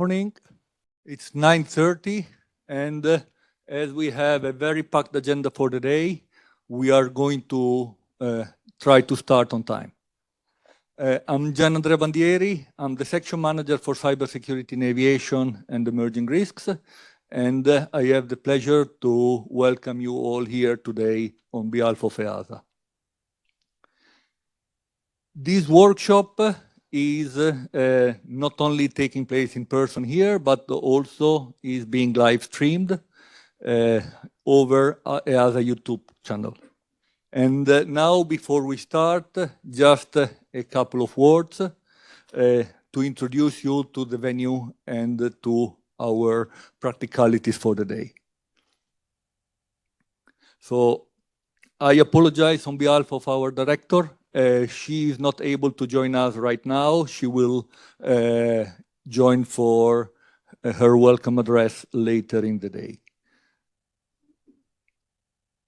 morning. It's 9:30, and as we have a very packed agenda for the day, we are going to try to start on time. I'm Gian Andrea Bandieri. I'm the section manager for cybersecurity in aviation and emerging risks, and I have the pleasure to welcome you all here today on behalf of EASA. This workshop is not only taking place in person here, but also is being live streamed over EASA YouTube channel. And now, before we start, just a couple of words to introduce you to the venue and to our practicalities for the day. So I apologize on behalf of our director. She is not able to join us right now. She will join for her welcome address later in the day.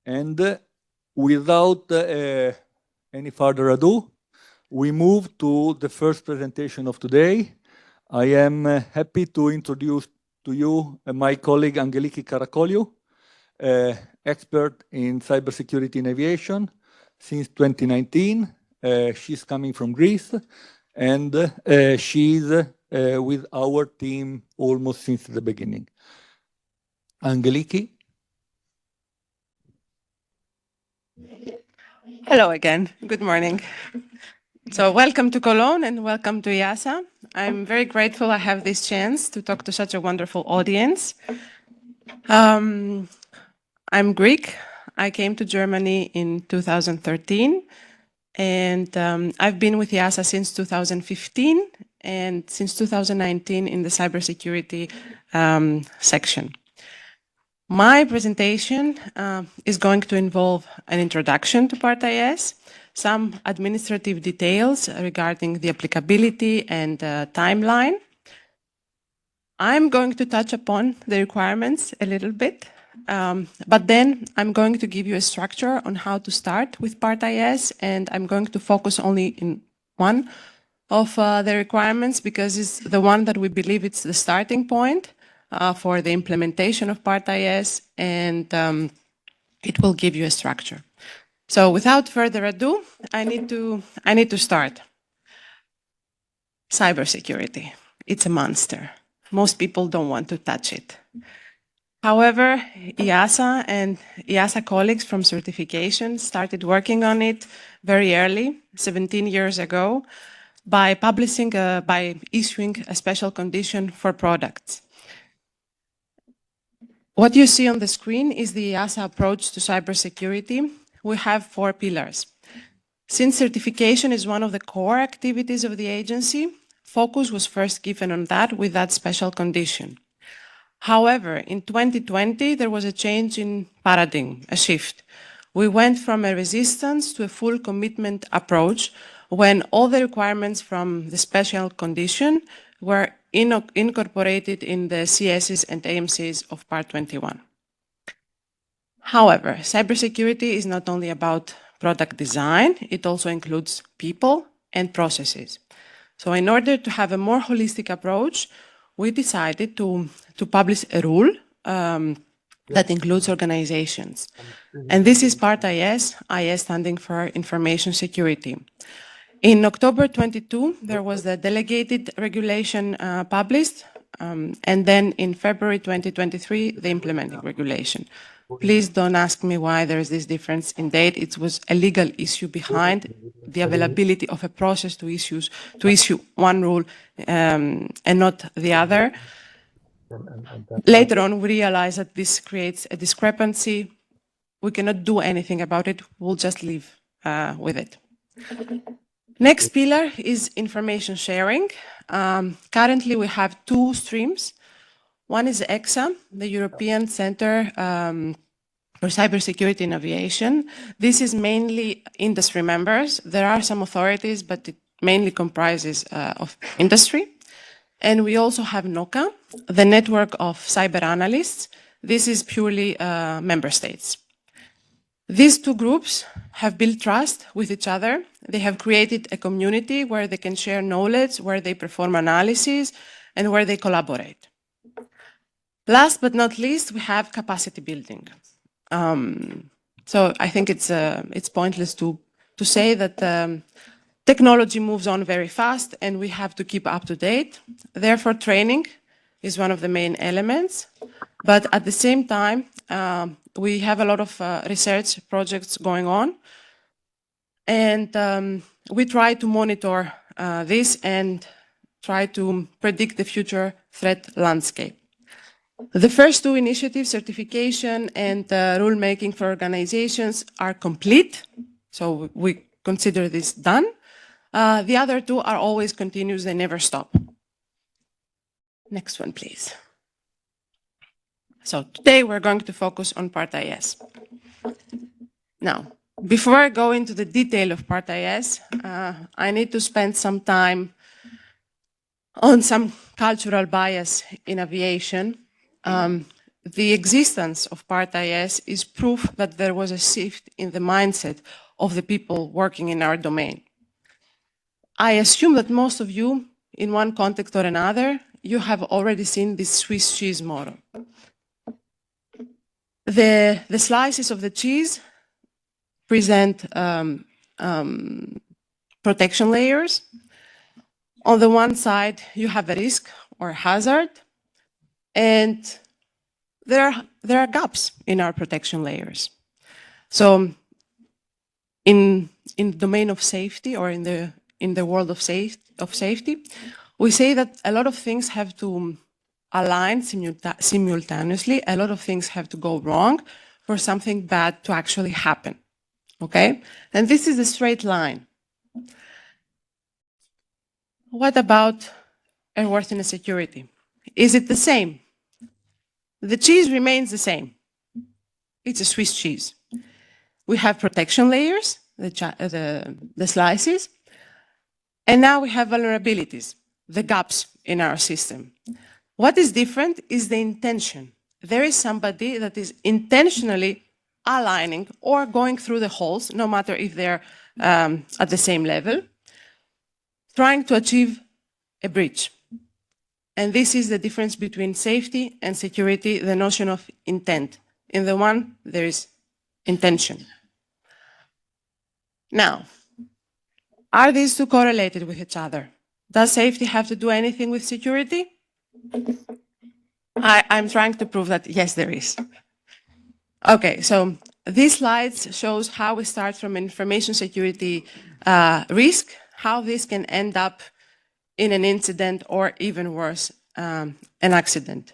And without any further ado, we move to the first presentation of today. I am happy to introduce to you my colleague Angeliki Karakoliou, expert in cybersecurity in aviation since 2019. She's coming from Greece, and she's with our team almost since the beginning. Angeliki. Hello again. Good morning. So welcome to Cologne and welcome to EASA. I'm very grateful I have this chance to talk to such a wonderful audience. I'm Greek. I came to Germany in 2013, and I've been with EASA since 2015 and since 2019 in the cybersecurity section. My presentation is going to involve an introduction to Part IS, some administrative details regarding the applicability and timeline. I'm going to touch upon the requirements a little bit, but then I'm going to give you a structure on how to start with Part IS, and I'm going to focus only in one of the requirements because it's the one that we believe it's the starting point for the implementation of Part IS, and it will give you a structure. So without further ado, I need to start. Cybersecurity, it's a monster. Most people don't want to touch it. However, EASA and EASA colleagues from certification started working on it very early, 17 years ago, by issuing a special condition for products. What you see on the screen is the EASA approach to cybersecurity. We have 4 pillars. Since certification is one of the core activities of the agency, focus was first given on that with that special condition. However, in 2020, there was a change in paradigm, a shift. We went from a resistance to a full commitment approach when all the requirements from the special condition were incorporated in the CSs and AMCs of Part 21. However, cybersecurity is not only about product design, it also includes people and processes. So in order to have a more holistic approach, we decided to publish a rule that includes organizations. And this is Part IS, IS standing for Information Security. In October 22, there was the delegated regulation published, and then in February 2023, the implementing regulation. Please don't ask me why there is this difference in date. It was a legal issue behind the availability of a process to issue one rule and not the other. Later on, we realized that this creates a discrepancy. We cannot do anything about it. We'll just live with it. Next pillar is information sharing. Currently, we have 2 streams. One is EXA, the European Center for Cybersecurity in Aviation. This is mainly industry members. There are some authorities, but it mainly comprises of industry. And we also have NOCA, the network of cyber analysts. This is purely member states. These 2 groups have built trust with each other. They have created a community where they can share knowledge, where they perform analysis, and where they collaborate. Last but not least, we have capacity building. So I think it's pointless to say that technology moves on very fast and we have to keep up to date. Therefore, training is one of the main elements. But at the same time, we have a lot of research projects going on. And we try to monitor this and try to predict the future threat landscape. The first two initiatives, certification and rulemaking for organizations, are complete. So we consider this done. The other two are always continuous, they never stop. Next one, please. So today we're going to focus on Part IS. Now, before I go into the detail of Part IS, I need to spend some time on some cultural bias in aviation. The existence of Part IS is proof that there was a shift in the mindset of the people working in our domain. I assume that most of you, in one context or another, you have already seen this Swiss cheese model. The slices of the cheese present protection layers. On the one side, you have a risk or hazard, and there are gaps in our protection layers. So in the domain of safety, or in the world of safety, we say that a lot of things have to align simultaneously. A lot of things have to go wrong for something bad to actually happen. Okay? And this is a straight line. What about airworthiness security? Is it the same? The cheese remains the same. It's a Swiss cheese. We have protection layers, the slices, and now we have vulnerabilities, the gaps in our system. What is different is the intention. There is somebody that is intentionally aligning or going through the holes, no matter if they're at the same level, trying to achieve a breach. And this is the difference between safety and security, the notion of intent. In the one, there is intention. Now, are these two correlated with each other? Does safety have to do anything with security? I'm trying to prove that yes, there is. Okay, so this slide shows how we start from information security risk, how this can end up in an incident or even worse, an accident.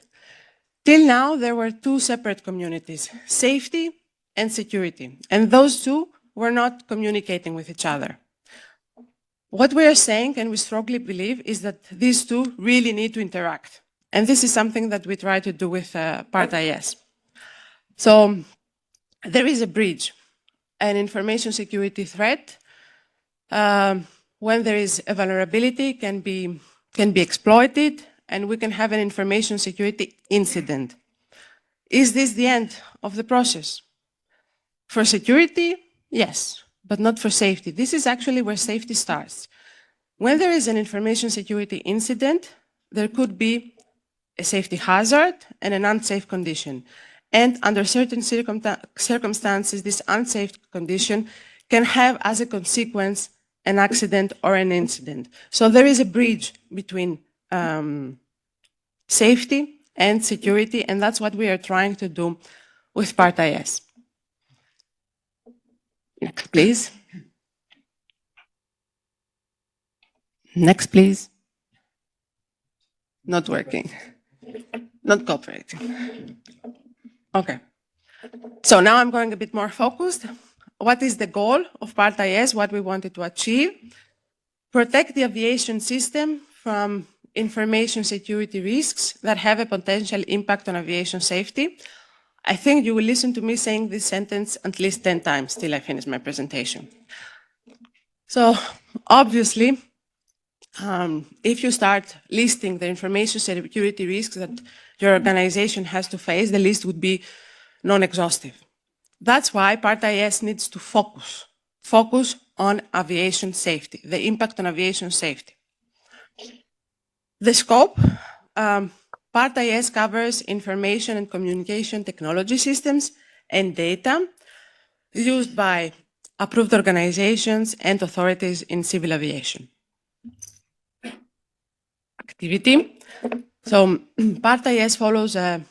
Till now, there were two separate communities, safety and security, and those two were not communicating with each other. What we are saying, and we strongly believe, is that these two really need to interact. And this is something that we try to do with Part IS. So there is a breach, an information security threat. When there is a vulnerability, can be exploited, and we can have an information security incident. Is this the end of the process? For security, yes, but not for safety. This is actually where safety starts. When there is an information security incident, there could be a safety hazard and an unsafe condition. And under certain circumstances, this unsafe condition can have as a consequence an accident or an incident. So there is a bridge between safety and security, and that's what we are trying to do with Part IS. Next, please. Next, please. Not working. Not cooperating. Okay. So now I'm going a bit more focused. What is the goal of Part IS, what we wanted to achieve? Protect the aviation system from information security risks that have a potential impact on aviation safety. I think you will listen to me saying this sentence at least 10 times till I finish my presentation. So obviously, if you start listing the information security risks that your organization has to face, the list would be non-exhaustive. That's why Part IS needs to focus on aviation safety, the impact on aviation safety. The scope, Part IS covers information and communication technology systems and data used by approved organizations and authorities in civil aviation. Activity. So Part IS follows a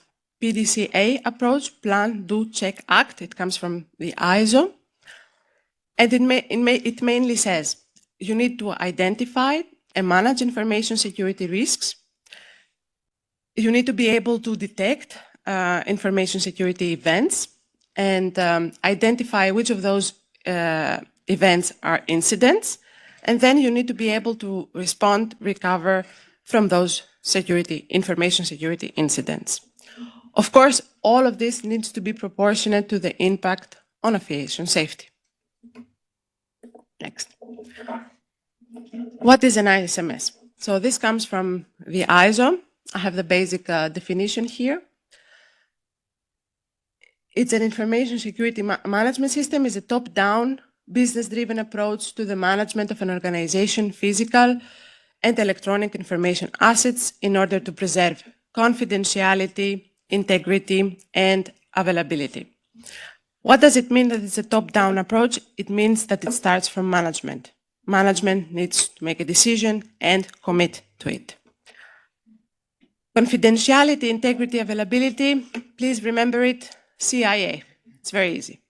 PDCA approach, Plan, Do, Check, Act. It comes from the ISO. And it mainly says you need to identify and manage information security risks. You need to be able to detect information security events and identify which of those events are incidents. And then you need to be able to respond, recover from those information security incidents. Of course, all of this needs to be proportionate to the impact on aviation safety. Next. What is an ISMS? So this comes from the ISO. I have the basic definition here. It's an information security management system. It's a top-down, business-driven approach to the management of an organization, physical and electronic information assets in order to preserve confidentiality, integrity, and availability. What does it mean that it's a top-down approach? It means that it starts from management. Management needs to make a decision and commit to it. Confidentiality, integrity, availability, please remember it, CIA. It's very easy.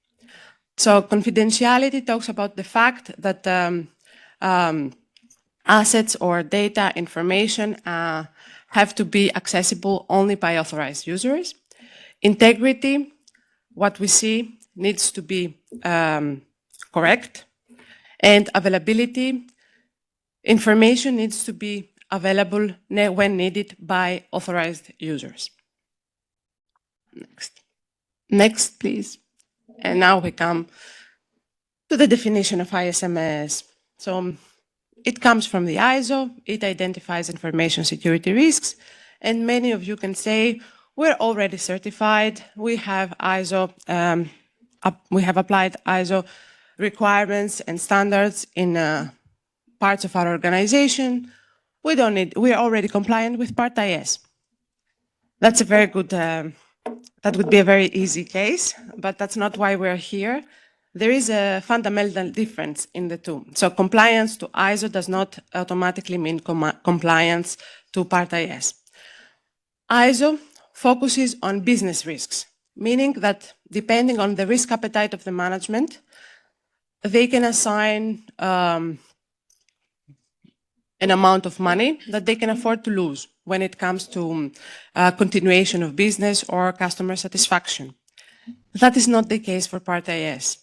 So confidentiality talks about the fact that assets or data information have to be accessible only by authorized users. Integrity, what we see needs to be correct. And availability, information needs to be available when needed by authorized users. Next, please. And now we come to the definition of ISMS. So it comes from the ISO. It identifies information security risks. And many of you can say, we're already certified. We have ISO, we have applied ISO requirements and standards in parts of our organization. We don't need, we are already compliant with Part IS. That's a very good, that would be a very easy case, but that's not why we're here. There is a fundamental difference in the two. So compliance to ISO does not automatically mean compliance to Part IS. ISO focuses on business risks, meaning that depending on the risk appetite of the management, they can assign an amount of money that they can afford to lose when it comes to continuation of business or customer satisfaction. That is not the case for Part IS.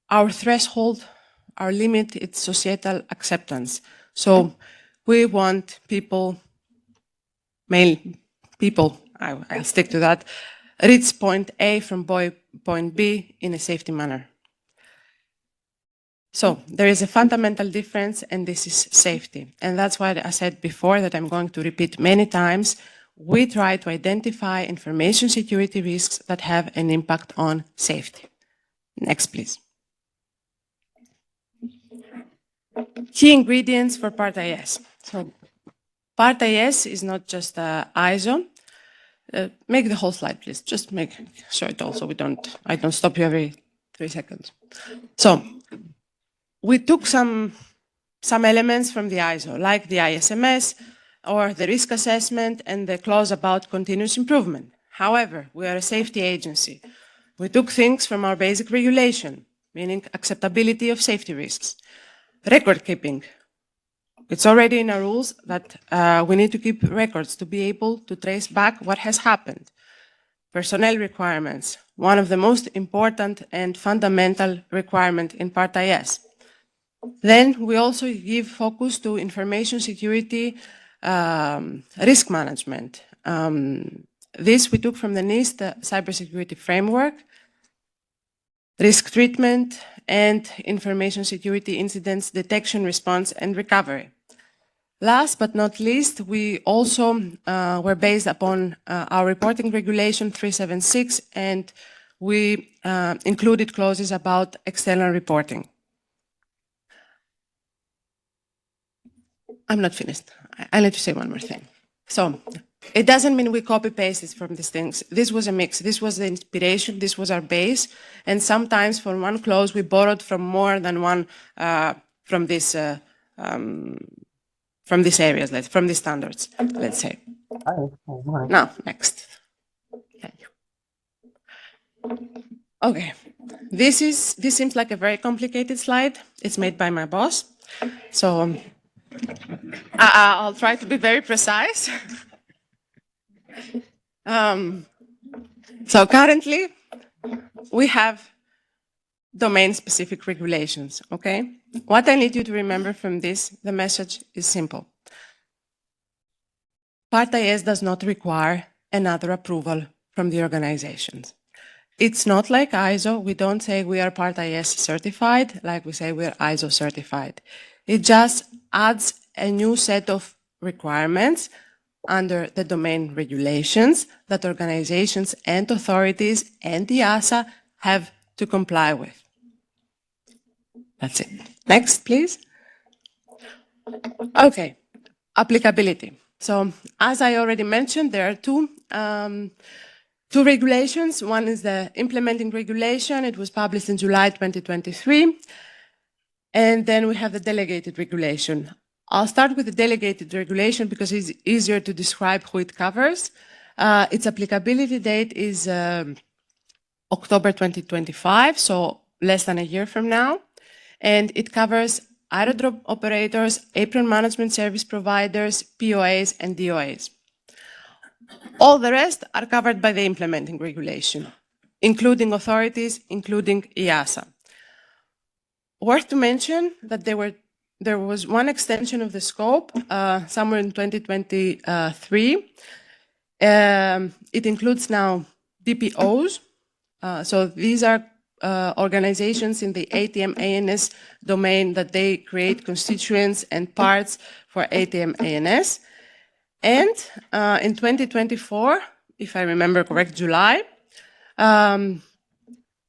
Our threshold, our limit, it's societal acceptance. So we want people, male people, I'll stick to that, reach point A from point B in a safety manner. So there is a fundamental difference, and this is safety. And that's why I said before that I'm going to repeat many times. We try to identify information security risks that have an impact on safety. Next, please. Key ingredients for Part IS. So Part IS is not just ISO. Make the whole slide, please. Just show it all so I don't stop you every 3 seconds. So we took some elements from the ISO, like the ISMS or the risk assessment and the clause about continuous improvement. However, we are a safety agency. We took things from our basic regulation, meaning acceptability of safety risks. Record keeping. It's already in our rules that we need to keep records to be able to trace back what has happened. Personnel requirements, one of the most important and fundamental requirements in Part IS. Then we also give focus to information security risk management. This we took from the NIST cybersecurity framework, risk treatment, and information security incidents detection, response, and recovery. Last but not least, we also were based upon our reporting regulation 376, and we included clauses about external reporting. I'm not finished. I'll let you say one more thing. So it doesn't mean we copy pasted from these things. This was a mix. This was the inspiration. This was our base. And sometimes for one clause, we borrowed from more than one from these areas, from these standards, let's say. Now, next. Okay. This seems like a very complicated slide. It's made by my boss. So I'll try to be very precise. So currently, we have domain-specific regulations, okay? What I need you to remember from this, the message is simple. Part IS does not require another approval from the organizations. It's not like ISO. We don't say we are Part IS certified, like we say we are ISO certified. It just adds a new set of requirements under the domain regulations that organizations and authorities and the EASA have to comply with. That's it. Next, please. Okay, applicability. So, as I already mentioned, there are two regulations. One is the implementing regulation. It was published in July 2023. And then we have the delegated regulation. I'll start with the delegated regulation because it's easier to describe who it covers. Its applicability date is October 2025, so less than a year from now. And it covers aerodrome operators, apron management service providers, POAs, and DOAs. All the rest are covered by the implementing regulation, including authorities, including EASA. Worth to mention that there was one extension of the scope somewhere in 2023. It includes now DPOs. So these are organizations in the ATM ANS domain that they create constituents and parts for ATM ANS. And in 2024, if I remember correct, July,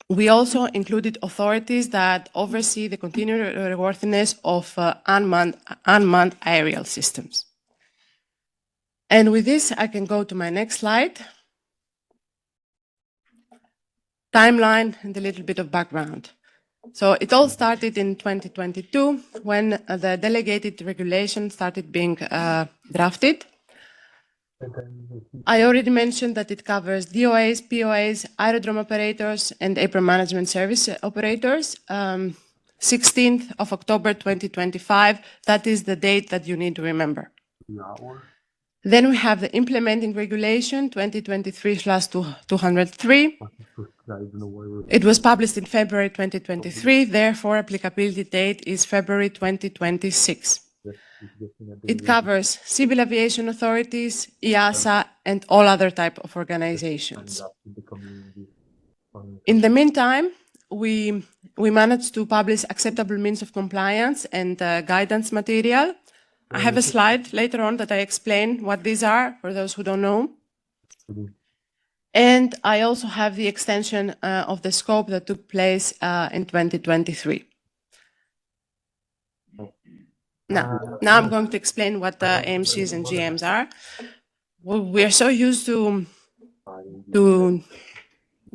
we also included authorities that oversee the continued airworthiness of unmanned aerial systems. And with this, I can go to my next slide. Timeline and a little bit of background. So it all started in 2022 when the delegated regulation started being drafted. I already mentioned that it covers DOAs, POAs, aerodrome operators, and apron management service operators. 16th of October 2025, that is the date that you need to remember. Then we have the implementing regulation 2023/203. It was published in February 2023, therefore applicability date is February 2026. It covers civil aviation authorities, EASA, and all other type of organizations. In the meantime, we managed to publish acceptable means of compliance and guidance material. I have a slide later on that I explain what these are for those who don't know. And I also have the extension of the scope that took place in 2023. Now I'm going to explain what the AMCs and GMs are. We are so used to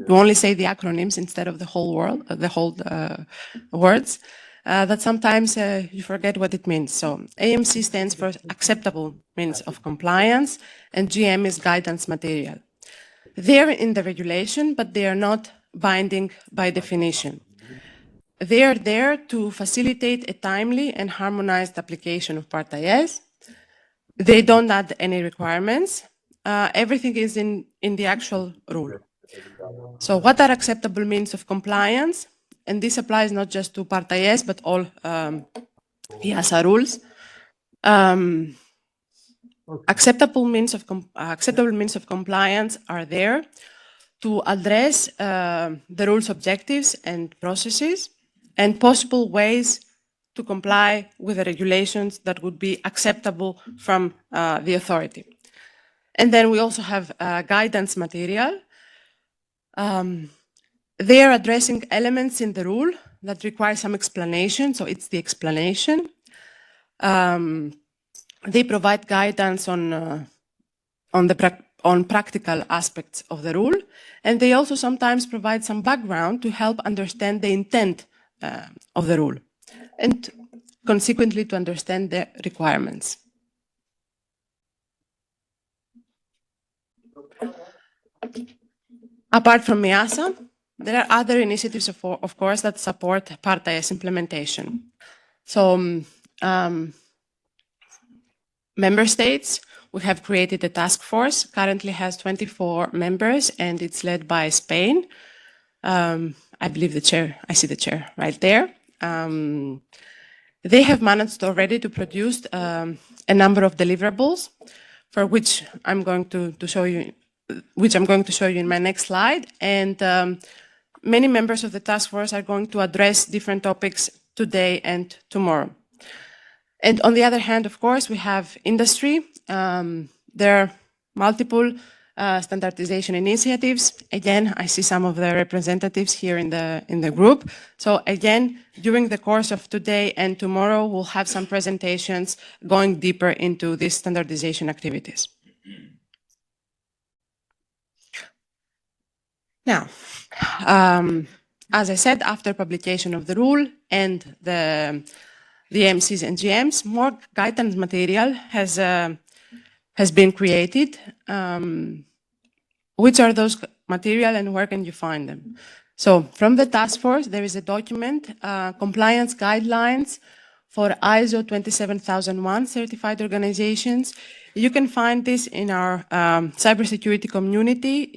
only say the acronyms instead of the whole words that sometimes you forget what it means. So AMC stands for acceptable means of compliance, and GM is guidance material. They're in the regulation, but they are not binding by definition. They are there to facilitate a timely and harmonized application of Part IS. They don't add any requirements. Everything is in the actual rule. So what are acceptable means of compliance? And this applies not just to Part IS, but all EASA rules. Acceptable means of compliance are there to address the rules objectives and processes and possible ways to comply with the regulations that would be acceptable from the authority. And then we also have guidance material. They are addressing elements in the rule that require some explanation, so it's the explanation. They provide guidance on on practical aspects of the rule, and they also sometimes provide some background to help understand the intent of the rule, and consequently to understand the requirements. Apart from EASA, there are other initiatives, of course, that support Part IS implementation. So, member states, we have created a task force, currently has 24 members, and it's led by Spain. I believe the chair, I see the chair right there. They have managed already to produce a number of deliverables, for which I'm going to show you, in my next slide. And many members of the task force are going to address different topics today and tomorrow. And on the other hand, of course, we have industry. There are multiple standardization initiatives. Again, I see some of the representatives here in the group. So again, during the course of today and tomorrow, we'll have some presentations going deeper into these standardization activities. Now, as I said, after publication of the rule and the MCs and GMs, more guidance material has been created. Which are those material and where can you find them? So from the task force, there is a document, compliance guidelines for ISO 27001 certified organizations. You can find this in our cybersecurity community.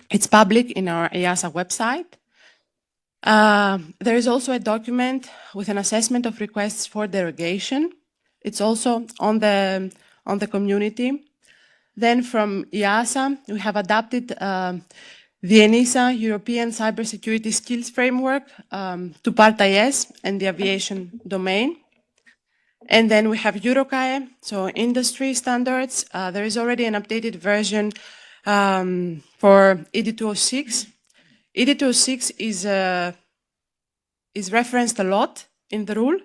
It's public in our EASA website. There is also a document with an assessment of requests for derogation. It's also on the community. Then from EASA, we have adapted the ENISA European Cybersecurity Skills Framework to Part IS and the aviation domain. And then we have EuroCAE, so industry standards. There is already an updated version for ED206. ED206 is referenced a lot in the rule.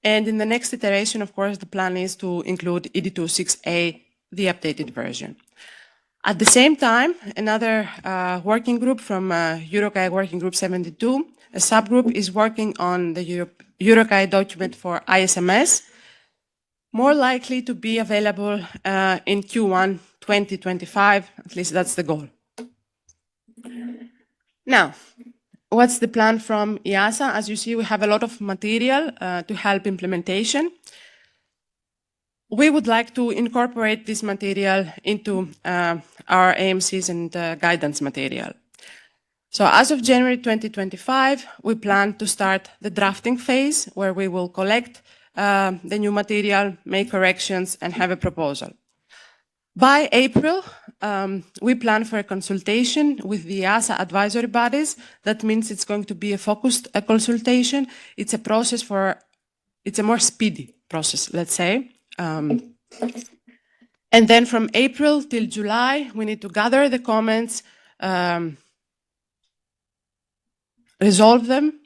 And in the next iteration, of course, the plan is to include ED206A, the updated version. At the same time, another working group from EuroCAE Working Group 72, a subgroup is working on the EuroCAE document for ISMS, more likely to be available in Q1 2025, at least that's the goal. Now, what's the plan from EASA? As you see, we have a lot of material to help implementation. We would like to incorporate this material into our AMCs and guidance material. So as of January 2025, we plan to start the drafting phase where we will collect the new material, make corrections, and have a proposal. By April, we plan for a consultation with the EASA advisory bodies. That means it's going to be a focused consultation. It's a process it's a more speedy process, let's say. And then from April till July, we need to gather the comments, resolve them,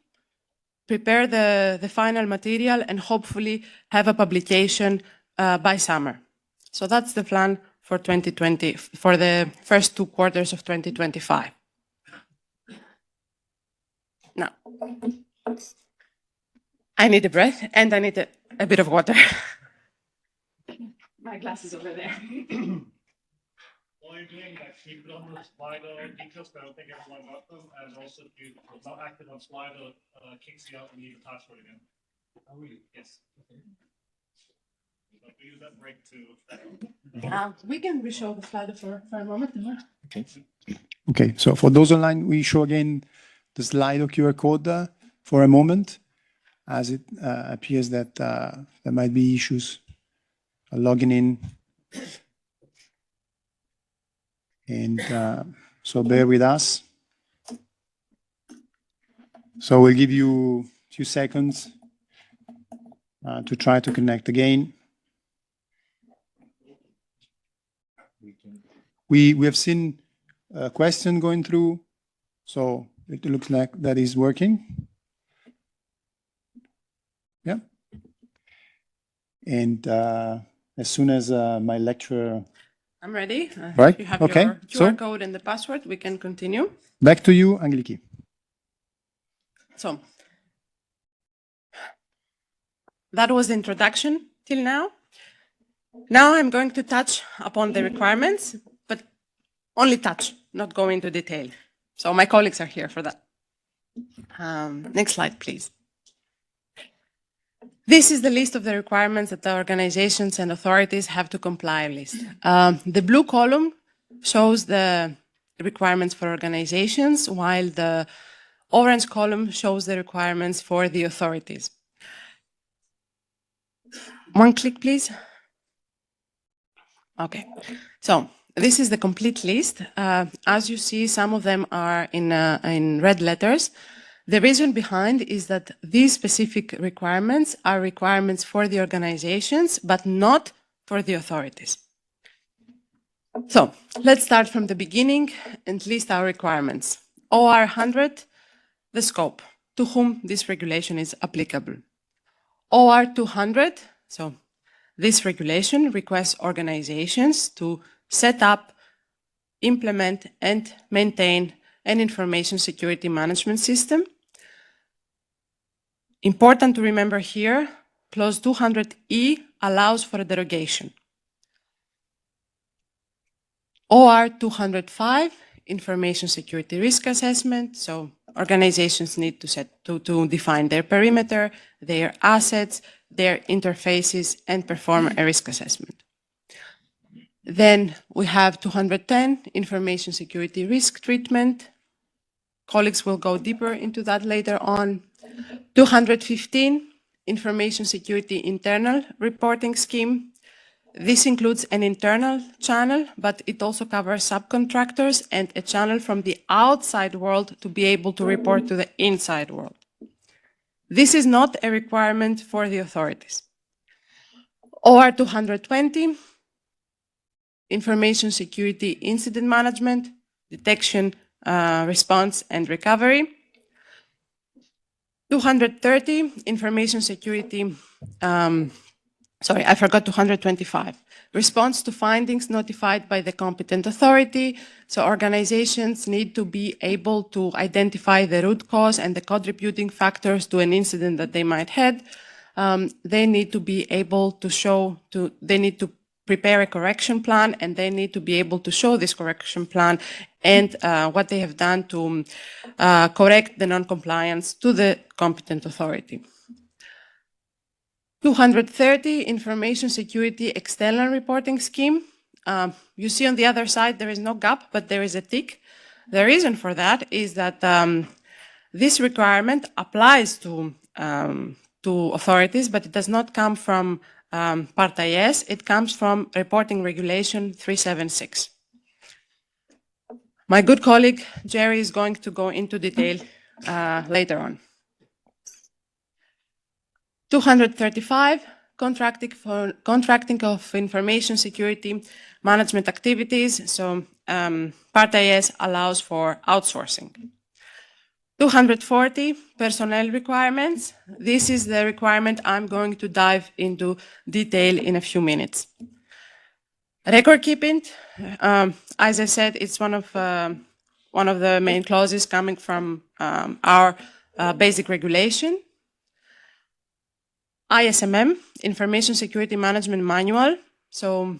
prepare the final material, and hopefully have a publication by summer. So that's the plan for 2020, for the first 2 quarters of 2025. Now, I need a breath and I need a bit of water. My glass is over there. While you're doing that, keep it on the Slido details, but I don't think everyone got them. And also, if you're not active on Slido, kicks you out and you need a password again. Oh, really? Yes. Okay. So we use that break too. We can re-show the Slido for a moment. Okay. Okay. So for those online, we show again the Slido QR code for a moment, as it appears that there might be issues logging in. And so bear with us. So we'll give you a few seconds to try to connect again. We have seen a question going through, so it looks like that is working. Yeah. And as soon as my lecturer I'm ready. Right, You have okay, your so- QR code and the password. We can continue. Back to you, Angeliki. So that was the introduction till now. Now I'm going to touch upon the requirements, but only touch, not go into detail. So my colleagues are here for that. Next slide, please. This is the list of the requirements that the organizations and authorities have to comply with. The blue column shows the requirements for organizations, while the orange column shows the requirements for the authorities. One click, please. Okay, so this is the complete list. As you see, some of them are in red letters. The reason behind is that these specific requirements are requirements for the organizations, but not for the authorities. So let's start from the beginning and list our requirements. OR 100, the scope, to whom this regulation is applicable. OR 200, so this regulation requests organizations to set up, implement, and maintain an information security management system. Important to remember here, clause 200E allows for a derogation. OR 205, information security risk assessment. So organizations need to define their perimeter, their assets, their interfaces, and perform a risk assessment. Then we have 210, information security risk treatment. Colleagues will go deeper into that later on. 215, information security internal reporting scheme. This includes an internal channel, but it also covers subcontractors and a channel from the outside world to be able to report to the inside world. This is not a requirement for the authorities. OR 220, information security incident management, detection, response, and recovery. 230, information security, sorry, I forgot 225. Response to findings notified by the competent authority. So organizations need to be able to identify the root cause and the contributing factors to an incident that they might have. They need to be able to they need to prepare a correction plan, and they need to be able to show this correction plan and what they have done to correct the non-compliance to the competent authority. 230, information security external reporting scheme. You see on the other side, there is no gap, but there is a tick. The reason for that is that this requirement applies to authorities, but it does not come from Part IS. It comes from Reporting Regulation 376. My good colleague, Jerry, is going to go into detail later on. 235, contracting of information security management activities. So Part IS allows for outsourcing. 240, personnel requirements. This is the requirement I'm going to dive into detail in a few minutes. Record keeping, as I said, it's one of the main clauses coming from our basic regulation. ISMM, Information Security Management Manual. So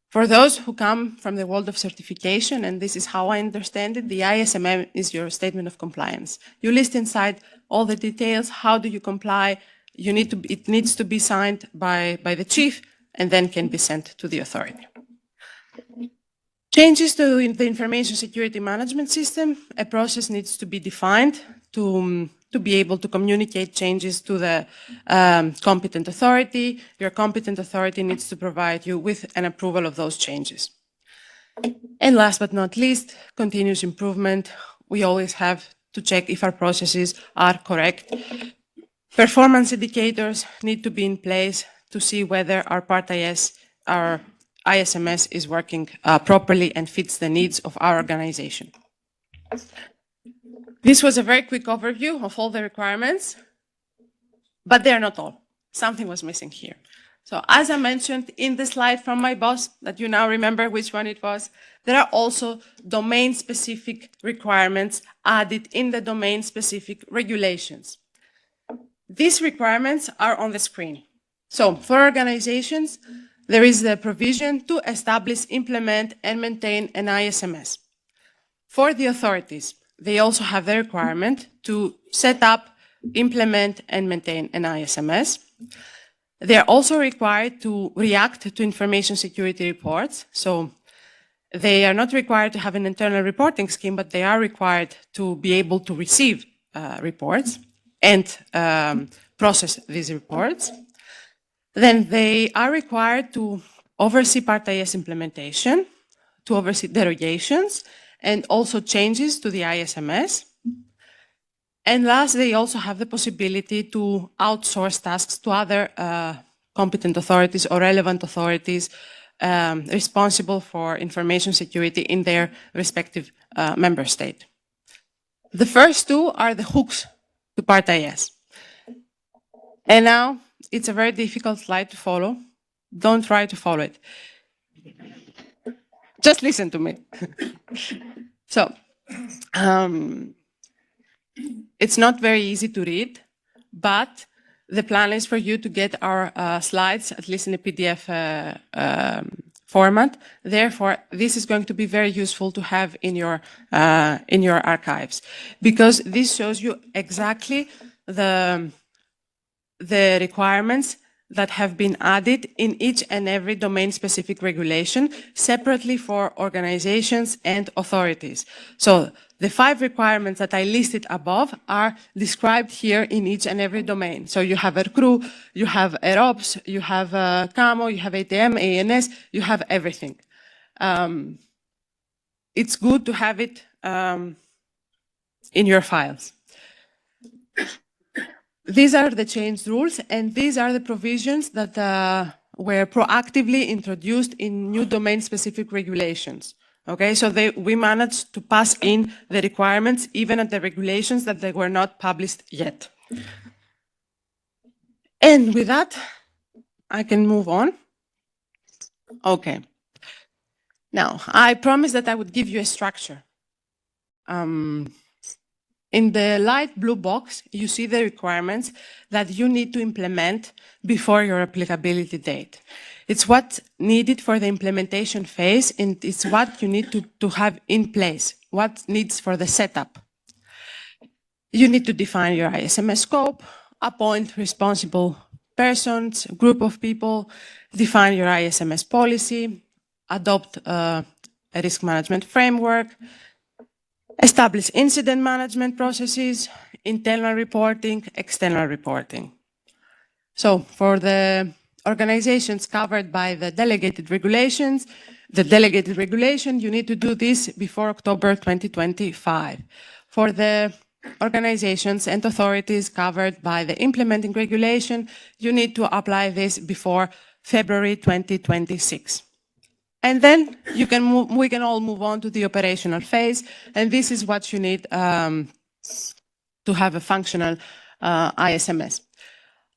for those who come from the world of certification, and this is how I understand it, the ISMM is your statement of compliance. You list inside all the details, how do you comply, it needs to be signed by the chief and then can be sent to the authority. Changes to the information security management system, a process needs to be defined to be able to communicate changes to the competent authority. Your competent authority needs to provide you with an approval of those changes. And last but not least, continuous improvement. We always have to check if our processes are correct. Performance indicators need to be in place to see whether our Part IS, our ISMS is working properly and fits the needs of our organization. This was a very quick overview of all the requirements, but they are not all. Something was missing here. So as I mentioned in the slide from my boss, that you now remember which one it was, there are also domain-specific requirements added in the domain-specific regulations. These requirements are on the screen. So for organizations, there is the provision to establish, implement, and maintain an ISMS. For the authorities, they also have the requirement to set up, implement, and maintain an ISMS. They are also required to react to information security reports. So they are not required to have an internal reporting scheme, but they are required to be able to receive reports and process these reports. Then they are required to oversee Part IS implementation, to oversee derogations, and also changes to the ISMS. And last, they also have the possibility to outsource tasks to other competent authorities or relevant authorities responsible for information security in their respective member state. The first two are the hooks to Part IS. And now, it's a very difficult slide to follow. Don't try to follow it. Just listen to me. So, it's not very easy to read, but the plan is for you to get our slides, at least in a PDF format. Therefore, this is going to be very useful to have in your archives, because this shows you exactly the requirements that have been added in each and every domain-specific regulation separately for organizations and authorities. So the 5 requirements that I listed above are described here in each and every domain. So you have AirCrew, you have AirOps, you have CAMO, you have ATM, ANS, you have everything. It's good to have it in your files. These are the changed rules, and these are the provisions that were proactively introduced in new domain-specific regulations. Okay, so we managed to pass in the requirements even at the regulations that they were not published yet. And with that, I can move on. Okay. Now, I promised that I would give you a structure. In the light blue box, you see the requirements that you need to implement before your applicability date. It's what's needed for the implementation phase, and it's what you need to have in place, what needs for the setup. You need to define your ISMS scope, appoint responsible persons, group of people, define your ISMS policy, adopt a risk management framework, establish incident management processes, internal reporting, external reporting. So for the organizations covered by the delegated regulations, you need to do this before October 2025. For the organizations and authorities covered by the implementing regulation, you need to apply this before February 2026. And then we can all move on to the operational phase, and this is what you need to have a functional ISMS.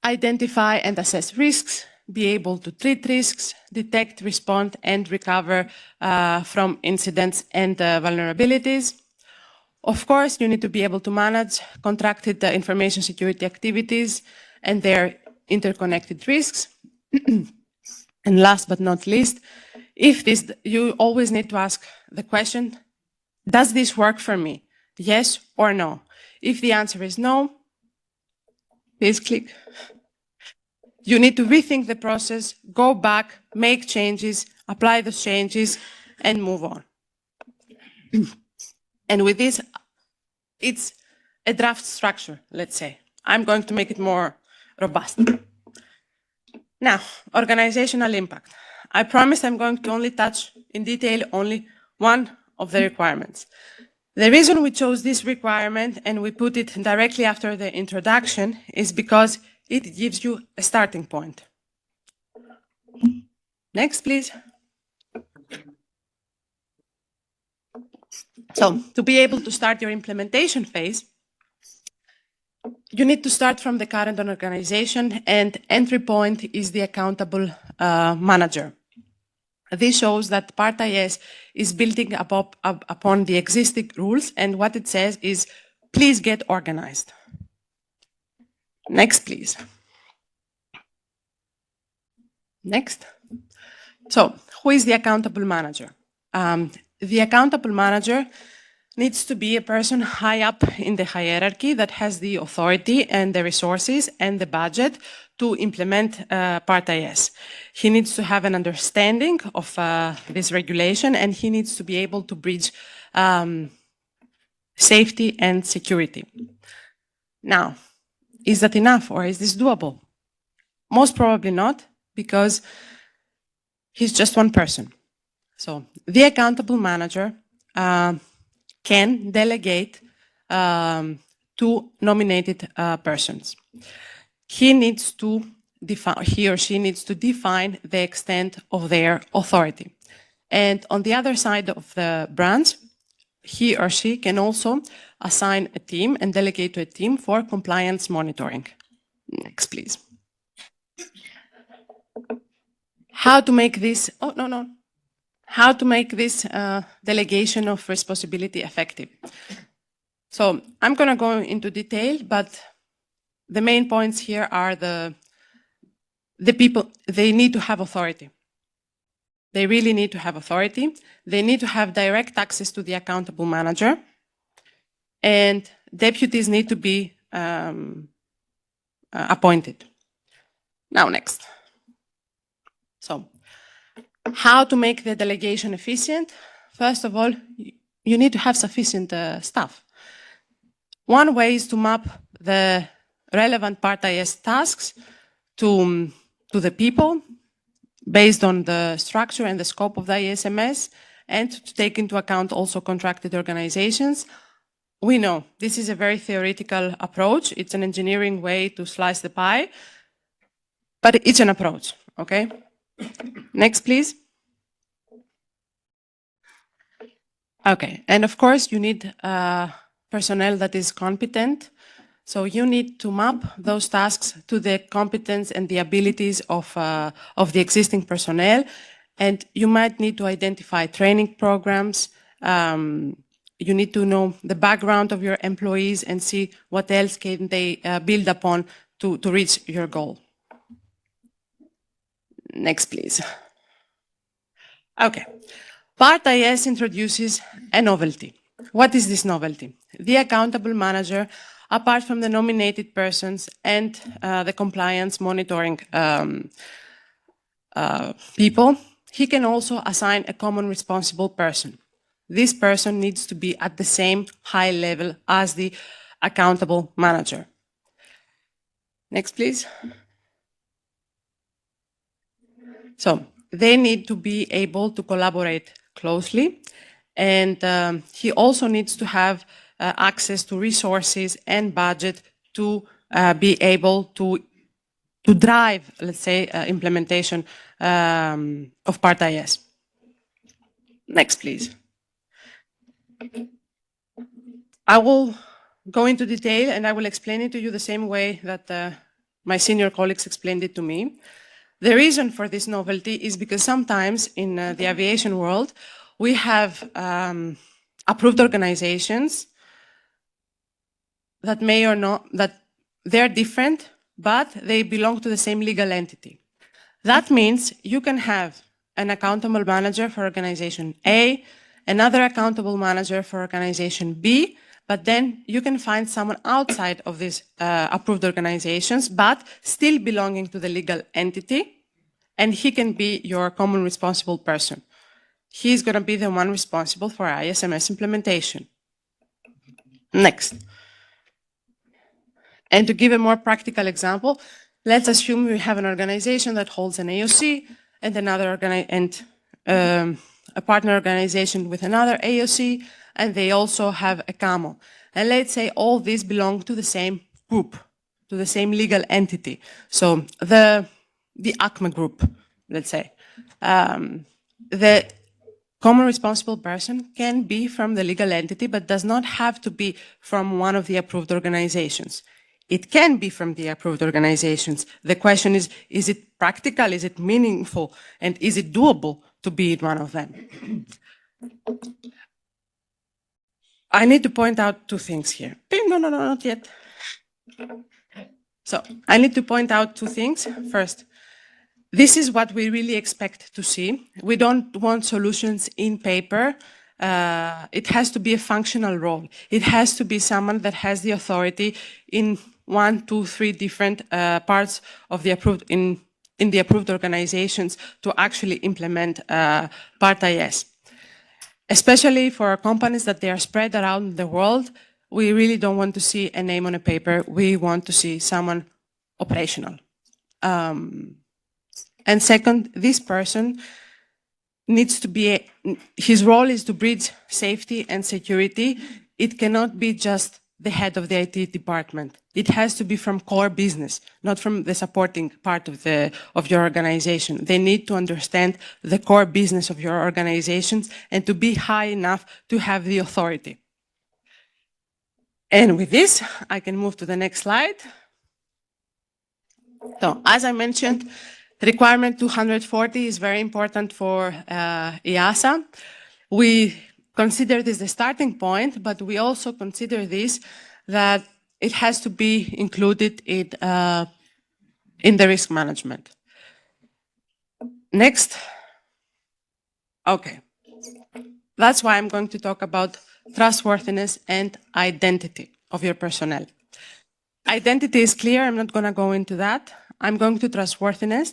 Identify and assess risks, be able to treat risks, detect, respond, and recover from incidents and vulnerabilities. Of course, you need to be able to manage contracted information security activities and their interconnected risks. And last but not least, you always need to ask the question, does this work for me? Yes or no? If the answer is no, please click. You need to rethink the process, go back, make changes, apply those changes, and move on. And with this, it's a draft structure, let's say. I'm going to make it more robust. Now, organizational impact. I promise I'm going to only touch in detail only one of the requirements. The reason we chose this requirement and we put it directly after the introduction is because it gives you a starting point. Next, please. So, to be able to start your implementation phase, you need to start from the current organization, and entry point is the accountable manager. This shows that Part IS is building upon the existing rules, and what it says is, please get organized. Next, please. Next. So, who is the accountable manager? The accountable manager needs to be a person high up in the hierarchy that has the authority and the resources and the budget to implement Part IS. He needs to have an understanding of this regulation, and he needs to be able to bridge safety and security. Now, is that enough, or is this doable? Most probably not, because he's just one person. So the accountable manager can delegate to nominated persons. He or she needs to define the extent of their authority. And on the other side of the branch, he or she can also assign a team and delegate to a team for compliance monitoring. Next, please. How to make this, how to make this delegation of responsibility effective. So I'm going to go into detail, but the main points here are the people, they need to have authority. They really need to have authority. They need to have direct access to the accountable manager. And deputies need to be appointed. Now, next. So, how to make the delegation efficient? First of all, you need to have sufficient staff. One way is to map the relevant Part IS tasks to the people based on the structure and the scope of the ISMS, and to take into account also contracted organizations. We know this is a very theoretical approach. It's an engineering way to slice the pie, but it's an approach, okay? Next, please. Okay, and of course you need personnel that is competent. So you need to map those tasks to the competence and the abilities of the existing personnel. And you might need to identify training programs. You need to know the background of your employees and see what else can they build upon to reach your goal. Next, please. Okay. Part IS introduces a novelty. What is this novelty? The accountable manager, apart from the nominated persons and the compliance monitoring people, he can also assign a common responsible person. This person needs to be at the same high level as the accountable manager. Next, please. So they need to be able to collaborate closely, and he also needs to have access to resources and budget to be able to drive, let's say, implementation of Part IS. Next, please. I will go into detail and I will explain it to you the same way that my senior colleagues explained it to me. The reason for this novelty is because sometimes in the aviation world, we have approved organizations that may or not, that they're different, but they belong to the same legal entity. That means you can have an accountable manager for organization A, another accountable manager for organization B, but then you can find someone outside of these approved organizations, but still belonging to the legal entity, and he can be your common responsible person. He's going to be the one responsible for ISMS implementation. Next. And to give a more practical example, let's assume we have an organization that holds an AOC and a partner organization with another AOC, and they also have a CAMO. And let's say all these belong to the same group, to the same legal entity. So the ACMA group, let's say. The common responsible person can be from the legal entity, but does not have to be from one of the approved organizations. It can be from the approved organizations. The question is it practical, is it meaningful, and is it doable to be in one of them? I need to point out two things here. No, not yet. So I need to point out two things. First, this is what we really expect to see. We don't want solutions in paper. It has to be a functional role. It has to be someone that has the authority in 1, 2, 3 different parts of the approved in the approved organizations to actually implement Part IS. Especially for companies that they are spread around the world, we really don't want to see a name on a paper. We want to see someone operational. And second, this person needs to be, his role is to bridge safety and security. It cannot be just the head of the IT department. It has to be from core business, not from the supporting part of your organization. They need to understand the core business of your organizations and to be high enough to have the authority. And with this, I can move to the next slide. So, as I mentioned, requirement 240 is very important for EASA. We consider this the starting point, but we also consider this that it has to be included in the risk management. Next. Okay. That's why I'm going to talk about trustworthiness and identity of your personnel. Identity is clear. I'm not going to go into that. I'm going to trustworthiness.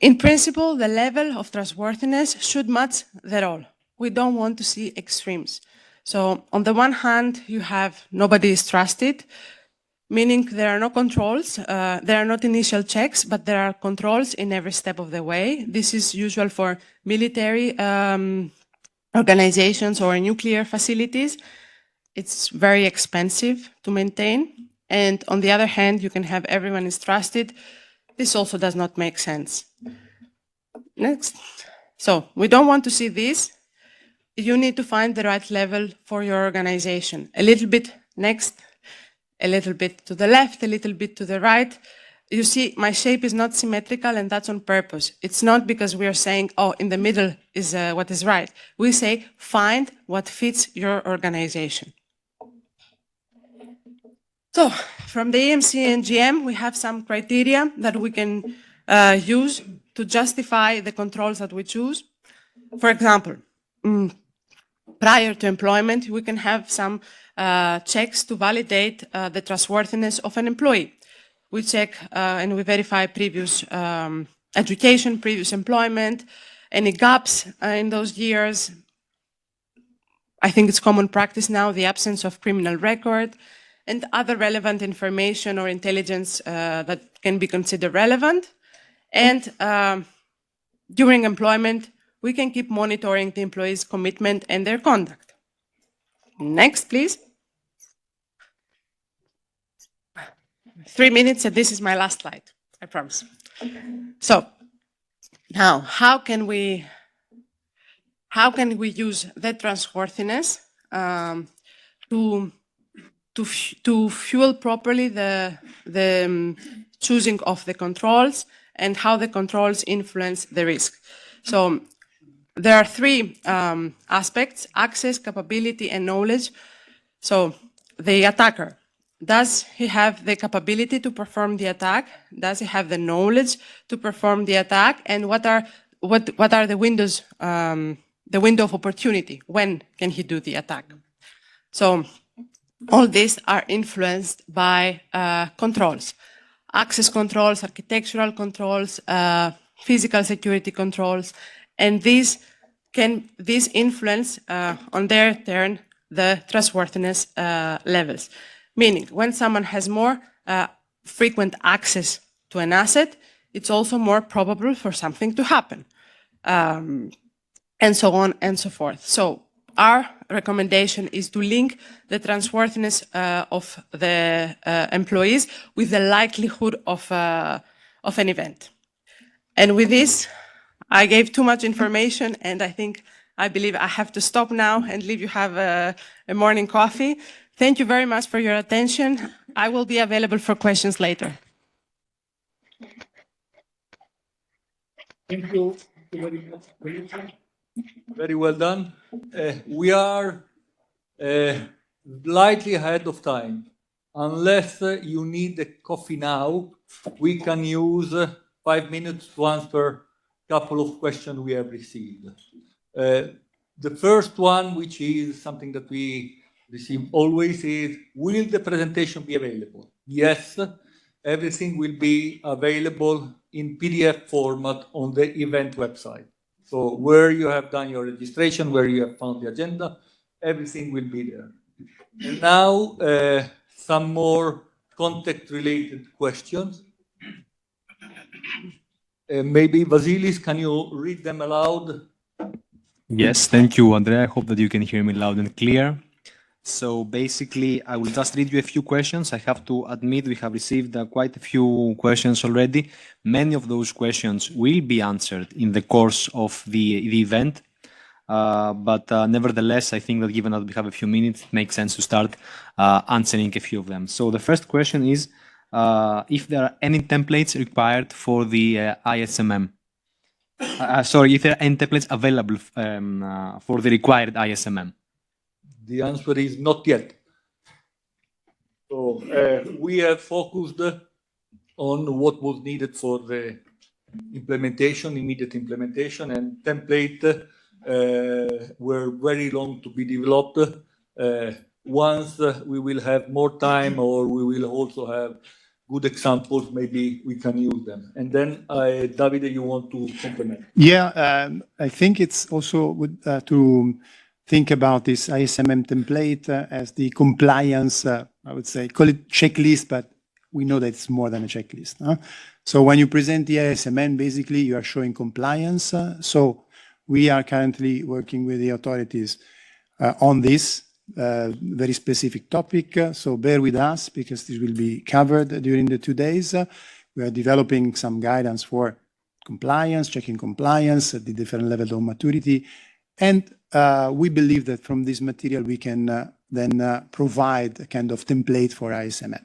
In principle, the level of trustworthiness should match the role. We don't want to see extremes. So on the one hand, you have nobody is trusted, meaning there are no controls, there are not initial checks, but there are controls in every step of the way. This is usual for military organizations or nuclear facilities. It's very expensive to maintain. And on the other hand, you can have everyone is trusted. This also does not make sense. Next. So we don't want to see this. You need to find the right level for your organization. A little bit next, a little bit to the left, a little bit to the right. You see, my shape is not symmetrical, and that's on purpose. It's not because we are saying, oh, in the middle is what is right. We say, find what fits your organization. So, from the EMC and GM, we have some criteria that we can use to justify the controls that we choose. For example, prior to employment, we can have some checks to validate the trustworthiness of an employee. We check and we verify previous education, previous employment, any gaps in those years. I think it's common practice now, the absence of criminal record, and other relevant information or intelligence that can be considered relevant. And during employment, we can keep monitoring the employee's commitment and their conduct. Next, please. 3 minutes, and this is my last slide, I promise. So, now, how can we use the trustworthiness to fuel properly the choosing of the controls and how the controls influence the risk? So there are 3 aspects: access, capability, and knowledge. So the attacker, does he have the capability to perform the attack? Does he have the knowledge to perform the attack? And what are the windows, the window of opportunity? When can he do the attack? So all these are influenced by controls. Access controls, architectural controls, physical security controls, and these influence on their turn the trustworthiness levels. Meaning, when someone has more frequent access to an asset, it's also more probable for something to happen, and so on and so forth. So our recommendation is to link the trustworthiness of the employees with the likelihood of an event. And with this, I gave too much information, and I believe I have to stop now and leave you have a morning coffee. Thank you very much for your attention. I will be available for questions later. Thank you very much. Very well done. We are slightly ahead of time. Unless you need a coffee now, we can use 5 minutes to answer a couple of questions we have received. The first one, which is something that we receive always, is will the presentation be available? Yes, everything will be available in PDF format on the event website. So where you have done your registration, where you have found the agenda, everything will be there. And now, some more context-related questions. Maybe Vasilis, can you read them aloud? Yes, thank you, Andrea. I hope that you can hear me loud and clear. So basically, I will just read you a few questions. I have to admit we have received quite a few questions already. Many of those questions will be answered in the course of the event. But nevertheless, I think that given that we have a few minutes, it makes sense to start answering a few of them. So the first question is if there are any templates required for the ISMM. Sorry, if there are any templates available for the required ISMM. The answer is not yet. So we have focused on what was needed for the implementation, immediate implementation, and template were very long to be developed. Once we will have more time, or we will also have good examples, maybe we can use them. And then, Davide, you want to complement? Yeah, I think it's also good to think about this ISMM template as the compliance, I would say, call it checklist, but we know that it's more than a checklist. Huh? So when you present the ISMM, basically you are showing compliance. So we are currently working with the authorities on this very specific topic. So bear with us because this will be covered during the 2 days. We are developing some guidance for compliance, checking compliance at the different levels of maturity. And we believe that from this material, we can then provide a kind of template for ISMM.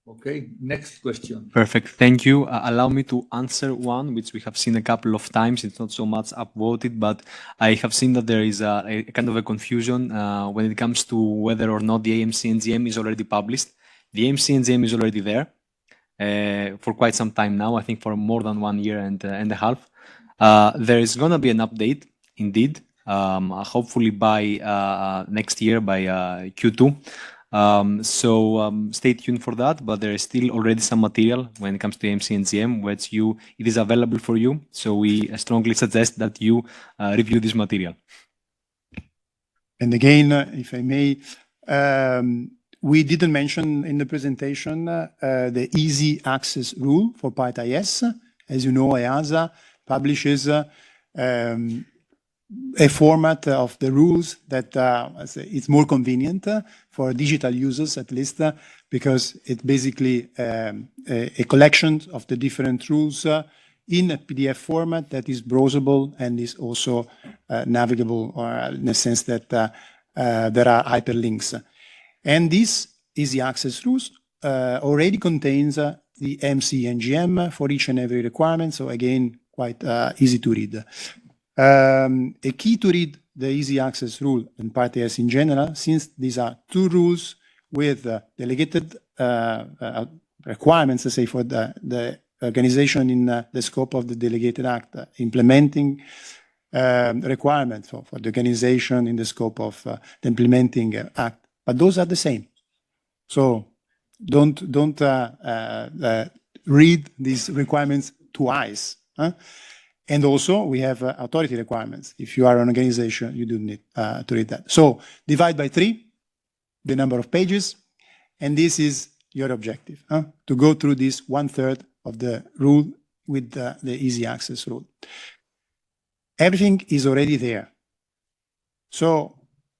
Okay, next question. Perfect, thank you. Allow me to answer one, which we have seen a couple of times. It's not so much upvoted, but I have seen that there is a kind of a confusion when it comes to whether or not the AMC-NGM is already published. The AMC-NGM is already there for quite some time now, I think for more than 1 year and a half. There is going to be an update, indeed, hopefully by next year, by Q2. So stay tuned for that, but there is still already some material when it comes to AMC-NGM, which it is available for you. So we strongly suggest that you review this material. And again, if I may, we didn't mention in the presentation the easy access rule for Part IS. As you know, EASA publishes a format of the rules that it's more convenient for digital users, at least, because it's basically a collection of the different rules in a PDF format that is browsable and is also navigable, or in the sense that there are hyperlinks. And this easy access rules already contains the AMC-NGM for each and every requirement. So again, quite easy to read. A key to read the easy access rule and Part IS in general, since these are two rules with delegated requirements, let's say, for the organization in the scope of the delegated act, implementing requirements for the organization in the scope of the implementing act. But those are the same. So don't read these requirements twice. Huh? And also, we have authority requirements. If you are an organization, you do need to read that. So divide by 3 the number of pages, and this is your objective, to go through this 1/3 of the rule with the easy access rule. Everything is already there. So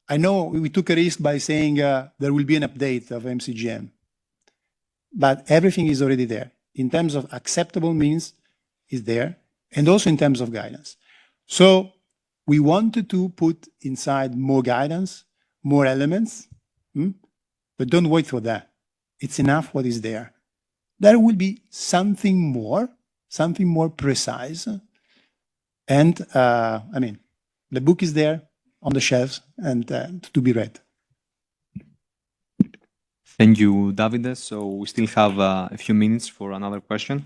I know we took a risk by saying there will be an update of MCGM, but everything is already there. In terms of acceptable means, is there. And also in terms of guidance. So we wanted to put inside more guidance more elements, but don't wait for that. It's enough what is there. There will be something more precise. And I mean, the book is there on the shelves and to be read. Thank you, Davide. So we still have a few minutes for another question.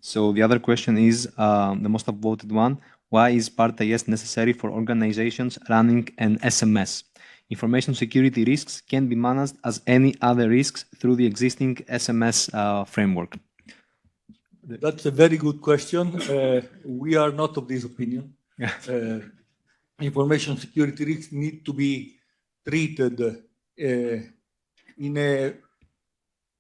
So the other question is the most upvoted one. Why is Part IS necessary for organizations running an SMS? Information security risks can be managed as any other risks through the existing SMS framework. That's a very good question. We are not of this opinion. Information security risks need to be treated in a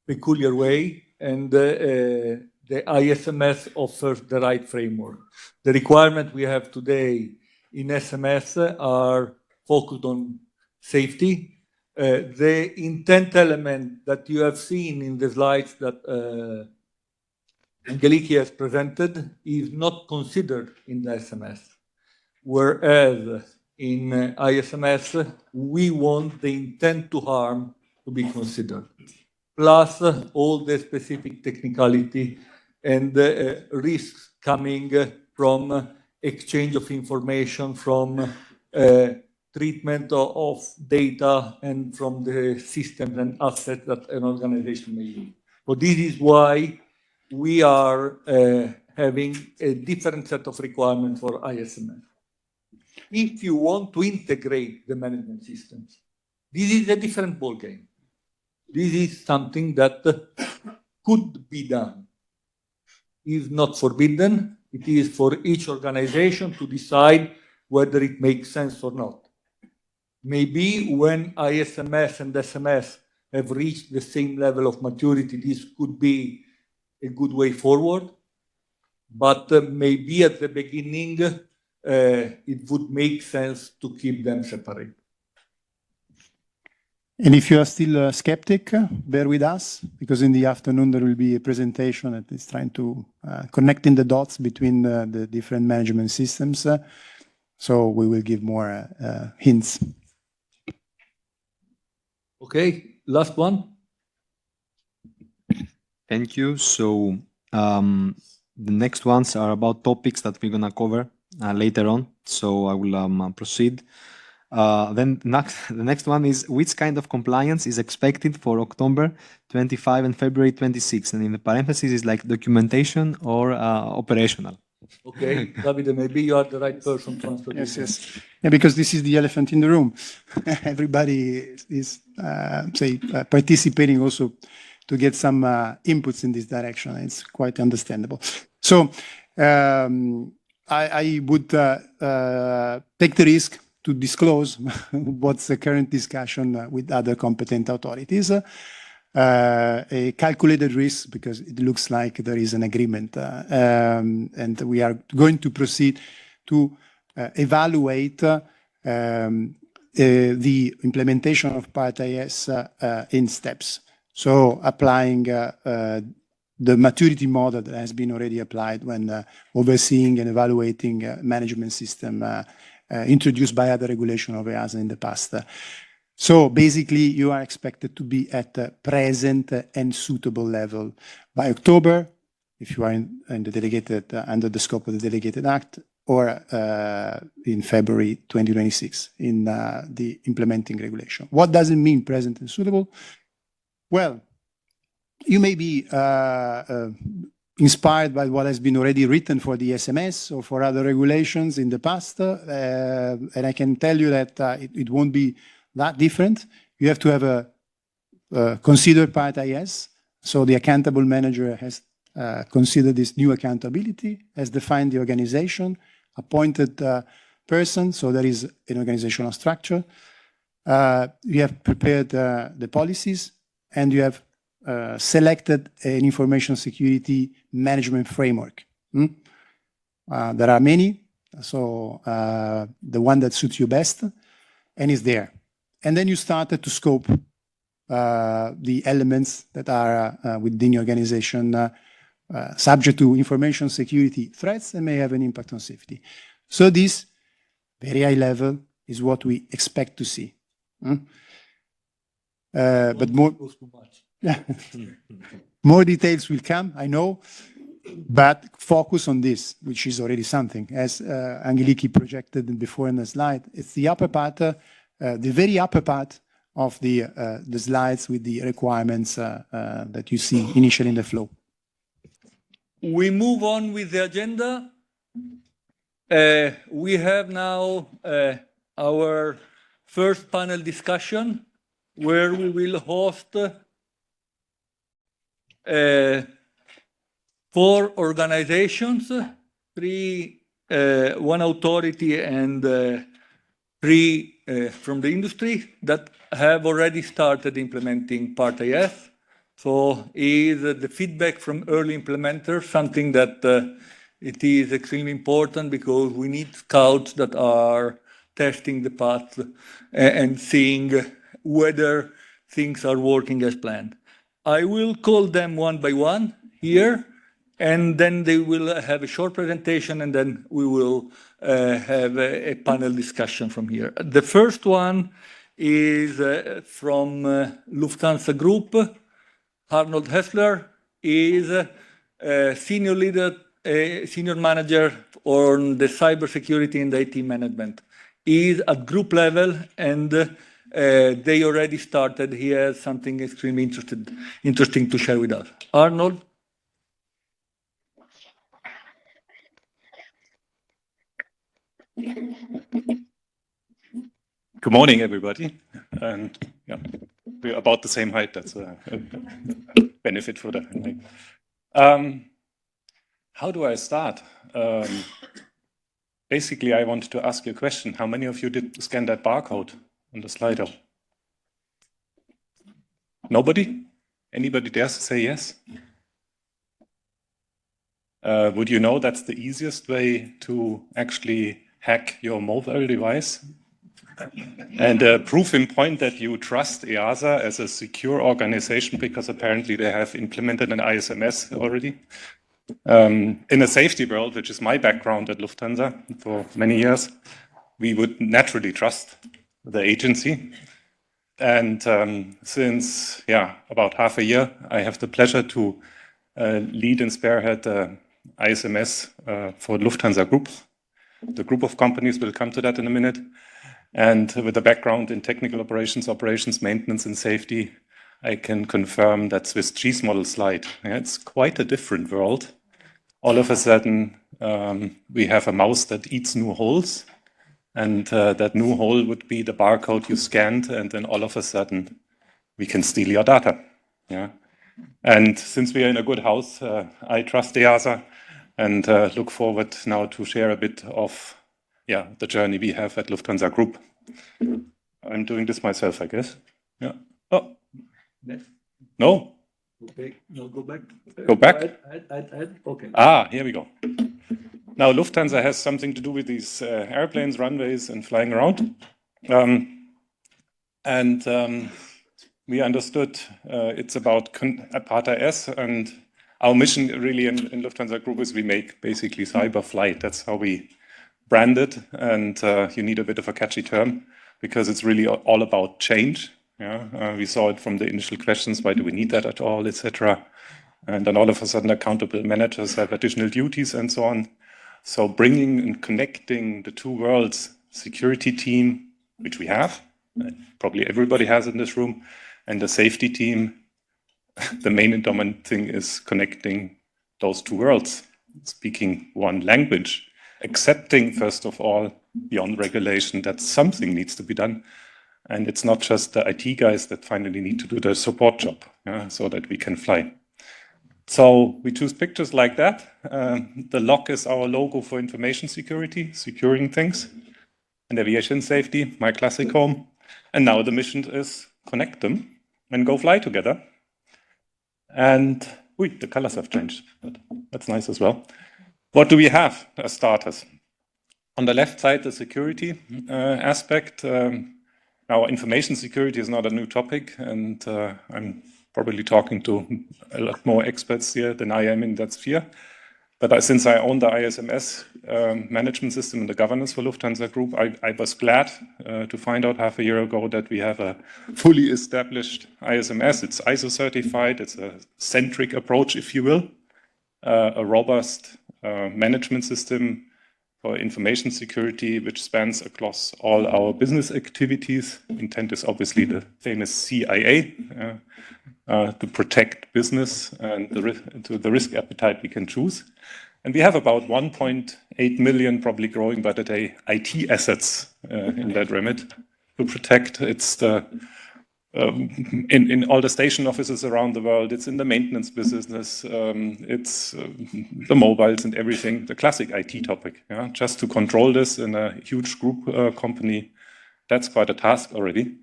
peculiar way, and the ISMS offers the right framework. The requirements we have today in SMS are focused on safety. The intent element that you have seen in the slides that Angeliki has presented is not considered in the SMS, whereas in ISMS, we want the intent to harm to be considered, plus all the specific technicality and risks coming from exchange of information, from treatment of data, and from the systems and assets that an organization may use. So this is why we are having a different set of requirements for ISMS. If you want to integrate the management systems, this is a different ballgame. This is something that could be done. It is not forbidden. It is for each organization to decide whether it makes sense or not. Maybe when ISMS and SMS have reached the same level of maturity, this could be a good way forward. But maybe at the beginning, it would make sense to keep them separate. And if you are still a skeptic, bear with us, because in the afternoon there will be a presentation that is trying to connecting the dots between the different management systems. So we will give more hints. Okay, last one. Thank you. So the next ones are about topics that we're going to cover later on. So I will proceed. Then the next one is which kind of compliance is expected for October 25 and February 26? And in the parentheses is like documentation or operational. Okay, Davide, maybe you are the right person to answer this. Yes. Yeah, because this is the elephant in the room. Everybody is, participating also to get some inputs in this direction. It's quite understandable. So I would take the risk to disclose what's the current discussion with other competent authorities. A calculated risk because it looks like there is an agreement, and we are going to proceed to evaluate the implementation of Part IS in steps. So applying the maturity model that has been already applied when overseeing and evaluating management system introduced by other regulation of EASA in the past. So basically, you are expected to be at a present and suitable level by October, if you are in the delegated under the scope of the delegated act, or in February 2026 in the implementing regulation. What does it mean, present and suitable? Well, you may be inspired by what has been already written for the SMS or for other regulations in the past, and I can tell you that it won't be that different. You have to have a considered Part IS. So the accountable manager has considered this new accountability, has defined the organization, appointed person. So there is an organizational structure. You have prepared the policies, and you have selected an information security management framework. There are many. So the one that suits you best and is there. And then you started to scope the elements that are within your organization subject to information security threats and may have an impact on safety. So this very high level is what we expect to see. But more, Goes too much. more details will come, I know, but focus on this, which is already something. As Angeliki projected before in the slide, it's the upper part, the very upper part of the slides with the requirements that you see initially in the flow. We move on with the agenda. We have now our first panel discussion where we will host 4 organizations, 3, 1 authority and 3 from the industry that have already started implementing Part IS. So is the feedback from early implementers something that it is extremely important because we need scouts that are testing the path and seeing whether things are working as planned. I will call them one by one here, and then they will have a short presentation, and then we will have a panel discussion from here. The first one is from Lufthansa Group. Arnold Hessler is a senior leader, senior manager on the cybersecurity and IT management. He is at group level, and they already started. He has something extremely interesting to share with us. Arnold? Good morning, everybody. And yeah, we're about the same height. That's a benefit for that. How do I start? Basically, I wanted to ask you a question. How many of you did scan that barcode on the Slido? Nobody? Anybody dares to say yes? Would you know that's the easiest way to actually hack your mobile device? And a proof in point that you trust EASA as a secure organization because apparently they have implemented an ISMS already. In a safety world, which is my background at Lufthansa for many years, we would naturally trust the agency. And since about half a year, I have the pleasure to lead and spearhead the ISMS for Lufthansa Group. The group of companies will come to that in a minute. And with a background in technical operations, maintenance, and safety, I can confirm that Swiss cheese model slide. It's quite a different world. All of a sudden, we have a mouse that eats new holes. And that new hole would be the barcode you scanned. And then all of a sudden, we can steal your data. Yeah. And since we are in a good house, I trust EASA and look forward now to share a bit of the journey we have at Lufthansa Group. I'm doing this myself, I guess. Yeah. Oh. Next. No. Okay. No, go back. Go back? Add. Okay. Here we go. Now, Lufthansa has something to do with these airplanes, runways, and flying around. We understood it's about Part IS, and our mission really in Lufthansa Group is we make basically cyber flight. That's how we brand it, and you need a bit of a catchy term because it's really all about change. Yeah, we saw it from the initial questions: why do we need that at all, etc. And then all of a sudden, accountable managers have additional duties and so on. So bringing and connecting the two worlds, security team, which we have, probably everybody has in this room, and the safety team. The main and dominant thing is connecting those two worlds, speaking one language. Accepting, first of all, beyond regulation, that something needs to be done. And it's not just the IT guys that finally need to do the support job, so that we can fly. So we choose pictures like that. The lock is our logo for information security, securing things. And aviation safety, my classic home. And now the mission is connect them and go fly together. And the colors have changed, but that's nice as well. What do we have as starters? On the left side, the security aspect. Now, information security is not a new topic, and I'm probably talking to a lot more experts here than I am in that sphere. But since I own the ISMS management system and the governance for Lufthansa Group, I was glad to find out half a year ago that we have a fully established ISMS. It's ISO certified. It's a centric approach, if you will, a robust management system for information security, which spans across all our business activities. Intent is obviously the famous CIA, to protect business and the risk appetite we can choose. And we have about 1.8 million, probably growing by the day, IT assets in that remit to protect. It's in all the station offices around the world. It's in the maintenance business. It's the mobiles and everything, the classic IT topic. Yeah? Just to control this in a huge group company, that's quite a task already.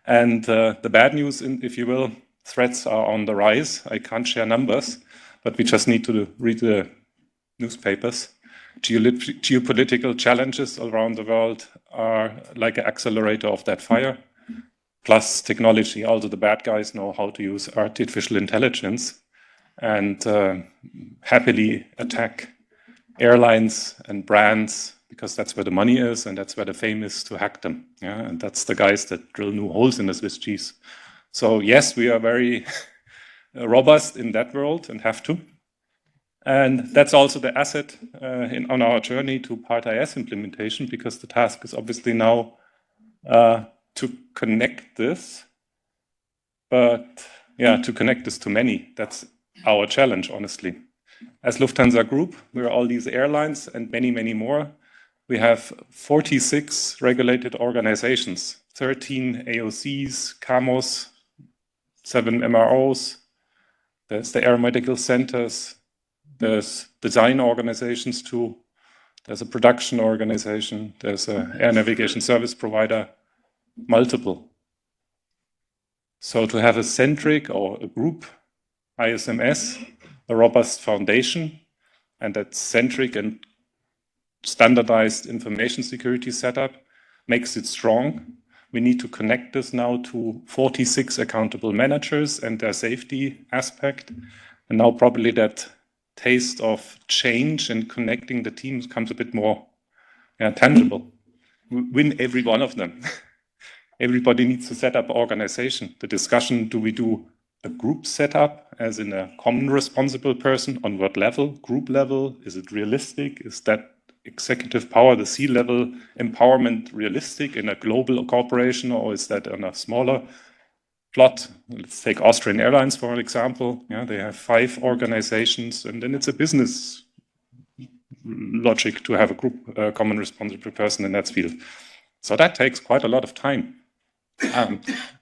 And the bad news, if you will, threats are on the rise. I can't share numbers, but we just need to read the newspapers. Geopolitical challenges around the world are like an accelerator of that fire. Plus technology. Also, the bad guys know how to use artificial intelligence and happily attack airlines and brands, because that's where the money is and that's where the fame is, to hack them. Yeah? And that's the guys that drill new holes in the Swiss cheese. So yes, we are very robust in that world and have to. And that's also the asset on our journey to Part IS implementation, because the task is obviously now to connect this, but yeah, to connect this to many. That's our challenge, honestly. As Lufthansa Group, we're all these airlines and many, many more. We have 46 regulated organizations, 13 AOCs, CAMOs, 7 MROs. There's the air medical centers. There's design organizations too. There's a production organization. There's an air navigation service provider. Multiple. So to have a centric or a group ISMS, a robust foundation, and that centric and standardized information security setup makes it strong. We need to connect this now to 46 accountable managers and their safety aspect. And now probably that taste of change and connecting the teams comes a bit more tangible. Win every one of them. Everybody needs to set up an organization. The discussion, do we do a group setup as in a common responsible person? On what level? Group level? Is it realistic? Is that executive power, the C-level empowerment realistic in a global corporation, or is that on a smaller plot? Let's take Austrian Airlines for an example. Yeah, they have 5 organizations, and then it's a business logic to have a group common responsible person in that field. So that takes quite a lot of time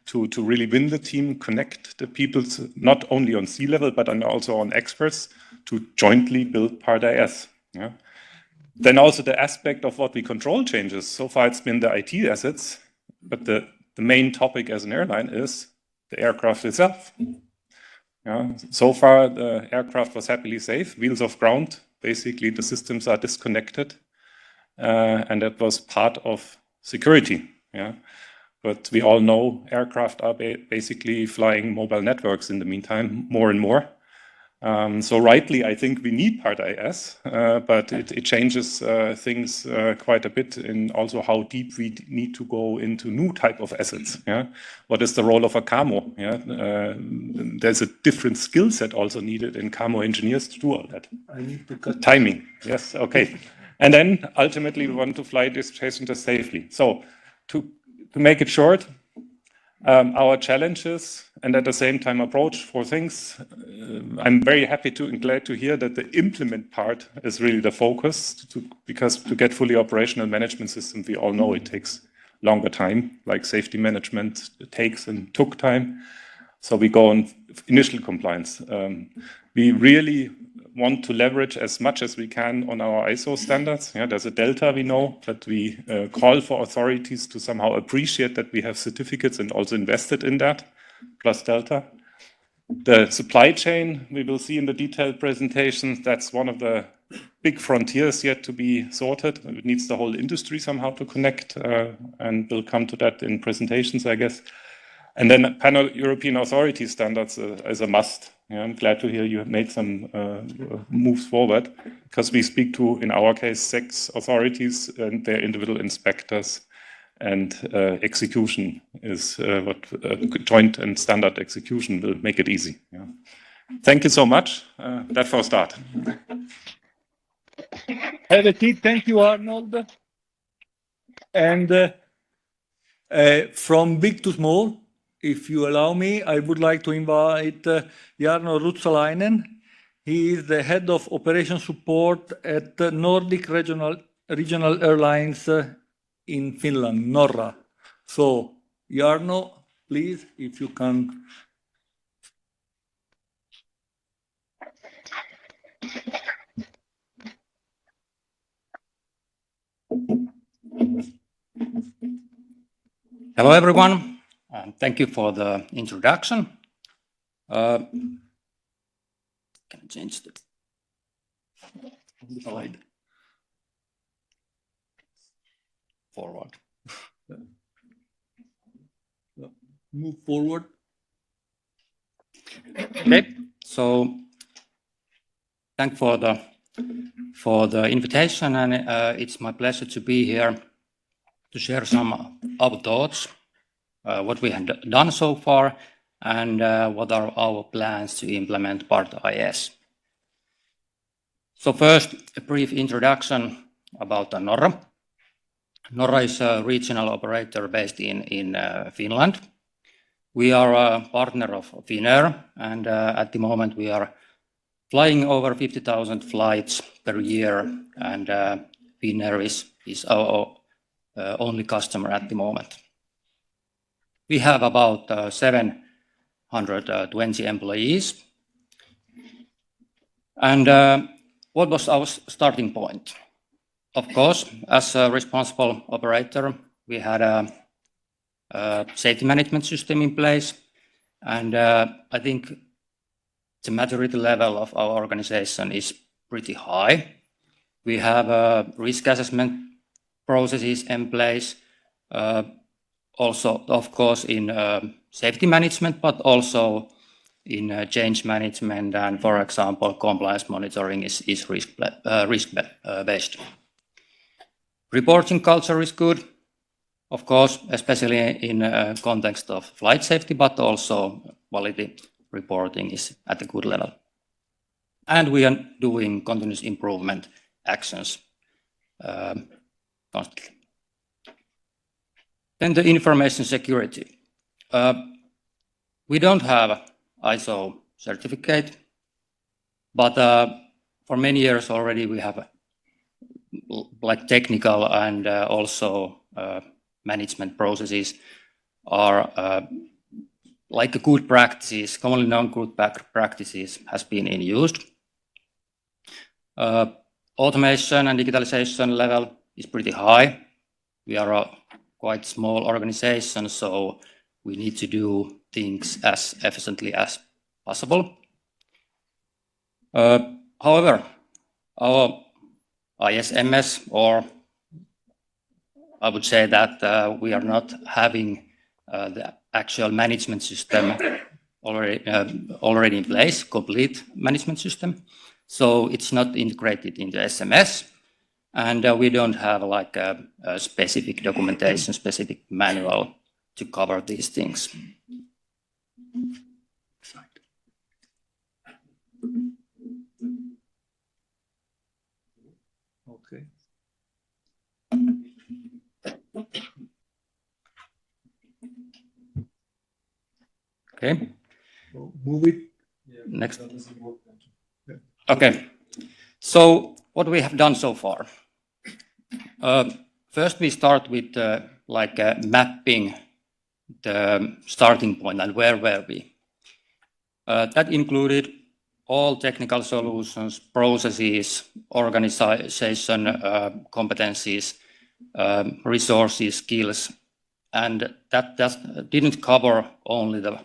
to really win the team, connect the people, not only on C-level, but also on experts, to jointly build Part IS. Yeah. Then also the aspect of what we control changes. So far it's been the IT assets, but the main topic as an airline is the aircraft itself. Yeah. So far the aircraft was happily safe, wheels off ground. Basically the systems are disconnected, and that was part of security. Yeah. But we all know aircraft are basically flying mobile networks in the meantime, more and more. So rightly, I think we need Part IS, but it changes things quite a bit in also how deep we need to go into new type of assets. Yeah? What is the role of a CAMO? Yeah? There's a different skill set also needed in CAMO engineers to do all that. I need to cut Timing, yes, okay. And then ultimately we want to fly this passengers safely. So to make it short, our challenges and at the same time approach for things. I'm very happy and glad to hear that the implement part is really the focus, because to get fully operational management system, we all know it takes longer time, like safety management takes and took time. So we go on initial compliance. We really want to leverage as much as we can on our ISO standards. Yeah, there's a delta, we know, but we call for authorities to somehow appreciate that we have certificates and also invested in that, plus delta. The supply chain, we will see in the detailed presentation, that's one of the big frontiers yet to be sorted. It needs the whole industry somehow to connect, and we'll come to that in presentations, I guess. And then pan-European authority standards is a must. Yeah, I'm glad to hear you have made some moves forward, because we speak to, in our case, 6 authorities and their individual inspectors, and execution is what joint and standard execution will make it easy. Yeah. Thank you so much. That for a start. Have a seat. Thank you, Arnold. And from big to small, if you allow me, I would like to invite Jarno Ruotsalainen. He is the head of operation support at Nordic Regional Airlines in Finland, Norra. So, Jarno, please, if you can. Hello, everyone, and thank you for the introduction. Can I change the slide? Forward. Move forward. Okay, so thank for the invitation, and it's my pleasure to be here to share some of our thoughts, what we have done so far, and what are our plans to implement Part-IS. So first, a brief introduction about Norra. Norra is a regional operator based in Finland. We are a partner of Finnair, and at the moment we are flying over 50,000 flights per year, and Finnair is our only customer at the moment. We have about 720 employees. And what was our starting point? Of course, as a responsible operator, we had a safety management system in place. And I think the maturity level of our organization is pretty high. We have risk assessment processes in place, also, of course, in safety management, but also in change management, and for example, compliance monitoring is risk-based. Reporting culture is good, of course, especially in context of flight safety, but also quality reporting is at a good level. And we are doing continuous improvement actions constantly. Then the information security. We don't have ISO certificate, but for many years already we have like technical and also management processes are like good practices, commonly known good practices has been in used. Automation and digitalization level is pretty high. We are a quite small organization, so we need to do things as efficiently as possible. However, our ISMS, or I would say that we are not having the actual management system already in place, complete management system. So it's not integrated into SMS, and we don't have like a specific documentation, specific manual to cover these things. Okay. Okay. So move it. Next. Okay. So what we have done so far. First, we start with mapping the starting point and where were we. That included all technical solutions, processes, organization competencies, resources, skills, and that didn't cover only the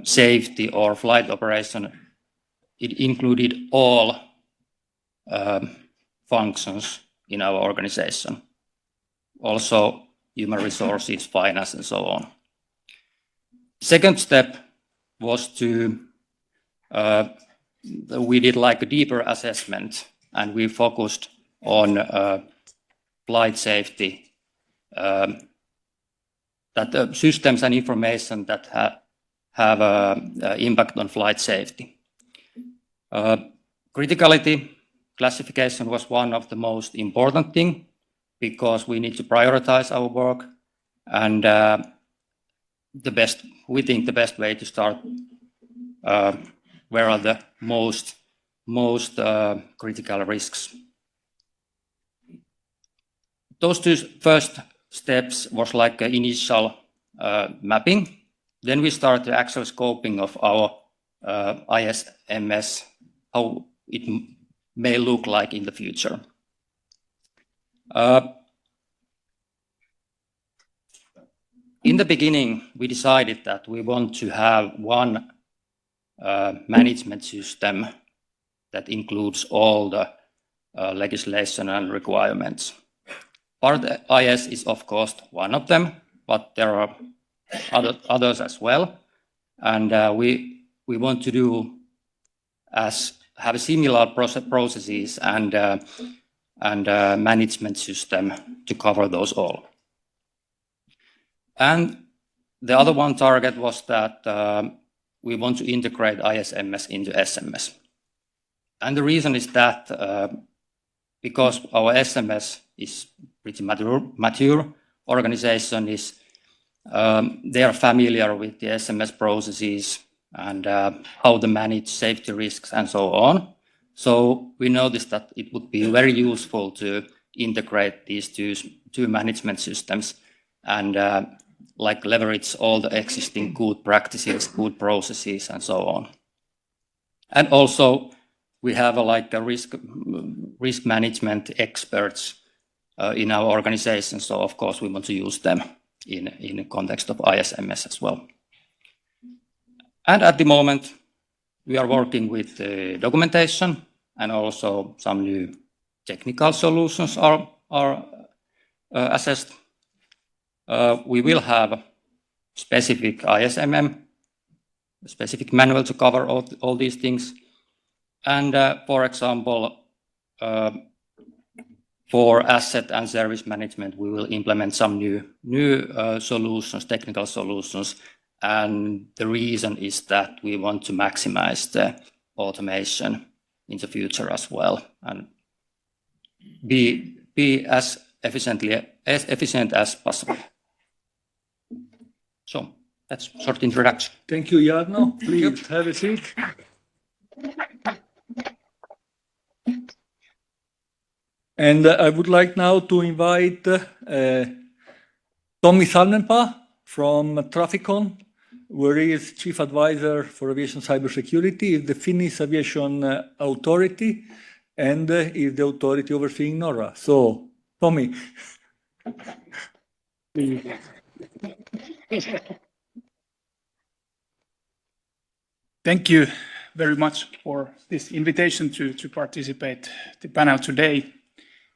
safety or flight operation. It included all functions in our organization. Also human resources, finance, and so on. Second step was we did like a deeper assessment, and we focused on flight safety, that the systems and information that have impact on flight safety. Criticality classification was one of the most important thing, because we need to prioritize our work, and we think the best way to start, where are the most critical risks. Those two first steps was like an initial mapping. Then we start the actual scoping of our ISMS, how it may look like in the future. In the beginning, we decided that we want to have one management system that includes all the legislation and requirements. Part IS is of course one of them, but there are others as well. And we want to have similar processes and management system to cover those all. And the other one target was that we want to integrate ISMS into SMS. And the reason is that because our SMS is pretty mature organization, they are familiar with the SMS processes and how to manage safety risks and so on. So we noticed that it would be very useful to integrate these two management systems and like leverage all the existing good practices, good processes, and so on. And also, we have like a risk management experts in our organization. So of course, we want to use them in the context of ISMS as well. And at the moment, we are working with the documentation, and also some new technical solutions are assessed. We will have specific ISMM, a specific manual to cover all these things. And for example, for asset and service management, we will implement some new solutions, technical solutions. And the reason is that we want to maximize the automation in the future as well, and be as efficient as possible. So that's a short introduction. Thank you, Jarno. Please have a seat. And I would like now to invite Tommi Salmenpää from Traficon, where he is Chief Advisor for Aviation Cybersecurity, is the Finnish Aviation Authority, and is the authority overseeing NORA. So, Tommi. Thank you very much for this invitation to participate the panel today.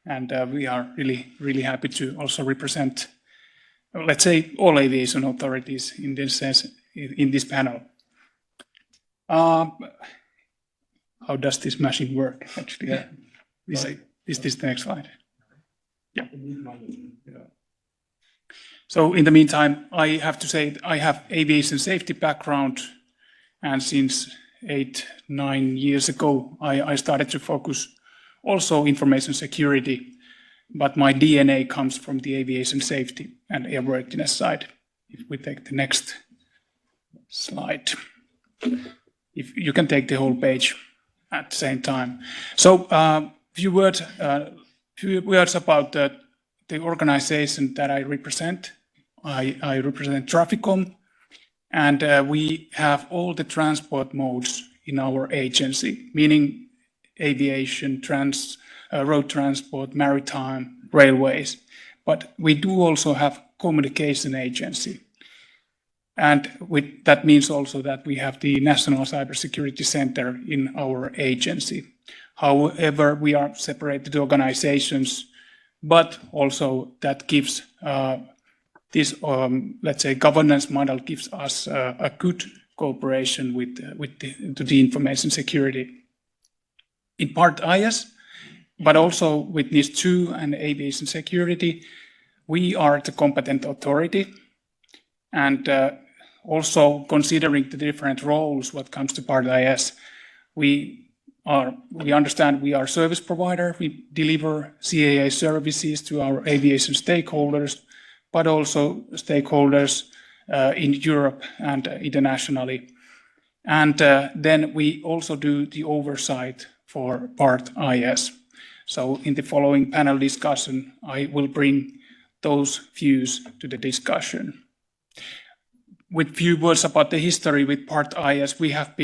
And we are really happy to also represent, let's say, all aviation authorities in this sense, in this panel. How does this machine work, actually? Yeah. Is this the next slide? Yeah. So in the meantime, I have to say I have aviation safety background, and since 8-9 years ago, I started to focus also information security, but my DNA comes from the aviation safety and airworthiness side. If we take the next slide, if you can take the whole page at the same time. So few words about the organization that I represent. I represent Traficon, and we have all the transport modes in our agency, meaning aviation, road transport, maritime, railways. But we do also have communication agency. And that means also that we have the National Cybersecurity Center in our agency. However, we are separated organizations, but also that gives this, let's say, governance model gives us a good cooperation with the information security. In part IS, but also with NIS2 and aviation security, we are the competent authority, and also considering the different roles what comes to part IS, we understand we are service provider. We deliver CAA services to our aviation stakeholders, but also stakeholders in Europe and internationally. And then we also do the oversight for part IS. So in the following panel discussion, I will bring those views to the discussion. With few words about the history with part IS, we have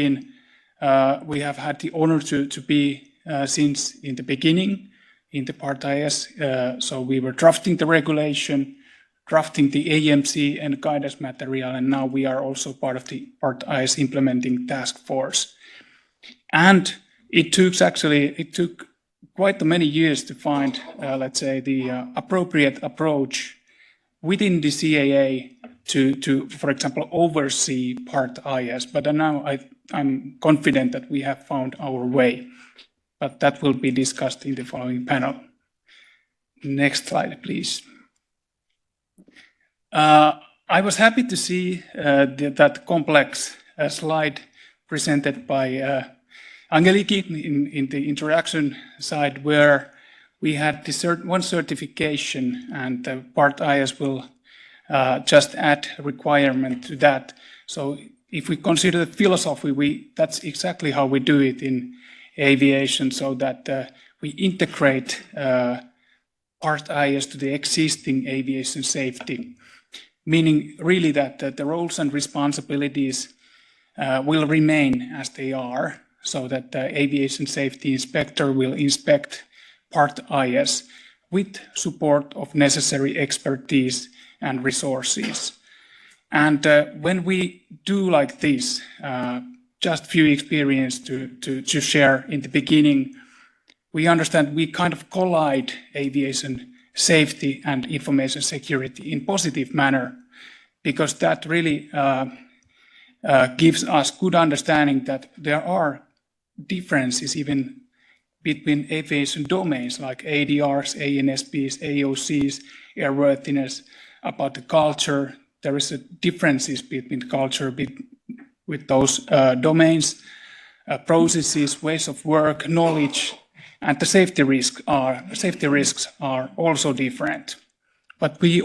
had the honor to be since in the beginning in the part IS. So we were drafting the regulation, drafting the AMC and guidance material, and now we are also part of the part IS implementing task force. And it took quite many years to find, let's say, the appropriate approach within the CAA to, for example, oversee part IS. But now I'm confident that we have found our way. But that will be discussed in the following panel. Next slide, please. I was happy to see that complex slide presented by Angeliki in the introduction side, where we had one certification, and the part IS will just add a requirement to that. So if we consider the philosophy, that's exactly how we do it in aviation, so that we integrate part IS to the existing aviation safety, meaning really that the roles and responsibilities will remain as they are, so that the aviation safety inspector will inspect part IS with support of necessary expertise and resources. And when we do like this, just few experience to share in the beginning, we understand we kind of collide aviation safety and information security in positive manner, because that really gives us good understanding that there are differences even between aviation domains like ADRs, ANSPs, AOCs, airworthiness, about the culture. There is a differences between culture with those domains, processes, ways of work, knowledge, and the safety risks are also different. But we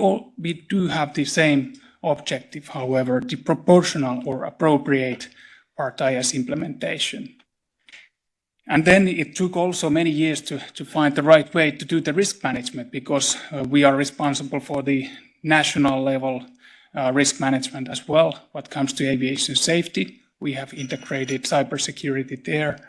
do have the same objective, however, the proportional or appropriate part IS implementation. And then it took also many years to find the right way to do the risk management, because we are responsible for the national level risk management as well. What comes to aviation safety, we have integrated cybersecurity there.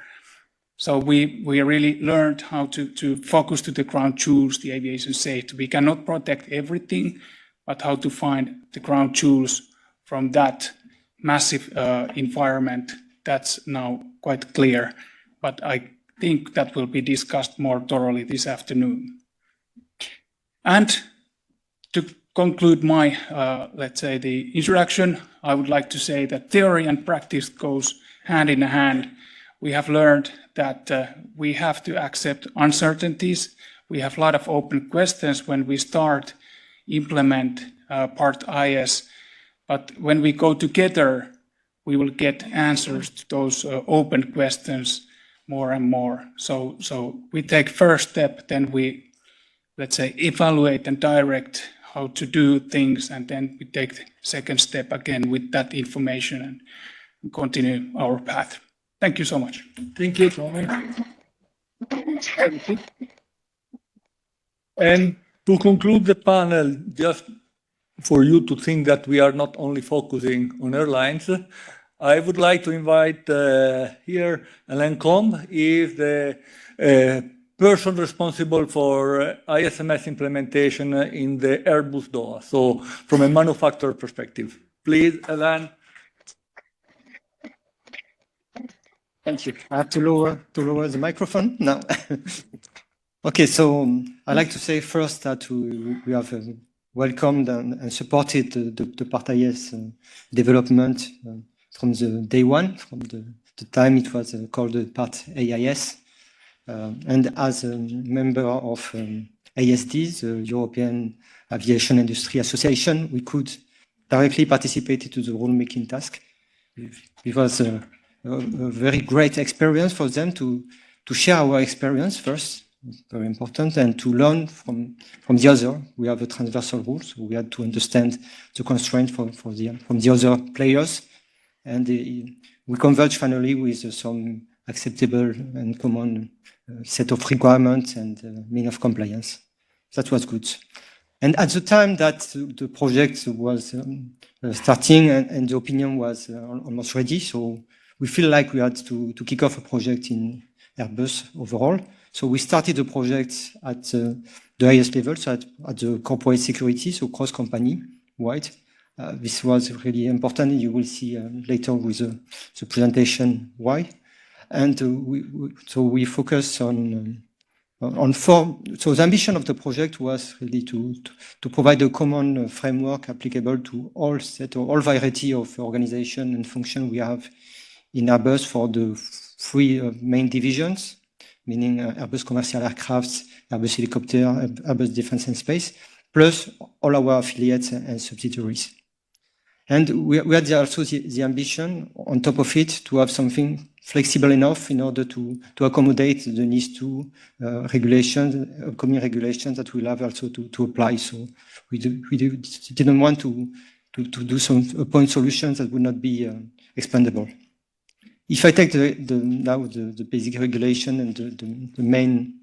So we really learned how to focus to the ground jewels, the aviation safety. We cannot protect everything, but how to find the ground jewels from that massive environment, that's now quite clear. But I think that will be discussed more thoroughly this afternoon. And to conclude my, let's say, the introduction, I would like to say that theory and practice goes hand in hand. We have learned that we have to accept uncertainties. We have a lot of open questions when we start implement part IS, but when we go together, we will get answers to those open questions more and more. So we take first step, then we, let's say, evaluate and direct how to do things, and then we take the second step again with that information and continue our path. Thank you so much. Thank you, Tommy. And to conclude the panel, just for you to think that we are not only focusing on airlines, I would like to invite here Alain Combe. He is the person responsible for ISMS implementation in the Airbus DOA, so from a manufacturer perspective. Please, Alain. Thank you. I have to lower the microphone now. Okay, so I'd like to say first that we have welcomed and supported the Part IS development from the day one, from the time it was called the Part AIS. And as a member of ASD, the European Aviation Industry Association, we could directly participate to the rulemaking task. It was a very great experience for them to share our experience first, very important, and to learn from the other. We have a transversal rule, so we had to understand the constraint from the other players, and we converged finally with some acceptable and common set of requirements and mean of compliance. That was good. And at the time that the project was starting and the opinion was almost ready, so we feel like we had to kick off a project in Airbus overall. So we started the project at the highest level, so at the corporate security, so cross-company wide. This was really important. You will see later with the presentation why. And so we focus on four. So the ambition of the project was really to provide a common framework applicable to all variety of organization and function we have in Airbus for the three main divisions, meaning Airbus Commercial Aircraft, Airbus Helicopter, Airbus Defence and Space, plus all our affiliates and subsidiaries. And we had also the ambition, on top of it, to have something flexible enough in order to accommodate the needs to regulations, upcoming regulations that we'll have also to apply. So we didn't want to do some point solutions that would not be expandable. If I take now the basic regulation and the main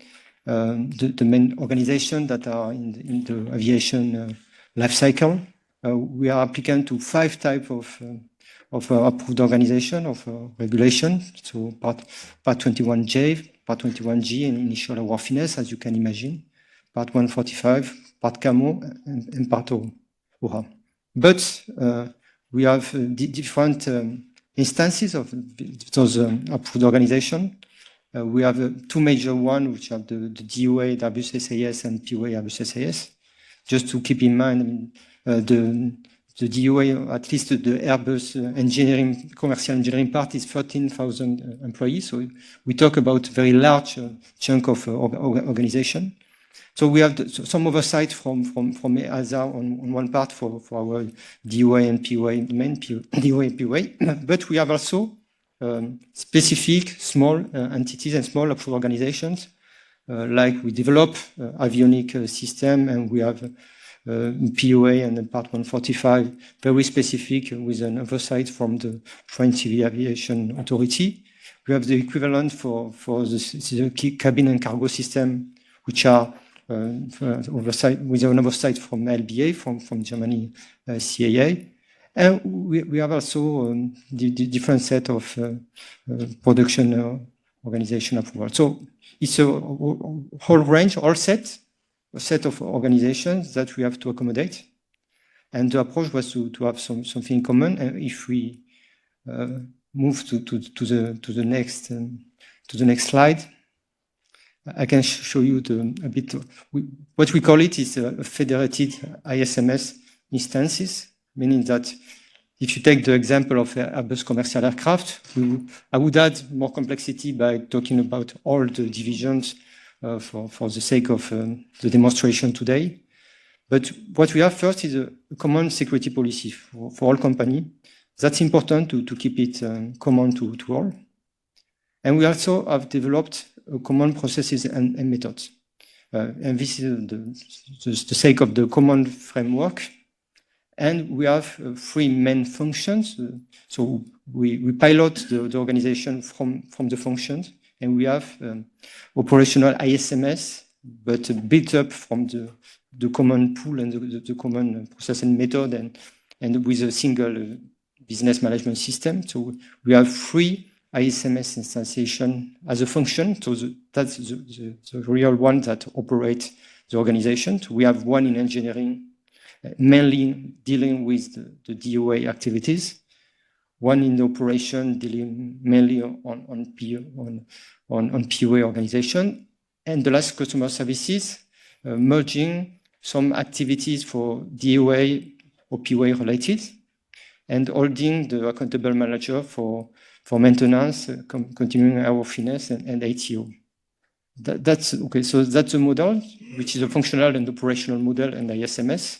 organization that are in the aviation life cycle, we are applicant to 5 types of approved organization of regulation. So Part 21J, Part 21G, and initial airworthiness, as you can imagine. Part 145, Part CAMO, and Part ORA. But we have different instances of those approved organization. We have 2 major ones, which are the DOA, the Airbus SAS, and POA Airbus SAS. Just to keep in mind, the DOA, at least the Airbus commercial engineering part, is 13,000 employees. So we talk about very large chunk of organization. So we have some oversight from EASA on one part for our DOA and POA, main DOA and POA, but we have also specific small entities and small approved organizations, like we develop avionic system, and we have POA and Part 145, very specific with an oversight from the French Civil Aviation Authority. We have the equivalent for the cabin and cargo system, which are oversight with an oversight from LBA, from Germany, CAA. And we have also the different set of production organization approval. So it's a whole range, a set of organizations that we have to accommodate. And the approach was to have something common. And if we move to the next slide, I can show you a bit. What we call it is a federated ISMS instances, meaning that if you take the example of Airbus Commercial Aircraft, I would add more complexity by talking about all the divisions for the sake of the demonstration today. But what we have first is a common security policy for all companies. That's important to keep it common to all. And we also have developed common processes and methods. And this is the sake of the common framework. And we have 3 main functions. So we pilot the organization from the functions. And we have operational ISMS, but built up from the common pool and the common process and method, and with a single business management system. So we have 3 ISMS instantiation as a function. So that's the real one that operates the organization. So we have one in engineering, mainly dealing with the DOA activities. One in the operation dealing mainly on POA organization, and the last customer services, merging some activities for DOA or POA related, and holding the accountable manager for maintenance, continuing airworthiness, and ATO. That's okay. So that's a model, which is a functional and operational model and ISMS.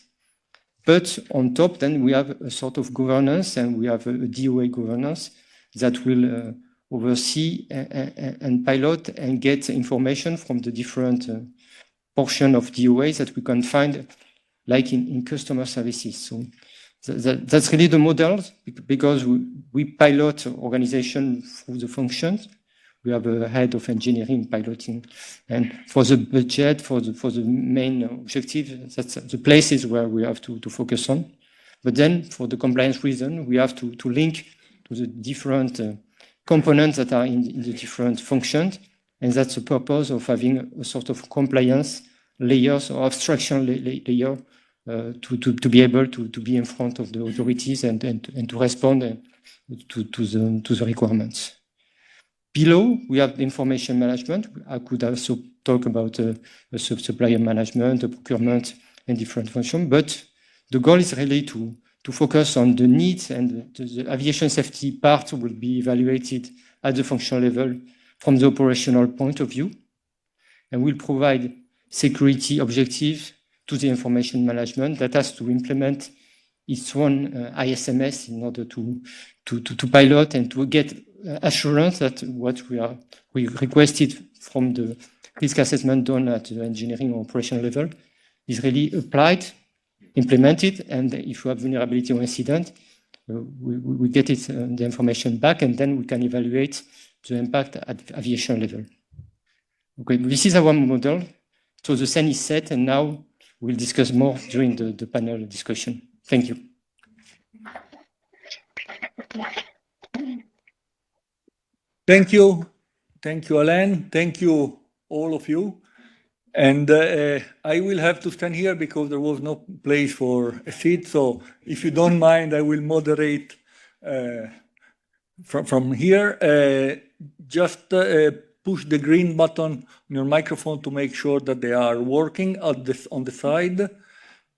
But on top, then we have a sort of governance, and we have a DOA governance that will oversee and pilot and get information from the different portion of DOAs that we can find, like in customer services. So that's really the model, because we pilot organization through the functions. We have a head of engineering piloting, and for the budget, for the main objective, that's the places where we have to focus on. But then, for the compliance reason, we have to link to the different components that are in the different functions, and that's the purpose of having a sort of compliance layers or abstraction layer to be able to be in front of the authorities and to respond to the requirements. Below, we have the information management. I could also talk about supplier management, the procurement, and different functions. But the goal is really to focus on the needs, and the aviation safety part will be evaluated at the functional level from the operational point of view. And we'll provide security objectives to the information management that has to implement its own ISMS in order to pilot and to get assurance that what we requested from the risk assessment done at the engineering or operational level is really applied, implemented, and if we have vulnerability or incident, we get it, the information back, and then we can evaluate the impact at aviation level. Okay, this is our model. So the scene is set, and now we'll discuss more during the panel discussion. Thank you. Thank you. Thank you, Alain. Thank you, all of you. And I will have to stand here because there was no place for a seat. So if you don't mind, I will moderate from here. Just push the green button on your microphone to make sure that they are working on the side.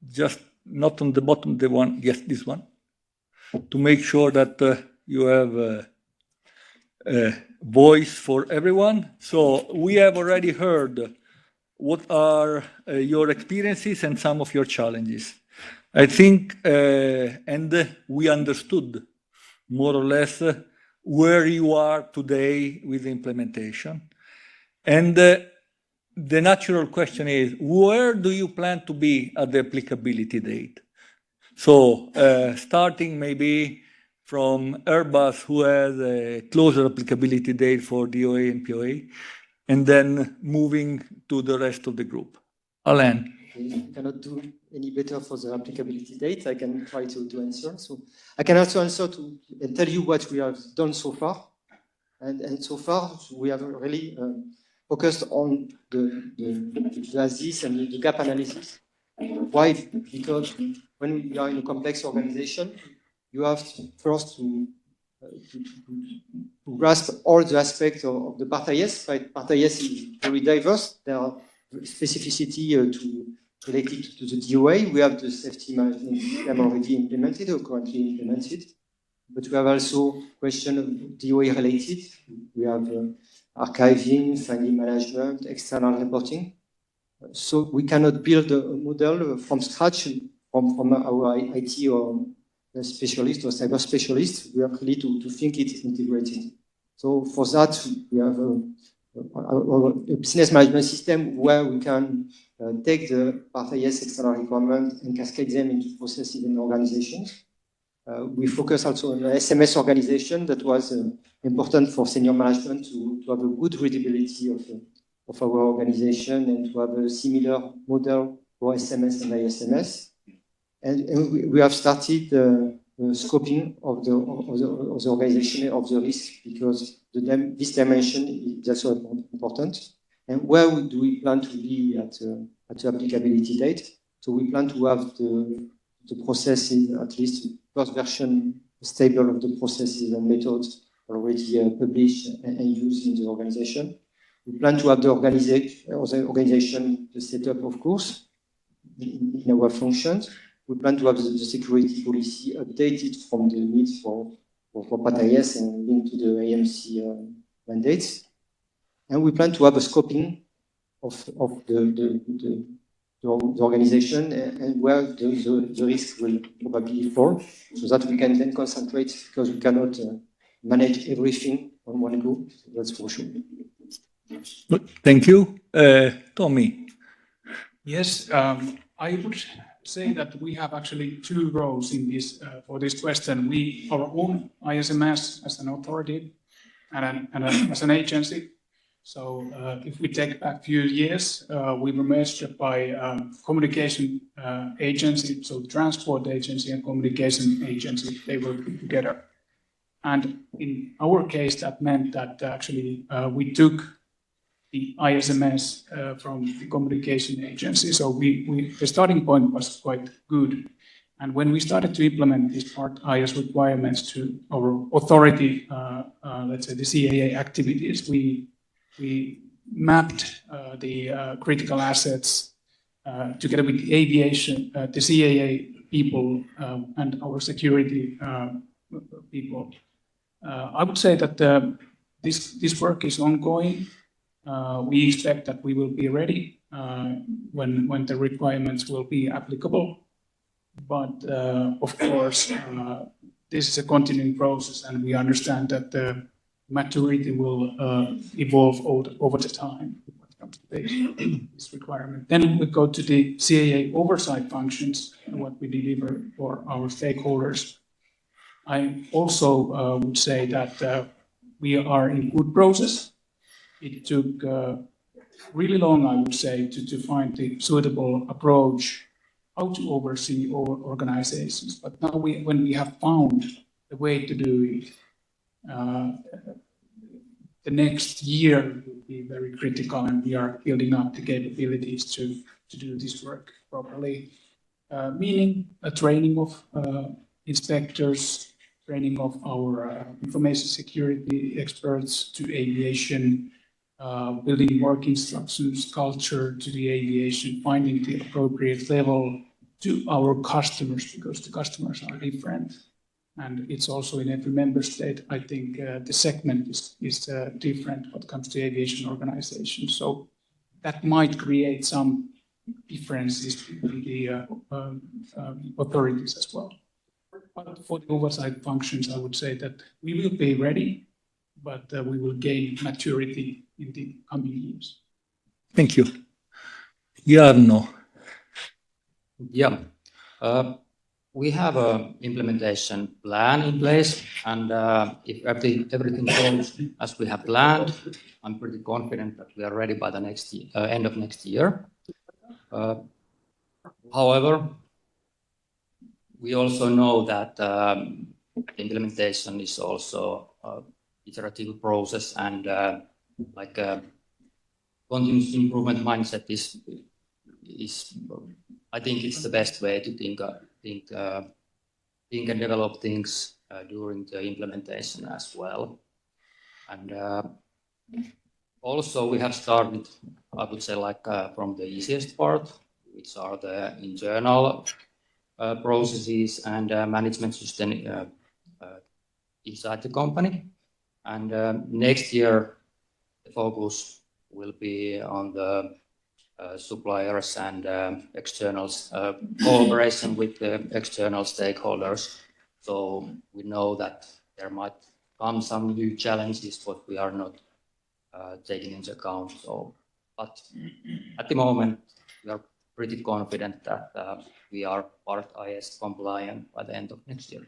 Just not on the bottom, the one, yes, this one. To make sure that you have voice for everyone. So we have already heard what are your experiences and some of your challenges. I think, and we understood more or less where you are today with the implementation. And the natural question is, where do you plan to be at the applicability date? So starting maybe from Airbus, who has a closer applicability date for DOA and POA, and then moving to the rest of the group. Alain. I cannot do any better for the applicability date. I can try to answer. So I can also answer and tell you what we have done so far. And so far, we have really focused on the analysis and the gap analysis. Why? Because when we are in a complex organization, you have first to grasp all the aspects of the part IS. Right? Part IS is very diverse. There are specificity related to the DOA. We have the safety management system already implemented or currently implemented. But we have also question of DOA related. We have archiving, finding management, external reporting. So we cannot build a model from scratch from our IT or specialist or cyber specialist. We have really to think it integrated. So for that, we have a business management system where we can take the part IS external requirement and cascade them into processes and organizations. We focus also on the SMS organization that was important for senior management to have a good readability of our organization and to have a similar model for SMS and ISMS. And we have started scoping of the organization of the risk because this dimension is also important. And where do we plan to be at the applicability date? So we plan to have the processes, at least first version stable of the processes and methods already published and used in the organization. We plan to have the organization, the setup, of course. in our functions. We plan to have the security policy updated from the needs for PAT-IS and linked to the AMC mandates. And we plan to have a scoping of the organization and where the risk will probably fall, so that we can then concentrate, because we cannot manage everything on one go. That's for sure. Good. Thank you. Tommy. Yes, I would say that we have actually two roles in this for this question. Our own ISMS as an authority and as an agency. So if we take back a few years, we were merged by communication agency, so transport agency and communication agency, they were together. And in our case, that meant that actually we took the ISMS from the communication agency. So the starting point was quite good. And when we started to implement these part IS requirements to our authority, let's say the CAA activities, we mapped the critical assets together with the aviation, the CAA people, and our security people. I would say that this work is ongoing. We expect that we will be ready when the requirements will be applicable. But of course, this is a continuing process, and we understand that the maturity will evolve over the time when it comes to this requirement. Then we go to the CAA oversight functions and what we deliver for our stakeholders. I also would say that we are in good process. It took really long, I would say, to find the suitable approach how to oversee our organizations. But now when we have found a way to do it, the next year will be very critical, and we are building up the capabilities to do this work properly, meaning a training of inspectors, training of our information security experts to aviation, building work instructions, culture to the aviation, finding the appropriate level to our customers, because the customers are different. And it's also in every member state, I think the segment is different when it comes to aviation organization. So that might create some differences between the authorities as well. But for the oversight functions, I would say that we will be ready, but we will gain maturity in the coming years. Thank you. Jarno. Yeah. We have an implementation plan in place, and if everything goes as we have planned, I'm pretty confident that we are ready by the end of next year. However, we also know that implementation is also an iterative process, and like a continuous improvement mindset is I think it's the best way to think and develop things during the implementation as well. And also we have started, I would say, like from the easiest part, which are the internal processes and management system inside the company. And next year, the focus will be on the suppliers and externals, cooperation with the external stakeholders. So we know that there might come some new challenges, but we are not taking into account. So, but at the moment, we are pretty confident that we are part IS compliant by the end of next year.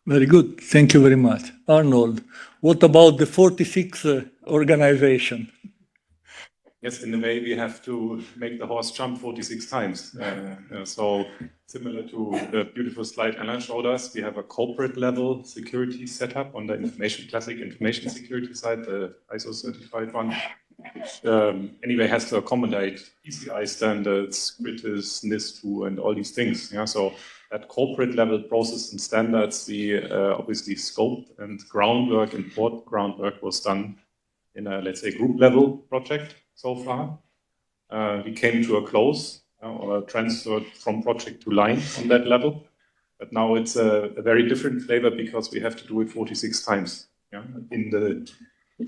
Very good. Thank you very much. Arnold, what about the 46 organization? Yes, in a way, we have to make the horse jump 46 times. So similar to the beautiful slide Anna showed us, we have a corporate level security setup on the classic information security side, the ISO certified one, which anyway has to accommodate PCI standards, CRITIS, NIS2, and all these things. Yeah, so at corporate level process and standards, the obviously scope and groundwork and board groundwork was done in a, let's say, group level project so far. We came to a close or transferred from project to line on that level. But now it's a very different flavor because we have to do it 46 times. Yeah?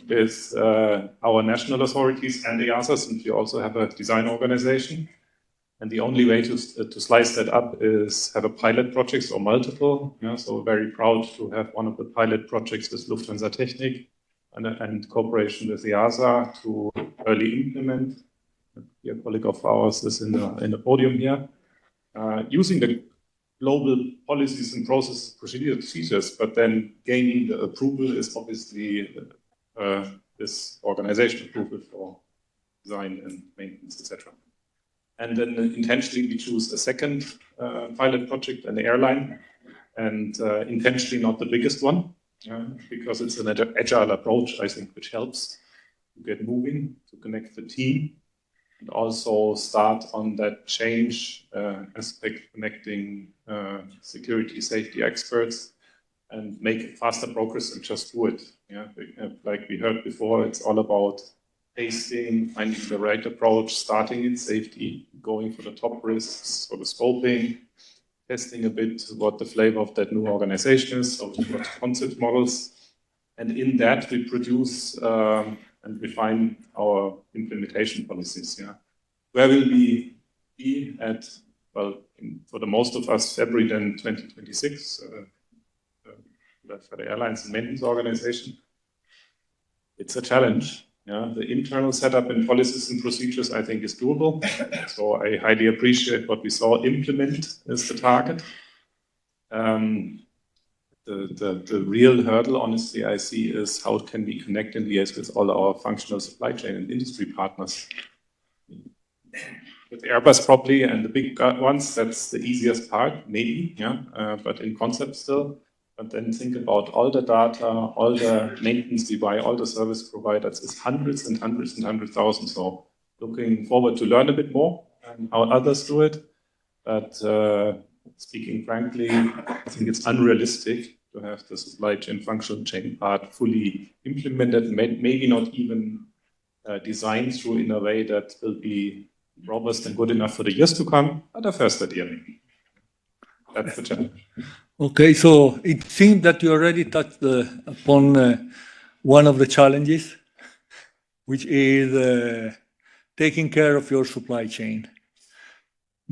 With our national authorities and the others, and we also have a design organization. And the only way to slice that up is have a pilot project or multiple. Yeah? So very proud to have one of the pilot projects with Lufthansa Technik and cooperation with the EASA to early implement. A colleague of ours is in the podium here, using the global policies and procedures, but then gaining the approval is obviously this organization approval for design and maintenance, etc. And then intentionally we choose a second pilot project, an airline, and intentionally not the biggest one, because it's an agile approach, I think, which helps to get moving, to connect the team, and also start on that change aspect, connecting security, safety experts, and make faster progress and just do it. Yeah, like we heard before, it's all about tasting, finding the right approach, starting in safety, going for the top risks, for the scoping, testing a bit what the flavor of that new organization is, so what concept models, and in that we produce and refine our implementation policies. Yeah, where will we be at? Well, for the most of us, February then 2026. For the airlines and maintenance organization, it's a challenge. Yeah, the internal setup and policies and procedures, I think, is doable. So I highly appreciate what we saw. Implement is the target. The real hurdle, honestly, I see is how can we connect and liaise with all our functional supply chain and industry partners. With Airbus probably and the big ones, that's the easiest part, maybe, yeah, but in concept still. But then think about all the data, all the maintenance we buy, all the service providers. It's hundreds and hundreds and hundreds of thousands. So looking forward to learn a bit more and how others do it. But speaking frankly, I think it's unrealistic to have the supply chain functional chain part fully implemented, maybe not even designed through in a way that will be robust and good enough for the years to come, but the first idea. That's the challenge. Okay, so it seems that you already touched upon one of the challenges, which is taking care of your supply chain.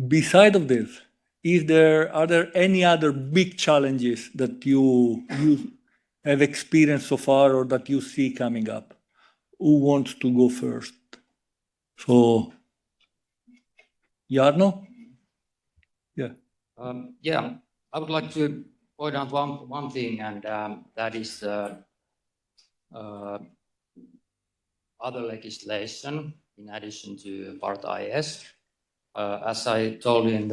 Beside of this, are there any other big challenges that you have experienced so far or that you see coming up? Who wants to go first? So, Jarno? Yeah. Yeah, I would like to point out one thing, and that is other legislation in addition to Part IS. As I told you in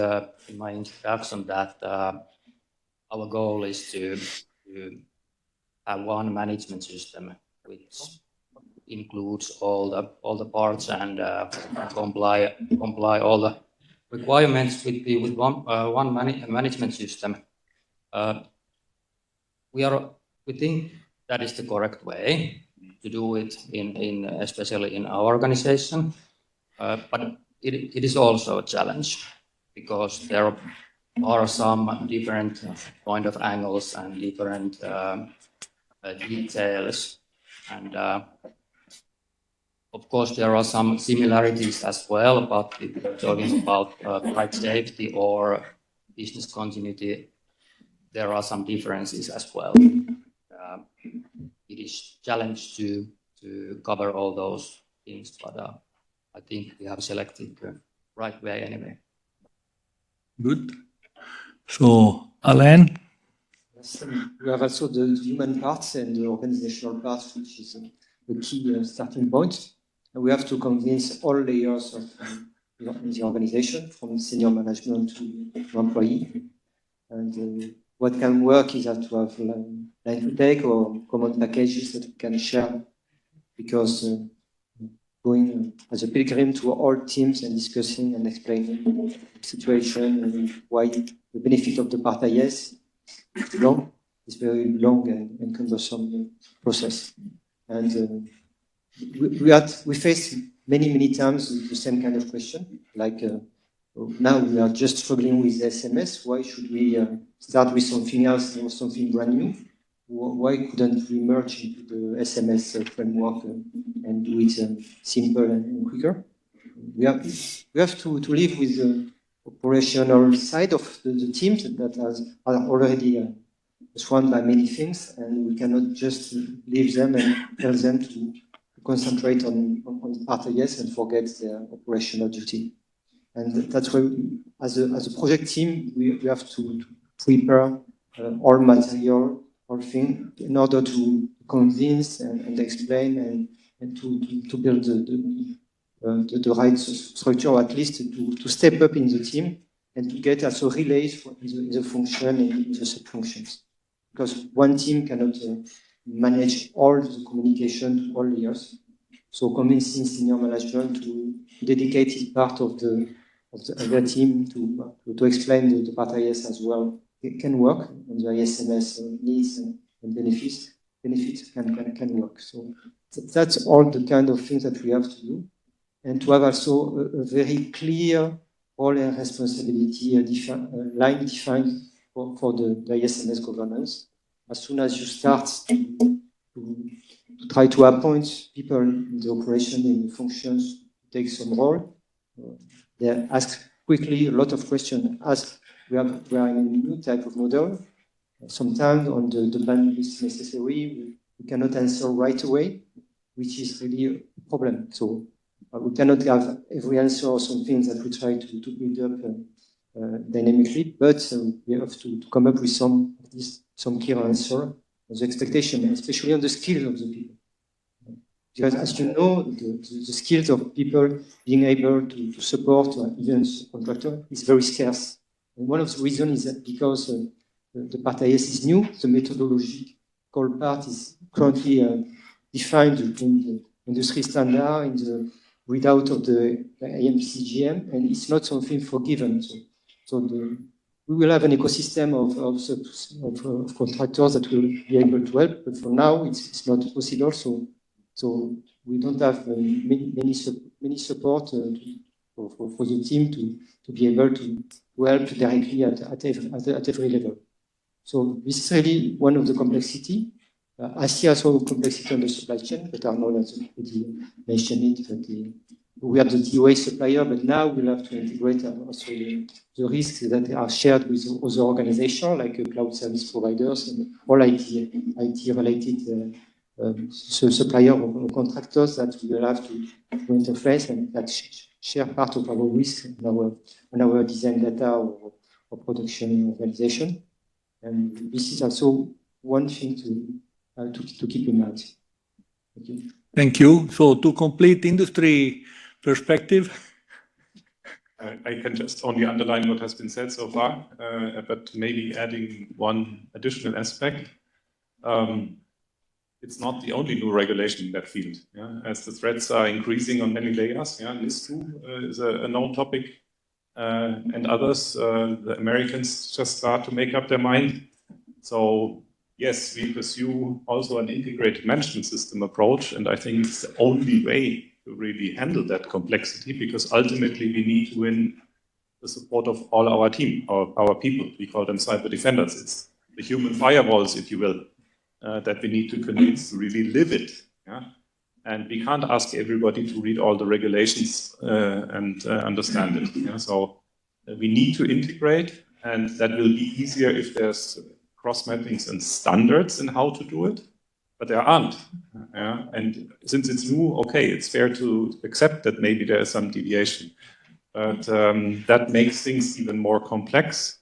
my introduction, that our goal is to have one management system which includes all the parts and comply all the requirements with one management system. We think that is the correct way to do it especially in our organization, but it is also a challenge because there are some different point of angles and different details, and of course there are some similarities as well, but if we're talking about flight safety or business continuity, there are some differences as well. It is a challenge to cover all those things, but I think we have selected the right way anyway. Good. So, Alain? Yes, we have also the human parts and the organizational parts, which is the key starting point. And we have to convince all layers of the organization, from senior management to employee. And what can work is that to have line to take or common packages that we can share, because going as a pilgrim to all teams and discussing and explaining the situation and why the benefit of the Part IS is long. It's very long and cumbersome process. And we face many times the same kind of question, like Now we are just struggling with SMS. Why should we start with something else or something brand new? Why couldn't we merge into the SMS framework and do it simple and quicker? We have to live with the operational side of the teams that are already swamped by many things, and we cannot just leave them and tell them to concentrate on part yes and forget their operational duty. And that's why, as a project team, we have to prepare all material, all things, in order to convince and explain and to build the right structure, or at least to step up in the team and to get also relays in the function and in the sub-functions. Because one team cannot manage all the communication to all layers. So convincing senior management to dedicate part of their team to explain the part IS as well. It can work, and the ISMS needs and benefits can work. So that's all the kind of things that we have to do, and to have also a very clear role and responsibility line defined for the ISMS governance. As soon as you start to try to appoint people in the operation, in the functions, to take some role, they ask quickly a lot of questions. As we are in a new type of model, sometimes on the bandwidth necessary, we cannot answer right away, which is really a problem. So we cannot have every answer or something that we try to build up dynamically, but we have to come up with some clear answer on the expectation, especially on the skills of the people. Because as you know, the skills of people being able to support even contractor is very scarce. And one of the reasons is that because the part IS is new, the methodological part is currently defined in the industry standard, in the readout of the AMCGM, and it's not something forgiven. So we will have an ecosystem of contractors that will be able to help, but for now it's not possible. So we don't have many support for the team to be able to help directly at every level. So this is really one of the complexity. I see also complexity on the supply chain, but Arnold has already mentioned it. That we have the DOA supplier, but now we'll have to integrate also the risks that are shared with other organizations like cloud service providers and all IT-related supplier or contractors that we will have to interface and that share part of our risk on our design data or production organization. And this is also one thing to keep in mind. Thank you. Thank you. So to complete industry perspective, I can just only underline what has been said so far, but maybe adding one additional aspect. It's not the only new regulation in that field. Yeah? As the threats are increasing on many layers, yeah, NIS2 is a known topic, and others, the Americans just start to make up their mind. So yes, we pursue also an integrated management system approach, and I think it's the only way to really handle that complexity, because ultimately we need to win the support of all our team, our people. We call them cyber defenders. It's the human firewalls, if you will, that we need to convince to really live it. Yeah? And we can't ask everybody to read all the regulations and understand it. Yeah? So we need to integrate, and that will be easier if there's cross-mappings and standards in how to do it, but there aren't. Yeah? And since it's new, okay, it's fair to accept that maybe there is some deviation, but that makes things even more complex.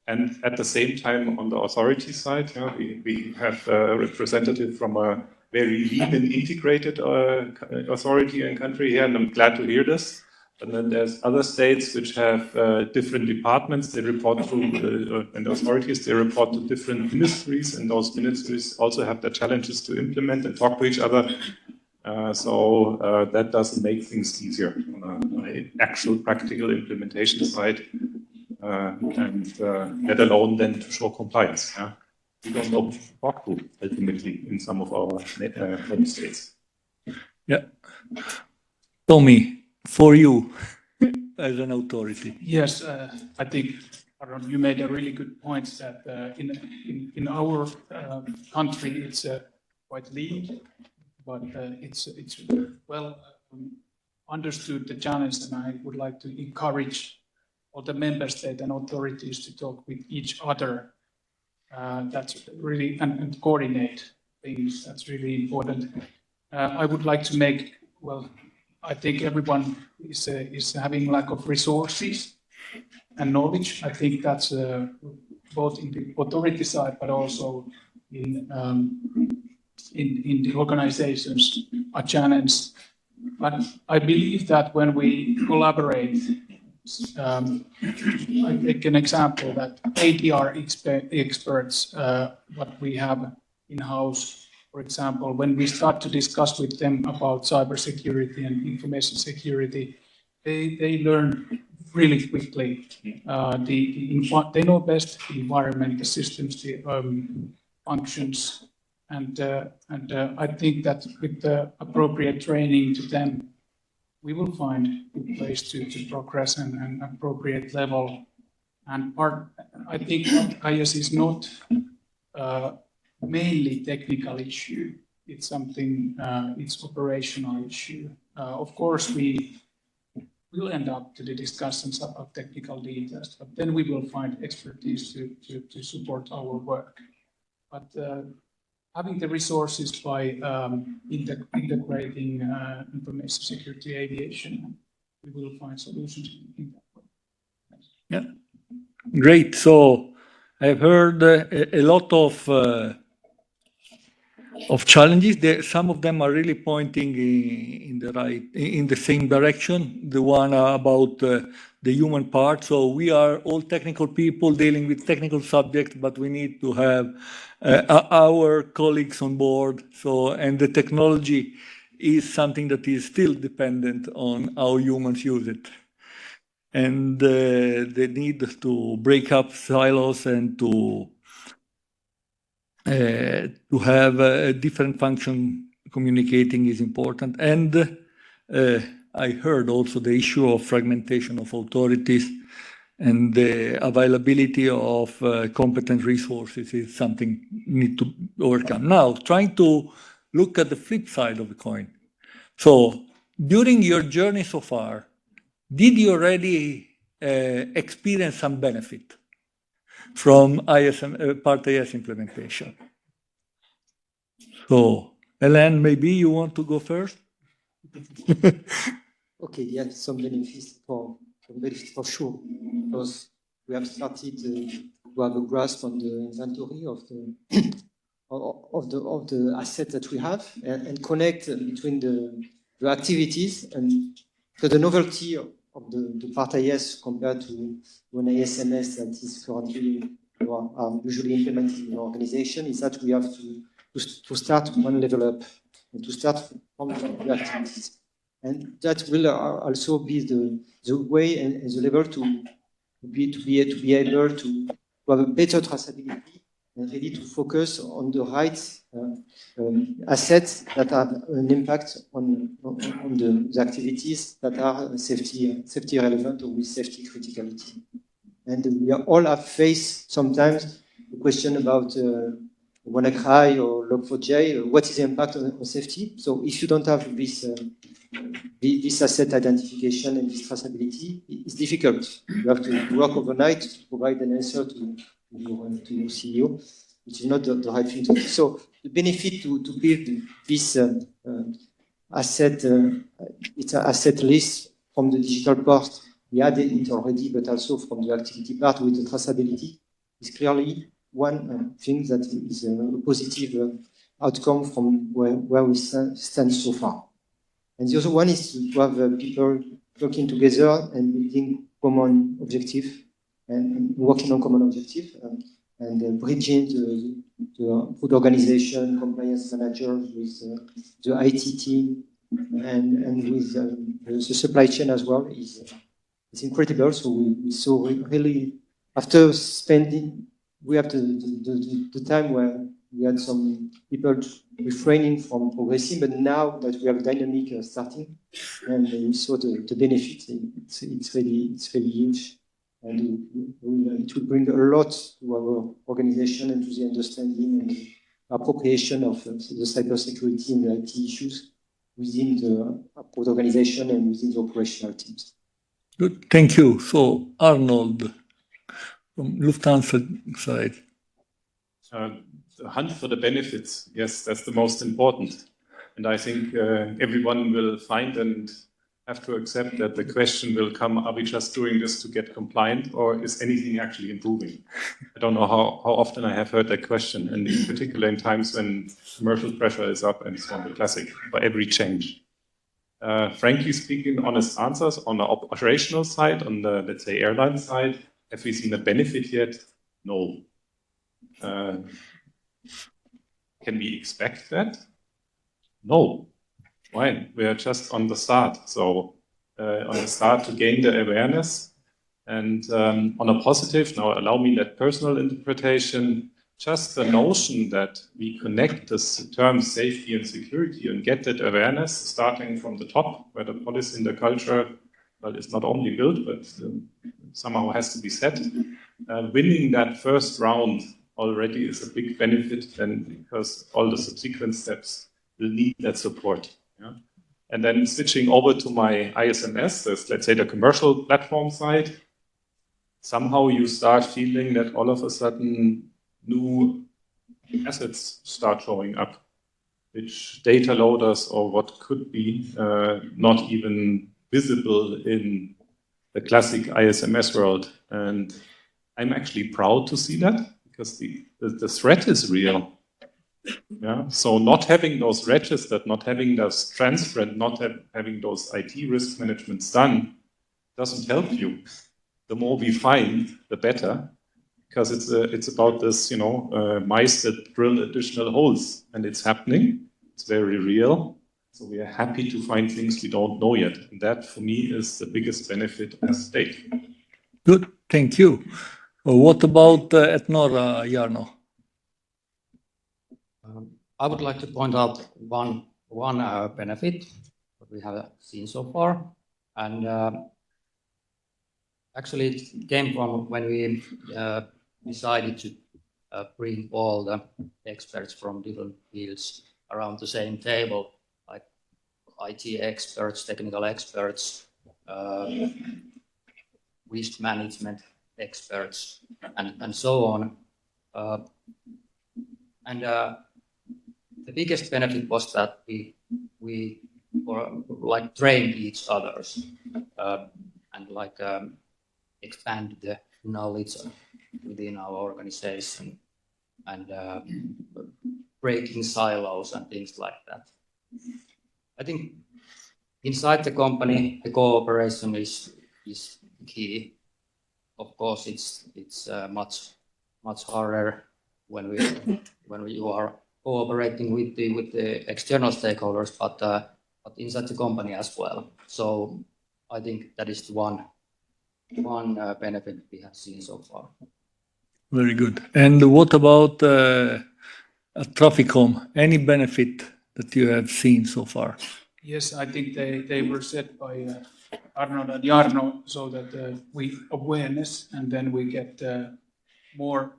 And at the same time, on the authority side, yeah, we have a representative from a very lean and integrated authority and country here, and I'm glad to hear this. And then there's other states which have different departments. They report to, and authorities, they report to different ministries, and those ministries also have their challenges to implement and talk to each other. So that doesn't make things easier on an actual practical implementation side. And let alone then to show compliance. Yeah? We don't know who to talk to ultimately in some of our member states. Yeah. Tommy, for you. as an authority? Yes, I think Aaron, you made a really good point that in our country it's quite lean, but it's well understood the challenge, and I would like to encourage all the member states and authorities to talk with each other. That's really and coordinate things. That's really important. I would like to make I think everyone is having lack of resources and knowledge. I think that's both in the authority side, but also in the organizations a challenge. But I believe that when we collaborate, I take an example that ADR experts, what we have in-house, for example, when we start to discuss with them about cybersecurity and information security, they learn really quickly. They know best the environment, the systems, the functions, and I think that with the appropriate training to them, we will find a place to progress and appropriate level. And I think IS is not mainly technical issue. It's something, it's operational issue. Of course, we will end up to the discussions about technical details, but then we will find expertise to support our work. But having the resources by integrating information security aviation, we will find solutions in that way. Yeah, great. So I've heard a lot of challenges. Some of them are really pointing in the same direction. The one about the human part. So we are all technical people dealing with technical subjects, but we need to have our colleagues on board. And the technology is something that is still dependent on how humans use it. And the need to break up silos and to have a different function communicating is important. And I heard also the issue of fragmentation of authorities and the availability of competent resources is something we need to overcome. Now, trying to look at the flip side of the coin. So during your journey so far, did you already experience some benefit from Part IS implementation? So, Hélène, maybe you want to go first? Okay, yes, some benefits for sure, because we have started to have a grasp on the inventory of the assets that we have and connect between the activities. And so the novelty of the Part IS compared to an ASMS that is currently usually implemented in an organization is that we have to start one level up and to start from the activities. And that will also be the way and the level to be able to have a better traceability and really to focus on the right assets that have an impact on the activities that are safety relevant or with safety criticality. And we all have faced sometimes the question about WannaCry or Log4j, what is the impact on safety? So if you don't have this asset identification and this traceability, it's difficult. You have to work overnight to provide an answer to your CEO, which is not the right thing to do. So the benefit to build this asset list from the digital part, we had it already, but also from the activity part with the traceability is clearly one thing that is a positive outcome from where we stand so far. And the other one is to have people working together and building common objective and working on common objective and bridging the food organization, compliance manager with the IT team and with the supply chain as well is incredible. So we saw really after spending, we have the time where we had some people refraining from progressing, but now that we have dynamic starting, and we saw the benefit, it's really huge. And it will bring a lot to our organization and to the understanding and appropriation of the cybersecurity and the IT issues within the organization and within the operational teams. Good, thank you. So Arnold, from Lufthansa side. The hunt for the benefits, yes, that's the most important. And I think everyone will find and have to accept that the question will come, are we just doing this to get compliant, or is anything actually improving? I don't know how often I have heard that question, and in particular in times when commercial pressure is up and so on, the classic for every change. Frankly speaking, honest answers on the operational side, on the, let's say, airline side, have we seen a benefit yet? No. Can we expect that? No. Why? We are just on the start. So on the start to gain the awareness. And on a positive, now allow me that personal interpretation, just the notion that we connect this term safety and security and get that awareness starting from the top, where the policy and the culture, well, is not only built, but somehow has to be set. Winning that first round already is a big benefit, then, because all the subsequent steps will need that support. Yeah? And then switching over to my ISMS, this, let's say the commercial platform side, somehow you start feeling that all of a sudden new assets start showing up, which data loaders or what could be not even visible in the classic ISMS world. And I'm actually proud to see that, because the threat is real. Yeah. So not having those registered, not having those transferred, not having those IT risk managements done doesn't help you. The more we find, the better, because it's about this, mice that drill additional holes, and it's happening. It's very real. So we are happy to find things we don't know yet, and that for me is the biggest benefit as state. Good, thank you. What about at Norra, Jarno? I would like to point out one benefit that we have seen so far, and actually it came from when we decided to bring all the experts from different fields around the same table, like IT experts, technical experts, risk management experts, and so on. The biggest benefit was that we trained each others and expand the knowledge within our organization and breaking silos and things like that. I think inside the company, the cooperation is key. Of course, it's much harder when you are cooperating with the external stakeholders, but inside the company as well. So I think that is one benefit we have seen so far. Very good. And what about Traficom? Any benefit that you have seen so far? Yes, I think they were said by Arnold and Jarno, so that we awareness, and then we get more.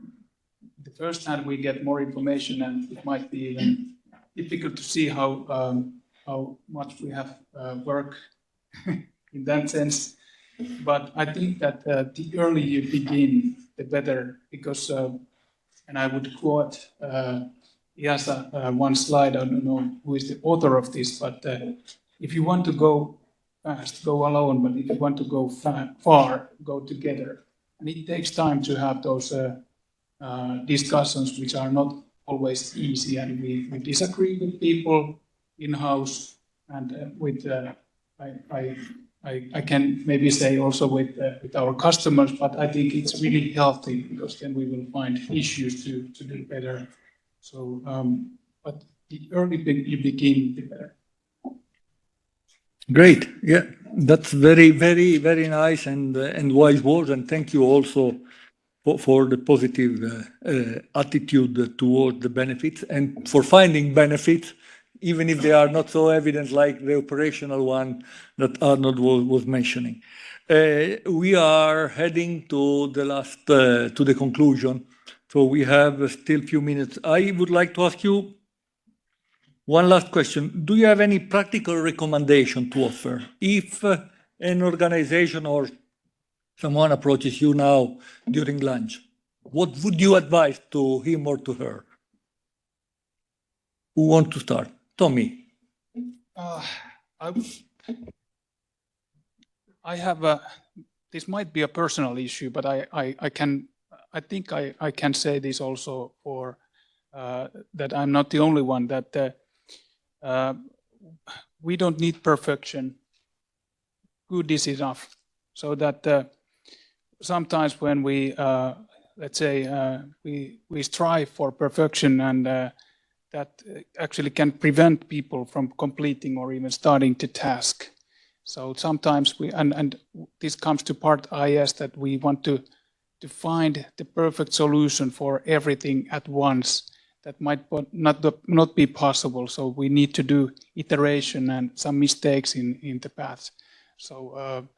The first hand we get more information, and it might be even difficult to see how much we have work in that sense. But I think that the earlier you begin, the better, because and I would quote Iasa one slide. I don't know who is the author of this, but if you want to go fast, go alone. But if you want to go far, go together. And it takes time to have those discussions, which are not always easy, and we disagree with people in-house, and with I can maybe say also with our customers, but I think it's really healthy, because then we will find issues to do better. So, but the earlier you begin, the better. Great. Yeah, that's very, very, very nice and wise words. And thank you also for the positive attitude toward the benefits and for finding benefits, even if they are not so evident like the operational one that Arnold was mentioning. We are heading to the last, to the conclusion. So we have still a few minutes. I would like to ask you one last question. Do you have any practical recommendation to offer? If an organization or someone approaches you now during lunch, what would you advise to him or to her? Who wants to start? Tommy. I have this might be a personal issue, but I think I can say this also for that I'm not the only one, that we don't need perfection. Good is enough. So that sometimes when we let's say we strive for perfection, and that actually can prevent people from completing or even starting the task. So sometimes we, and this comes to part IS, that we want to find the perfect solution for everything at once. That might not be possible. So we need to do iteration and some mistakes in the path. So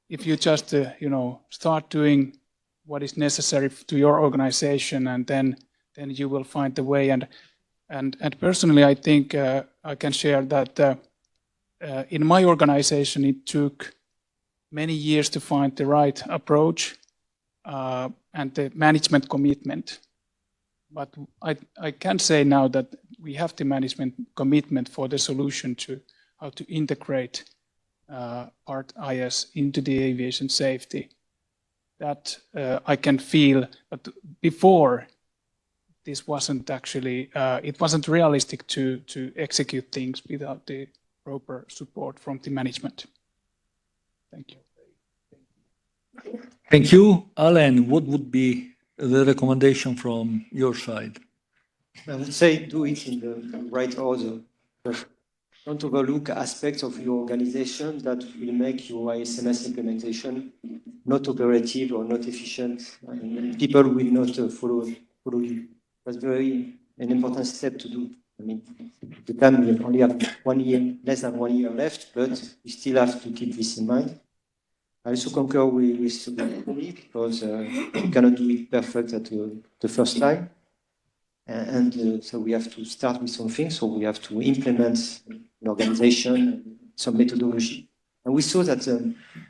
if you just start doing what is necessary to your organization, and then you will find the way. And personally, I think I can share that in my organization, it took many years to find the right approach and the management commitment. But I can say now that we have the management commitment for the solution to how to integrate part IS into the aviation safety. That I can feel, but before this wasn't actually, it wasn't realistic to execute things without the proper support from the management. Thank you. Thank you. Alan, what would be the recommendation from your side? I would say do it in the right order. But don't overlook aspects of your organization that will make your ISMS implementation not operative or not efficient, and people will not follow you. That's very an important step to do. I mean, the time we only have 1 year, less than 1 year left, but we still have to keep this in mind. I also concur with Tommy, because you cannot do it perfect at the first time. And so we have to start with something. So we have to implement an organization, some methodology. And we saw that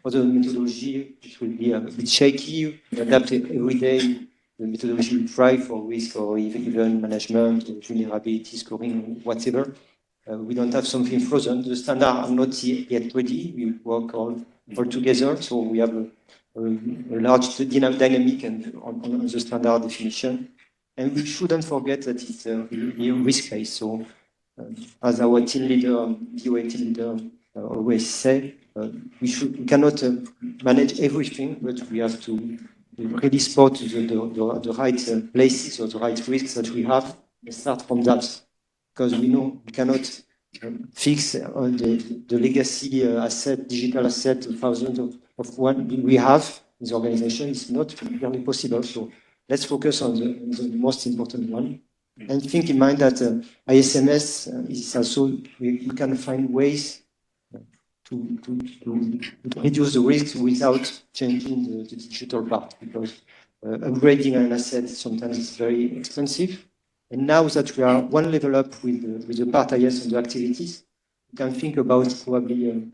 for the methodology, it will be a bit shaky. We adapt every day. The methodology we try for risk or even management, vulnerability scoring, whatever. We don't have something frozen. The standards are not yet ready. We work all together. So we have a large dynamic and on the standard definition. And we shouldn't forget that it's really risk-based. So as our team leader, DOA team leader always say, we cannot manage everything, but we have to really spot the right places or the right risks that we have and start from that. Because we know we cannot fix the legacy asset, digital asset, thousands of one we have in the organization. It's not really possible. So let's focus on the most important one. And think in mind that ISMS is also, we can find ways to reduce the risks without changing the digital part, because upgrading an asset sometimes is very expensive. And now that we are one level up with the part IS and the activities, we can think about probably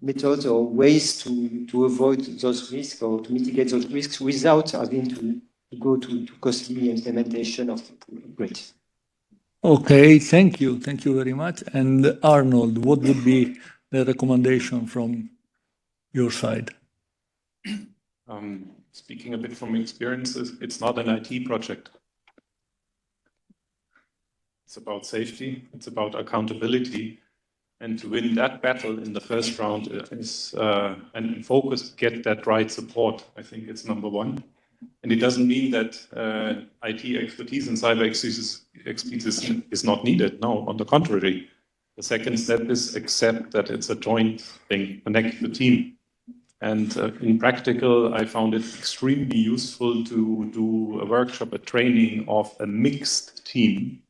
methods or ways to avoid those risks or to mitigate those risks without having to go to costly implementation of upgrades. Okay, thank you. Thank you very much. And Arnold, what would be the recommendation from your side? Speaking a bit from experience, it's not an IT project. It's about safety, it's about accountability. And to win that battle in the first round is and focus, get that right support. I think it's number one. And it doesn't mean that IT expertise and cyber expertise is not needed. No, on the contrary. The second step is accept that it's a joint thing, connect the team. And in practical, I found it extremely useful to do a workshop, a training of a mixed team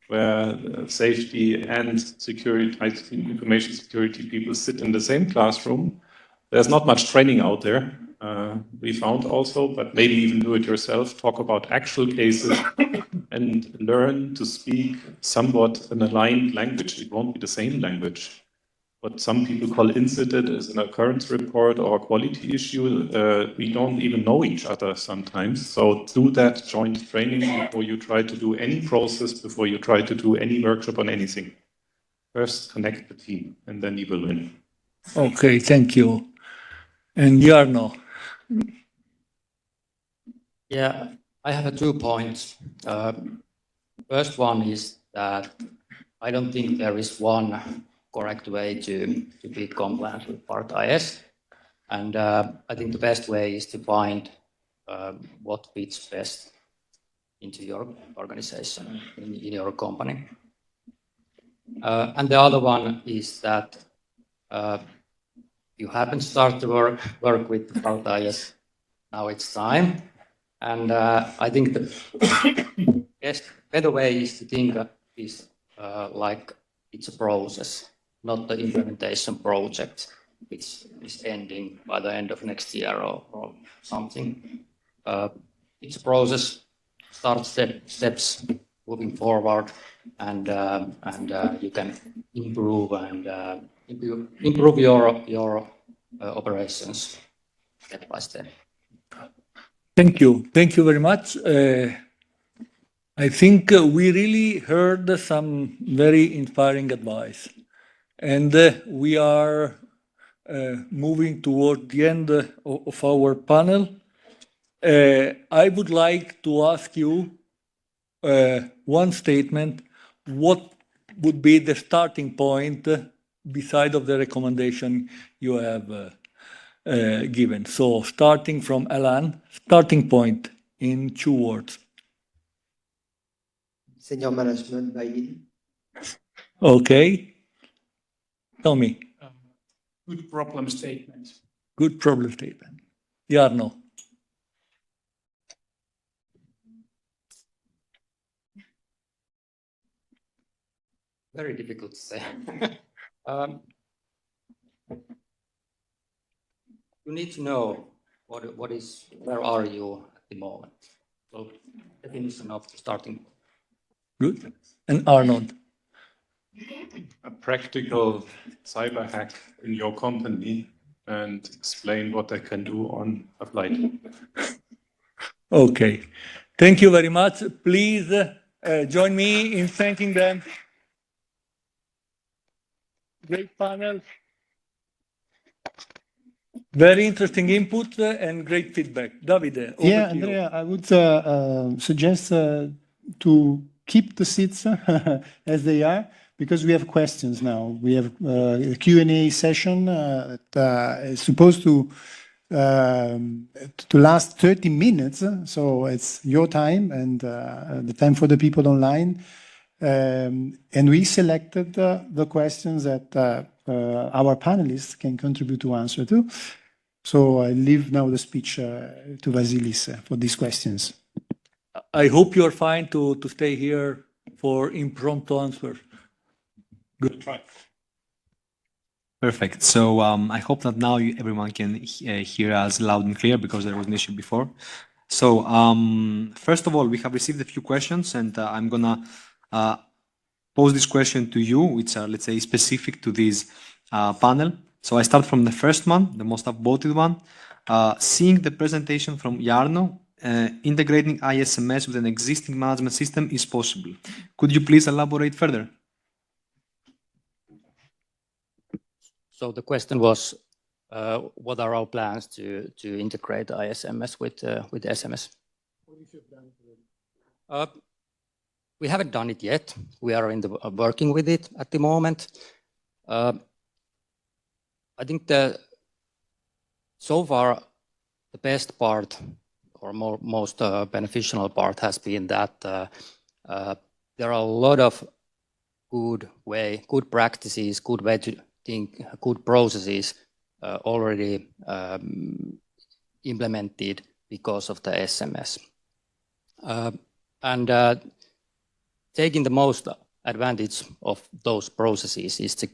where safety and security, information security people sit in the same classroom. There's not much training out there, we found also, but maybe even do it yourself, talk about actual cases and learn to speak somewhat an aligned language. It won't be the same language. What some people call incident is an occurrence report or a quality issue. We don't even know each other sometimes. So do that joint training before you try to do any process, before you try to do any workshop on anything. First, connect the team, and then you will win. Okay, thank you. And Jarno. Yeah, I have 2 points. First one is that I don't think there is one correct way to be compliant with Part IS. And I think the best way is to find what fits best into your organization, in your company. And the other one is that you haven't started to work with Part IS, now it's time. And I think the best, better way is to think of this like it's a process, not the implementation project, which is ending by the end of next year or something. It's a process, start steps moving forward, and you can improve and improve your operations step by step. Thank you. Thank you very much. I think we really heard some very inspiring advice. And we are moving toward the end of our panel. I would like to ask you one statement. What would be the starting point beside of the recommendation you have given? So starting from Alan, starting point in 2 words. Senior management buy-in. Okay. Tell me. Good problem statement. Good problem statement. Jarno. Very difficult to say. You need to know where are you at the moment. So definition of the starting point. Good. And Arnold. A practical cyber hack in your company and explain what they can do on a flight. Okay. Thank you very much. Please join me in thanking them. Great panel. Very interesting input and great feedback. Davide, over Yeah, to you. Andrea, I would suggest to keep the seats as they are, because we have questions now. We have a Q&A session that is supposed to last 30 minutes. So it's your time and the time for the people online. And we selected the questions that our panelists can contribute to answer to. So I leave now the speech to Vasilis for these questions. I hope you're fine to stay here for impromptu answers. Good. Try. Perfect. So I hope that now everyone can hear us loud and clear, because there was an issue before. So first of all, we have received a few questions, and I'm gonna pose this question to you, which are, let's say, specific to this panel. So I start from the first one, the most upvoted one. Seeing the presentation from Jarno, integrating ISMS with an existing management system is possible. Could you please elaborate further? So the question was, what are our plans to integrate ISMS with SMS? We haven't done it yet. We are working with it at the moment. I think so far the best part or most beneficial part has been that there are a lot of good practices, good way to think, good processes already implemented because of the SMS. And taking the most advantage of those processes is the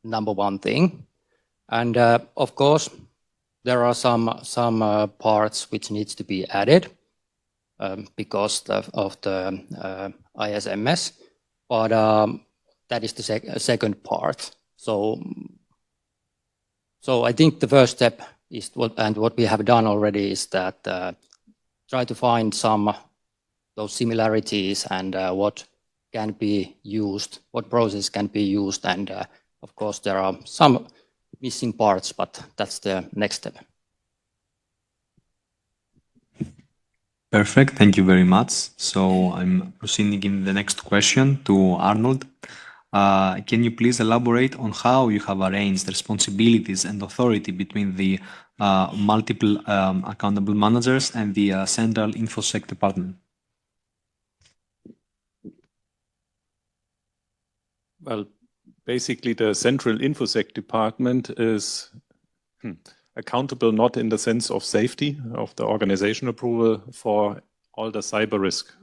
number one thing. And of course, there are some parts which needs to be added because of the ISMS, but that is the second part. So I think the first step is what we have done already is that try to find those similarities and what can be used, what process can be used, and of course there are some missing parts, but that's the next step. Perfect. Thank you very much. So I'm proceeding in the next question to Arnold. Can you please elaborate on how you have arranged responsibilities and authority between the multiple accountable managers and the central InfoSec department? Well, basically the central InfoSec department is accountable not in the sense of safety, of the organization approval for all the cyber risk,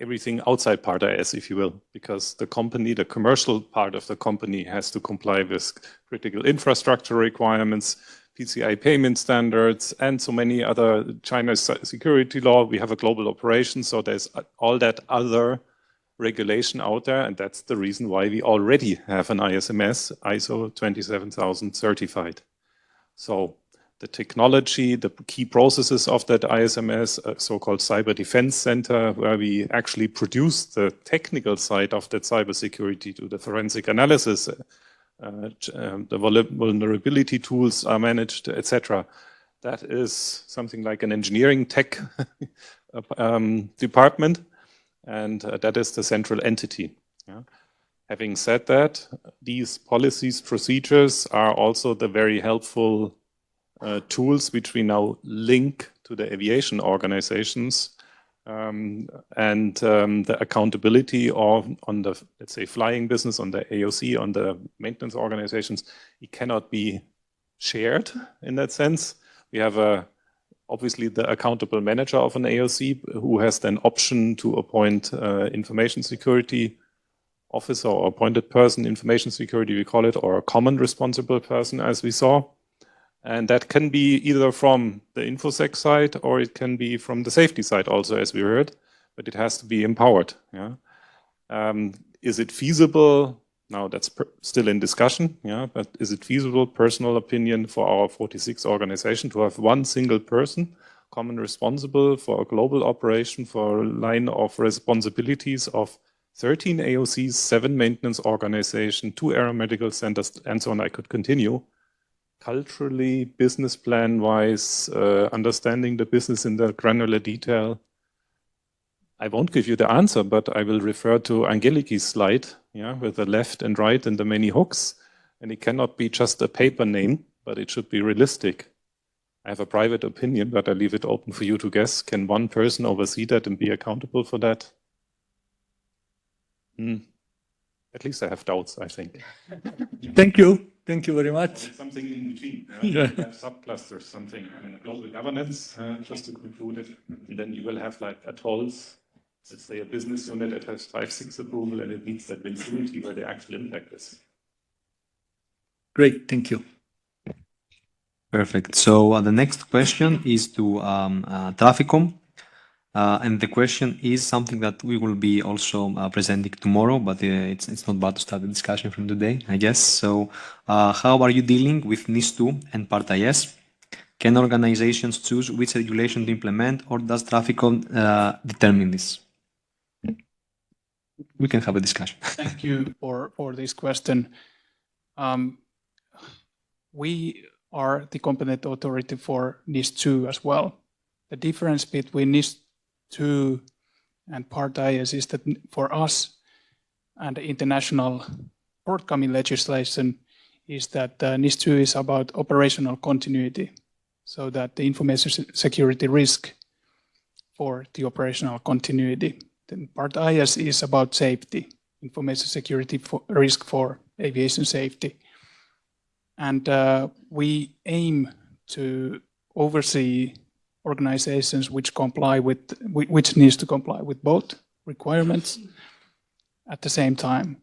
everything outside Part IS, if you will, because the company, the commercial part of the company has to comply with critical infrastructure requirements, PCI payment standards, and so many other China's security law. We have a global operation, so there's all that other regulation out there, and that's the reason why we already have an ISMS, ISO 27000 certified. So the technology, the key processes of that ISMS, a so-called Cyber Defense Center, where we actually produce the technical side of that cybersecurity to the forensic analysis, the vulnerability tools are managed, etc. That is something like an engineering tech department, and that is the central entity. Yeah. Having said that, these policies, procedures are also the very helpful tools which we now link to the aviation organizations, and the accountability on the, let's say, flying business, on the AOC, on the maintenance organizations, it cannot be shared in that sense. We have obviously the accountable manager of an AOC who has then option to appoint information security officer or appointed person, information security we call it, or a common responsible person as we saw. And that can be either from the InfoSec side or it can be from the safety side also, as we heard, but it has to be empowered. Yeah? Is it feasible? Now that's still in discussion, yeah, but is it feasible, personal opinion, for our 46 organization to have one single person, common responsible for a global operation, for a line of responsibilities of 13 AOCs, 7 maintenance organizations, 2 aeromedical centers, and so on? I could continue. Culturally, business plan-wise, understanding the business in the granular detail. I won't give you the answer, but I will refer to Angeliki's slide, yeah, with the left and right and the many hooks. And it cannot be just a paper name, but it should be realistic. I have a private opinion, but I leave it open for you to guess. Can one person oversee that and be accountable for that? At least I have doubts, I think. Thank you. Thank you very much. Something in between. You have subclusters, something. I mean, global governance, just to conclude it. And then you will have like atolls. Let's say a business unit that has 5, 6 approval, and it meets that vicinity where the actual impact is. Great, thank you. Perfect. So the next question is to Traficom. And the question is something that we will be also presenting tomorrow, but it's not bad to start the discussion from today, I guess. So how are you dealing with NIS2 and Part IS? Can organizations choose which regulation to implement, or does Traficom determine this? We can have a discussion. Thank you for this question. We are the competent authority for NIS2 as well. The difference between NIS2 and Part IS is that for us and the international forthcoming legislation is that NIS2 is about operational continuity, so that the information security risk for the operational continuity. Then Part IS is about safety, information security risk for aviation safety. And we aim to oversee organizations which needs to comply with both requirements at the same time,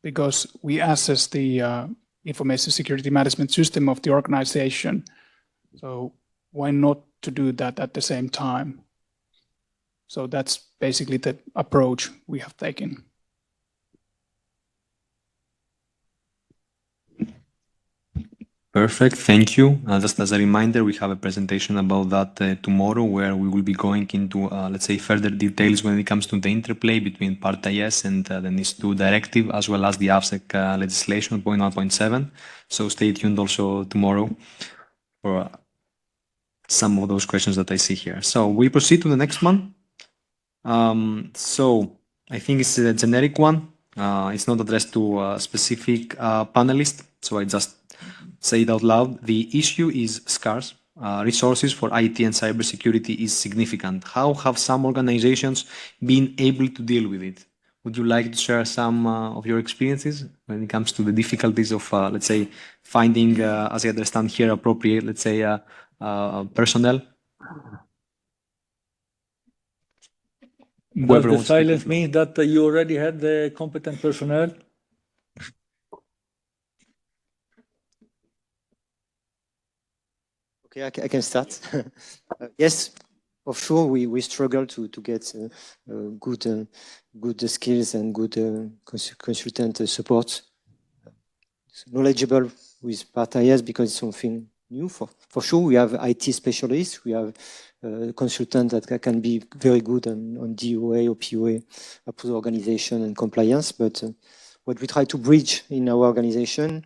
because we assess the information security management system of the organization. So why not to do that at the same time? So that's basically the approach we have taken. Perfect, thank you. Just as a reminder, we have a presentation about that tomorrow, where we will be going into, let's say, further details when it comes to the interplay between Part IS and the NIS2 directive, as well as the AFSEC legislation 0.1.7. So stay tuned also tomorrow for some of those questions that I see here. So we proceed to the next one. So I think it's a generic one. It's not addressed to a specific panelist, so I just say it out loud. The issue is scarce. Resources for IT and cybersecurity is significant. How have some organizations been able to deal with it? Would you like to share some of your experiences when it comes to the difficulties of, let's say, finding, as I understand here, appropriate, let's say, personnel? Does the silence mean that you already had the competent personnel? Okay, I can start. Yes, for sure, we struggle to get good skills and good consultant support. It's knowledgeable with Part IS because it's something new. For sure, we have IT specialists. We have consultants that can be very good on DOA or POA, approved organization and compliance. But what we try to bridge in our organization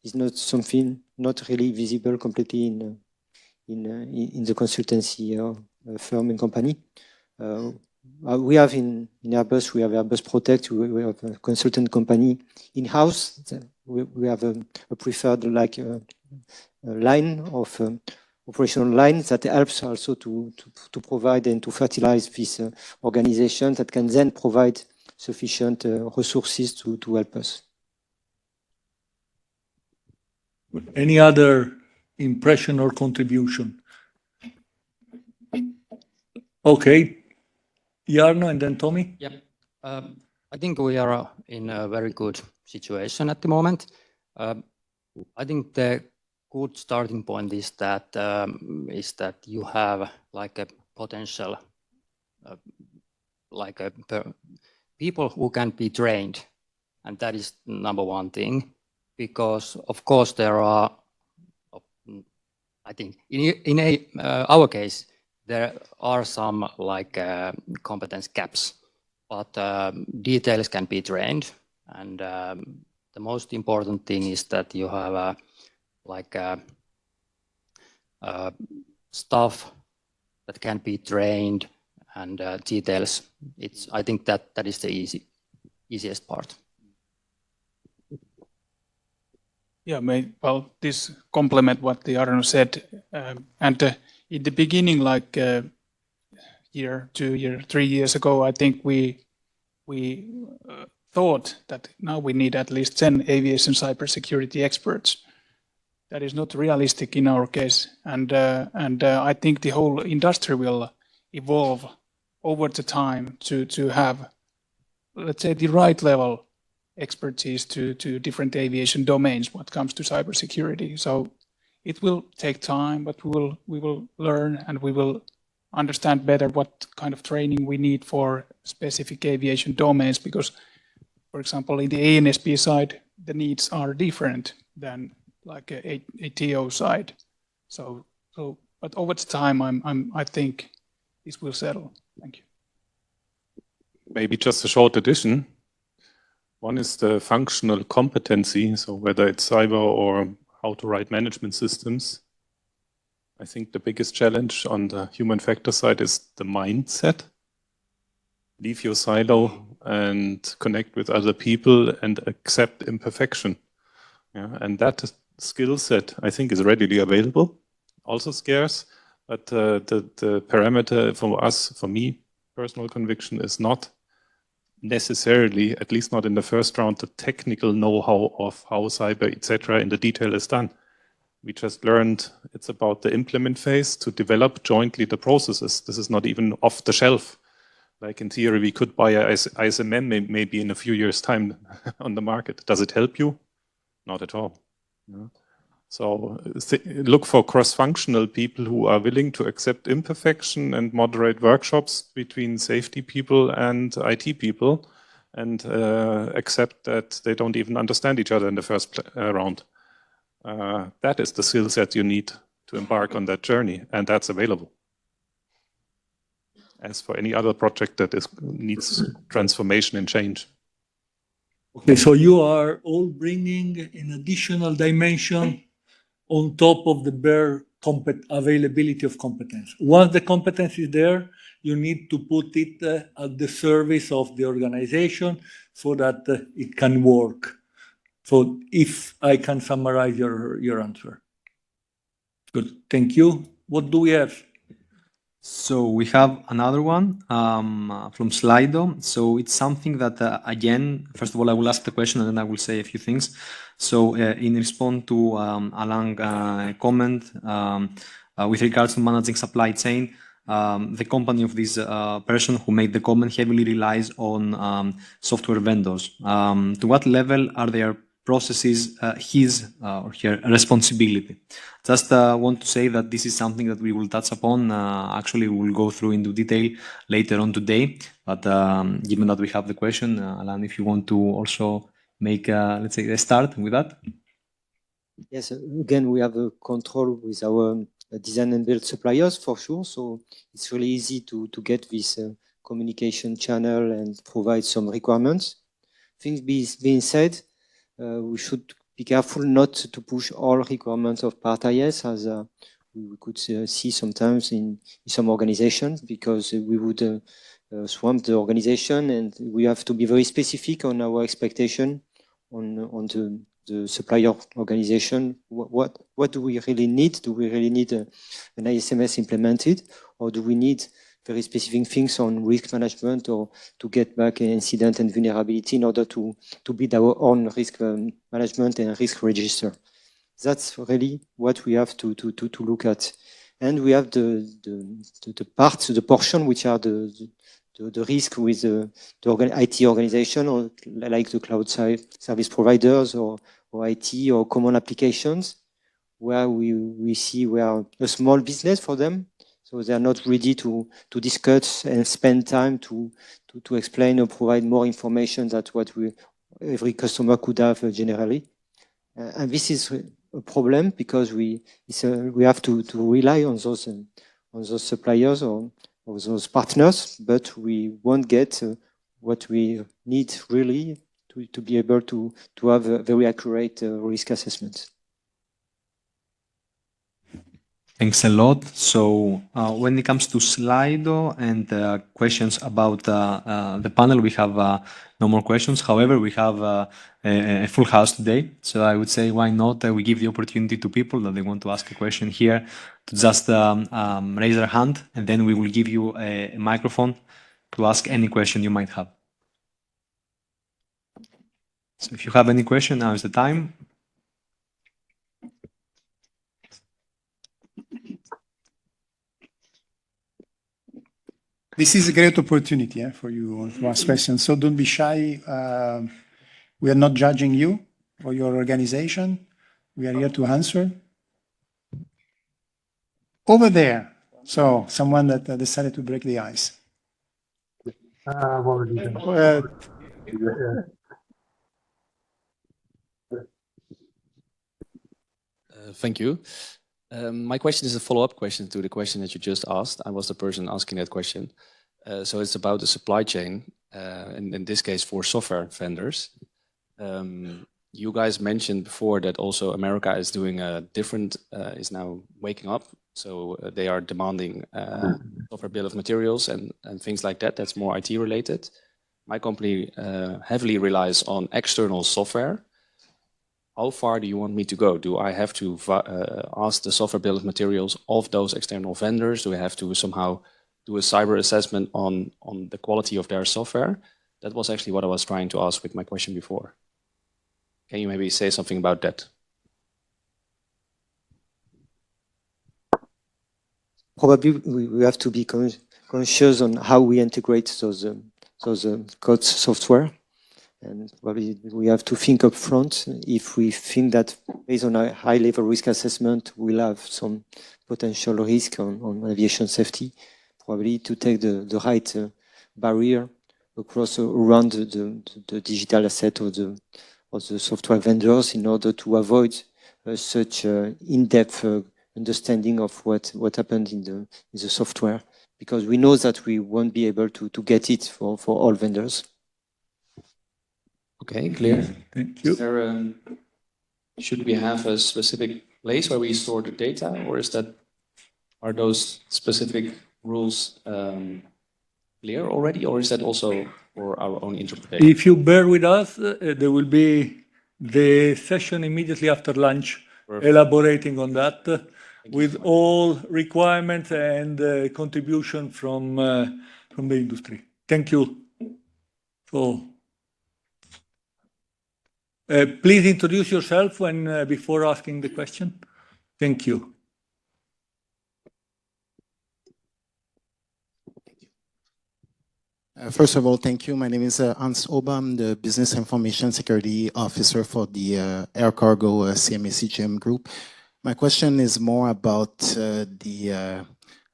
is not something not really visible completely in the consultancy firm and company. We have in Airbus, we have Airbus Protect, we have a consultant company in-house. We have a preferred line of operational lines that helps also to provide and to fertilize this organization that can then provide sufficient resources to help us. Any other impression or contribution? Okay, Jarno and then Tommy. Yep. I think we are in a very good situation at the moment. I think the good starting point is that you have like a potential, people who can be trained, and that is number one thing, because of course there are, I think in our case there are some competence gaps, but details can be trained, and the most important thing is that you have staff that can be trained, and details. I think that is the easiest part. Yeah, well, this complement what the Jarno said, and in the beginning, like year, 2 years, 3 years ago, I think we thought that now we need at least 10 aviation cybersecurity experts. That is not realistic in our case, and I think the whole industry will evolve over the time to have, let's say, the right level expertise to different aviation domains when it comes to cybersecurity. So it will take time, but we will learn, and we will understand better what kind of training we need for specific aviation domains, because, for example, in the ANSP side, the needs are different than like a TO side. So, but over the time, I think this will settle. Thank you. Maybe just a short addition. One is the functional competency, so whether it's cyber or how to write management systems. I think the biggest challenge on the human factor side is the mindset. Leave your silo and connect with other people and accept imperfection. Yeah, and that skill set, I think, is readily available, also scarce, but the parameter for us, for me, personal conviction is not necessarily, at least not in the first round, the technical know-how of how cyber, etc., in the detail is done. We just learned it's about the implement phase to develop jointly the processes. This is not even off the shelf. Like in theory, we could buy a ISMM maybe in a few years' time on the market. Does it help you? Not at all. Yeah. So look for cross-functional people who are willing to accept imperfection and moderate workshops between safety people and IT people, and accept that they don't even understand each other in the first round. That is the skill set you need to embark on that journey, and that's available. As for any other project that needs transformation and change. Okay, so you are all bringing an additional dimension on top of the bare availability of competence. Once the competence is there, you need to put it at the service of the organization so that it can work. So if I can summarize your answer. Good, thank you. What do we have? So we have another one from Slido. So it's something that, again, first of all, I will ask the question and then I will say a few things. So in response to Alain's comment with regards to managing supply chain, the company of this person who made the comment heavily relies on software vendors. To what level are their processes his or her responsibility? Just want to say that this is something that we will touch upon. Actually, we will go through into detail later on today. But given that we have the question, Alain, if you want to also make, let's say, a start with that. Yes, again, we have a control with our design and build suppliers for sure. So it's really easy to get this communication channel and provide some requirements. Things being said, we should be careful not to push all requirements of Part IS, as we could see sometimes in some organizations, because we would swamp the organization, and we have to be very specific on our expectation on the supplier organization. What do we really need? Do we really need an ISMS implemented, or do we need very specific things on risk management or to get back an incident and vulnerability in order to build our own risk management and risk register? That's really what we have to look at. And we have the portion which are the risk with the IT organization, or like the cloud service providers or IT or common applications, where we see we are a small business for them. So they are not ready to discuss and spend time to explain or provide more information than what every customer could have generally. And this is a problem because we have to rely on those suppliers or those partners, but we won't get what we need really to be able to have a very accurate risk assessment. Thanks a lot. So when it comes to Slido and questions about the panel, we have no more questions. However, we have a full house today. So I would say, why not we give the opportunity to people that they want to ask a question here to just raise their hand, and then we will give you a microphone to ask any question you might have. So if you have any question, now is the time. This is a great opportunity for you to ask questions. So don't be shy. We are not judging you or your organization. We are here to answer. Over there. So someone that decided to break the ice. Thank you. My question is a follow-up question to the question that you just asked. I was the person asking that question. So it's about the supply chain, and in this case for software vendors. You guys mentioned before that also America is doing a different, is now waking up. So they are demanding software bill of materials and things like that. That's more IT related. My company heavily relies on external software. How far do you want me to go? Do I have to ask the software bill of materials of those external vendors? Do I have to somehow do a cyber assessment on the quality of their software? That was actually what I was trying to ask with my question before. Can you maybe say something about that? Probably we have to be conscious on how we integrate those code software. And probably we have to think up front if we think that based on a high level risk assessment, we'll have some potential risk on aviation safety, probably to take the right barrier across around the digital asset of the software vendors in order to avoid such in-depth understanding of what happened in the software, because we know that we won't be able to get it for all vendors. Okay, clear. Thank you. Is there, should we have a specific place where we store the data, or are those specific rules clear already, or is that also for our own interpretation? If you bear with us, there will be the session immediately after lunch. Perfect. Elaborating on that with all requirements and contribution from the industry. Thank you. So, please introduce yourself before asking the question. Thank you. First of all, thank you. My name is Hans Oba. I'm the Business Information Security Officer for the Air Cargo CMA-CGM Group. My question is more about a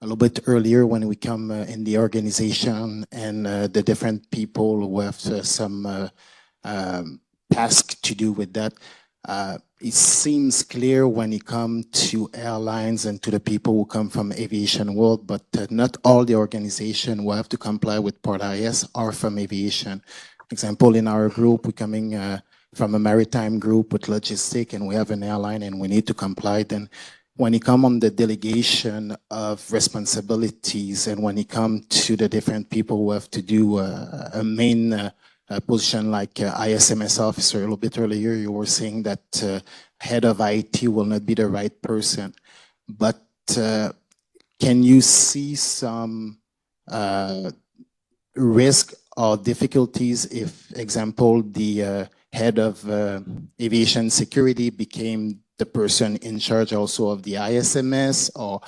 little bit earlier when we come in the organization and the different people who have some task to do with that. It seems clear when it comes to airlines and to the people who come from aviation world, but not all the organization who have to comply with Part IS are from aviation. Example, in our group, we're coming from a maritime group with logistic, and we have an airline and we need to comply. Then when it comes on the delegation of responsibilities and when it comes to the different people who have to do a main position like ISMS officer, a little bit earlier, you were saying that head of IT will not be the right person. But can you see some risk or difficulties if, example, the head of aviation security became the person in charge also of the ISMS, or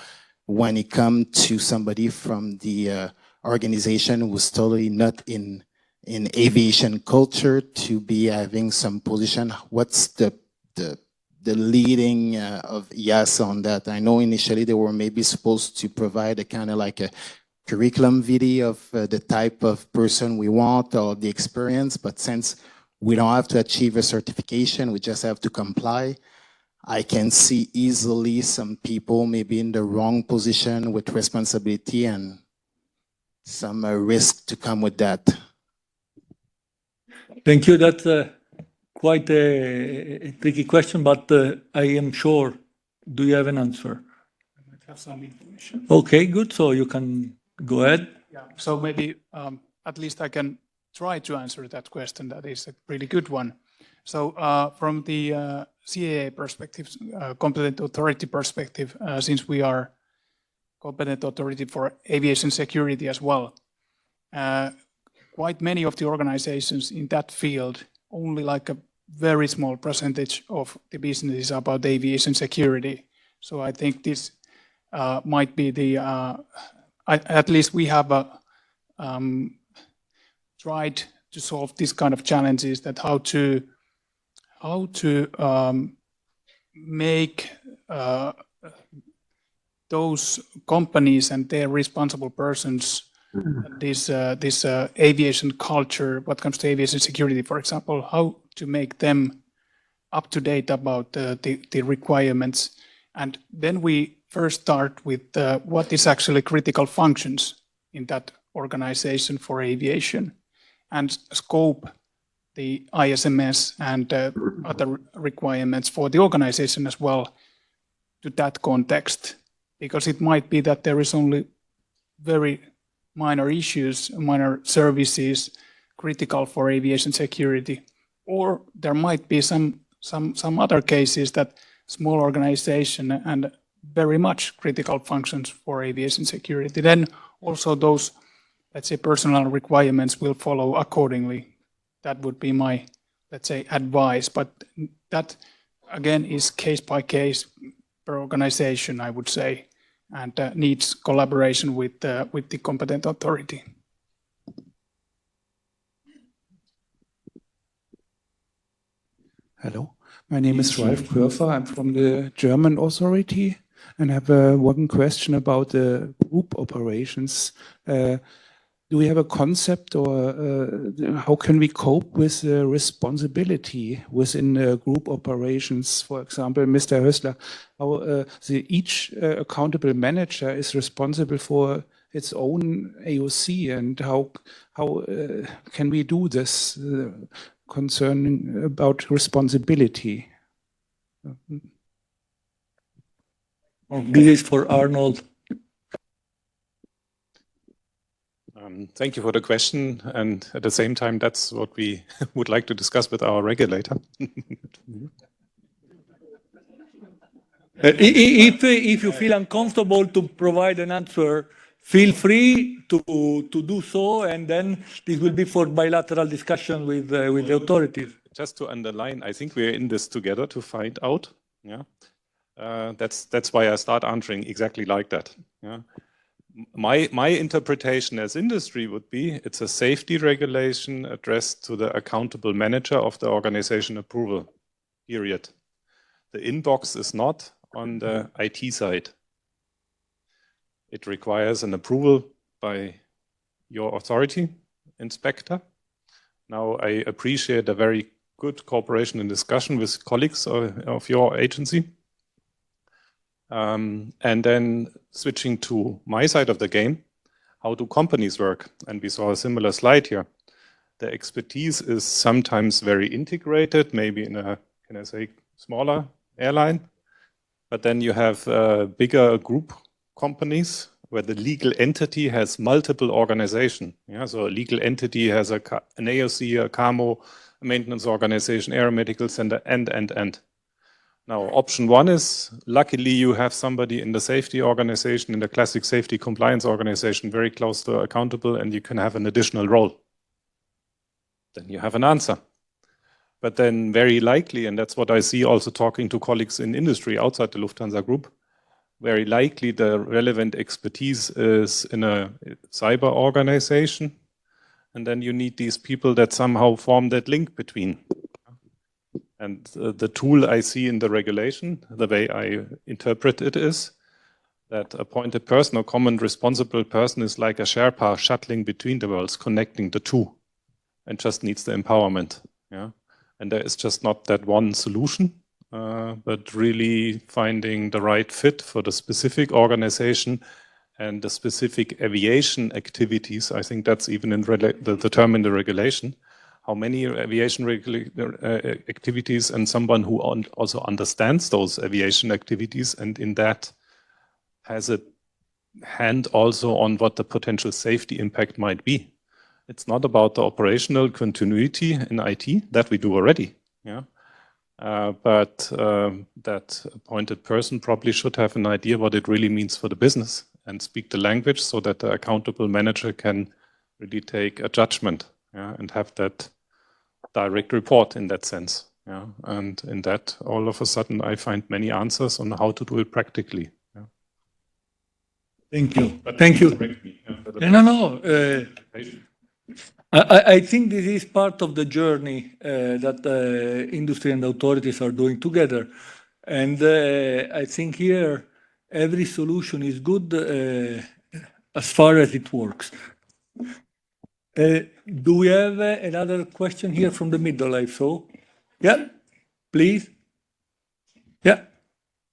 when it comes to somebody from the organization who's totally not in aviation culture to be having some position? What's the leading of EASA on that? I know initially they were maybe supposed to provide a kind of like a curriculum vitae of the type of person we want or the experience, but since we don't have to achieve a certification, we just have to comply. I can see easily some people maybe in the wrong position with responsibility and some risk to come with that. Thank you. That's quite a tricky question, but I am sure. Do you have an answer? I might have some information. Okay, good. So you can go ahead. Yeah. So maybe at least I can try to answer that question. That is a really good one. So from the CAA perspective, competent authority perspective, since we are competent authority for aviation security as well, quite many of the organizations in that field, only like a very small percentage of the business is about aviation security. So I think this might be the, at least we have tried to solve this kind of challenges, that how to make those companies and their responsible persons this aviation culture, what comes to aviation security, for example, how to make them up to date about the requirements. And then we first start with what is actually critical functions in that organization for aviation, and scope the ISMS and other requirements for the organization as well to that context. Because it might be that there is only very minor issues, minor services critical for aviation security, or there might be some other cases that small organization and very much critical functions for aviation security. Then also those let's say, personal requirements will follow accordingly. That would be my, let's say, advice. But that, again, is case by case per organization, I would say, and needs collaboration with the competent authority. Hello, my name is Ralf Körfer. I'm from the German authority and have one question about the group operations. Do we have a concept or how can we cope with the responsibility within group operations? For example, Mr. Hössler, how each accountable manager is responsible for its own AOC, and how can we do this concerning about responsibility? This is for Arnold. Thank you for the question. And at the same time, that's what we would like to discuss with our regulator. If you feel uncomfortable to provide an answer, feel free to do so, and then this will be for bilateral discussion with the authorities. Just to underline, I think we're in this together to find out. Yeah, that's why I start answering exactly like that. Yeah. My interpretation as industry would be it's a safety regulation addressed to the accountable manager of the organization approval, period. The inbox is not on the IT side. It requires an approval by your authority, inspector. Now, I appreciate a very good cooperation and discussion with colleagues of your agency. And then switching to my side of the game, how do companies work? And we saw a similar slide here. The expertise is sometimes very integrated, maybe in a, can I say, smaller airline. But then you have bigger group companies where the legal entity has multiple organizations. Yeah, so a legal entity has an AOC, a CAMO, a maintenance organization, aeromedical center, and. Now, option one is, luckily you have somebody in the safety organization, in the classic safety compliance organization, very close to accountable, and you can have an additional role. Then you have an answer. But then very likely, and that's what I see also talking to colleagues in industry outside the Lufthansa Group, very likely the relevant expertise is in a cyber organization. And then you need these people that somehow form that link between. And the tool I see in the regulation, the way I interpret it is that appointed person or common responsible person is like a Sherpa shuttling between the worlds, connecting the two, and just needs the empowerment. Yeah, and there is just not that one solution, but really finding the right fit for the specific organization and the specific aviation activities. I think that's even in the term in the regulation. How many aviation activities, and someone who also understands those aviation activities, and in that has a hand also on what the potential safety impact might be. It's not about the operational continuity in IT, that we do already. Yeah, but that appointed person probably should have an idea what it really means for the business and speak the language so that the accountable manager can really take a judgment. Yeah, and have that direct report in that sense. Yeah, and in that, all of a sudden, I find many answers on how to do it practically. Yeah. Thank you. Thank you. No. I think this is part of the journey that industry and authorities are doing together, and I think here every solution is good as far as it works. Do we have another question here from the middle, I saw? Yeah, please. Yeah.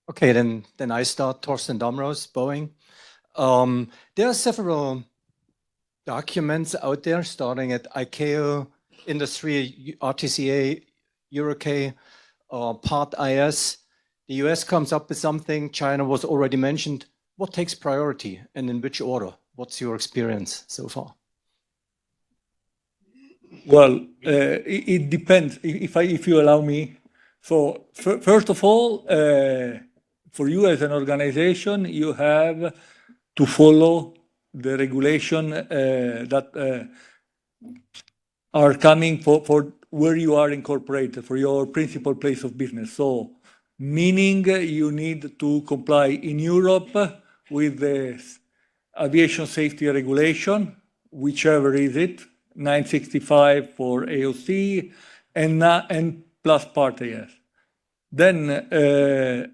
Okay, then I start. Torsten Damros, Boeing. There are several documents out there, starting at ICAO, Industry, RTCA, EUROCAE, Part IS. The US comes up with something. China was already mentioned. What takes priority, and in which order? What's your experience so far? Well, it depends, if you allow me. So first of all, for you as an organization, you have to follow the regulation that are coming for where you are incorporated, for your principal place of business. So, meaning you need to comply in Europe with the aviation safety regulation, whichever is it, 965 for AOC and plus Part AS. Then I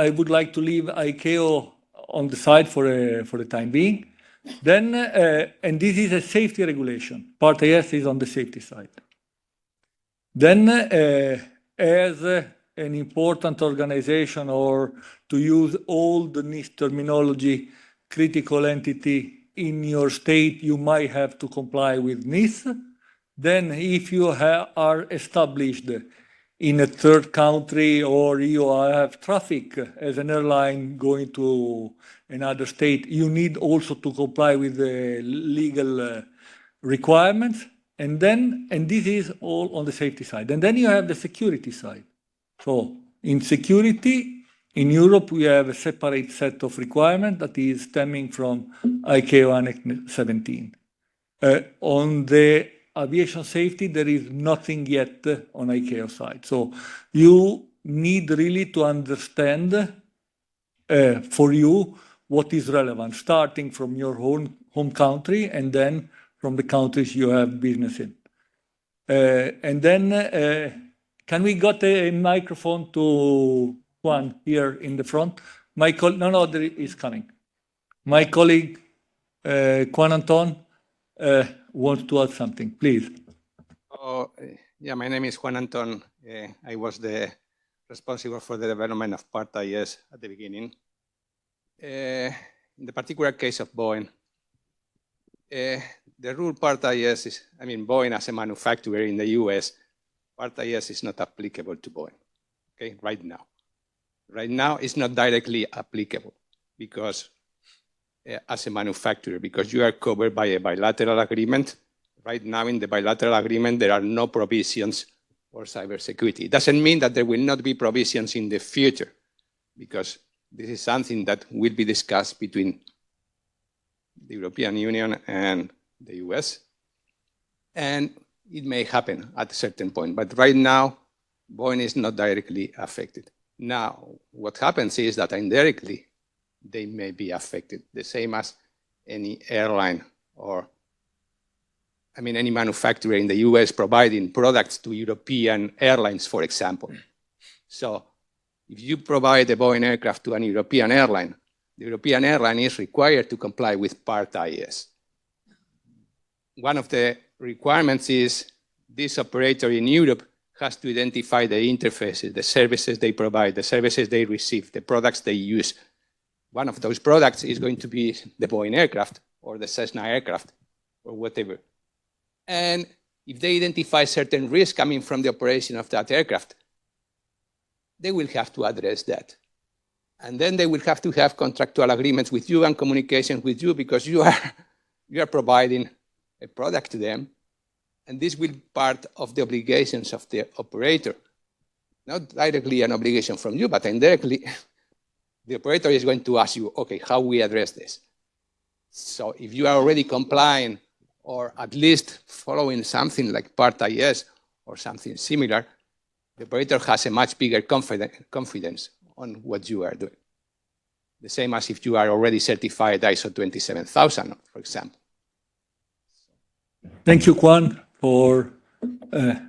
would like to leave ICAO on the side for the time being. Then, and this is a safety regulation. Part AS is on the safety side. Then, as an important organization, or to use all the NIST terminology, critical entity in your state, you might have to comply with NIST. Then, if you are established in a third country, or you have traffic as an airline going to another state, you need also to comply with the legal requirements. And this is all on the safety side. And then you have the security side. So in security, in Europe, we have a separate set of requirements that is stemming from ICAO Annex 17. On the aviation safety, there is nothing yet on ICAO side. So you need really to understand for you what is relevant, starting from your home country and then from the countries you have business in. And then, can we get a microphone to Juan here in the front? No, there is coming. My colleague, Juan Anton, wants to add something, please. Yeah, my name is Juan Anton. I was the responsible for the development of Part IS at the beginning. In the particular case of Boeing, the rule Part IS is, I mean, Boeing as a manufacturer in the US, Part IS is not applicable to Boeing, okay, right now. Right now, it's not directly applicable because as a manufacturer, because you are covered by a bilateral agreement. Right now in the bilateral agreement, there are no provisions for cybersecurity. It doesn't mean that there will not be provisions in the future, because this is something that will be discussed between the European Union and the US. And it may happen at a certain point, but right now, Boeing is not directly affected. Now, what happens is that indirectly, they may be affected, the same as any airline or, I mean, any manufacturer in the US providing products to European airlines, for example. So if you provide a Boeing aircraft to an European airline, the European airline is required to comply with Part IS. One of the requirements is this operator in Europe has to identify the interfaces, the services they provide, the services they receive, the products they use. One of those products is going to be the Boeing aircraft or the Cessna aircraft or whatever. And if they identify certain risks coming from the operation of that aircraft, they will have to address that. And then they will have to have contractual agreements with you and communication with you, because you are providing a product to them. And this will be part of the obligations of the operator. Not directly an obligation from you, but indirectly, the operator is going to ask you, okay, how we address this? So if you are already complying, or at least following something like Part IS or something similar, the operator has a much bigger confidence on what you are doing. The same as if you are already certified ISO 27000, for example. Thank you, Juan, for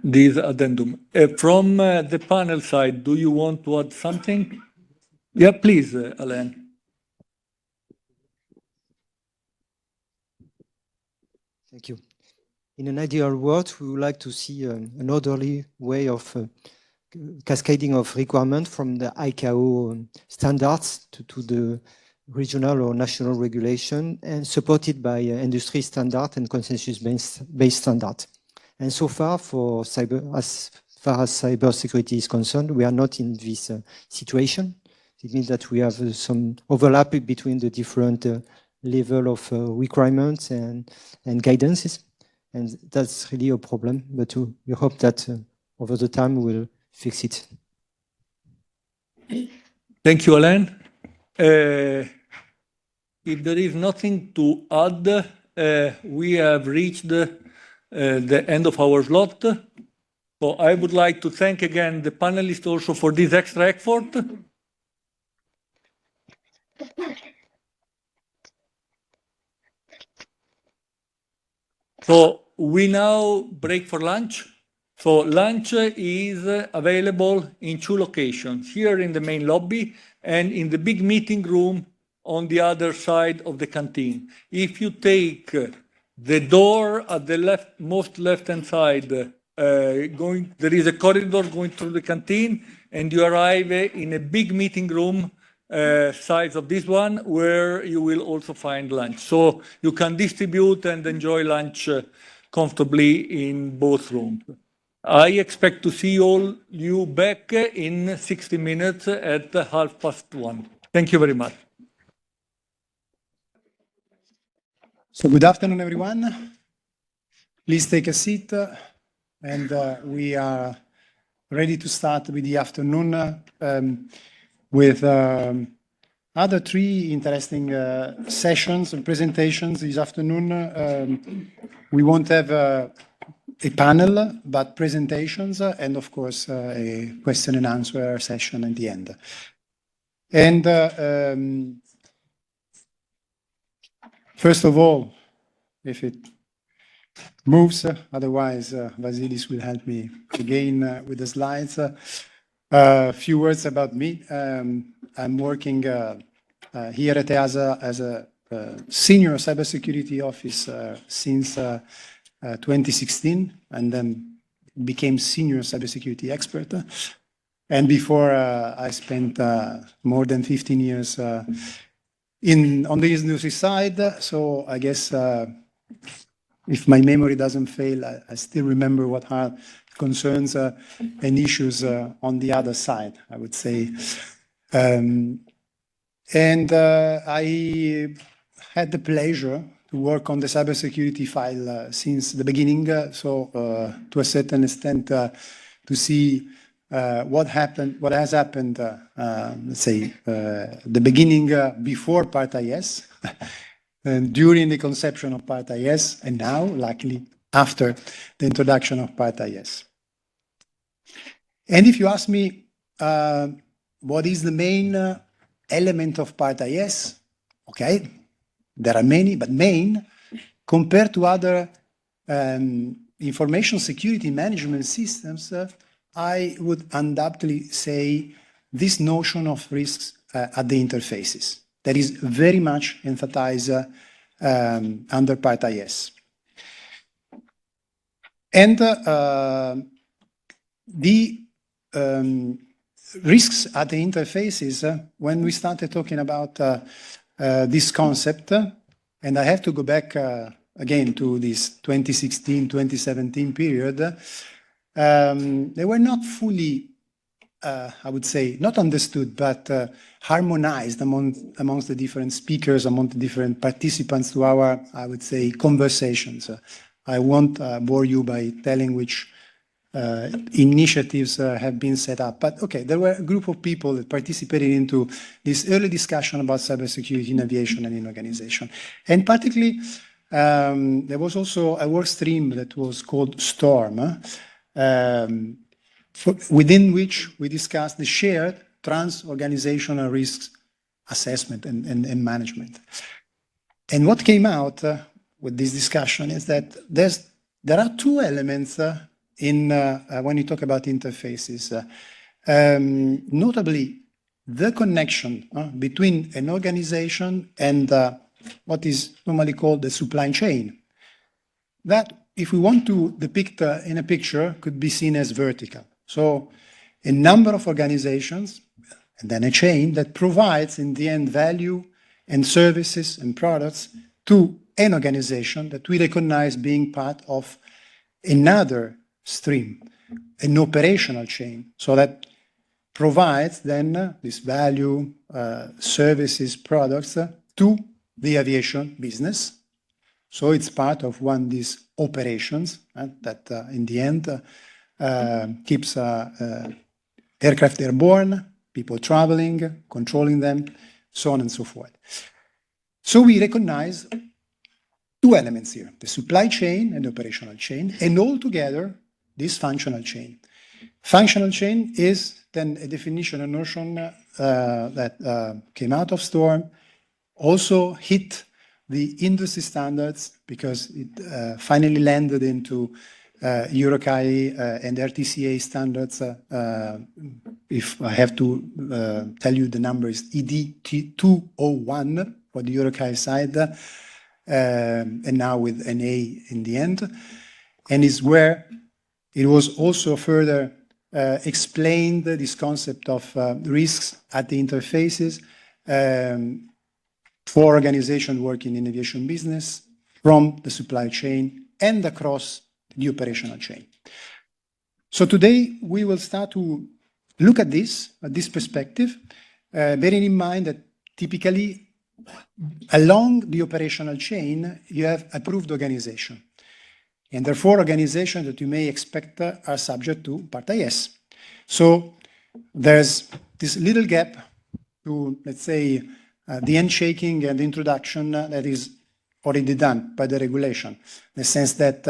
this addendum. From the panel side, do you want to add something? Yeah, please, Alain. Thank you. In an ideal world, we would like to see an orderly way of cascading of requirements from the ICAO standards to the regional or national regulation, and supported by industry standard and consensus-based standard. And so far, as far as cybersecurity is concerned, we are not in this situation. It means that we have some overlap between the different level of requirements and guidances, and that's really a problem. But we hope that over the time we'll fix it. Thank you, Alain. if there is nothing to add, we have reached the end of our slot. So I would like to thank again the panelists also for this extra effort. So we now break for lunch. So lunch is available in two locations, here in the main lobby and in the big meeting room on the other side of the canteen. If you take the door at the most left-hand side, there is a corridor going through the canteen, and you arrive in a big meeting room size of this one, where you will also find lunch. So you can distribute and enjoy lunch comfortably in both rooms. I expect to see all you back in 60 minutes at 1:30. Thank you very much. So good afternoon, everyone. Please take a seat, and we are ready to start with the afternoon with other three interesting sessions and presentations this afternoon. We won't have a panel, but presentations, and of course, a question and answer session at the end. And first of all, if it moves, otherwise Vasilis will help me again with the slides. A few words about me. I'm working here at EASA as a senior cybersecurity officer since 2016, and then became senior cybersecurity expert. And before I spent more than 15 years on the industry side. So I guess if my memory doesn't fail, I still remember what are concerns and issues on the other side, I would say. And I had the pleasure to work on the cybersecurity file since the beginning. So to a certain extent, to see what has happened, let's say, the beginning before Part IS, and during the conception of Part IS, and now, luckily, after the introduction of Part IS. And if you ask me what is the main element of Part IS, okay, there are many, but main, compared to other information security management systems, I would undoubtedly say this notion of risks at the interfaces. That is very much emphasized under Part IS. And the risks at the interfaces, when we started talking about this concept, and I have to go back again to this 2016-2017 period, they were not fully, I would say, not understood, but harmonized amongst the different speakers, among the different participants to our, I would say, conversations. I won't bore you by telling which initiatives have been set up, but okay, there were a group of people that participated into this early discussion about cybersecurity in aviation and in organization. And particularly, there was also a work stream that was called STORM, within which we discussed the shared trans-organizational risks assessment and management. And what came out with this discussion is that there are two elements when you talk about interfaces, notably the connection between an organization and what is normally called the supply chain. That, if we want to depict in a picture, could be seen as vertical. So a number of organizations and then a chain that provides in the end value and services and products to an organization that we recognize being part of another stream, an operational chain, so that provides then this value, services, products to the aviation business. So it's part of these operations that in the end keeps aircraft airborne, people traveling, controlling them, so on and so forth. So we recognize two elements here, the supply chain and the operational chain, and all together, this functional chain. Functional chain is then a definition, a notion that came out of Storm, also hit the industry standards because it finally landed into EuroCAI and RTCA standards. If I have to tell you, the number is ED 201 for the EuroCAI side, and now with an A in the end, and is where it was also further explained this concept of risks at the interfaces for organizations working in aviation business, from the supply chain and across the operational chain. So today we will start to look at this perspective, bearing in mind that typically along the operational chain you have approved organization. And therefore, organizations that you may expect are subject to Part IS. So there's this little gap to, let's say, the handshaking and the introduction that is already done by the regulation, in the sense that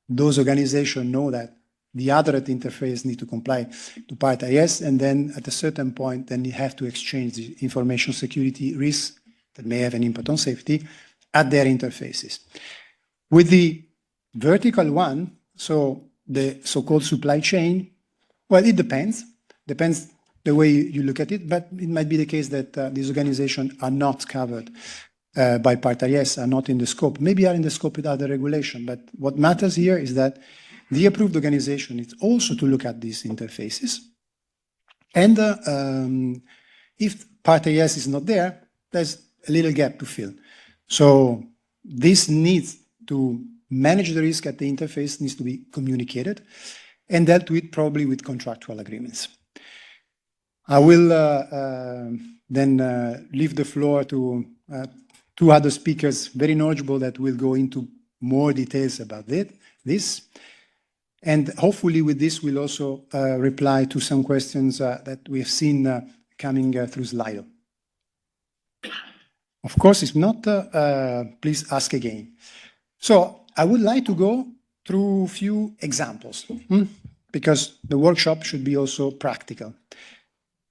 those organizations know that the other at the interface need to comply to Part IS, and then at a certain point, then you have to exchange the information security risks that may have an impact on safety at their interfaces. With the vertical one, so the so-called supply chain, well, it depends the way you look at it, but it might be the case that these organizations are not covered by Part IS, are not in the scope, maybe are in the scope with other regulation, but what matters here is that the approved organization is also to look at these interfaces. And if Part IS is not there, there's a little gap to fill. So this needs to manage the risk at the interface, needs to be communicated and dealt with probably with contractual agreements. I will then leave the floor to two other speakers, very knowledgeable, that will go into more details about this. And hopefully with this, we'll also reply to some questions that we have seen coming through Slido. Of course, if not, please ask again. So I would like to go through a few examples, because the workshop should be also practical.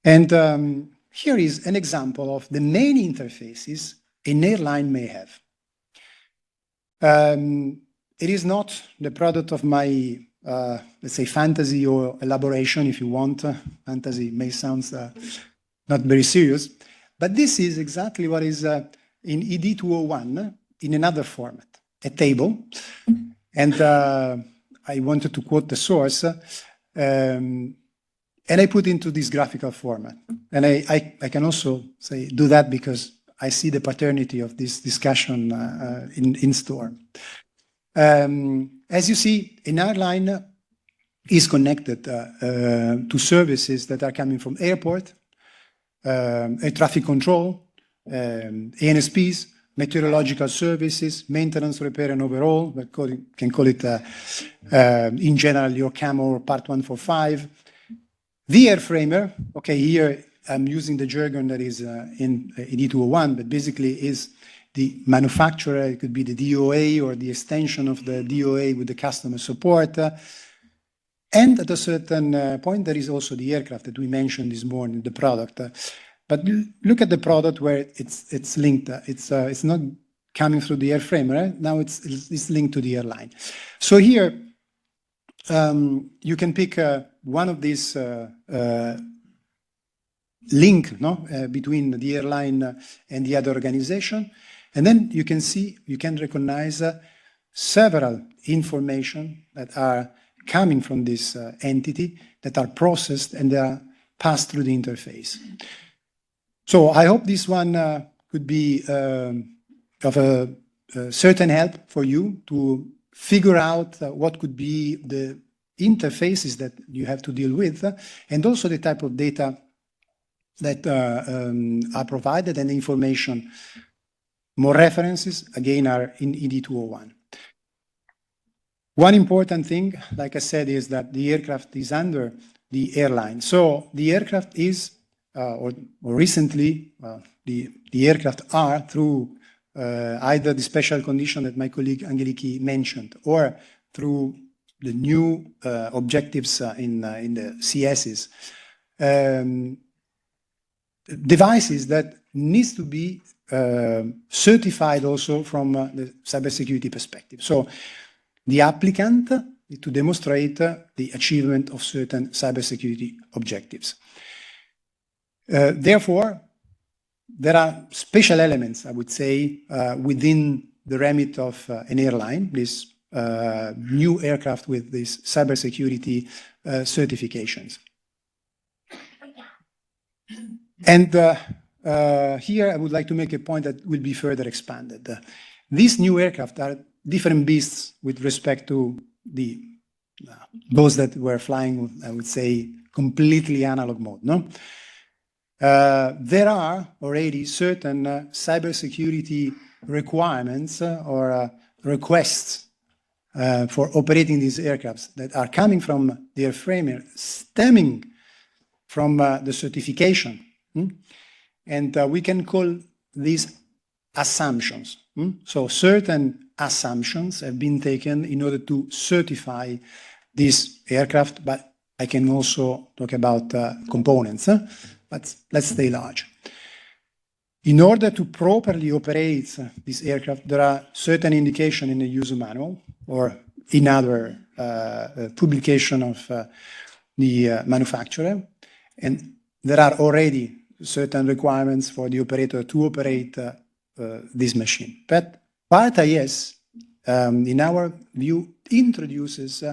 And here is an example of the many interfaces an airline may have. It is not the product of my, let's say, fantasy or elaboration, if you want. Fantasy may sound not very serious, but this is exactly what is in ED 201 in another format, a table. And I wanted to quote the source, and I put into this graphical format. And I can also say do that because I see the paternity of this discussion in Storm. As you see, an airline is connected to services that are coming from airport, air traffic control, ANSPs, meteorological services, maintenance, repair, and overhaul. We can call it, in general, your CAMO or Part 145. The airframer, okay, here I'm using the jargon that is in ED 201, but basically is the manufacturer. It could be the DOA or the extension of the DOA with the customer support. And at a certain point, there is also the aircraft that we mentioned this morning, the product. But look at the product where it's linked. It's not coming through the airframer. Right? Now it's linked to the airline. So here you can pick one of these link between the airline and the other organization, and then you can see, you can recognize several information that are coming from this entity that are processed and they are passed through the interface. So I hope this one could be of a certain help for you to figure out what could be the interfaces that you have to deal with, and also the type of data that are provided and information. More references, again, are in ED 201. One important thing, like I said, is that the aircraft is under the airline. So the aircraft is or recently, the aircraft are through either the special condition that my colleague Angeliki mentioned, or through the new objectives in the CSs, devices that needs to be certified also from the cybersecurity perspective. So the applicant need to demonstrate the achievement of certain cybersecurity objectives. Therefore, there are special elements, I would say, within the remit of an airline, this new aircraft with these cybersecurity certifications. And here I would like to make a point that will be further expanded. These new aircraft are different beasts with respect to those that were flying, I would say, completely analog mode. No? There are already certain cybersecurity requirements or requests for operating these aircrafts that are coming from the airframer, stemming from the certification. And we can call these assumptions. So certain assumptions have been taken in order to certify this aircraft, but I can also talk about components, but let's stay large. In order to properly operate this aircraft, there are certain indications in the user manual or in other publication of the manufacturer, and there are already certain requirements for the operator to operate this machine. But Part IS, in our view, introduces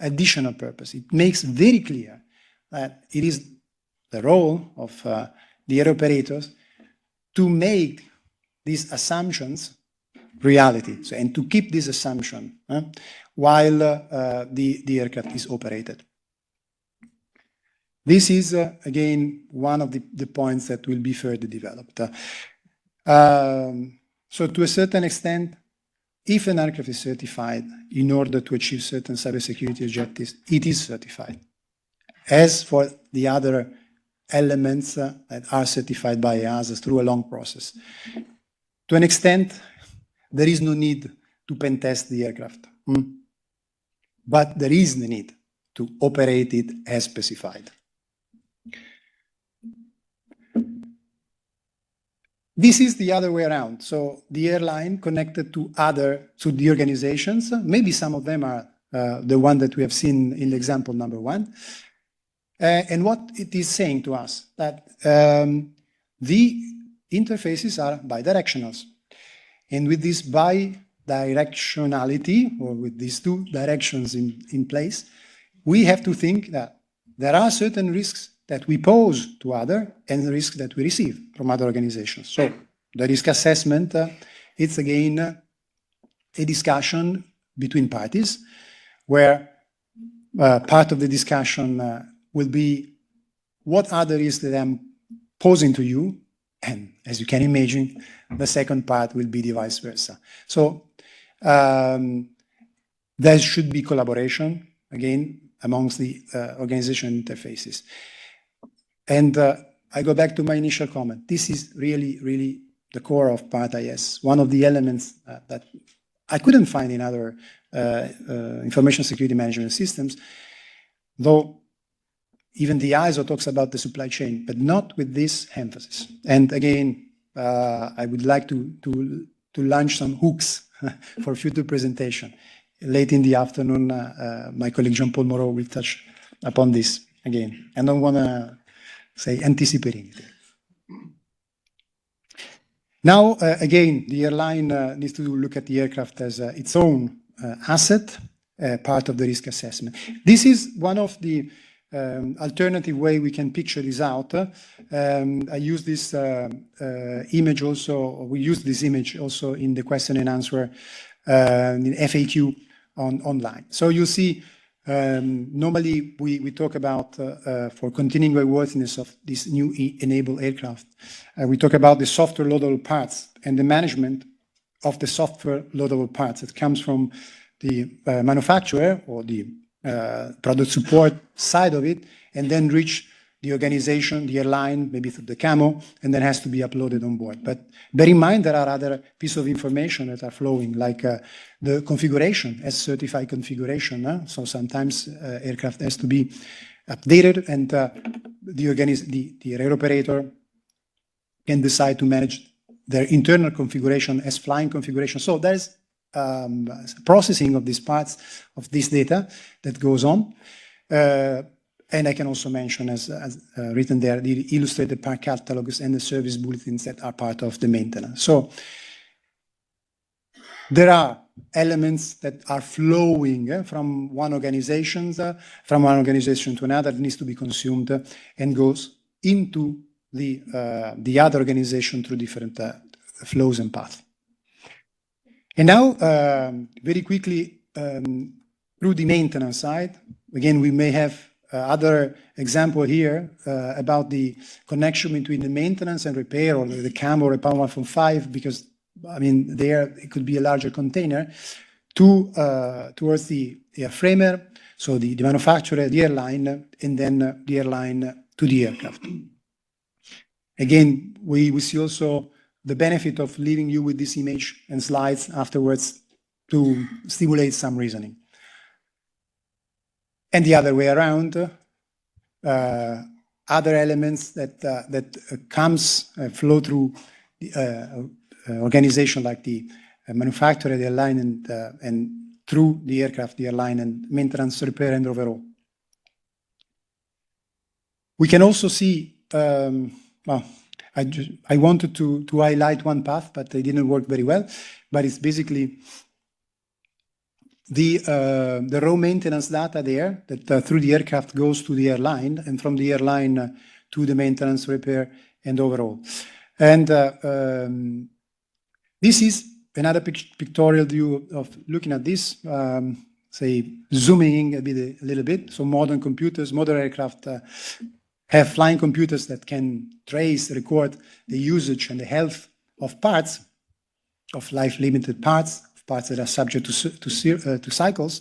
additional purpose. It makes very clear that it is the role of the air operators to make these assumptions reality, so, and to keep this assumption while the aircraft is operated. This is, again, one of the points that will be further developed. So to a certain extent, if an aircraft is certified in order to achieve certain cybersecurity objectives, it is certified. As for the other elements that are certified by EASA through a long process. To an extent, there is no need to pen test the aircraft, but there is the need to operate it as specified. This is the other way around. So the airline connected to the organizations, maybe some of them are the one that we have seen in example number 1. And what it is saying to us, that the interfaces are bidirectionals. And with this bidirectionality, or with these two directions in place, we have to think that there are certain risks that we pose to other and the risks that we receive from other organizations. So the risk assessment, it's again a discussion between parties where part of the discussion will be what are the risks that I'm posing to you, and as you can imagine, the second part will be the vice versa. So there should be collaboration, again, amongst the organization interfaces. And I go back to my initial comment. This is really, really the core of Part IS. One of the elements that I couldn't find in other information security management systems, though even the ISO talks about the supply chain, but not with this emphasis. And again, I would like to launch some hooks for future presentation. Late in the afternoon, my colleague Jean-Paul Moreau will touch upon this again. I don't want to say anticipating it. Now, again, the airline needs to look at the aircraft as its own asset, part of the risk assessment. This is one of the alternative way we can picture this out. I use this image also, or we use this image also in the question and answer in FAQ online. So you see, normally we talk about for continuing airworthiness of this new enabled aircraft. We talk about the software loadable parts and the management of the software loadable parts that comes from the manufacturer or the product support side of it, and then reach the organization, the airline, maybe through the camo, and then has to be uploaded on board. But bear in mind, there are other pieces of information that are flowing, like the configuration, as certified configuration. So sometimes aircraft has to be updated, and the rail operator can decide to manage their internal configuration as flying configuration. So there's processing of these parts of this data that goes on. And I can also mention, as written there, the illustrated part catalogs and the service bulletins that are part of the maintenance. So there are elements that are flowing from one organization to another, that needs to be consumed and goes into the other organization through different flows and paths. And now, very quickly, through the maintenance side, again, we may have other example here about the connection between the maintenance and repair, or the CAM or Repair 1.5, because I mean, there it could be a larger container towards the airframer, so the manufacturer, the airline, and then the airline to the aircraft. Again, we see also the benefit of leaving you with this image and slides afterwards to stimulate some reasoning. And the other way around, other elements that flow through the organization, like the manufacturer, the airline, and through the aircraft, the airline, and maintenance, repair, and overall. We can also see, well, I wanted to highlight one path, but it didn't work very well. But it's basically the raw maintenance data there that through the aircraft goes to the airline, and from the airline to the maintenance, repair, and overall. And this is another pictorial view of looking at this, say, zooming in a little bit. So modern computers, modern aircraft have flying computers that can trace, record the usage and the health of parts, of life-limited parts, of parts that are subject to cycles.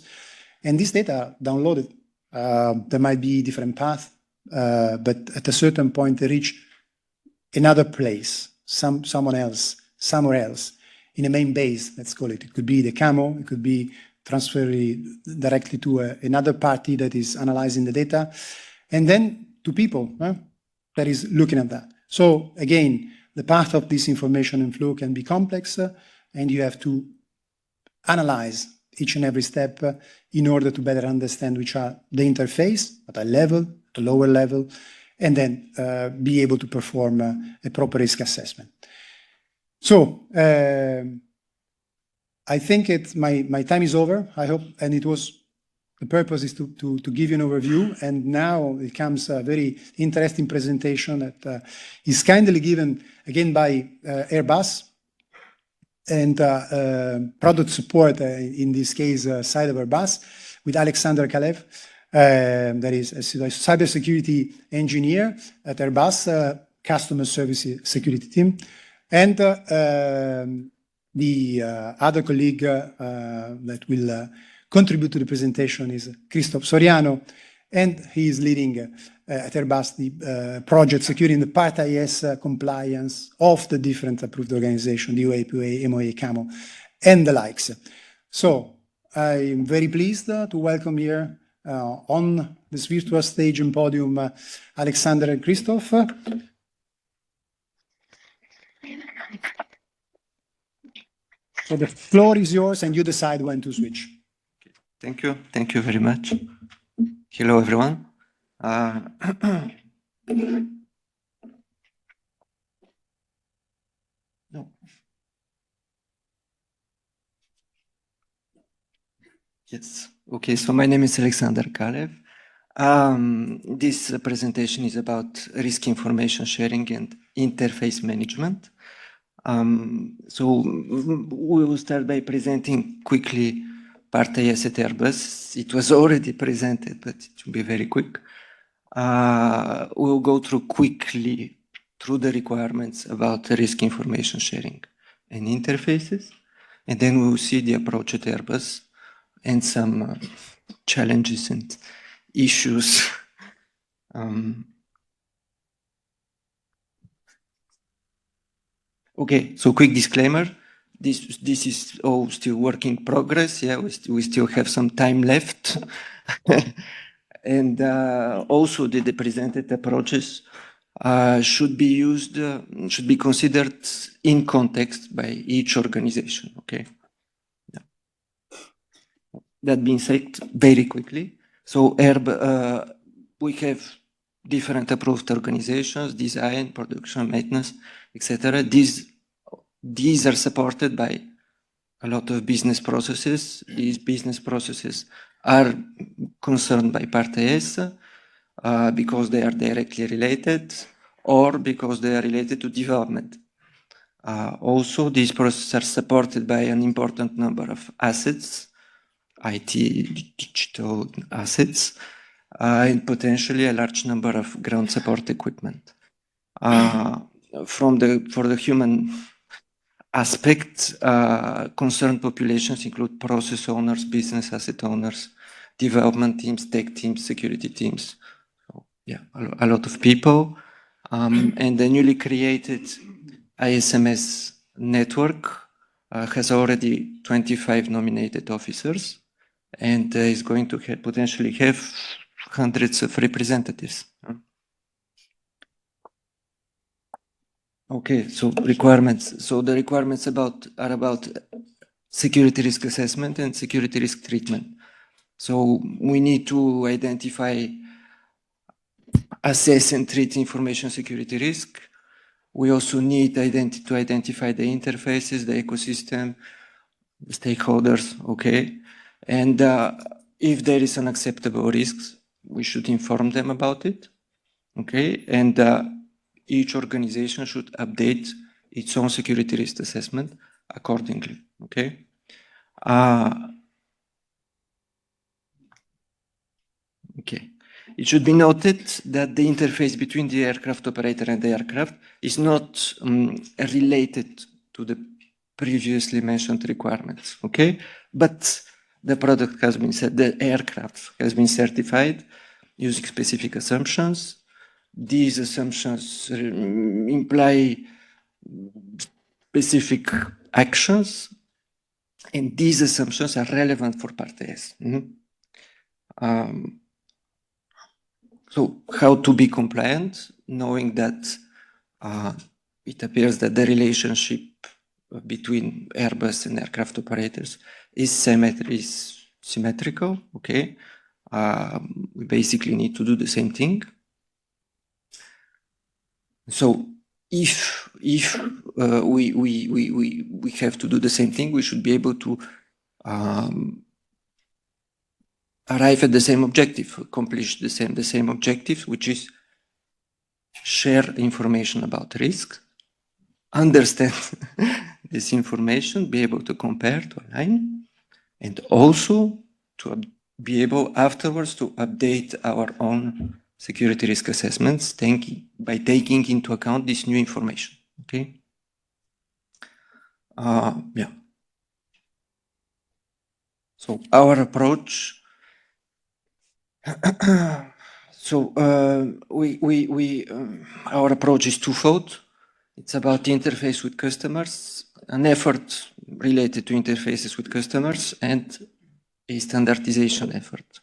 And this data are downloaded. There might be different paths, but at a certain point they reach another place, somewhere else, in a main base, let's call it. It could be the camo, it could be transferred directly to another party that is analyzing the data, and then to people that is looking at that. So again, the path of this information and flow can be complex, and you have to analyze each and every step in order to better understand which are the interface at a level, the lower level, and then be able to perform a proper risk assessment. So I think my time is over, I hope, and the purpose is to give you an overview, and now it comes a very interesting presentation that is kindly given again by Airbus, and product support, in this case, side of Airbus, with Alexander Kalev, that is a cybersecurity engineer at Airbus, customer service security team. And the other colleague that will contribute to the presentation is Christophe Soriano, and he is leading at Airbus the project securing the Part IS compliance of the different approved organizations, the UAPA, MOA, CAMO, and the likes. So I'm very pleased to welcome here on this virtual stage and podium Alexander and Christophe. So the floor is yours, and you decide when to switch. Thank you. Thank you very much. Hello, everyone. No. Yes. Okay. So my name is Alexander Kalev. This presentation is about risk information sharing and interface management. So we will start by presenting quickly Part IS at Airbus. It was already presented, but it will be very quick. We'll go quickly through the requirements about the risk information sharing and interfaces, and then we will see the approach at Airbus and some challenges and issues Okay, so quick disclaimer. This is all still work in progress. Yeah, we still have some time left. And also the presented approaches should be considered in context by each organization. Okay. Yeah. That being said, very quickly. So HERB, we have different approved organizations, design, production, maintenance, etc. These are supported by a lot of business processes. These business processes are concerned by Part S because they are directly related or because they are related to development. Also, these processes are supported by an important number of assets, IT, digital assets, and potentially a large number of ground support equipment. For the human aspect, concerned populations include process owners, business asset owners, development teams, tech teams, security teams. So, yeah, a lot of people. And the newly created ISMS network has already 25 nominated officers and is going to potentially have hundreds of representatives. Okay, so requirements. So the requirements are about security risk assessment and security risk treatment. So we need to identify, assess and treat information security risk. We also need to identify the interfaces, the ecosystem, the stakeholders, okay? And if there is unacceptable risks, we should inform them about it, okay? And each organization should update its own security risk assessment accordingly, okay? Okay. It should be noted that the interface between the aircraft operator and the aircraft is not related to the previously mentioned requirements, okay? But the product has been said, the aircraft has been certified using specific assumptions. These assumptions imply specific actions, and these assumptions are relevant for Part S. So how to be compliant, knowing that it appears that the relationship between Airbus and aircraft operators is symmetrical, okay? We basically need to do the same thing. So if we have to do the same thing, we should be able to arrive at the same objective, accomplish the same objective, which is share information about risk, understand this information, be able to compare, to align, and also to be able afterwards to update our own security risk assessments by taking into account this new information, okay? Yeah. So our approach, our approach is twofold. It's about the interface with customers, an effort related to interfaces with customers, and a standardization effort.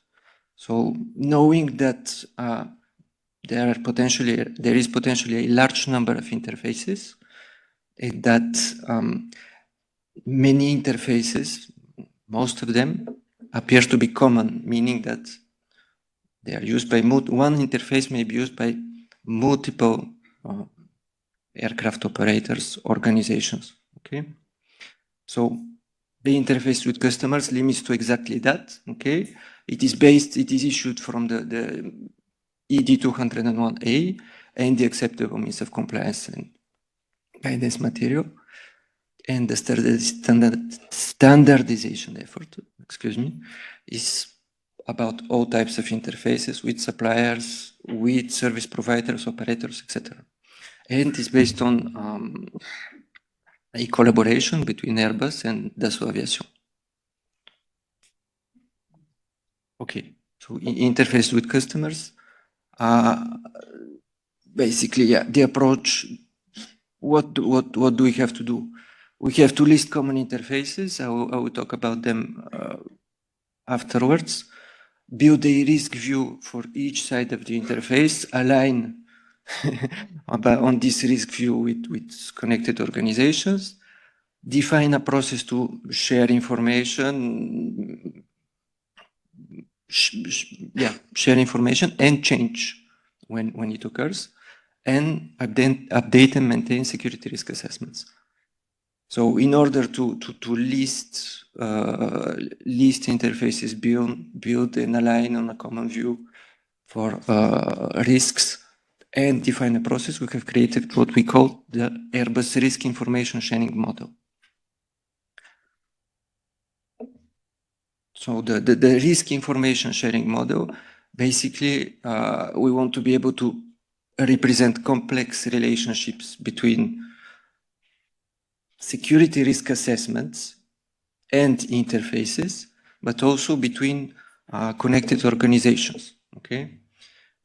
So knowing that there is potentially a large number of interfaces, and that many interfaces, most of them, appear to be common, meaning that they are used by one interface may be used by multiple aircraft operators, organizations, okay? So the interface with customers limits to exactly that, okay? It is issued from the ED 201A and the acceptable means of compliance and guidance material, and the standardization effort, excuse me, is about all types of interfaces with suppliers, with service providers, operators, etc. And it's based on a collaboration between Airbus and Dassault Aviation. Okay, so interface with customers. Basically, yeah, the approach what do we have to do? We have to list common interfaces. I will talk about them afterwards. Build a risk view for each side of the interface, align on this risk view with connected organizations, define a process to share information, share information and change when it occurs, and update and maintain security risk assessments. So in order to list interfaces, build and align on a common view for risks and define a process, we have created what we call the Airbus Risk Information Sharing Model. So the risk information sharing model, basically, we want to be able to represent complex relationships between security risk assessments and interfaces, but also between connected organizations, okay?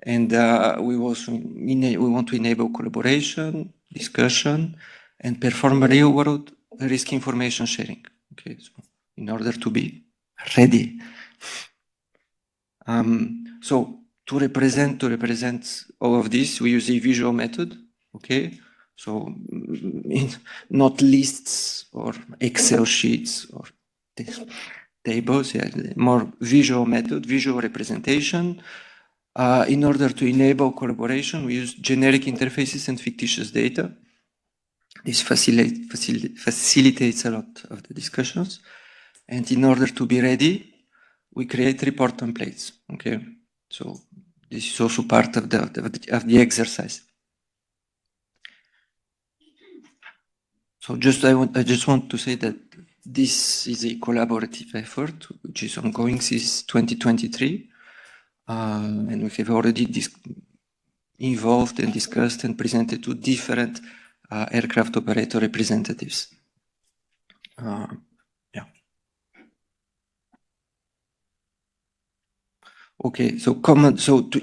And we also we want to enable collaboration, discussion, and perform real-world risk information sharing, okay? So in order to be ready. So to represent all of this, we use a visual method, okay? So not lists or Excel sheets or tables, yeah, more visual method, visual representation. In order to enable collaboration, we use generic interfaces and fictitious data. This facilitates a lot of the discussions. And in order to be ready, we create report templates, okay? So this is also part of the exercise. So I just want to say that this is a collaborative effort which is ongoing since 2023. And we have already involved and discussed and presented to different aircraft operator representatives. Yeah. Okay, so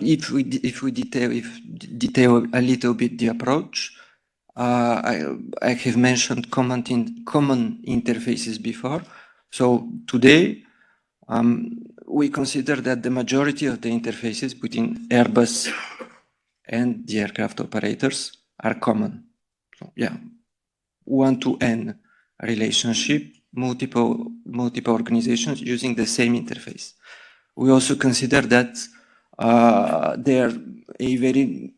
if we detail a little bit the approach, I have mentioned common interfaces before. So today, we consider that the majority of the interfaces between Airbus and the aircraft operators are common. So, yeah, one-to-N relationship, multiple organizations using the same interface. We also consider that there are a very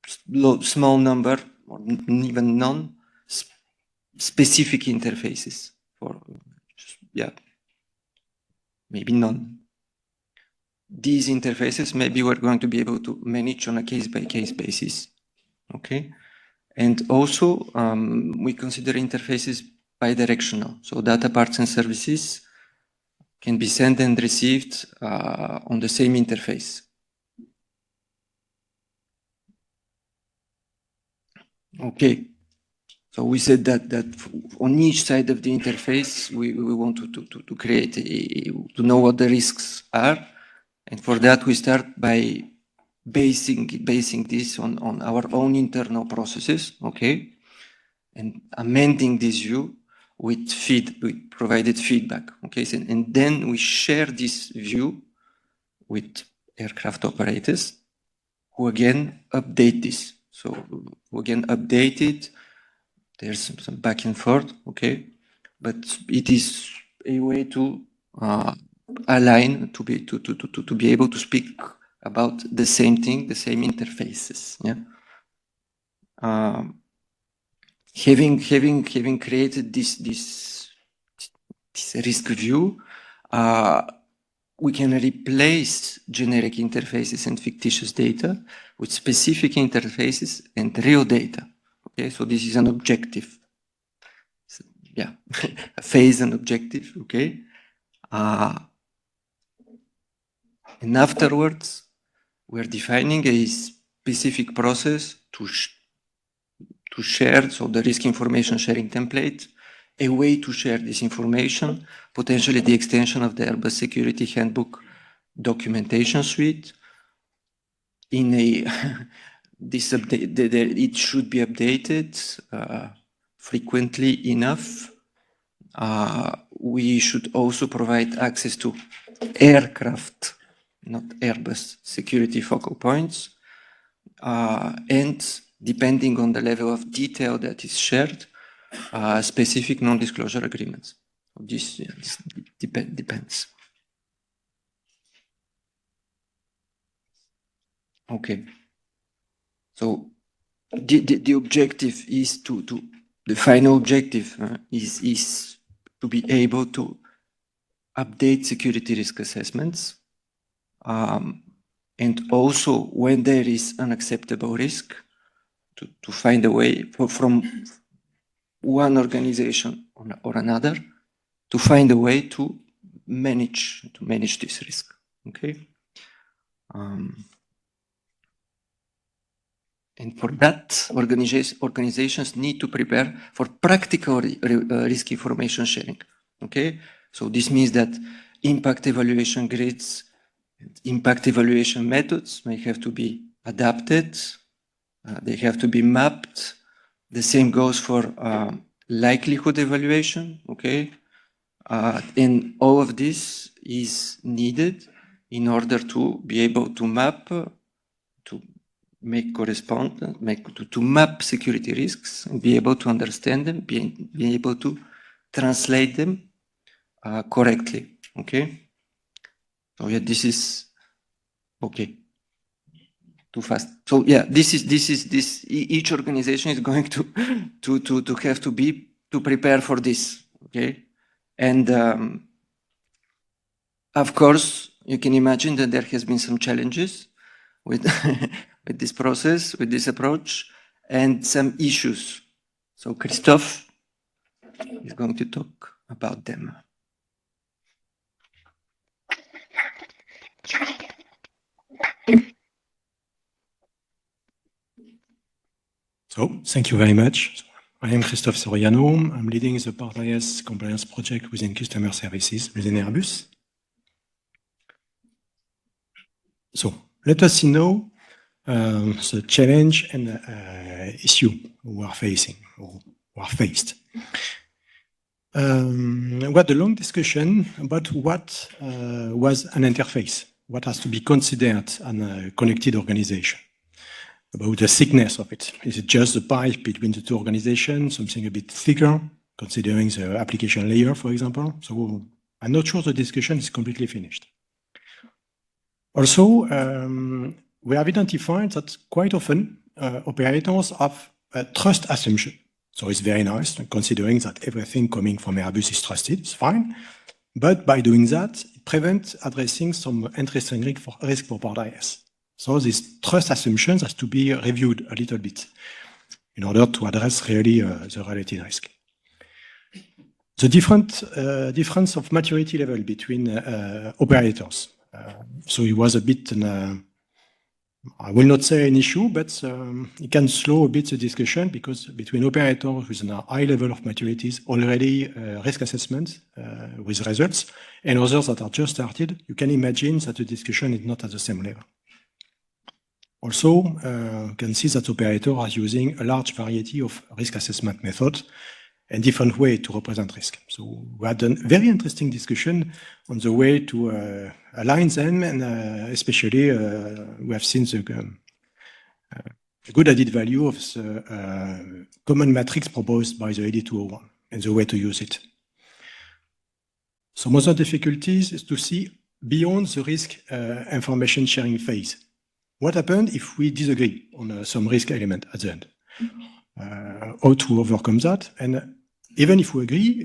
small number, or even none, specific interfaces for, yeah, maybe none. These interfaces, maybe we're going to be able to manage on a case-by-case basis, okay? And also, we consider interfaces bidirectional. So data parts and services can be sent and received on the same interface. Okay, so we said that on each side of the interface, we want to create, to know what the risks are. And for that, we start by basing this on our own internal processes, okay? And amending this view with provided feedback, okay? So, and then we share this view with aircraft operators who again update this. So who again update it. There's some back and forth, okay? But it is a way to align, to be able to speak about the same thing, the same interfaces, yeah? Having created this risk view, we can replace generic interfaces and fictitious data with specific interfaces and real data. Okay, so this is an objective. So, yeah, a phase and objective, okay? And afterwards, we're defining a specific process to share, so the risk information sharing template, a way to share this information, potentially the extension of the Airbus Security Handbook documentation suite in a this update, it should be updated frequently enough. We should also provide access to aircraft, not Airbus, security focal points. And depending on the level of detail that is shared, specific non-disclosure agreements. This depends. Okay. So the objective is the final objective is to be able to update security risk assessments. And also when there is unacceptable risk, to find a way from one organization or another to find a way to manage this risk. Okay. And for that, organizations need to prepare for practical risk information sharing. Okay, so this means that impact evaluation grids, impact evaluation methods may have to be adapted. They have to be mapped. The same goes for likelihood evaluation. Okay, and all of this is needed in order to be able to map, to make to map security risks and be able to understand them, be able to translate them correctly. Okay. So yeah, this is okay. Too fast. So yeah, this. Each organization is going to have to prepare for this. Okay, and of course you can imagine that there has been some challenges with with this process, with this approach, and some issues. So Christophe is going to talk about them. So, thank you very much. I am Christophe Soriano. I'm leading the Part-IS compliance project within customer services within Airbus. So, let us see now the challenge and issue we are facing or we are faced. We had a long discussion about what was an interface, what has to be considered a connected organization, about the thickness of it. Is it just the pipe between the two organizations, something a bit thicker, considering the application layer, for example? So I'm not sure the discussion is completely finished. Also, we have identified that quite often operators have a trust assumption. So it's very nice, considering that everything coming from Airbus is trusted, it's fine. But by doing that, it prevents addressing some interesting risk for Part-IS. So this trust assumptions has to be reviewed a little bit in order to address really the relative risk. The difference of maturity level between operators. So it was a bit, I will not say an issue, but it can slow a bit the discussion because between operators with a high level of maturities, already risk assessment with results, and others that are just started, you can imagine that the discussion is not at the same level. Also, you can see that operators are using a large variety of risk assessment methods and different ways to represent risk. So we had a very interesting discussion on the way to align them, and especially we have seen the good added value of the common matrix proposed by the 8201 and the way to use it. Some other difficulties is to see beyond the risk information sharing phase. What happened if we disagree on some risk element at the end? How to overcome that? And even if we agree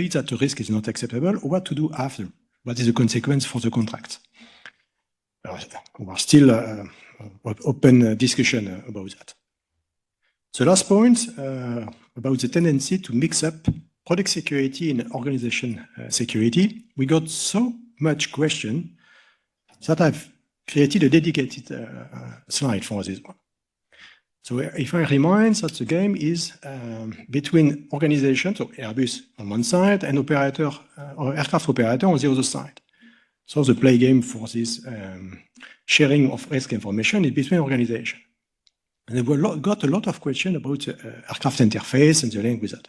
that the risk is not acceptable, what to do after? What is the consequence for the contract? We are still open discussion about that. The last point about the tendency to mix up product security and organization security. We got so much question that I've created a dedicated slide for this one. So if I remind that the game is between organizations, so Airbus on one side and operator or aircraft operator on the other side. So the play game for this sharing of risk information is between organizations. And we got a lot of questions about aircraft interface and the link with that.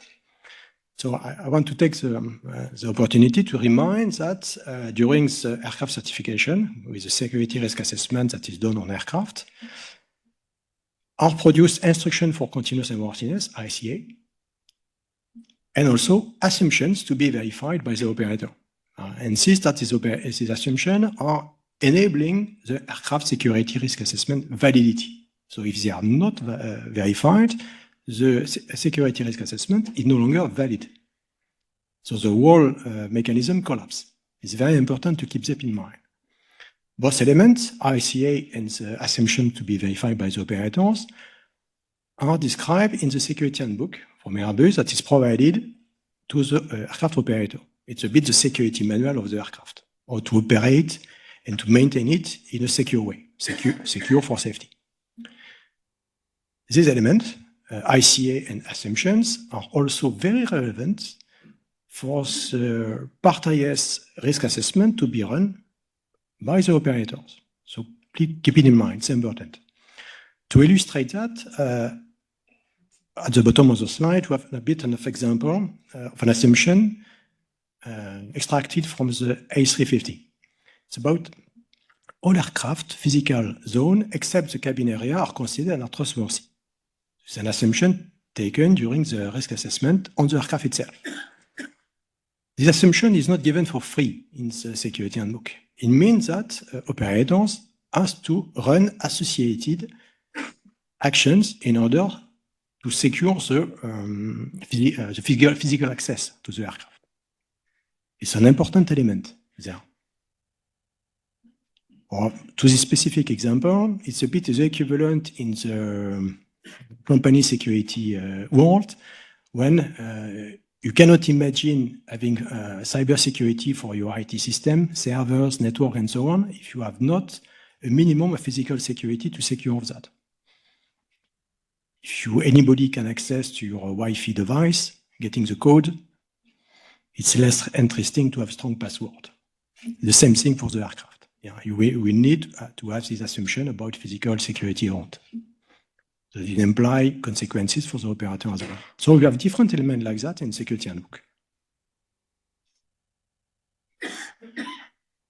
So I want to take the opportunity to remind that during the aircraft certification, with the security risk assessment that is done on aircraft, are produced instructions for continuous airworthiness, ICA, and also assumptions to be verified by the operator. And since that these assumptions are enabling the aircraft security risk assessment validity. So if they are not verified, the security risk assessment is no longer valid. So the whole mechanism collapses. It's very important to keep that in mind. Both elements, ICA and the assumption to be verified by the operators, are described in the security handbook from Airbus that is provided to the aircraft operator. It's a bit the security manual of the aircraft, or to operate and to maintain it in a secure way, secure for safety. These elements, ICA and assumptions, are also very relevant for the Part IS risk assessment to be run by the operators. So please keep it in mind, it's important. To illustrate that, at the bottom of the slide, we have a bit of example of an assumption extracted from the A350. It's about all aircraft physical zone except the cabin area are considered as trustworthy. It's an assumption taken during the risk assessment on the aircraft itself. This assumption is not given for free in the security handbook. It means that operators have to run associated actions in order to secure the physical access to the aircraft. It's an important element there. Or to this specific example, it's a bit the equivalent in the company security world when you cannot imagine having cybersecurity for your IT system, servers, network, and so on, if you have not a minimum of physical security to secure that. If anybody can access to your Wi-Fi device, getting the code, it's less interesting to have strong password. The same thing for the aircraft. Yeah, we need to have this assumption about physical security around. So it implies consequences for the operator as well. So we have different elements like that in security handbook.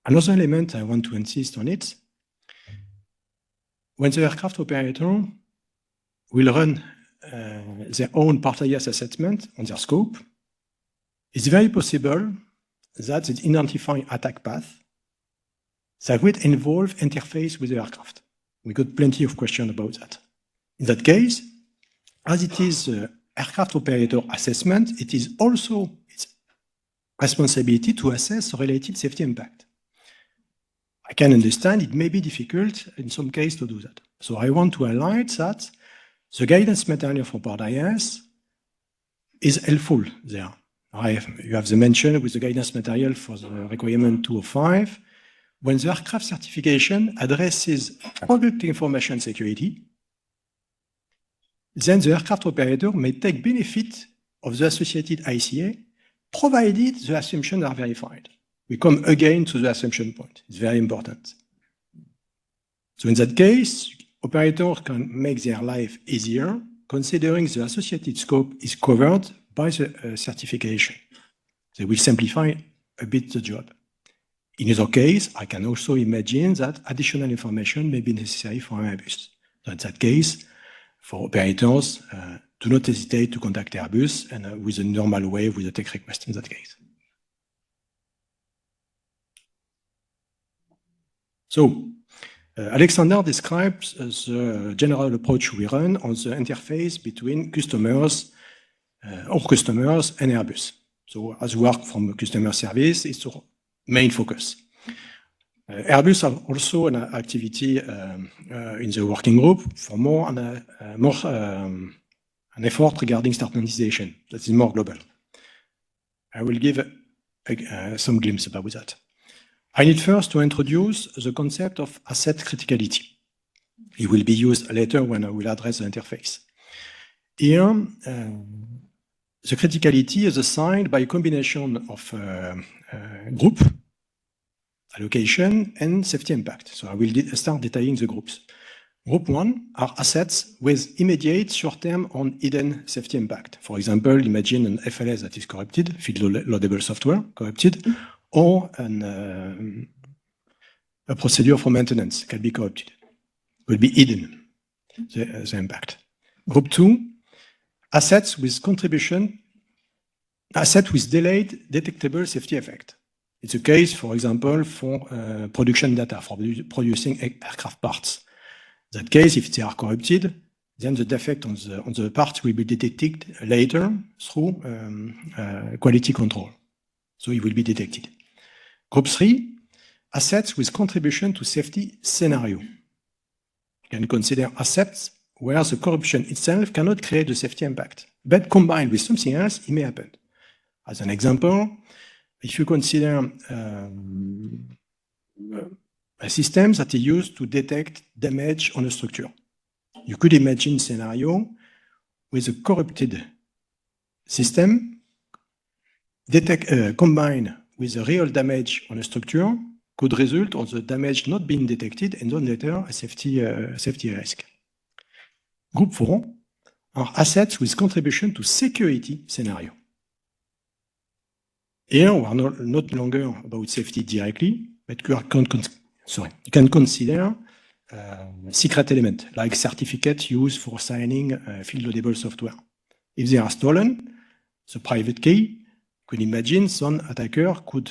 Another element I want to insist on it, when the aircraft operator will run their own Part IS assessment on their scope, it's very possible that they identify attack path that would involve interface with the aircraft. We got plenty of questions about that. In that case, as it is aircraft operator assessment, it is also its responsibility to assess related safety impact. I can understand it may be difficult in some cases to do that. So I want to highlight that the guidance material for Part IS is helpful there. You have the mention with the guidance material for the requirement 205. When the aircraft certification addresses product information security, then the aircraft operator may take benefit of the associated ICA, provided the assumptions are verified. We come again to the assumption point. It's very important. So in that case, operators can make their life easier, considering the associated scope is covered by the certification. They will simplify a bit the job. In other case, I can also imagine that additional information may be necessary for Airbus. So in that case, for operators, do not hesitate to contact Airbus and with a normal way with a tech request in that case. So, Alexander describes the general approach we run on the interface between customers, our customers and Airbus. So, as we work from customer service, it's our main focus. Airbus has also an activity in the working group for more an effort regarding standardization that is more global. I will give some glimpse about that. I need first to introduce the concept of asset criticality. It will be used later when I will address the interface. Here, the criticality is assigned by a combination of group, allocation, and safety impact. So I will start detailing the groups. Group 1 are assets with immediate, short-term, or hidden safety impact. For example, imagine an FLS that is corrupted, field loadable software corrupted, or a procedure for maintenance can be corrupted. Will be hidden, the impact. Group 2, assets with delayed detectable safety effect. It's a case, for example, for production data, for producing aircraft parts. In that case, if they are corrupted, then the defect on the part will be detected later through quality control. So it will be detected. Group 3, assets with contribution to safety scenario. You can consider assets where the corruption itself cannot create the safety impact, but combined with something else, it may happen. As an example, if you consider a system that is used to detect damage on a structure, you could imagine a scenario with a corrupted system combined with a real damage on a structure could result on the damage not being detected and then later a safety risk. Group 4 are assets with contribution to security scenario. Here we are not longer about safety directly, but you can consider secret element like certificate used for signing field loadable software. If they are stolen, the private key, could imagine some attacker could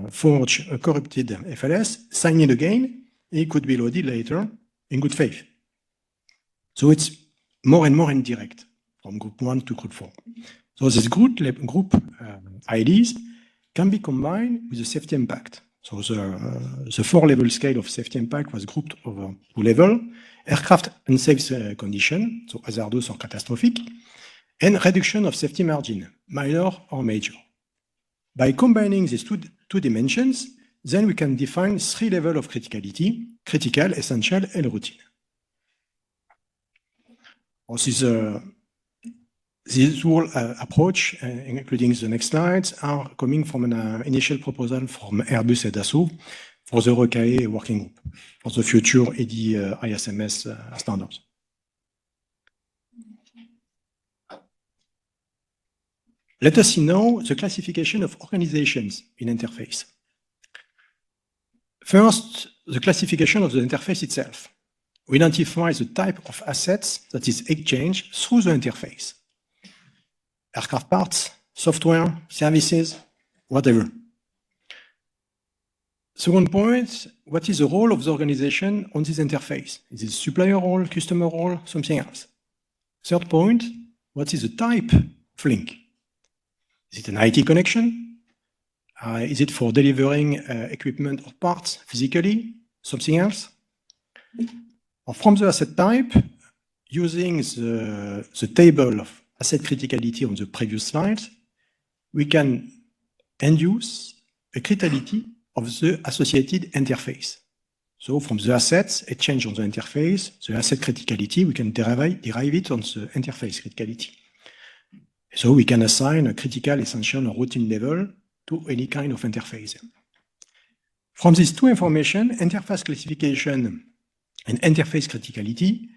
forge a corrupted FLS, sign it again, and it could be loaded later in good faith. So it's more and more indirect from group 1 to group 4. So this group IDs can be combined with the safety impact. So the 4-level scale of safety impact was grouped over 2 levels: aircraft unsafe condition, so hazardous or catastrophic, and reduction of safety margin, minor or major. By combining these two dimensions, then we can define 3 levels of criticality: critical, essential, and routine. This whole approach, including the next slides, are coming from an initial proposal from Airbus and Dassault for the ROCAE working group for the future AD-ISMS standards. Let us see now the classification of organizations in interface. First, the classification of the interface itself. We identify the type of assets that is exchanged through the interface. Aircraft parts, software, services, whatever. Second point, what is the role of the organization on this interface? Is it supplier role, customer role, something else? Third point, what is the type of link? Is it an IT connection? Is it for delivering equipment or parts physically? Something else? Or from the asset type, using the table of asset criticality on the previous slide, we can induce a criticality of the associated interface. So from the assets, a change on the interface, the asset criticality, we can derive it on the interface criticality. So we can assign a critical, essential, or routine level to any kind of interface. From these two information, interface classification and interface criticality,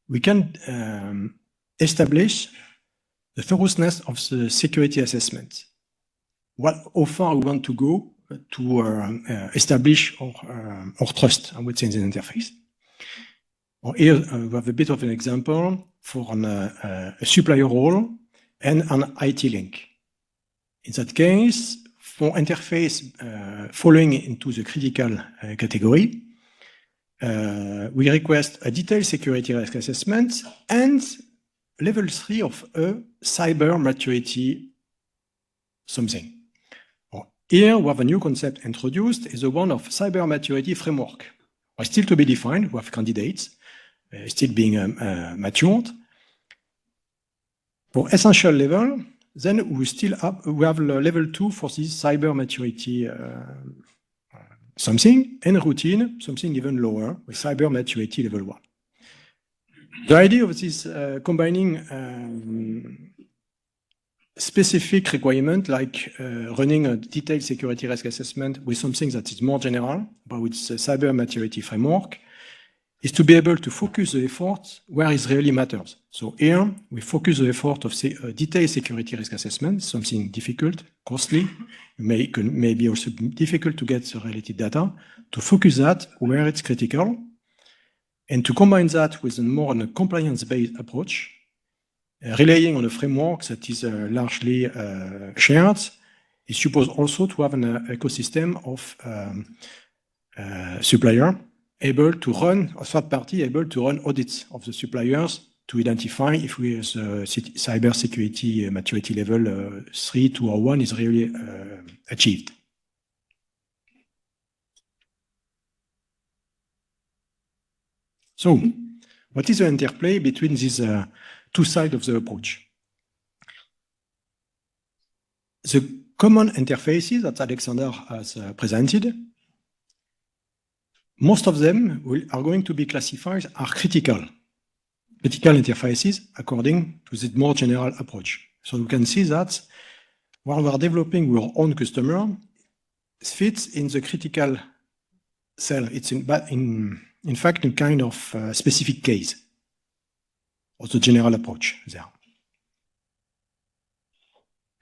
we can establish the thoroughness of the security assessment. How far we want to go to establish our trust, I would say, in the interface. Here we have a bit of an example for a supplier role and an IT link. In that case, for interface falling into the critical category, we request a detailed security risk assessment and level 3 of a cyber maturity something. Here we have a new concept introduced, is the one of cyber maturity framework. Still to be defined, we have candidates still being matured. For essential level, then we have level 2 for this cyber maturity something, and routine, something even lower, with cyber maturity level 1. The idea of this combining specific requirement like running a detailed security risk assessment with something that is more general, but with the cyber maturity framework, is to be able to focus the effort where it really matters. So here, we focus the effort of detailed security risk assessment, something difficult, costly, maybe also difficult to get the related data, to focus that where it's critical, and to combine that with a more on a compliance-based approach, relying on a framework that is largely shared, is supposed also to have an ecosystem of supplier able to run, a third party able to run audits of the suppliers to identify if we as cyber security maturity level 3, 2, or 1 is really achieved. So, what is the interplay between these two sides of the approach? The common interfaces that Alexander has presented, most of them are going to be classified as critical interfaces according to the more general approach. So you can see that while we are developing our own customer, it fits in the critical cell. It's in fact a kind of specific case of the general approach there.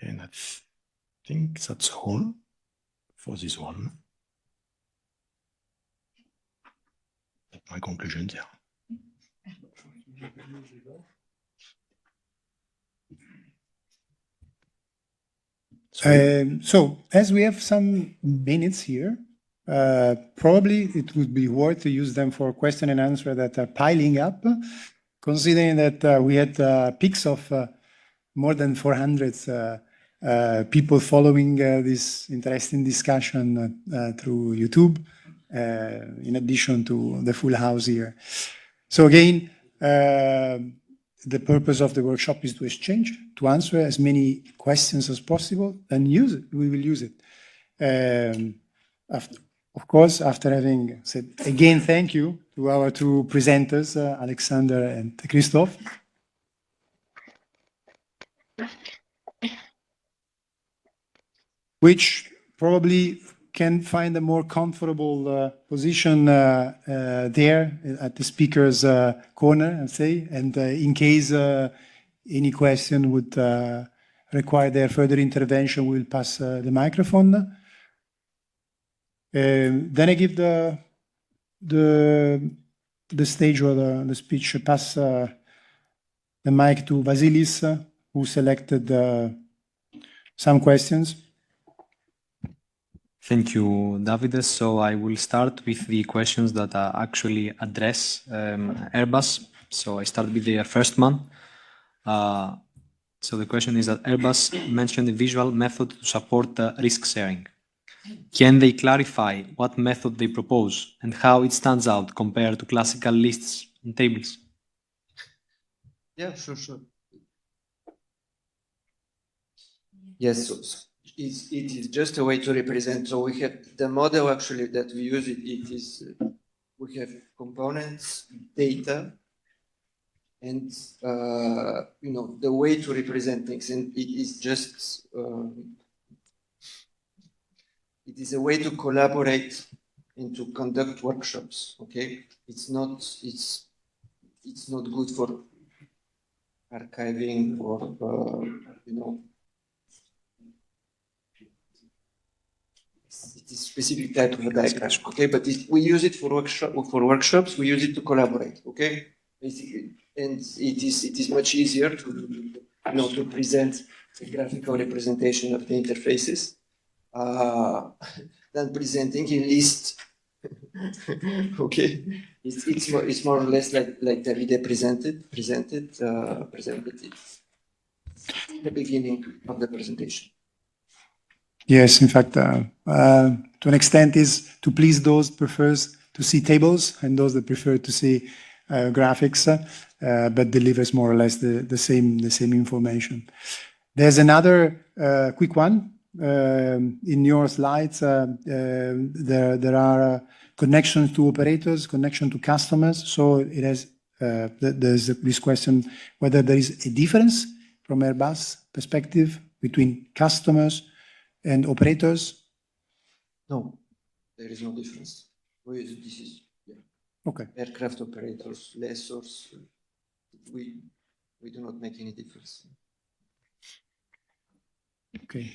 And I think that's all for this one. My conclusion there. So, as we have some minutes here, probably it would be worth to use them for question and answer that are piling up, considering that we had peaks of more than 400 people following this interesting discussion through YouTube, in addition to the full house here. So again, the purpose of the workshop is to exchange, to answer as many questions as possible and use it. We will use it. Of course, after having said again, thank you to our two presenters, Alexander and Christophe. Which probably can find a more comfortable position there at the speaker's corner, and say, and in case any question would require their further intervention, we'll pass the microphone. Then I give the stage or the speech, pass the mic to Vasilis, who selected some questions. Thank you, Davides. So I will start with the questions that actually address Airbus. So I start with the first one. So the question is that Airbus mentioned a visual method to support risk sharing. Can they clarify what method they propose and how it stands out compared to classical lists and tables? Yeah, sure. Yes, so it is just a way to represent. So we have the model actually that we use. It is we have components, data, and the way to represent things. And it is just it is a way to collaborate and to conduct workshops. Okay, it's not good for archiving or it is specific type of a diagram, okay? But we use it for workshops. We use it to collaborate, okay? Basically, and it is much easier to present a graphical representation of the interfaces than presenting in list. Okay, it's more or less like Davide presented it at the beginning of the presentation. Yes, in fact, to an extent is to please those prefers to see tables and those that prefer to see graphics, but delivers more or less the same information. There's another quick one. In your slides, there are connections to operators, connection to customers. So it has there's this question whether there is a difference from Airbus perspective between customers and operators? No, there is no difference. Okay. aircraft operators, lessors, we do not make any difference. Okay.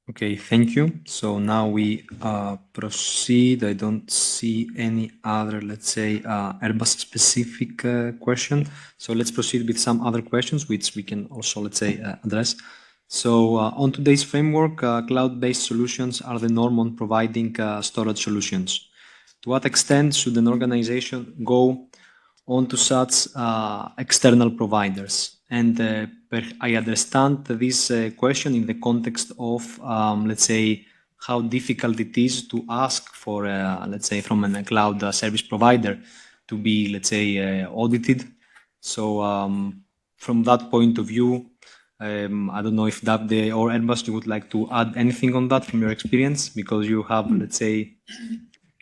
Okay, thank you. So now we proceed. I don't see any other, let's say, Airbus specific question. So let's proceed with some other questions, which we can also, let's say, address. So on today's framework, cloud-based solutions are the norm on providing storage solutions. To what extent should an organization go onto such external providers? And I understand this question in the context of, let's say, how difficult it is to ask for, let's say, from a cloud service provider to be, let's say, audited. So from that point of view, I don't know if Davide or Airbus, you would like to add anything on that from your experience, because you have, let's say...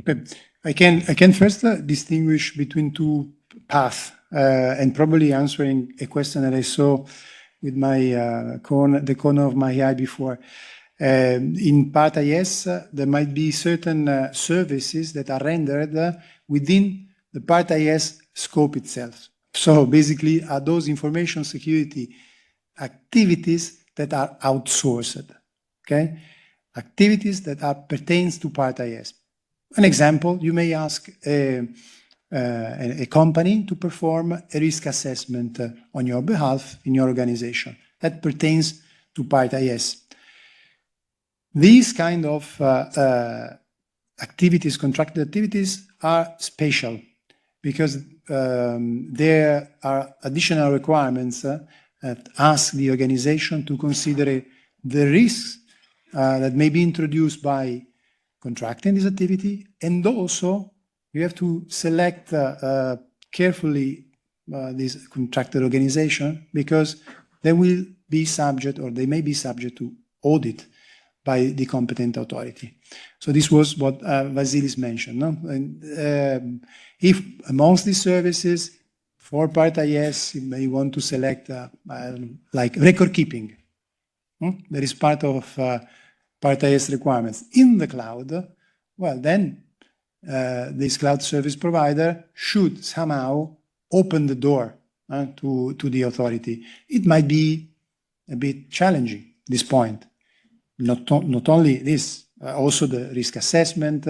Okay. I can first distinguish between two paths, and probably answering a question that I saw with my the corner of my eye before. In part IS, there might be certain services that are rendered within the part IS scope itself. So basically, are those information security activities that are outsourced, okay? Activities that are pertains to part IS. An example, you may ask a company to perform a risk assessment on your behalf in your organization. That pertains to part IS. These kind of activities, contracted activities, are special because there are additional requirements that ask the organization to consider the risks that may be introduced by contracting this activity, and also you have to select carefully this contracted organization because they will be subject, or they may be subject to audit by the competent authority. So this was what Vasilis mentioned. No? And, if amongst these services, for part IS, you may want to select like record keeping. That is part of part IS requirements in the cloud. Well, then this cloud service provider should somehow open the door to the authority. It might be a bit challenging, this point. Not only this, also the risk assessment,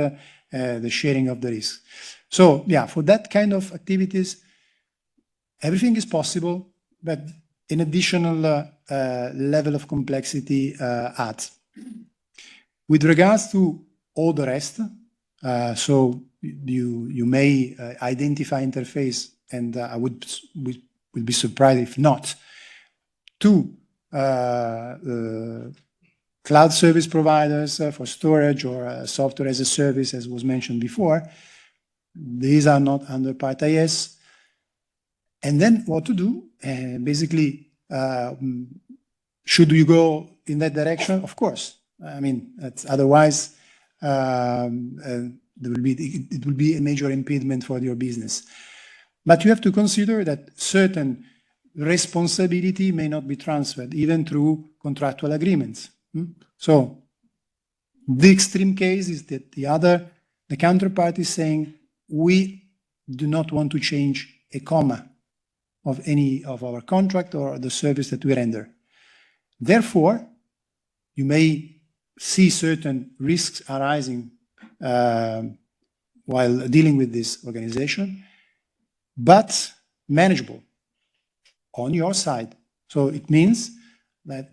the sharing of the risk. So yeah, for that kind of activities, everything is possible, but an additional level of complexity adds. With regards to all the rest, so you may identify interface, and I would be surprised if not, to cloud service providers for storage or software as a service, as was mentioned before. These are not under part IS. And then what to do? Basically, should you go in that direction? Of course. I mean, otherwise, it will be a major impediment for your business. But you have to consider that certain responsibility may not be transferred, even through contractual agreements. So the extreme case is that the counterpart is saying, we do not want to change a comma of any of our contract or the service that we render. Therefore, you may see certain risks arising while dealing with this organization, but manageable on your side. So it means that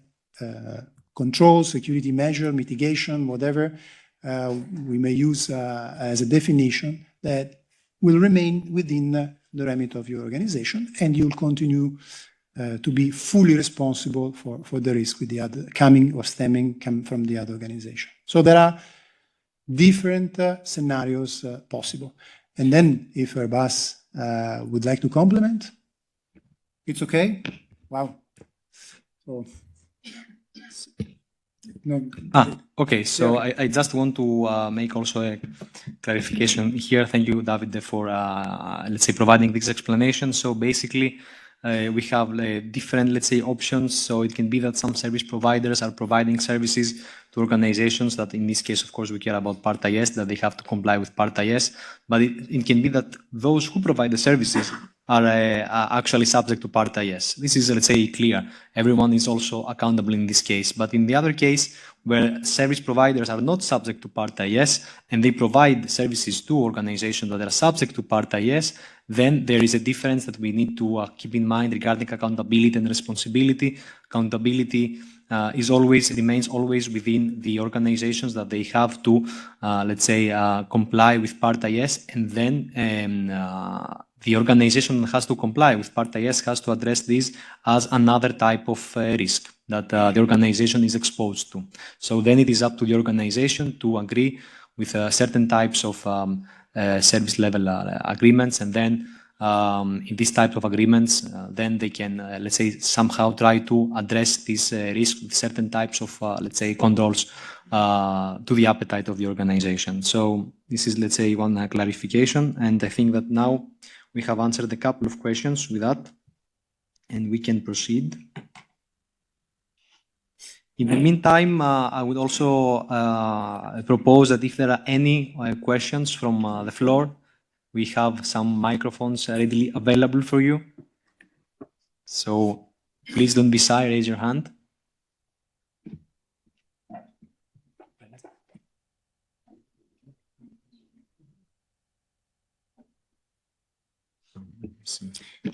control, security measure, mitigation, whatever we may use as a definition, that will remain within the remit of your organization, and you'll continue to be fully responsible for the risk with the other coming from the other organization. So there are different scenarios possible. And then if Airbus would like to complement, it's okay. Wow. So, no. Okay, so I just want to make also a clarification here. Thank you, Davide, for, let's say, providing this explanation. So basically, We have different, let's say, options. So it can be that some service providers are providing services to organizations that, in this case, of course, we care about Part IS, that they have to comply with Part IS. But it can be that those who provide the services are actually subject to Part IS. This is, let's say, clear. Everyone is also accountable in this case. But in the other case, where service providers are not subject to Part IS and they provide services to organizations that are subject to Part IS, then there is a difference that we need to keep in mind regarding accountability and responsibility. Accountability remains always within the organizations that they have to, let's say, comply with Part IS, and then the organization that has to comply with Part IS has to address this as another type of risk that the organization is exposed to. So then it is up to the organization to agree with certain types of service level agreements, and then in these types of agreements, then they can, let's say, somehow try to address this risk with certain types of, let's say, controls to the appetite of the organization. So this is, let's say, one clarification, and I think that now we have answered a couple of questions with that, and we can proceed. In the meantime, I would also propose that if there are any questions from the floor, we have some microphones readily available for you. So please don't be shy, raise your hand.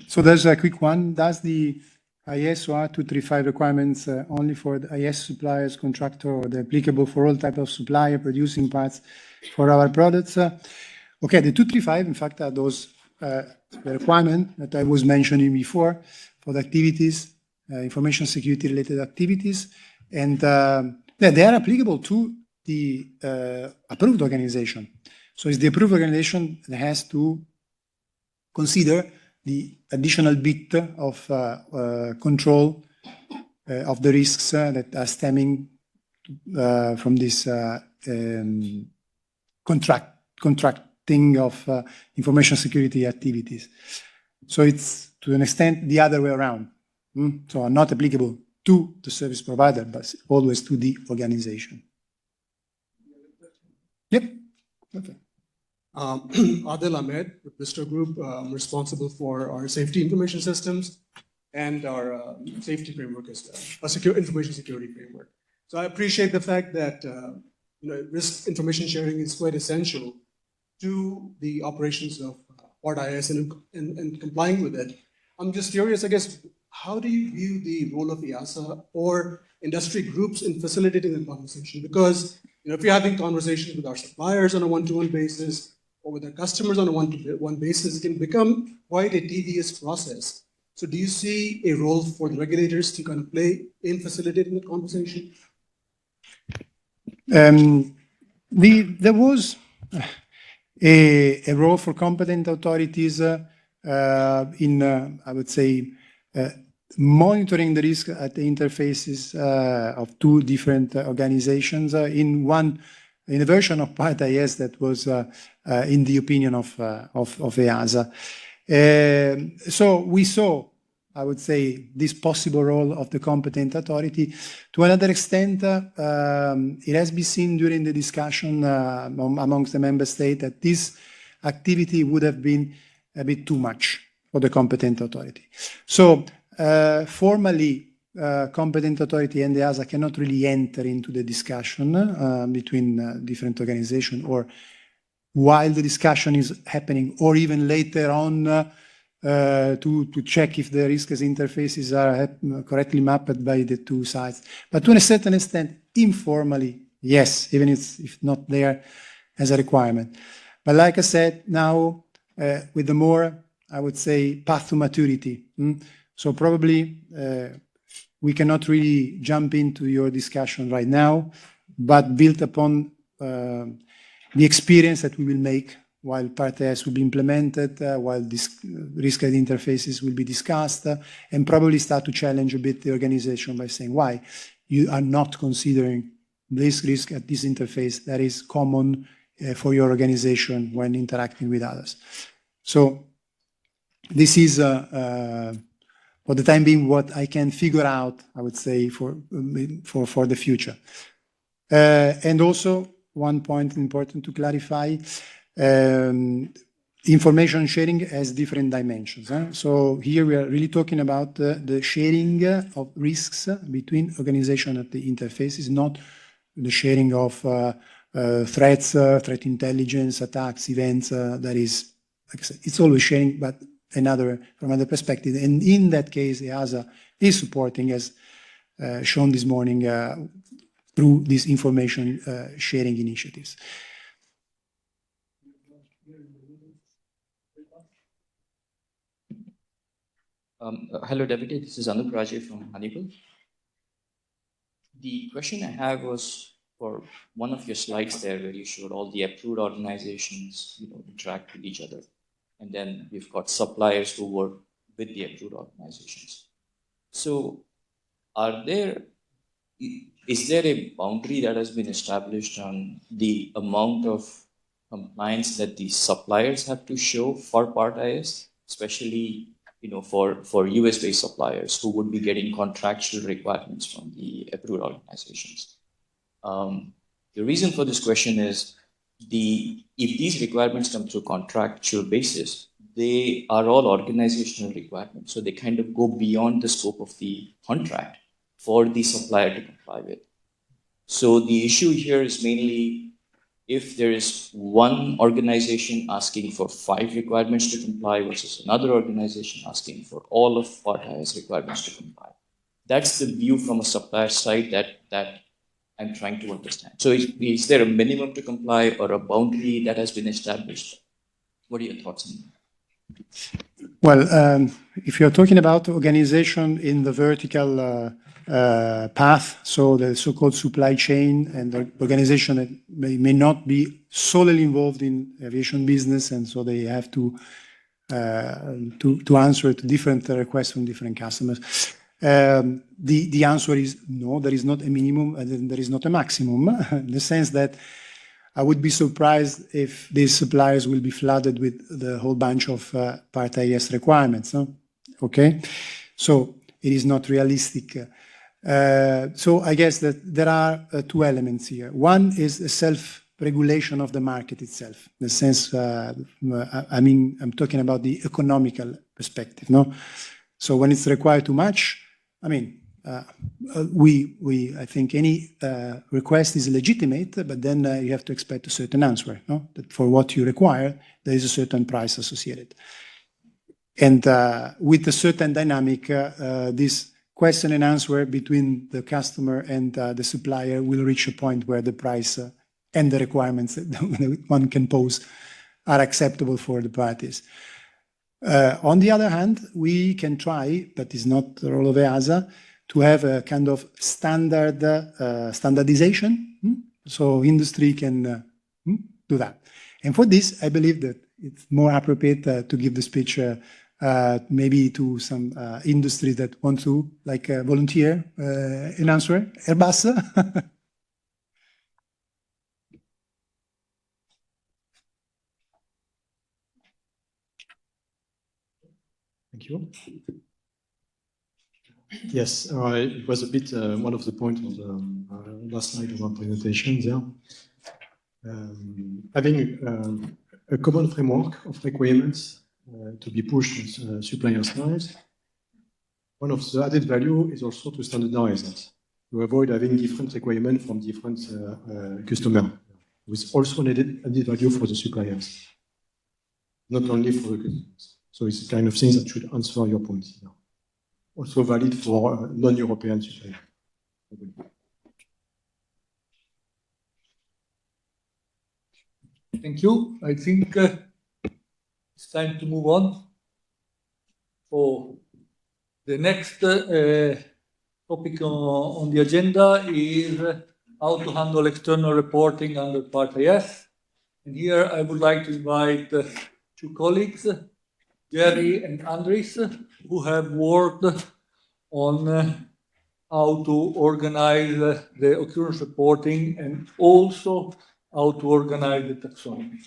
So there's a quick one. Does the ISO R235 requirements only for the IS suppliers, contractor, or they're applicable for all type of supplier producing parts for our products? Okay, the 235, in fact, are those the requirement that I was mentioning before for the activities, information security related activities, and they are applicable to the approved organization. So it's the approved organization that has to consider the additional bit of control of the risks that are stemming from this contracting of information security activities. So it's to an extent the other way around. So are not applicable to the service provider, but always to the organization. Yep. Okay. Adil Ahmed with Bristol Group. I'm responsible for our safety information systems and our safety framework as well, our secure information security framework. So I appreciate the fact that risk information sharing is quite essential to the operations of Part IS and complying with it. I'm just curious, I guess, how do you view the role of EASA or industry groups in facilitating the conversation? Because if you're having conversations with our suppliers on a one-to-one basis, or with our customers on a one-to-one basis, it can become quite a tedious process. So do you see a role for the regulators to kind of play in facilitating the conversation? There was a role for competent authorities in, I would say, monitoring the risk at the interfaces of two different organizations in a version of Part IS that was in the opinion of EASA. So we saw, I would say, this possible role of the competent authority. To another extent, it has been seen during the discussion amongst the member states that this activity would have been a bit too much for the competent authority. So formally, competent authority and the EASA cannot really enter into the discussion between different organizations, or while the discussion is happening, or even later on to check if the risks interfaces are correctly mapped by the two sides. But to a certain extent, informally, yes, even if not there as a requirement. But like I said, now with the more, I would say, path to maturity. So probably we cannot really jump into your discussion right now, but built upon the experience that we will make while Part IS will be implemented, while this risk interfaces will be discussed, and probably start to challenge a bit the organization by saying why you are not considering this risk at this interface that is common for your organization when interacting with others. So this is for the time being, what I can figure out, I would say, for the future. And also, one point important to clarify, information sharing has different dimensions. So here we are really talking about the sharing of risks between organizations at the interfaces, not the sharing of threats, threat intelligence, attacks, events. That is, like I said, it's always sharing, but from another perspective. And in that case, EASA is supporting, as shown this morning, through these information sharing initiatives. Hello, Deputy. This is Anup Raje from Honeywell. The question I have was for one of your slides there, where you showed all the approved organizations, interact with each other, and then we've got suppliers who work with the approved organizations. So, is there a boundary that has been established on the amount of compliance that the suppliers have to show for Part IS, especially for US-based suppliers who would be getting contractual requirements from the approved organizations? The reason for this question is if these requirements come through contractual basis, they are all organizational requirements. So they kind of go beyond the scope of the contract for the supplier to comply with. So the issue here is mainly if there is one organization asking for 5 requirements to comply versus another organization asking for all of Part IS requirements to comply. That's the view from a supplier side that I'm trying to understand. So is there a minimum to comply or a boundary that has been established? What are your thoughts on that? Well, if you're talking about organization in the vertical path, so the so-called supply chain and the organization that may not be solely involved in aviation business, and so they have to answer to different requests from different customers. The answer is no, there is not a minimum and there is not a maximum, in the sense that I would be surprised if these suppliers will be flooded with the whole bunch of Part IS requirements. No? Okay, so it is not realistic. So I guess that there are 2 elements here. One is a self-regulation of the market itself. In the sense, I'm talking about the economical perspective. No, so when it's required too much, I think any request is legitimate, but then you have to expect a certain answer. No? That for what you require, there is a certain price associated. And with a certain dynamic, this question and answer between the customer and the supplier will reach a point where the price and the requirements that one can pose are acceptable for the parties. On the other hand, we can try, but it's not the role of EASA, to have a kind of standardization. So industry can do that. And for this, I believe that it's more appropriate to give the speech maybe to some industries that want to volunteer an answer. Airbus. Thank you. Yes, it was a bit one of the points on the last slide of our presentation there. Having a common framework of requirements to be pushed on supplier side. One of the added value is also to standardize that, to avoid having different requirements from different customers, with also an added value for the suppliers, not only for the customers. So it's the kind of things that should answer your point here. Also valid for non-European suppliers. Thank you. I think it's time to move on. For the next topic on the agenda is how to handle external reporting under Part IS. And here I would like to invite 2 colleagues, Jerry and Andres, who have worked on how to organize the occurrence reporting and also how to organize the taxonomy.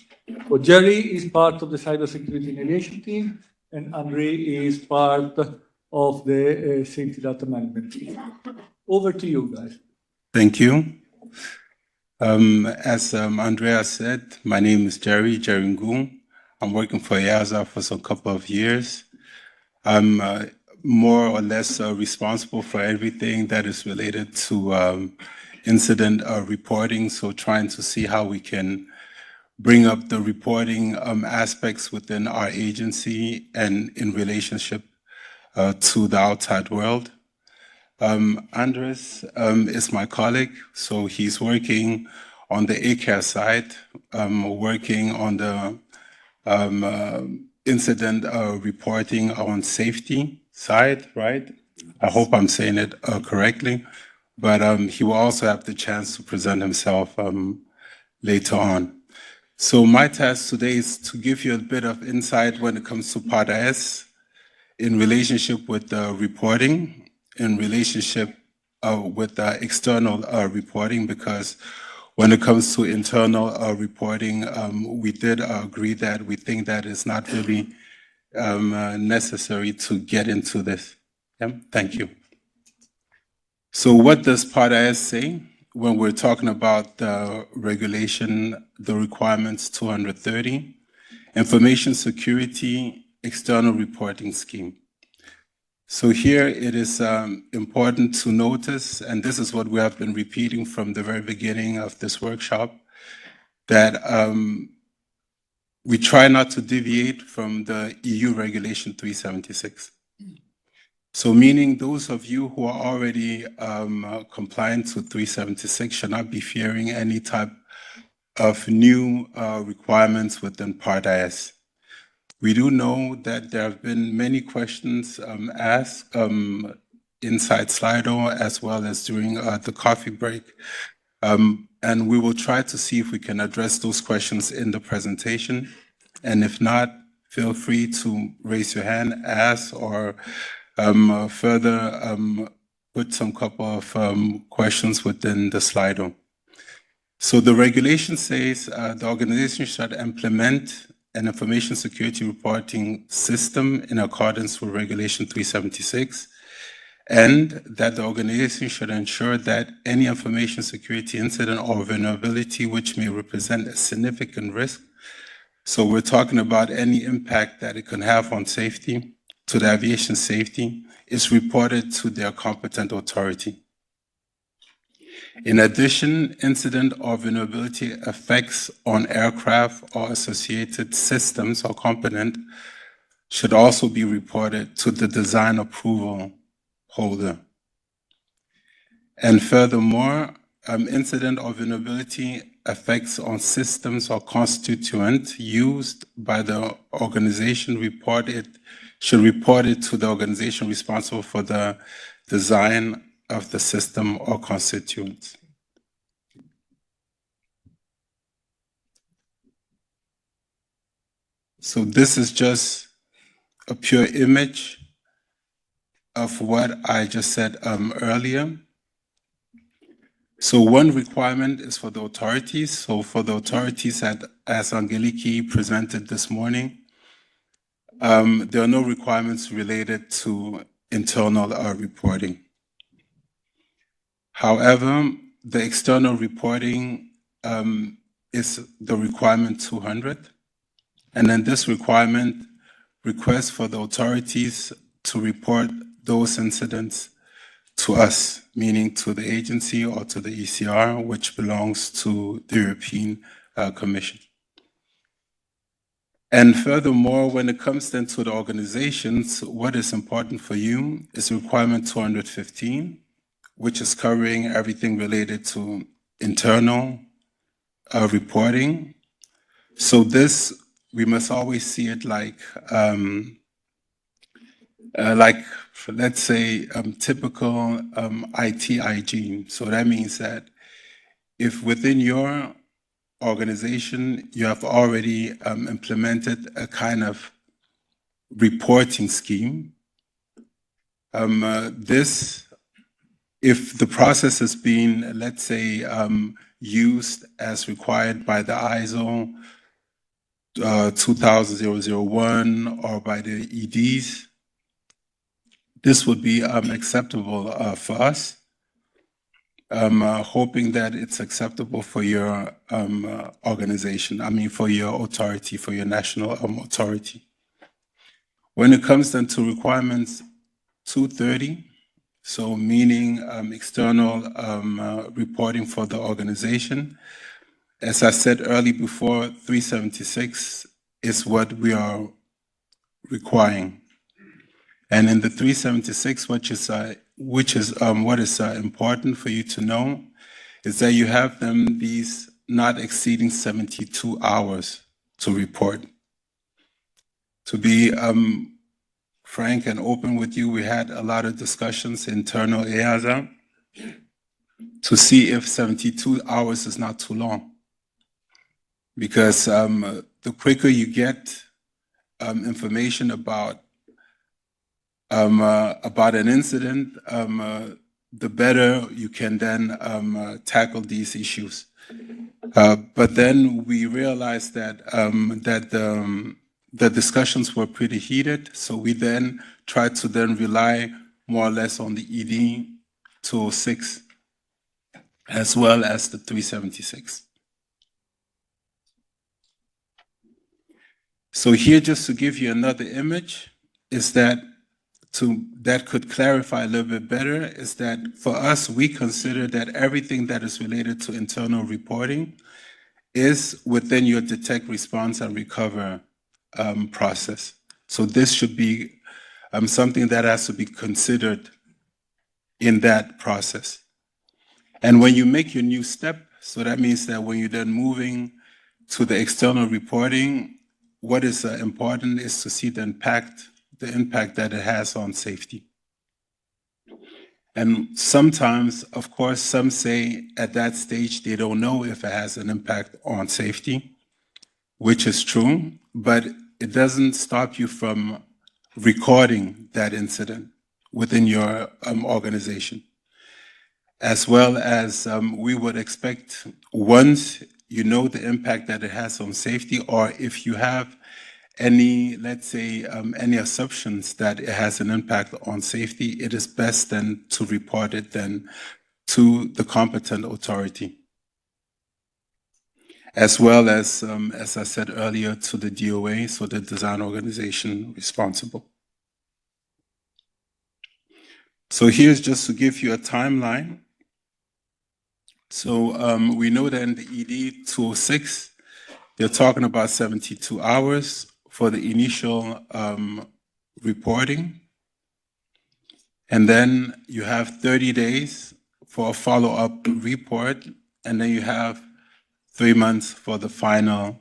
So Jerry is part of the cybersecurity and aviation team, and Andre is part of the safety data management team. Over to you, guys. Thank you. As Andrea said, my name is Jerry Ngung. I'm working for EASA for some couple of years. I'm more or less responsible for everything that is related to incident reporting, so trying to see how we can bring up the reporting aspects within our agency and in relationship to the outside world. Andres is my colleague, so he's working on the ACARE side, working on the incident reporting on safety side, right? I hope I'm saying it correctly, but he will also have the chance to present himself later on. So my task today is to give you a bit of insight when it comes to Part S in relationship with the reporting, in relationship with the external reporting, because when it comes to internal reporting, we did agree that we think that it's not really necessary to get into this. Yeah, thank you. So what does Part S say when we're talking about the regulation, the requirements 230, information security external reporting scheme? So here it is important to notice, and this is what we have been repeating from the very beginning of this workshop, that we try not to deviate from the EU Regulation 376. So meaning those of you who are already compliant to 376 should not be fearing any type of new requirements within Part S. We do know that there have been many questions asked inside Slido as well as during the coffee break. And we will try to see if we can address those questions in the presentation. And if not, feel free to raise your hand, ask, or further put some couple of questions within the Slido. So the regulation says the organization should implement an information security reporting system in accordance with Regulation 376, and that the organization should ensure that any information security incident or vulnerability which may represent a significant risk, so we're talking about any impact that it can have on safety, to the aviation safety, is reported to their competent authority. In addition, incident or vulnerability effects on aircraft or associated systems or component should also be reported to the design approval holder. And furthermore, incident or vulnerability effects on systems or constituent used by the organization should report it to the organization responsible for the design of the system or constituents. So this is just a pure image of what I just said earlier. So one requirement is for the authorities. So for the authorities, as Angeliki presented this morning, there are no requirements related to internal reporting. However, the external reporting is the requirement 200. And then this requirement requests for the authorities to report those incidents to us, meaning to the agency or to the ECR, which belongs to the European Commission. And furthermore, when it comes then to the organizations, what is important for you is requirement 215, which is covering everything related to internal reporting. So this, we must always see it like let's say typical IT hygiene. So that means that if within your organization you have already implemented a kind of reporting scheme, this, if the process has been, let's say, used as required by the ISO 20001 or by the EDs, this would be acceptable for us. Hoping that it's acceptable for your organization, for your authority, for your national authority. When it comes then to requirements 230, so meaning external reporting for the organization, as I said earlier before, 376 is what we are requiring. And in the 376, what is important for you to know is that you have these not exceeding 72 hours to report. To be frank and open with you, we had a lot of discussions internal EASA to see if 72 hours is not too long. Because the quicker you get information about an incident, the better you can then tackle these issues. But then we realized that the discussions were pretty heated, so we then tried to then rely more or less on the ED 206 as well as the 376. So here, just to give you another image, is that that could clarify a little bit better, is that for us, we consider that everything that is related to internal reporting is within your detect, response, and recover process. So this should be something that has to be considered in that process. And when you make your new step, so that means that when you're then moving to the external reporting, what is important is to see the impact that it has on safety. And sometimes, of course, some say at that stage they don't know if it has an impact on safety, which is true, but it doesn't stop you from recording that incident within your organization. As well as we would expect, once you know the impact that it has on safety, or if you have any, let's say, any assumptions that it has an impact on safety, it is best then to report it then to the competent authority. As well as I said earlier, to the DOA, so the design organization responsible. So here's just to give you a timeline. So we know that in the ED 206, they're talking about 72 hours for the initial reporting. And then you have 30 days for a follow-up report. And then you have 3 months for the final,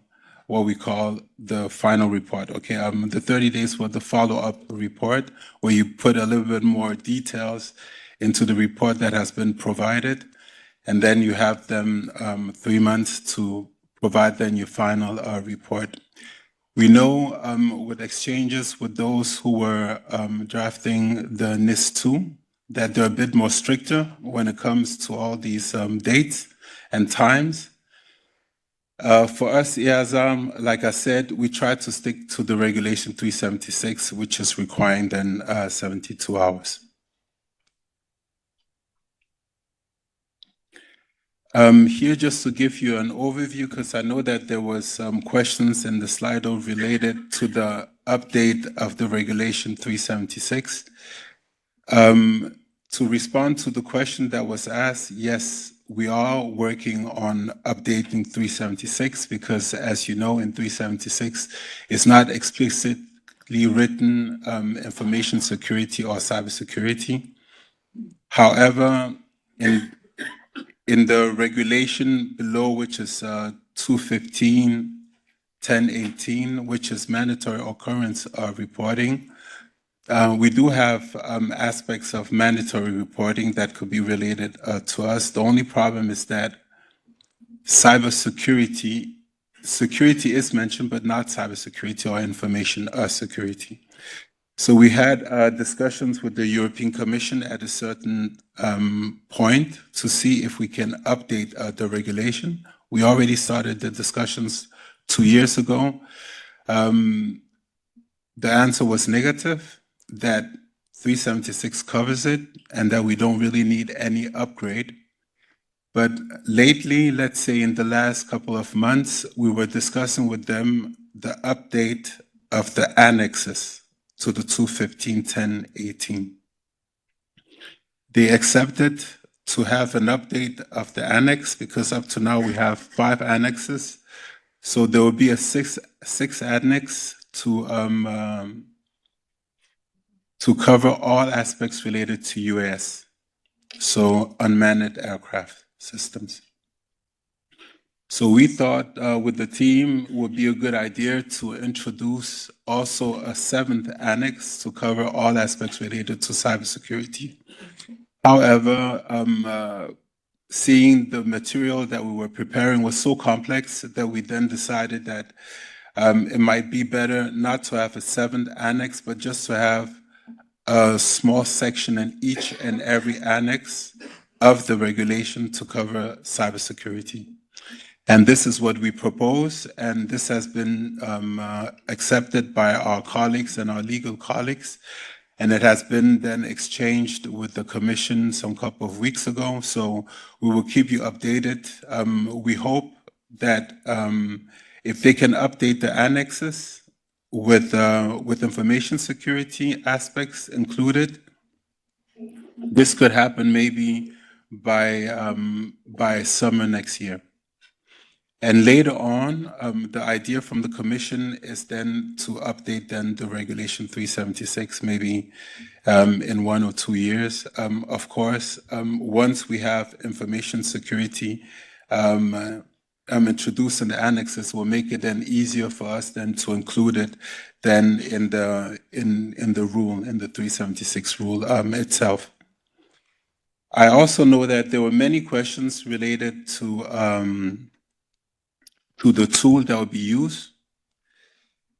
what we call the final report. Okay, the 30 days for the follow-up report, where you put a little bit more details into the report that has been provided. And then you have them 3 months to provide then your final report. We know with exchanges with those who were drafting the NIS2 that they're a bit more stricter when it comes to all these dates and times. For us, EASA, like I said, we try to stick to the regulation 376, which is requiring then 72 hours. Here, just to give you an overview, because I know that there was some questions in the Slido related to the update of the regulation 376. To respond to the question that was asked, yes, we are working on updating 376 because, as you know, in 376, it's not explicitly written information security or cybersecurity. However, in the regulation below, which is 215.1018, which is mandatory occurrence reporting, we do have aspects of mandatory reporting that could be related to us. The only problem is that security is mentioned, but not cybersecurity or information security. So we had discussions with the European Commission at a certain point to see if we can update the regulation. We already started the discussions 2 years ago. The answer was negative, that 376 covers it and that we don't really need any upgrade. But lately, let's say in the last couple of months, we were discussing with them the update of the annexes to the 215.10.18. They accepted to have an update of the annex because up to now we have 5 annexes. So there will be a six annex to cover all aspects related to UAS, so unmanned aircraft systems. So we thought with the team it would be a good idea to introduce also a 7th annex to cover all aspects related to cybersecurity. However, seeing the material that we were preparing was so complex that we then decided that it might be better not to have a 7th annex, but just to have a small section in each and every annex of the regulation to cover cybersecurity. And this is what we propose, and this has been accepted by our colleagues and our legal colleagues, and it has been then exchanged with the Commission some couple of weeks ago, so we will keep you updated. We hope that if they can update the annexes with information security aspects included, this could happen maybe by summer next year. And later on, the idea from the Commission is then to update then the Regulation 376, maybe in 1 or 2 years. Of course, once we have information security introduced in the annexes, will make it then easier for us then to include it then in the rule, in the 376 rule itself. I also know that there were many questions related to the tool that will be used.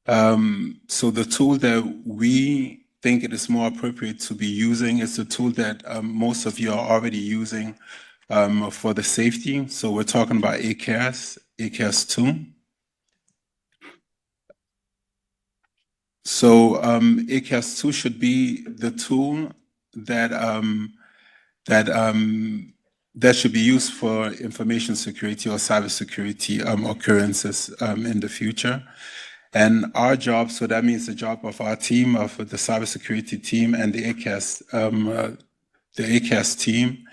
So the tool that we think it is more appropriate to be using is the tool that most of you are already using for the safety. So we're talking about ACAS 2. So ACAS 2 should be the tool that should be used for information security or cybersecurity occurrences in the future. And our job, so that means the job of our team, of the cybersecurity team and the ACAS team,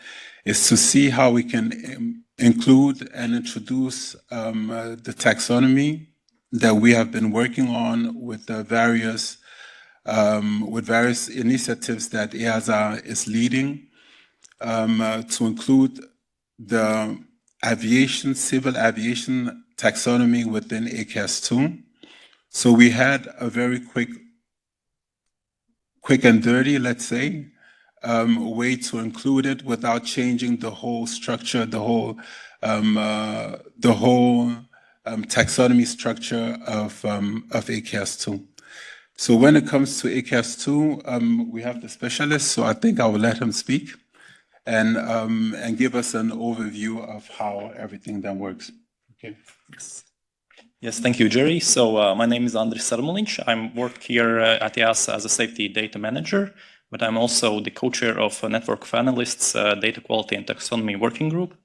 is to see how we can include and introduce the taxonomy that we have been working on with the various initiatives that EASA is leading. To include the civil aviation taxonomy within ACAS 2. So we had a very quick and dirty, let's say, way to include it without changing the whole structure, the whole taxonomy structure of ACAS 2. So when it comes to ACAS 2, we have the specialist, so I think I will let him speak and give us an overview of how everything then works. Okay. Yes, thank you, Jerry. So my name is Andris Sarmolic. I work here at EASA as a safety data manager, but I'm also the co-chair of a network of analysts, data quality and taxonomy working group.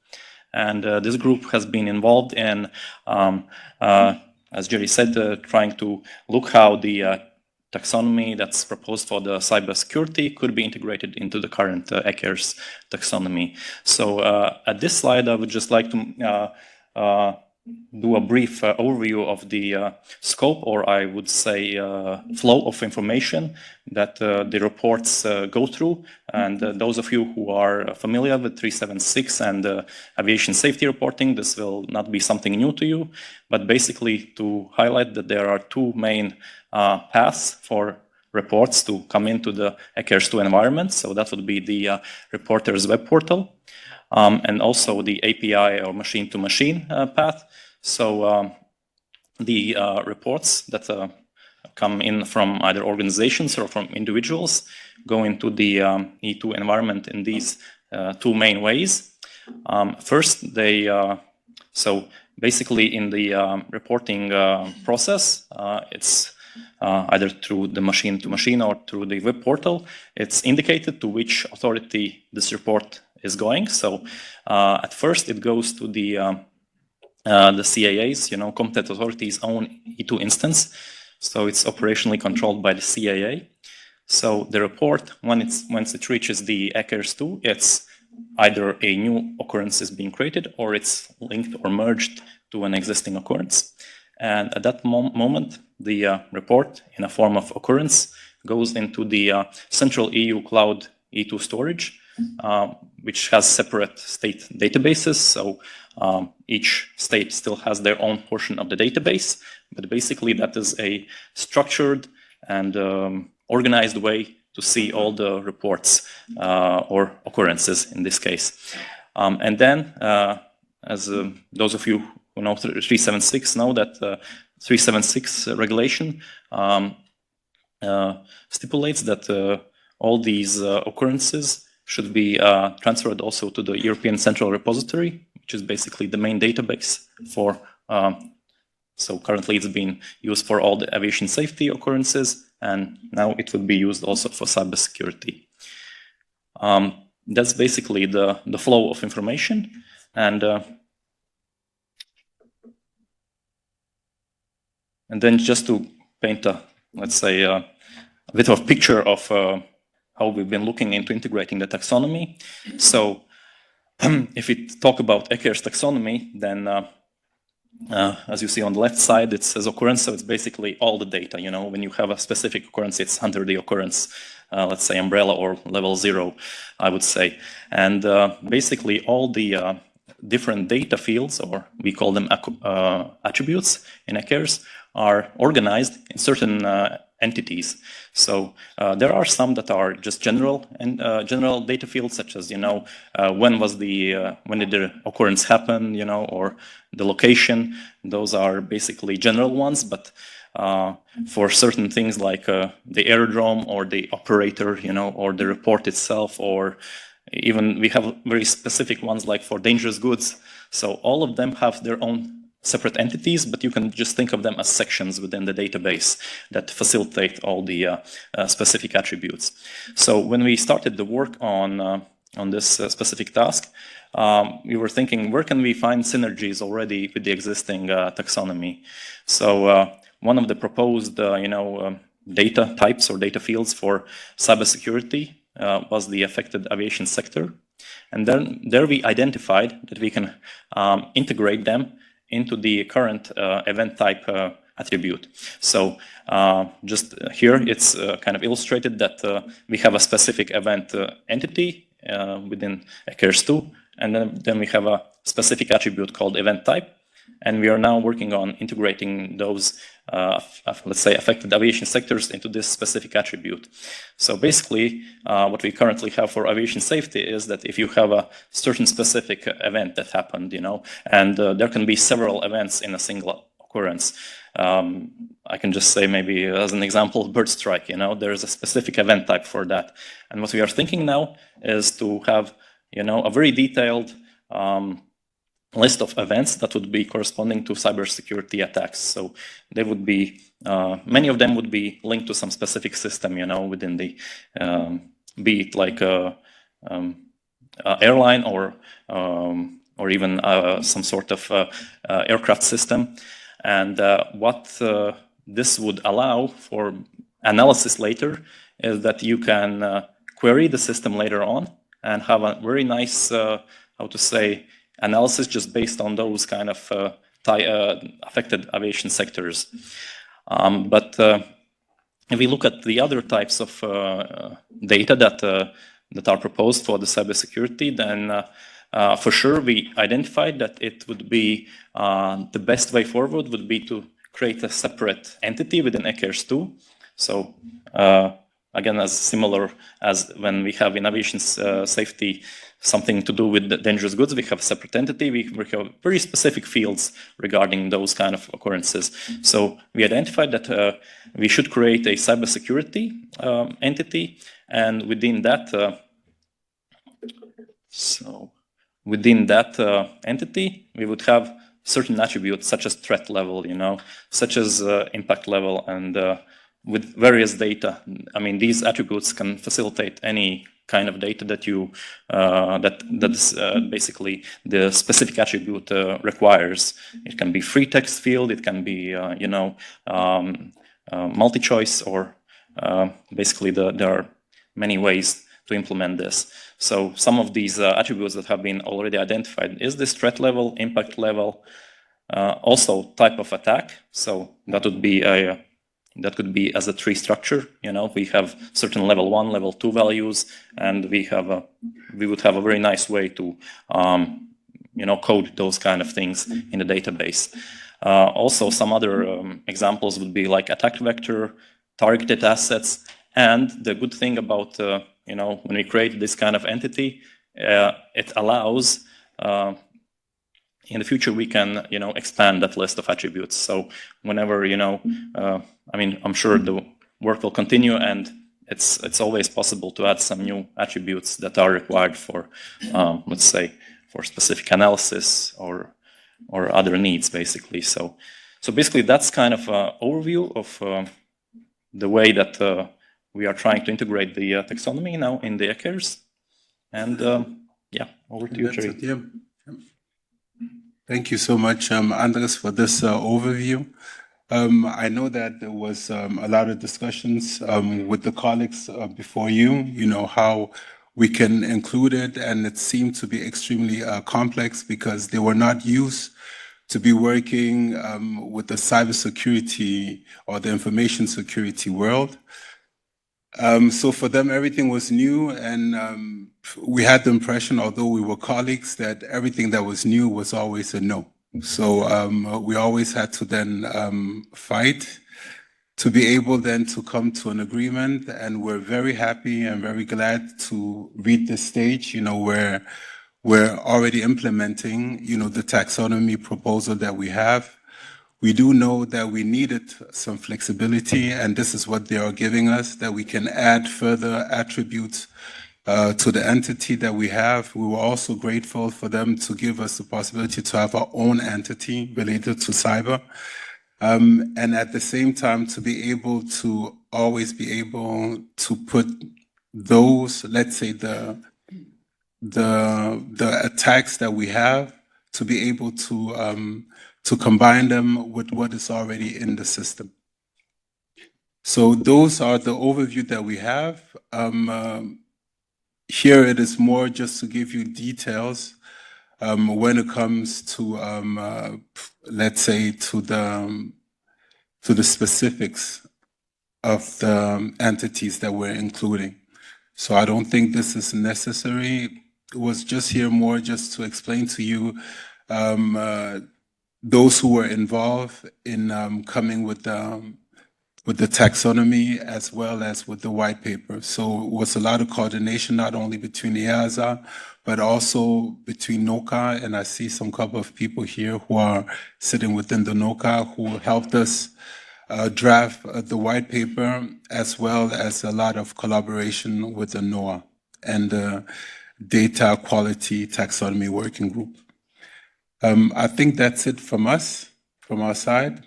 And this group has been involved in, as Jerry said, trying to look how the taxonomy that's proposed for the cybersecurity could be integrated into the current ECARS taxonomy. So at this slide, I would just like to do a brief overview of the scope, or I would say flow of information that the reports go through. And those of you who are familiar with 376 and aviation safety reporting, this will not be something new to you, but basically to highlight that there are 2 main paths for reports to come into the ECARS 2 environment. So that would be the reporter's web portal, and also the API or machine-to-machine path. So the reports that come in from either organizations or from individuals go into the E2 environment in these 2 main ways. First, so basically in the reporting process, it's either through the machine-to-machine or through the web portal, it's indicated to which authority this report is going. So at first it goes to the CAA's, competent authority's own E2 instance. So it's operationally controlled by the CAA. So the report, once it reaches the ECARES2, it's either a new occurrence is being created or it's linked or merged to an existing occurrence. And at that moment, the report in a form of occurrence goes into the central EU cloud E2 storage, which has separate state databases. So each state still has their own portion of the database, but basically that is a structured and organized way to see all the reports or occurrences in this case. And then, as those of you who know 376 know that 376 regulation stipulates that all these occurrences should be transferred also to the European Central Repository, which is basically the main database for, so currently it's being used for all the aviation safety occurrences, and now it would be used also for cybersecurity. That's basically the flow of information. And then just to paint a, let's say, a bit of a picture of how we've been looking into integrating the taxonomy. So if we talk about ECARES taxonomy, then as you see on the left side, it says occurrence, so it's basically all the data. When you have a specific occurrence, it's under the occurrence, let's say umbrella or level 0, I would say. And basically all the different data fields, or we call them attributes in ECARES, are organized in certain entities. So there are some that are just general and general data fields, such as when did the occurrence happen, or the location. Those are basically general ones, but for certain things like the aerodrome or the operator, or the report itself, or even we have very specific ones like for dangerous goods. So all of them have their own separate entities, but you can just think of them as sections within the database that facilitate all the specific attributes. So when we started the work on this specific task, we were thinking, where can we find synergies already with the existing taxonomy? So one of the proposed, data types or data fields for cybersecurity was the affected aviation sector. And then there we identified that we can integrate them into the current event type attribute. So just here, it's kind of illustrated that we have a specific event entity within ECARES2, and then we have a specific attribute called event type. And we are now working on integrating those, let's say, affected aviation sectors into this specific attribute. So basically, what we currently have for aviation safety is that if you have a certain specific event that happened, and there can be several events in a single occurrence. I can just say maybe as an example, bird strike, there is a specific event type for that. And what we are thinking now is to have, a very detailed list of events that would be corresponding to cybersecurity attacks. So they would be, many of them would be linked to some specific system, within the, be it like a airline or even some sort of aircraft system. And what this would allow for analysis later is that you can query the system later on and have a very nice, how to say, analysis just based on those kind of affected aviation sectors. But if we look at the other types of data that are proposed for the cybersecurity, then for sure we identified that it would be the best way forward would be to create a separate entity within ECARES2. So again, as similar as when we have in aviation safety something to do with the dangerous goods, we have a separate entity. We have very specific fields regarding those kind of occurrences. So we identified that we should create a cybersecurity entity, and within that, entity, we would have certain attributes such as threat level, such as impact level, and with various data. I mean, these attributes can facilitate any kind of data that you that's basically the specific attribute requires. It can be free text field, it can be multi-choice, or basically there are many ways to implement this. So some of these attributes that have been already identified is this threat level, impact level, also type of attack. So that would be that could be as a tree structure. We have certain level 1, level 2 values, and we would have a very nice way to code those kind of things in the database. Also, some other examples would be like attack vector, targeted assets, and the good thing about when we create this kind of entity, it allows in the future we can expand that list of attributes. So whenever I mean, I'm sure the work will continue, and it's always possible to add some new attributes that are required for let's say for specific analysis or other needs, basically. So basically that's kind of an overview of the way that we are trying to integrate the taxonomy now in the ECARES. And yeah, over to you, Jerry. Thank you so much, Andres, for this overview. I know that there was a lot of discussions with the colleagues before you, how we can include it, and it seemed to be extremely complex because they were not used to be working with the cybersecurity or the information security world. So for them, everything was new, and we had the impression, although we were colleagues, that everything that was new was always a no. So we always had to then fight to be able then to come to an agreement, and we're very happy and very glad to reach this stage, where we're already implementing, the taxonomy proposal that we have. We do know that we needed some flexibility, and this is what they are giving us, that we can add further attributes to the entity that we have. We were also grateful for them to give us the possibility to have our own entity related to cyber. And at the same time, to be able to always be able to put those, let's say, the attacks that we have, to be able to combine them with what is already in the system. So those are the overview that we have. Here it is more just to give you details when it comes to, let's say, to the specifics of the entities that we're including. So I don't think this is necessary. It was just here more just to explain to you those who were involved in coming with the taxonomy as well as with the white paper. So it was a lot of coordination, not only between EASA, but also between NOCA, and I see some couple of people here who are sitting within the NOCA who helped us draft the white paper, as well as a lot of collaboration with the NOAA and the Data Quality Taxonomy Working Group. I think that's it from us, from our side.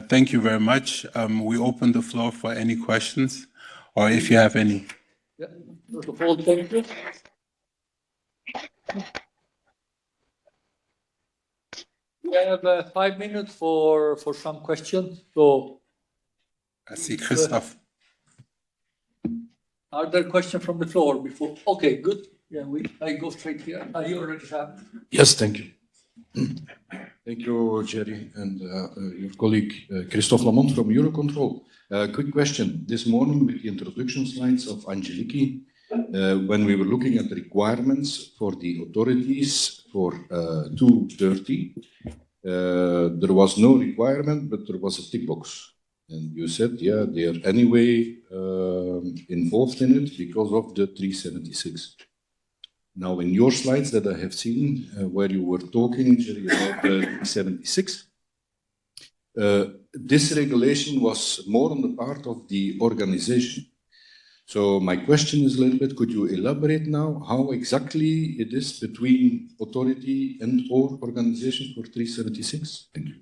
Thank you very much. We open the floor for any questions, or if you have any. Yeah, first of all, thank you. We have 5 minutes for some questions. So I see Christoph. Are there questions from the floor before? Okay, good. Yeah, I go straight here. You already have. Yes, thank you. Thank you, Jerry, and your colleague Christophe Lamont from Eurocontrol. Quick question. This morning, with the introduction slides of Angeliki, when we were looking at the requirements for the authorities for 230, there was no requirement, but there was a tick box. And you said, yeah, they are anyway involved in it because of the 376. Now, in your slides that I have seen, where you were talking, Jerry, about the 376, this regulation was more on the part of the organization. So my question is a little bit, could you elaborate now how exactly it is between authority and or organization for 376? Thank you.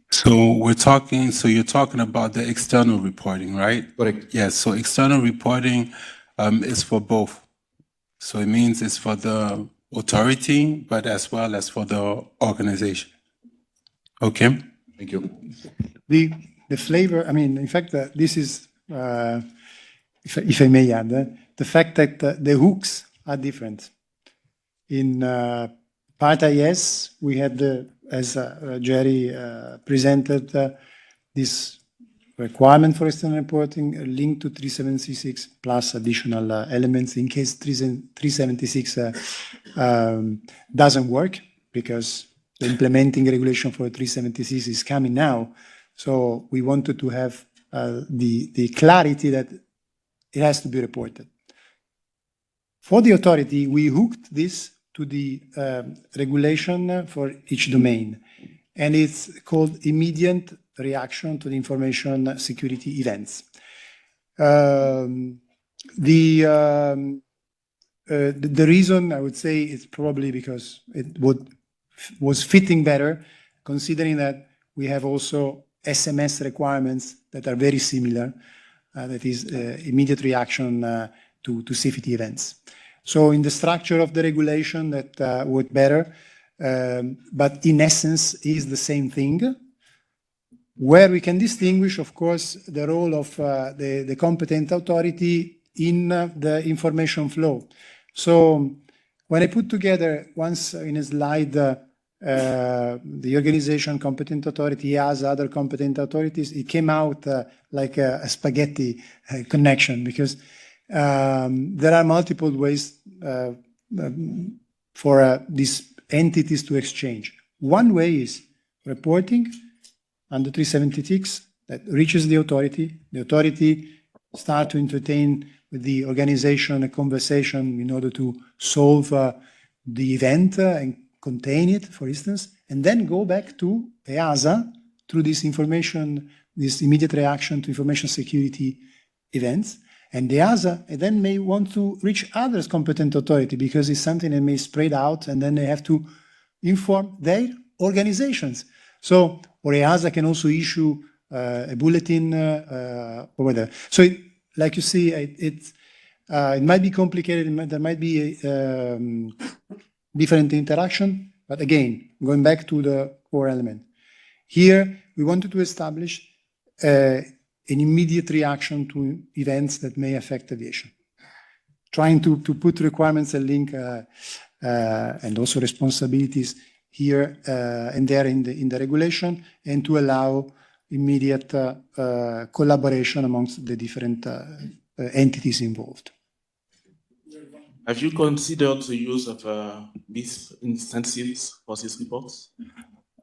So you're talking about the external reporting, right? Correct. Yes, so external reporting is for both. So it means it's for the authority, but as well as for the organization. Okay? Thank you. The flavor, I mean, in fact, this is, if I may add, the fact that the hooks are different. In part IS, we had, as Jerry presented, this requirement for external reporting linked to 376 plus additional elements in case 376 doesn't work, because the implementing regulation for 376 is coming now. So we wanted to have the clarity that it has to be reported. For the authority, we hooked this to the regulation for each domain, and it's called immediate reaction to the information security events. The reason, I would say, is probably because it was fitting better, considering that we have also SMS requirements that are very similar, that is immediate reaction to safety events. So in the structure of the regulation that worked better, but in essence is the same thing. Where we can distinguish, of course, the role of the competent authority in the information flow. So when I put together once in a slide the organization, competent authority, has other competent authorities, it came out like a spaghetti connection, because there are multiple ways for these entities to exchange. One way is reporting under 376 that reaches the authority start to entertain with the organization a conversation in order to solve the event and contain it, for instance, and then go back to EASA through this information, this immediate reaction to information security events. And the EASA then may want to reach others competent authority, because it's something that may spread out, and then they have to inform their organizations. So, or EASA can also issue a bulletin over there. So, like you see, it might be complicated. There might be different interaction, but again, going back to the core element. Here, we wanted to establish an immediate reaction to events that may affect aviation. Trying to put requirements and link and also responsibilities here and there in the regulation, and to allow immediate collaboration amongst the different entities involved. Have you considered the use of MISP instances for these reports?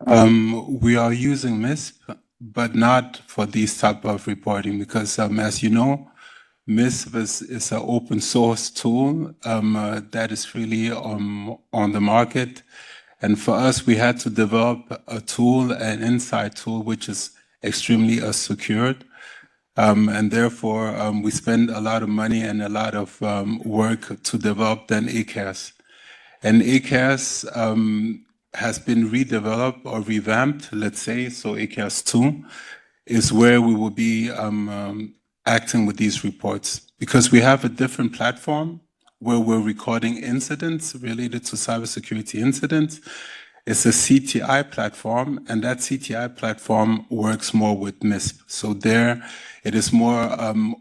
We are using MISP, but not for these type of reporting, because as you know, MISP is an open source tool that is really on the market. And for us, we had to develop a tool, an insight tool, which is extremely secured. And therefore, we spend a lot of money and a lot of work to develop then ACAS. And ACAS has been redeveloped or revamped, let's say. So ACAS 2 is where we will be acting with these reports, because we have a different platform where we're recording incidents related to cybersecurity incidents. It's a CTI platform, and that CTI platform works more with MISP. So there, it is more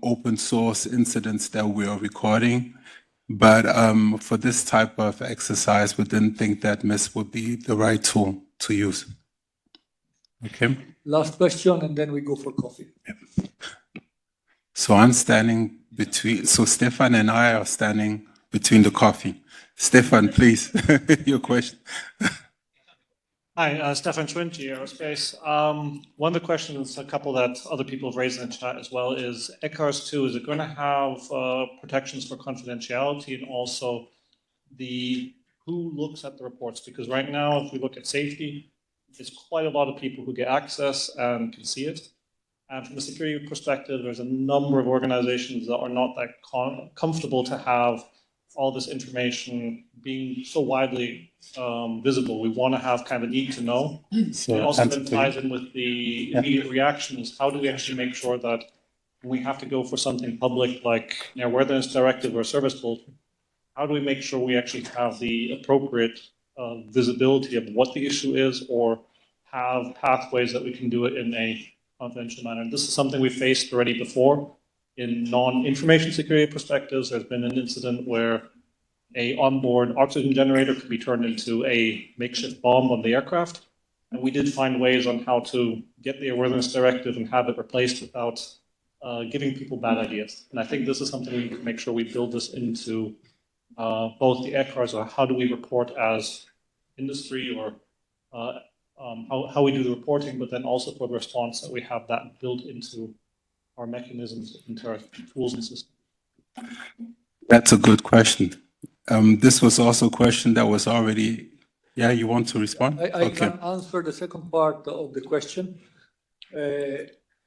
open source incidents that we are recording. But for this type of exercise, we didn't think that MISP would be the right tool to use. Okay. Last question, and then we go for coffee. Yep. So I'm standing between, so Stefan and I are standing between the coffee. Stefan, please, your question. Hi, Stefan Schwinty, Aerospace. One of the questions, a couple that other people have raised in the chat as well, is ECARS 2, is it going to have protections for confidentiality, and also who looks at the reports? Because right now, if we look at safety, there's quite a lot of people who get access and can see it. And from a security perspective, there's a number of organizations that are not that comfortable to have all this information being so widely visible. We want to have kind of a need to know. So, it also answer then to you. ties in with the immediate reaction is how do we actually make sure that when we have to go for something public like airworthiness directive or service bulletin, how do we make sure we actually have the appropriate visibility of what the issue is or have pathways that we can do it in a confidential manner. And this is something we faced already before in non-information security perspectives. There's been an incident where a onboard oxygen generator could be turned into a makeshift bomb on the aircraft. And we did find ways on how to get the airworthiness directive and have it replaced without giving people bad ideas. And I think this is something we need to make sure we build this into both the ECRs, or how do we report as industry, or how we do the reporting, but then also for the response that we have that built into our mechanisms, into our tools and systems. That's a good question. This was also a question that was already, yeah, you want to respond? I can answer the second part of the question.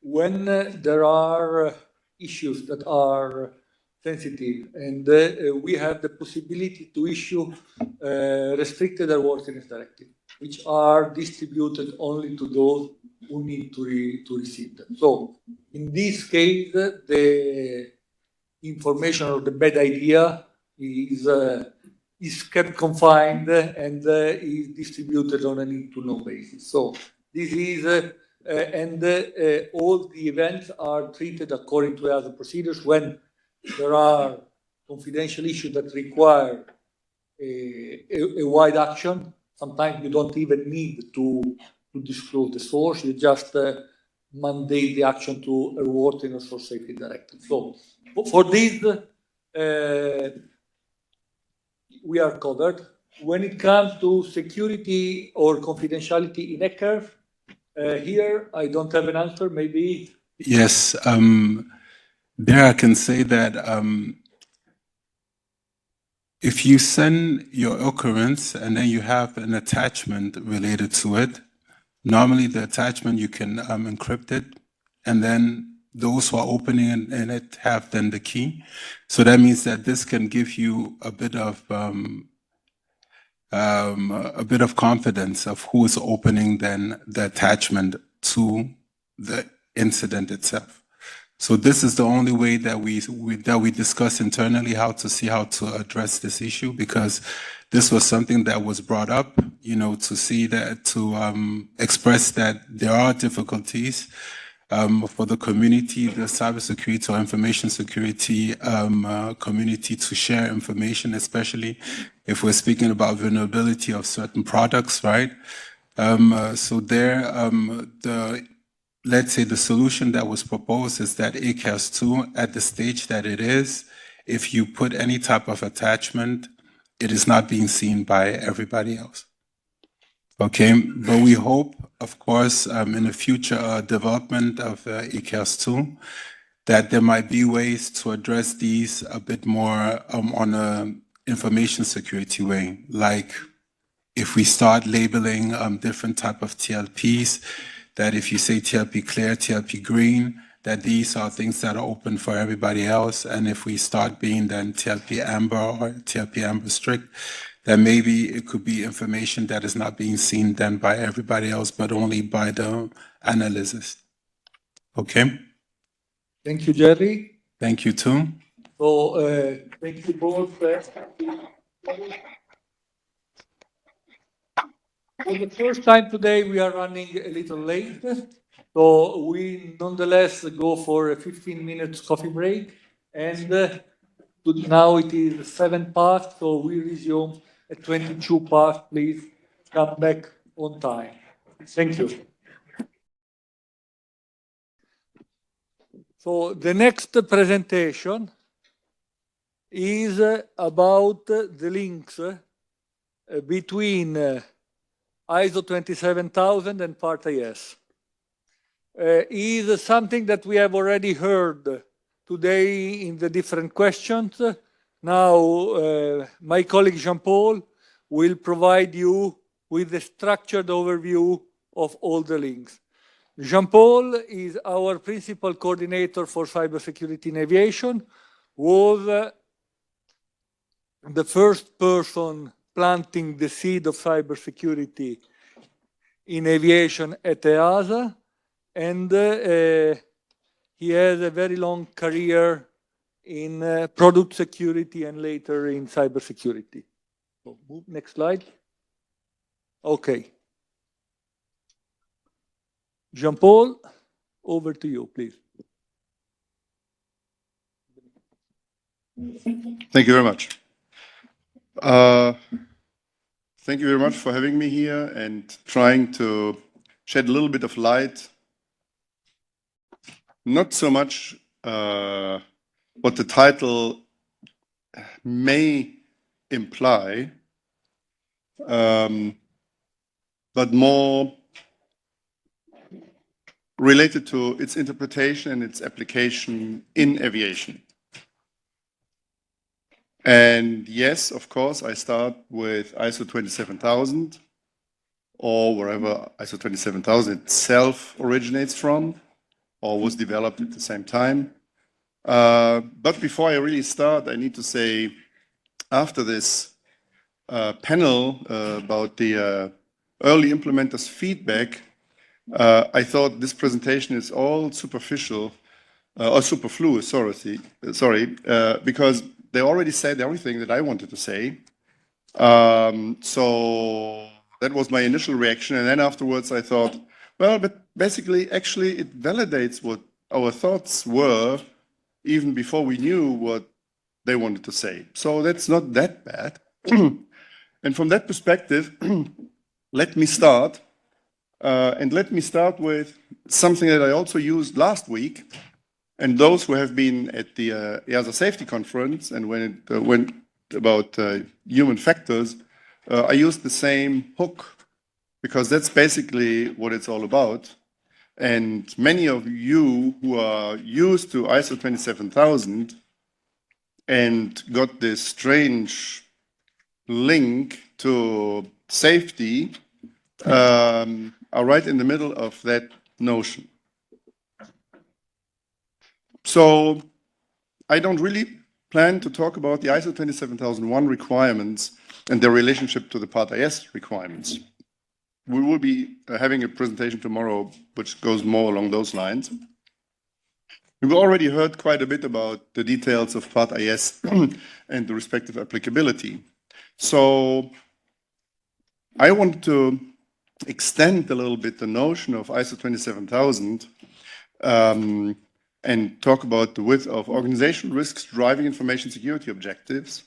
When there are issues that are sensitive and we have the possibility to issue restricted airworthiness directive, which are distributed only to those who need to receive them. So in this case, the information or the bad idea is kept confined and is distributed on a need-to-know basis. So this is, all the events are treated according to other procedures. When there are confidential issues that require a wide action, sometimes you don't even need to disclose the source. You just mandate the action to airworthiness or safety directive. So for this, we are covered. When it comes to security or confidentiality in ECR, here I don't have an answer. Maybe. Yes, there I can say that if you send your occurrence and then you have an attachment related to it, normally the attachment you can encrypt it, and then those who are opening it have then the key. So that means that this can give you a bit of confidence of who is opening then the attachment to the incident itself. So this is the only way that we discuss internally how to see how to address this issue, because this was something that was brought up, to see that, to express that there are difficulties for the community, the cybersecurity or information security community to share information, especially if we're speaking about vulnerability of certain products, right? So there, let's say the solution that was proposed is that ACAS2, at the stage that it is, if you put any type of attachment, it is not being seen by everybody else. Okay, but we hope, of course, in the future development of ACAS2, that there might be ways to address these a bit more on an information security way, like if we start labeling different type of TLPs, that if you say TLP clear, TLP green, that these are things that are open for everybody else. And if we start being then TLP amber or TLP amber strict, then maybe it could be information that is not being seen then by everybody else, but only by the analysts. Okay? Thank you, Jerry. Thank you, too. So thank you both. For the first time today, we are running a little late. So we nonetheless go for a 15 minutes coffee break. And now it is 7 past, so we resume at 22 past. Please come back on time. Thank you. So the next presentation is about the links between ISO 27000 and Part IS. Is something that we have already heard today in the different questions. Now, my colleague Jean-Paul will provide you with a structured overview of all the links. Jean-Paul is our principal coordinator for cybersecurity in aviation, was the first person planting the seed of cybersecurity in aviation at EASA, and he has a very long career in product security and later in cybersecurity. So move, next slide. Okay. Jean-Paul, over to you, please. Thank you very much. Thank you very much for having me here and trying to shed a little bit of light, not so much what the title may imply, but more related to its interpretation and its application in aviation. And yes, of course, I start with ISO 27000 or wherever ISO 27000 itself originates from or was developed at the same time. But before I really start, I need to say, after this panel about the early implementers' feedback, I thought this presentation is all superficial or superfluous, sorry, because they already said everything that I wanted to say. So that was my initial reaction. And then afterwards I thought, well, but basically, actually, it validates what our thoughts were even before we knew what they wanted to say. So that's not that bad. And from that perspective, let me start. And let me start with something that I also used last week. And those who have been at the EASA safety conference and when it went about human factors, I used the same hook because that's basically what it's all about. And many of you who are used to ISO 27000 and got this strange link to safety are right in the middle of that notion. So I don't really plan to talk about the ISO 27001 requirements and their relationship to the Part IS requirements. We will be having a presentation tomorrow which goes more along those lines. We've already heard quite a bit about the details of Part IS and the respective applicability. So I want to extend a little bit the notion of ISO 27000 and talk about the width of organizational risks driving information security objectives,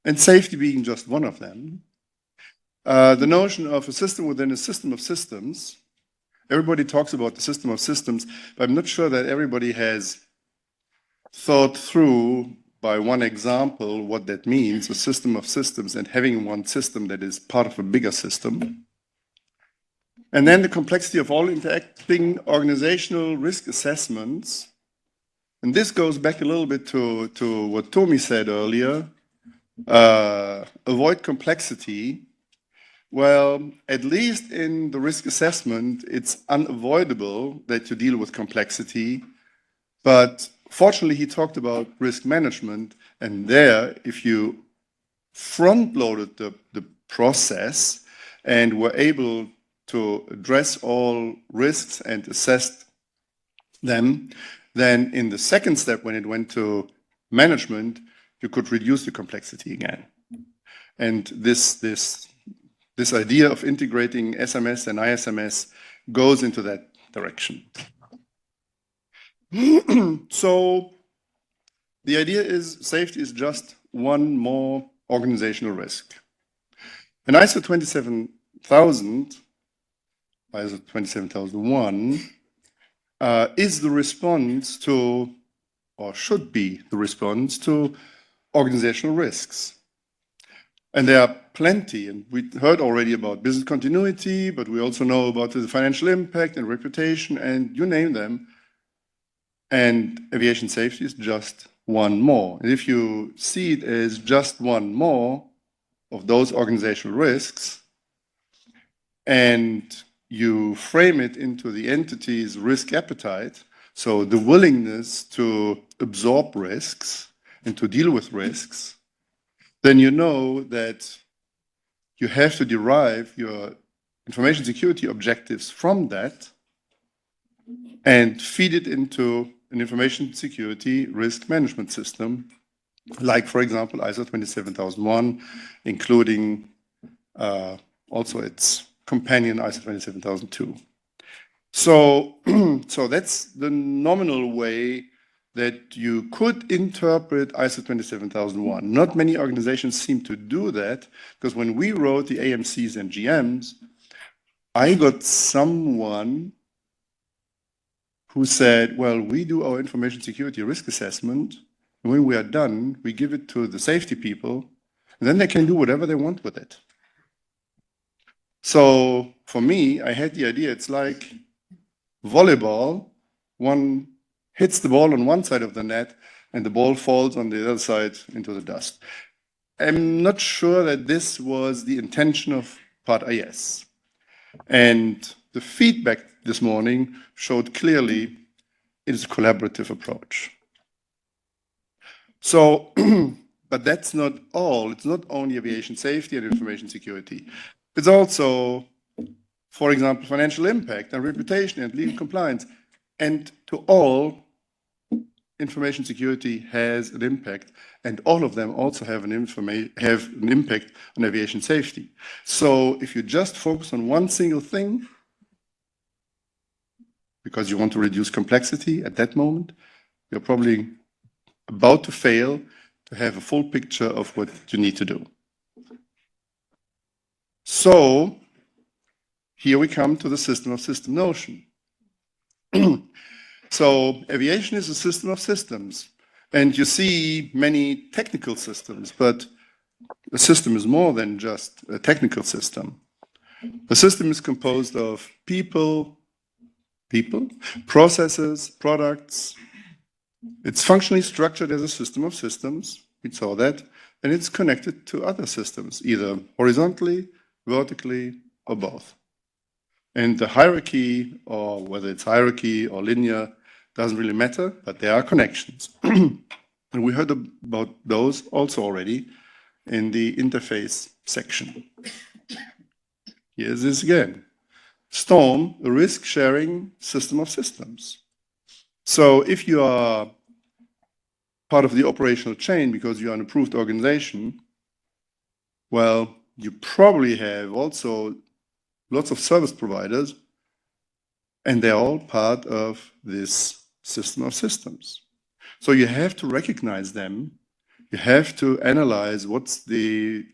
and safety being just one of them. The notion of a system within a system of systems. Everybody talks about the system of systems, but I'm not sure that everybody has thought through by one example what that means, a system of systems and having one system that is part of a bigger system. And then the complexity of all interacting organizational risk assessments. And this goes back a little bit to what Tomi said earlier. Avoid complexity. Well, at least in the risk assessment, it's unavoidable that you deal with complexity. But fortunately, he talked about risk management. And there, if you front-loaded the process and were able to address all risks and assess them, then in the second step, when it went to management, you could reduce the complexity again. And this idea of integrating SMS and ISMS goes into that direction. So the idea is safety is just one more organizational risk. And ISO 27000, ISO 27001, is the response to, or should be the response to, organizational risks. And there are plenty, and we heard already about business continuity, but we also know about the financial impact and reputation, and you name them. And aviation safety is just one more. And if you see it as just one more of those organizational risks, and you frame it into the entity's risk appetite, so the willingness to absorb risks and to deal with risks, then you know that you have to derive your information security objectives from that and feed it into an information security risk management system, like, for example, ISO 27001, including also its companion ISO 27002. So, so that's the nominal way that you could interpret ISO 27001. Not many organizations seem to do that, because when we wrote the AMCs and GMs, I got someone who said, well, we do our information security risk assessment, and when we are done, we give it to the safety people, and then they can do whatever they want with it. So for me, I had the idea, it's like volleyball. One hits the ball on one side of the net, and the ball falls on the other side into the dust. I'm not sure that this was the intention of Part IS. And the feedback this morning showed clearly it is a collaborative approach. So, but that's not all. It's not only aviation safety and information security. It's also, for example, financial impact and reputation and legal compliance. And to all, information security has an impact, and all of them also have an impact on aviation safety. So if you just focus on one single thing, because you want to reduce complexity at that moment, you're probably about to fail to have a full picture of what you need to do. So here we come to the system of system notion. So aviation is a system of systems, and you see many technical systems, but a system is more than just a technical system. A system is composed of people, processes, products. It's functionally structured as a system of systems, we saw that, and it's connected to other systems, either horizontally, vertically, or both. And the hierarchy, or whether it's hierarchy or linear, doesn't really matter, but there are connections. And we heard about those also already in the interface section. Here's this again. STORM, a risk-sharing system of systems. So if you are part of the operational chain because you're an approved organization, well, you probably have also lots of service providers, and they're all part of this system of systems. So you have to recognize them. You have to analyze what's the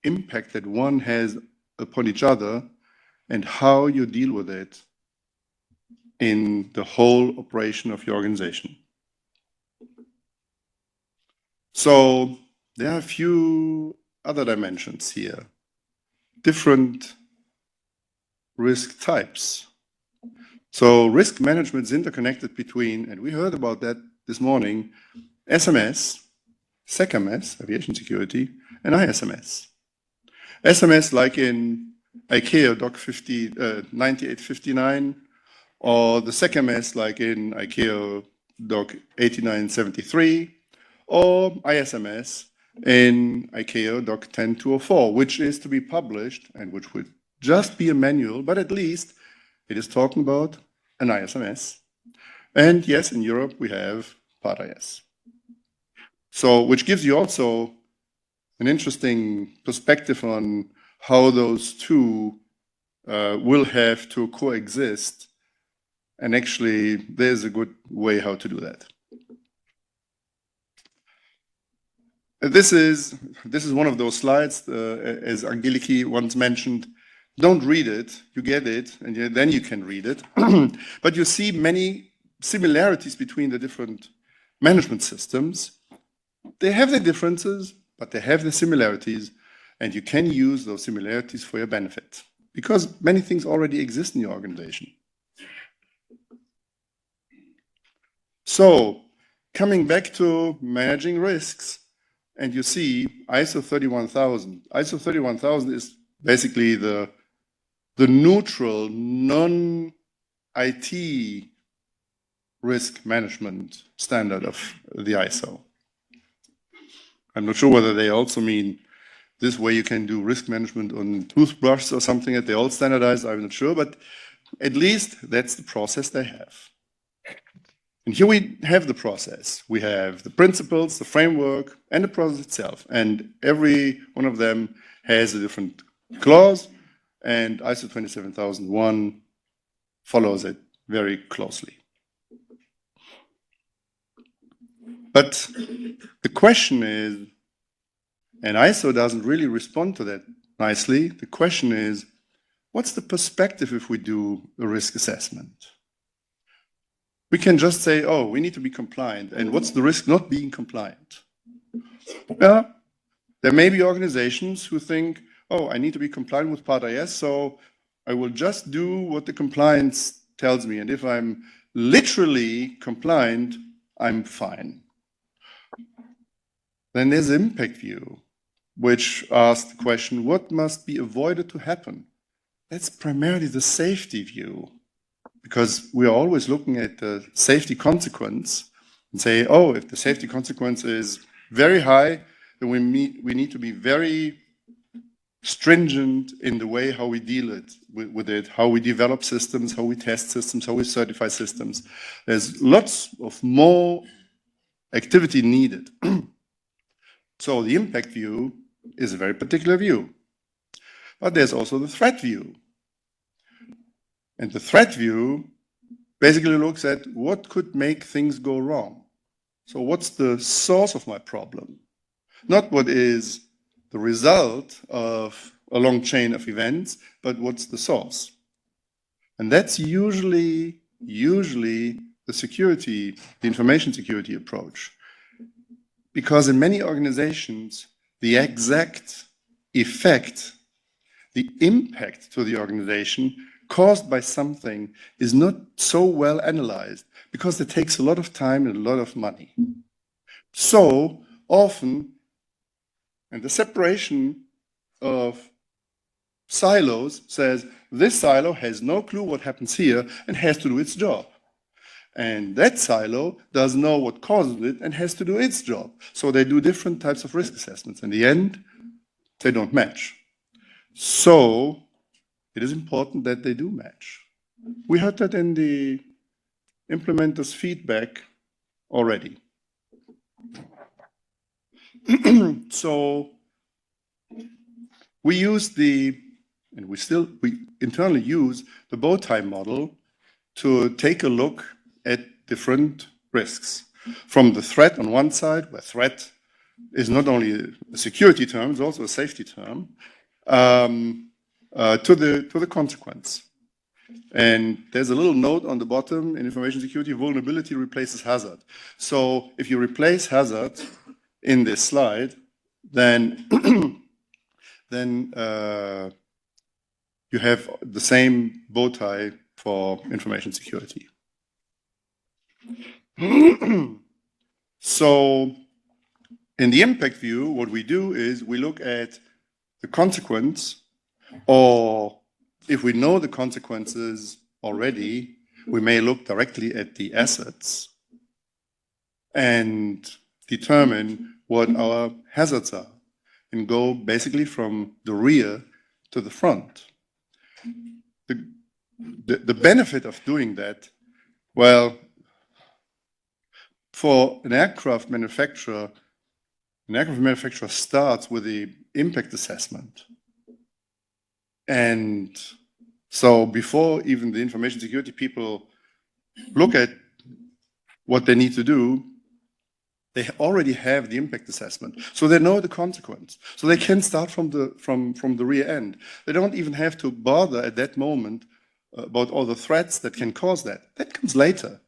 impact that one has upon each other and how you deal with it in the whole operation of your organization. So there are a few other dimensions here. Different risk types. So risk management is interconnected between, and we heard about that this morning, SMS, SECMS, aviation security, and ISMS. SMS like in ICAO Doc 9859, or the SECMS like in ICAO Doc 8973, or ISMS in ICAO Doc 10204, which is to be published and which would just be a manual, but at least it is talking about an ISMS. And yes, in Europe we have Part IS. So, which gives you also an interesting perspective on how those two will have to coexist. And actually, there's a good way how to do that. This is one of those slides, as Angeliki once mentioned. Don't read it, you get it, and then you can read it. But you see many similarities between the different management systems. They have their differences, but they have the similarities, and you can use those similarities for your benefit, because many things already exist in your organization. So, coming back to managing risks, and you see ISO 31000. ISO 31000 is basically the the neutral, non-IT risk management standard of the ISO. I'm not sure whether they also mean this way you can do risk management on toothbrushes or something that they all standardize, I'm not sure, but at least that's the process they have. And here we have the process. We have the principles, the framework, and the process itself. And every one of them has a different clause, and ISO 27001 follows it very closely. But the question is, and ISO doesn't really respond to that nicely, the question is, what's the perspective if we do a risk assessment? We can just say, oh, we need to be compliant, and what's the risk not being compliant? Well, there may be organizations who think, oh, I need to be compliant with Part IS, so I will just do what the compliance tells me, and if I'm literally compliant, I'm fine. Then there's impact view, which asks the question, what must be avoided to happen? That's primarily the safety view, because we are always looking at the safety consequence and say, oh, if the safety consequence is very high, then we need to be very stringent in the way how we deal with it, how we develop systems, how we test systems, how we certify systems. There's lots of more activity needed. So the impact view is a very particular view. But there's also the threat view. And the threat view basically looks at what could make things go wrong. So what's the source of my problem? Not what is the result of a long chain of events, but what's the source? And that's usually the security, the information security approach. Because in many organizations, the exact effect, the impact to the organization caused by something is not so well analyzed because it takes a lot of time and a lot of money. So often, and the separation of silos says this silo has no clue what happens here and has to do its job. And that silo doesn't know what causes it and has to do its job. So they do different types of risk assessments. In the end, they don't match. So it is important that they do match. We heard that in the implementers' feedback already. So we use and we internally use the bow tie model to take a look at different risks. From the threat on one side, where threat is not only a security term, it's also a safety term, to the consequence. And there's a little note on the bottom in information security, vulnerability replaces hazard. So if you replace hazard in this slide, then, you have the same bow tie for information security. So in the impact view, what we do is we look at the consequence, or if we know the consequences already, we may look directly at the assets and determine what our hazards are and go basically from the rear to the front. The benefit of doing that, well, for an aircraft manufacturer starts with the impact assessment. And so before even the information security people look at what they need to do, they already have the impact assessment. So they know the consequence. So they can start from the rear end. They don't even have to bother at that moment about all the threats that can cause that. That comes later.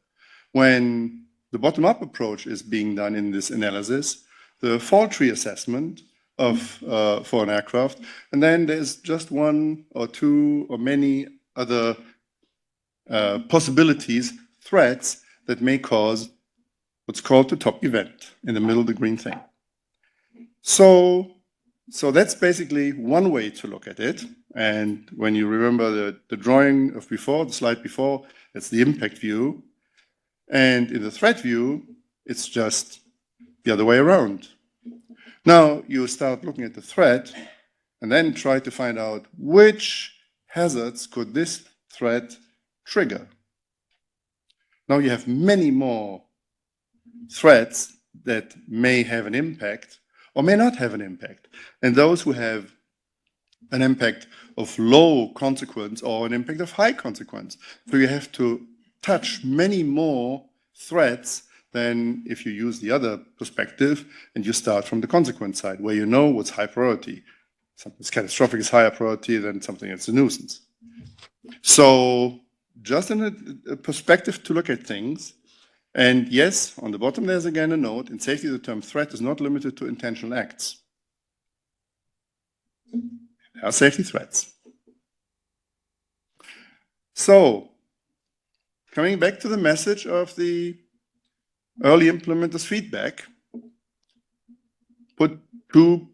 When the bottom-up approach is being done in this analysis, the fault tree assessment for an aircraft, and then there's just one or two or many other possibilities, threats that may cause what's called the top event in the middle of the green thing. So that's basically one way to look at it. And when you remember the drawing of before, the slide before, it's the impact view. And in the threat view, it's just the other way around. Now you start looking at the threat and then try to find out which hazards could this threat trigger. Now you have many more threats that may have an impact or may not have an impact. And those who have an impact of low consequence or an impact of high consequence. So you have to touch many more threats than if you use the other perspective and you start from the consequence side, where you know what's high priority. Something that's catastrophic is higher priority than something that's a nuisance. So just in a perspective to look at things. And yes, on the bottom there's again a note, in safety the term threat is not limited to intentional acts. There are safety threats. So, coming back to the message of the early implementers feedback, put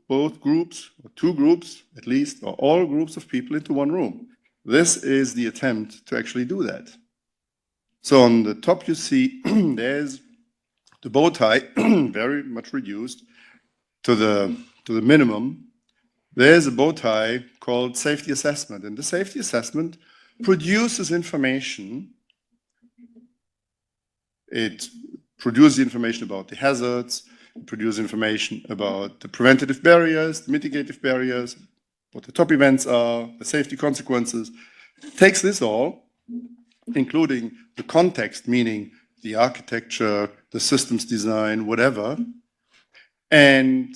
both groups, or two groups at least, or all groups of people into one room. This is the attempt to actually do that. So on the top you see there's the bow tie, very much reduced to the minimum. There's a bow tie called safety assessment, and the safety assessment produces information. It produces information about the hazards, it produces information about the preventative barriers, the mitigative barriers, what the top events are, the safety consequences. It takes this all, including the context, meaning the architecture, the systems design, whatever, and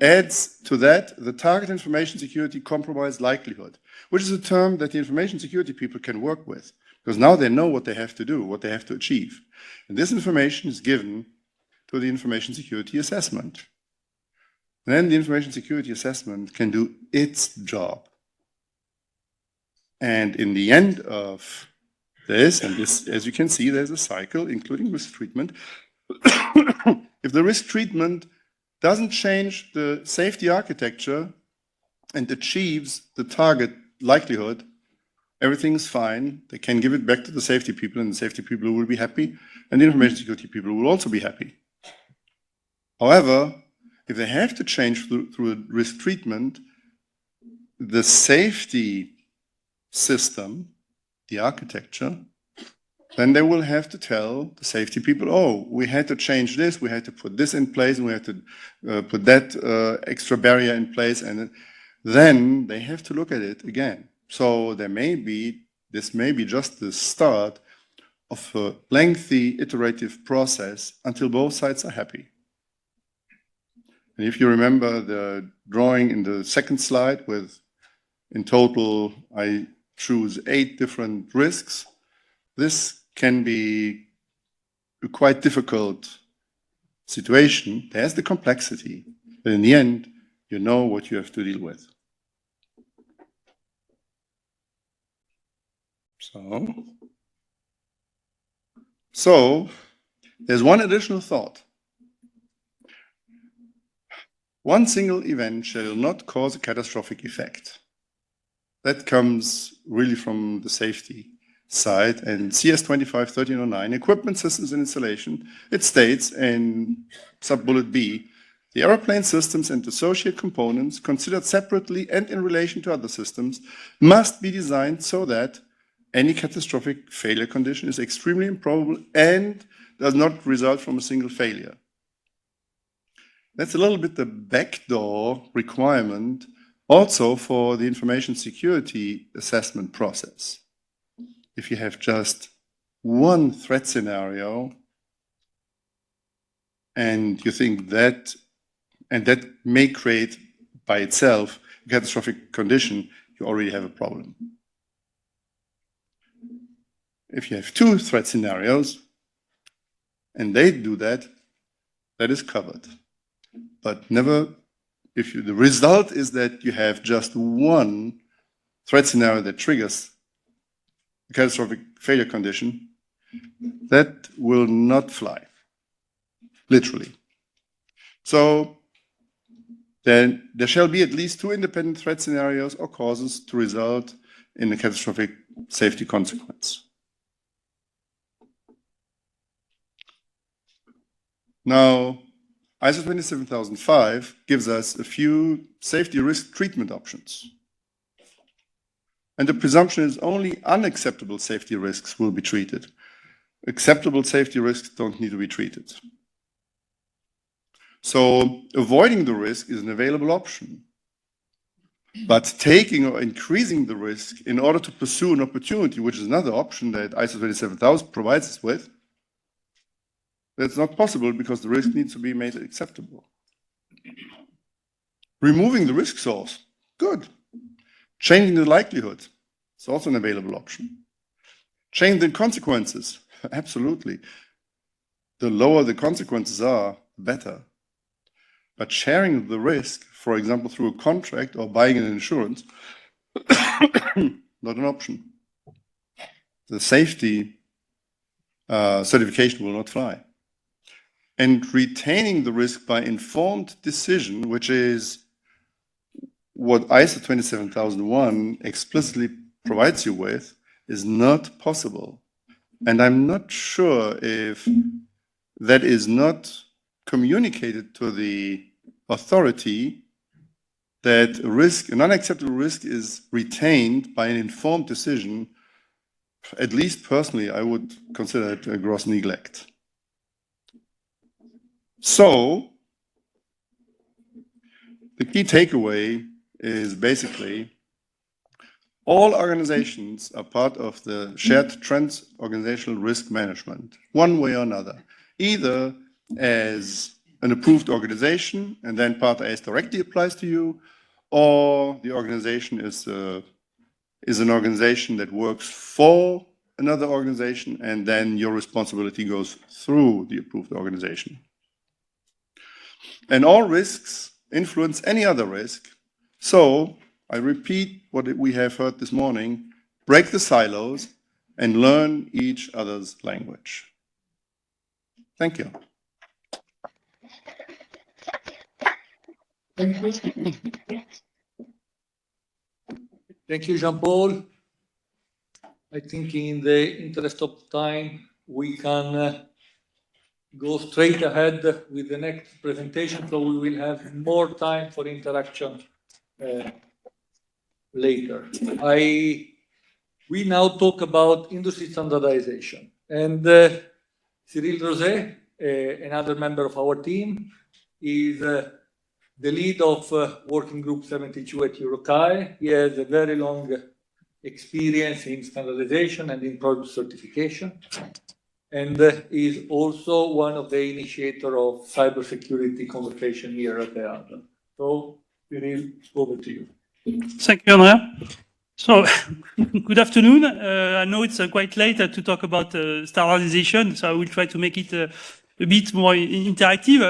adds to that the target information security compromise likelihood, which is a term that the information security people can work with, because now they know what they have to do, what they have to achieve. And this information is given to the information security assessment. And then the information security assessment can do its job. And in the end of this, and this, as you can see, there's a cycle, including risk treatment. If the risk treatment doesn't change the safety architecture and achieves the target likelihood, everything's fine. They can give it back to the safety people, and the safety people will be happy, and the information security people will also be happy. However, if they have to change through a risk treatment, the safety system, the architecture, then they will have to tell the safety people, oh, we had to change this, we had to put this in place, and we had to put that extra barrier in place, and then they have to look at it again. So this may be just the start of a lengthy iterative process until both sides are happy. And if you remember the drawing in the second slide with, in total, I choose 8 different risks, this can be a quite difficult situation. There's the complexity, but in the end, you know what you have to deal with. So there's one additional thought. One single event shall not cause a catastrophic effect. That comes really from the safety side, and CS 25-1309, equipment, systems and installation, it states in sub-bullet B, the aeroplane systems and associate components considered separately and in relation to other systems must be designed so that any catastrophic failure condition is extremely improbable and does not result from a single failure. That's a little bit the backdoor requirement also for the information security assessment process. If you have just one threat scenario and you think that, and that may create by itself a catastrophic condition, you already have a problem. If you have 2 threat scenarios and they do that, that is covered. But never, the result is that you have just one threat scenario that triggers a catastrophic failure condition, that will not fly, literally. So then there shall be at least 2 independent threat scenarios or causes to result in a catastrophic safety consequence. Now, ISO 27005 gives us a few safety risk treatment options. And the presumption is only unacceptable safety risks will be treated. Acceptable safety risks don't need to be treated. So avoiding the risk is an available option. But taking or increasing the risk in order to pursue an opportunity, which is another option that ISO 27000 provides us with, that's not possible because the risk needs to be made acceptable. Removing the risk source, good. Changing the likelihood, it's also an available option. Changing the consequences, absolutely. The lower the consequences are, the better. But sharing the risk, for example, through a contract or buying an insurance, not an option. The safety certification will not fly. And retaining the risk by informed decision, which is what ISO 27001 explicitly provides you with, is not possible. And I'm not sure if that is not communicated to the authority that risk, an unacceptable risk is retained by an informed decision. At least personally, I would consider it a gross neglect. So the key takeaway is basically all organizations are part of the shared trans-organizational risk management, one way or another, either as an approved organization and then Part AS directly applies to you, or the organization is an organization that works for another organization and then your responsibility goes through the approved organization. And all risks influence any other risk. So I repeat what we have heard this morning, break the silos and learn each other's language. Thank you. Thank you, Jean-Paul. I think in the interest of time, we can go straight ahead with the next presentation, so we will have more time for interaction later. We now talk about industry standardization. And Cyril Roset, another member of our team, is the lead of Working Group 72 at Eurocai. He has a very long experience in standardization and in product certification, and is also one of the initiators of cybersecurity conversation here at the Adler. So, Cyril, over to you. Thank you, Andrea. So, good afternoon. I know it's quite late to talk about standardization, so I will try to make it a bit more interactive.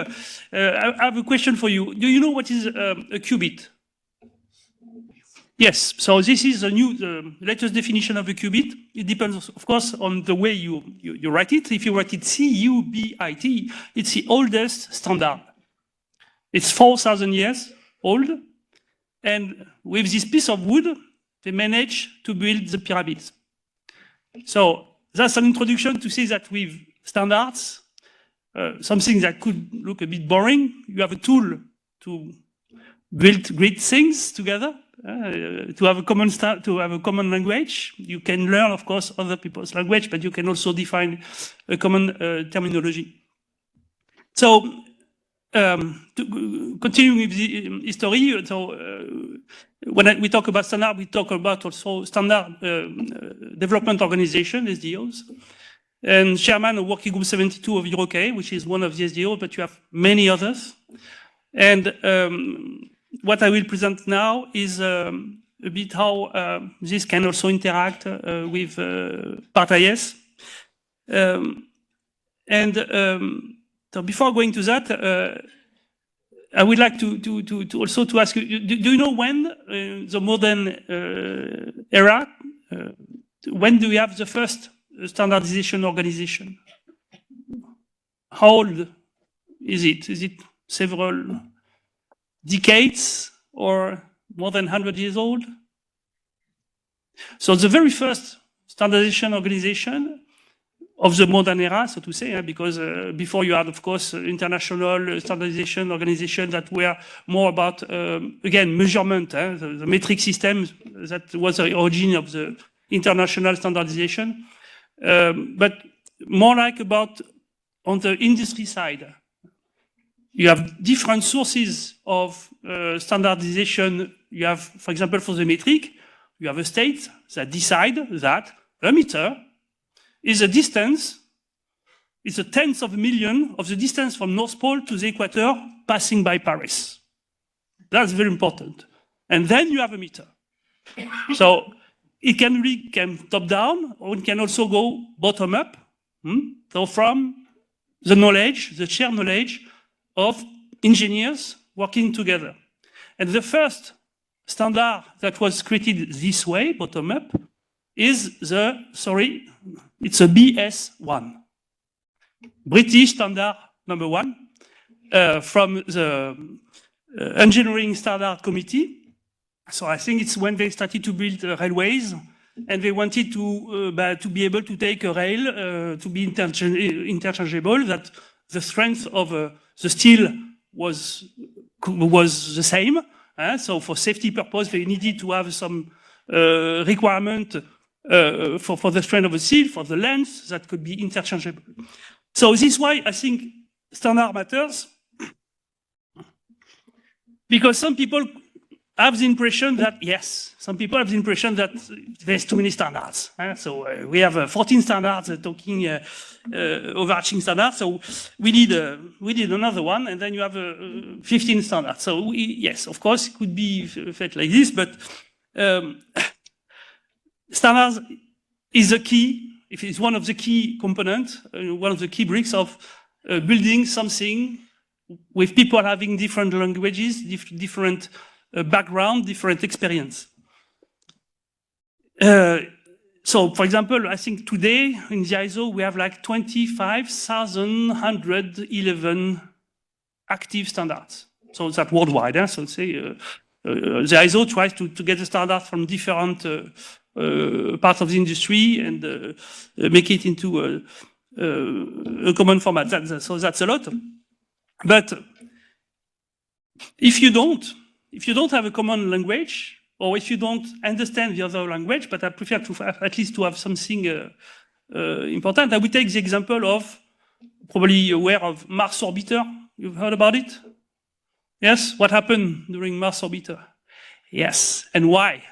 I have a question for you. Do you know what is a qubit? Yes. So this is a new, the latest definition of a qubit. It depends, of course, on the way you write it. If you write it C-U-B-I-T, it's the oldest standard. It's 4,000 years old. And with this piece of wood, they managed to build the pyramids. So that's an introduction to say that with standards, something that could look a bit boring, you have a tool to build great things together, to have a common language. You can learn, of course, other people's language, but you can also define a common terminology. So, continuing with the history, so when we talk about standard, we talk about also standard development organization, SDOs, and chairman of Working Group 72 of Eurocai, which is one of the SDOs, but you have many others. And what I will present now is a bit how this can also interact with Part IS. So before going to that, I would like to also to ask you, do you know when the modern era, when do we have the first standardization organization? How old is it? Is it several decades or more than 100 years old. So the very first standardization organization of the modern era, so to say, because before you had, of course, international standardization organizations that were more about, again, measurement, the metric system that was the origin of the international standardization, but more like about on the industry side. You have different sources of standardization. You have, for example, for the metric, you have a state that decide that a meter is a distance, it's a tenth of a million of the distance from North Pole to the equator passing by Paris. That's very important. And then you have a meter. So it can really come top down, or it can also go bottom up. So from the knowledge, the shared knowledge of engineers working together. And the first standard that was created this way, bottom up, is it's a BS1, British Standard number 1, from the Engineering Standard Committee. So I think it's when they started to build railways, and they wanted to be able to take a rail to be interchangeable, that the strength of the steel was the same. So for safety purpose, they needed to have some requirement for the strength of the steel, for the length that could be interchangeable. So this is why I think standard matters, because some people have the impression that, there's too many standards. So we have 14 standards talking overarching standards. So we need another one, and then you have 15 standards. So yes, of course, it could be felt like this, but standards is a key. If it's one of the key components, one of the key bricks of building something with people having different languages, different background, different experience. So, for example, I think today in the ISO we have like 25,111 active standards. So it's that worldwide. So say the ISO tries to get the standard from different parts of the industry and make it into a common format. So that's a lot. But if you don't have a common language, or if you don't understand the other language, but I prefer to at least to have something important. I will take the example of, probably aware of Mars Orbiter. You've heard about it? Yes? What happened during Mars Orbiter? Yes. And why?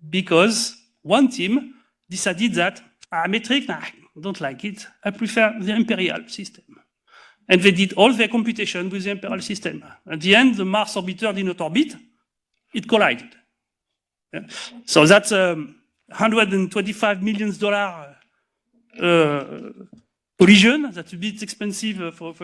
Because one team decided that, metric, I don't like it. I prefer the imperial system. And they did all their computation with the imperial system. At the end, the Mars Orbiter did not orbit. It collided. Yeah. So that's $125 million collision. That's a bit expensive for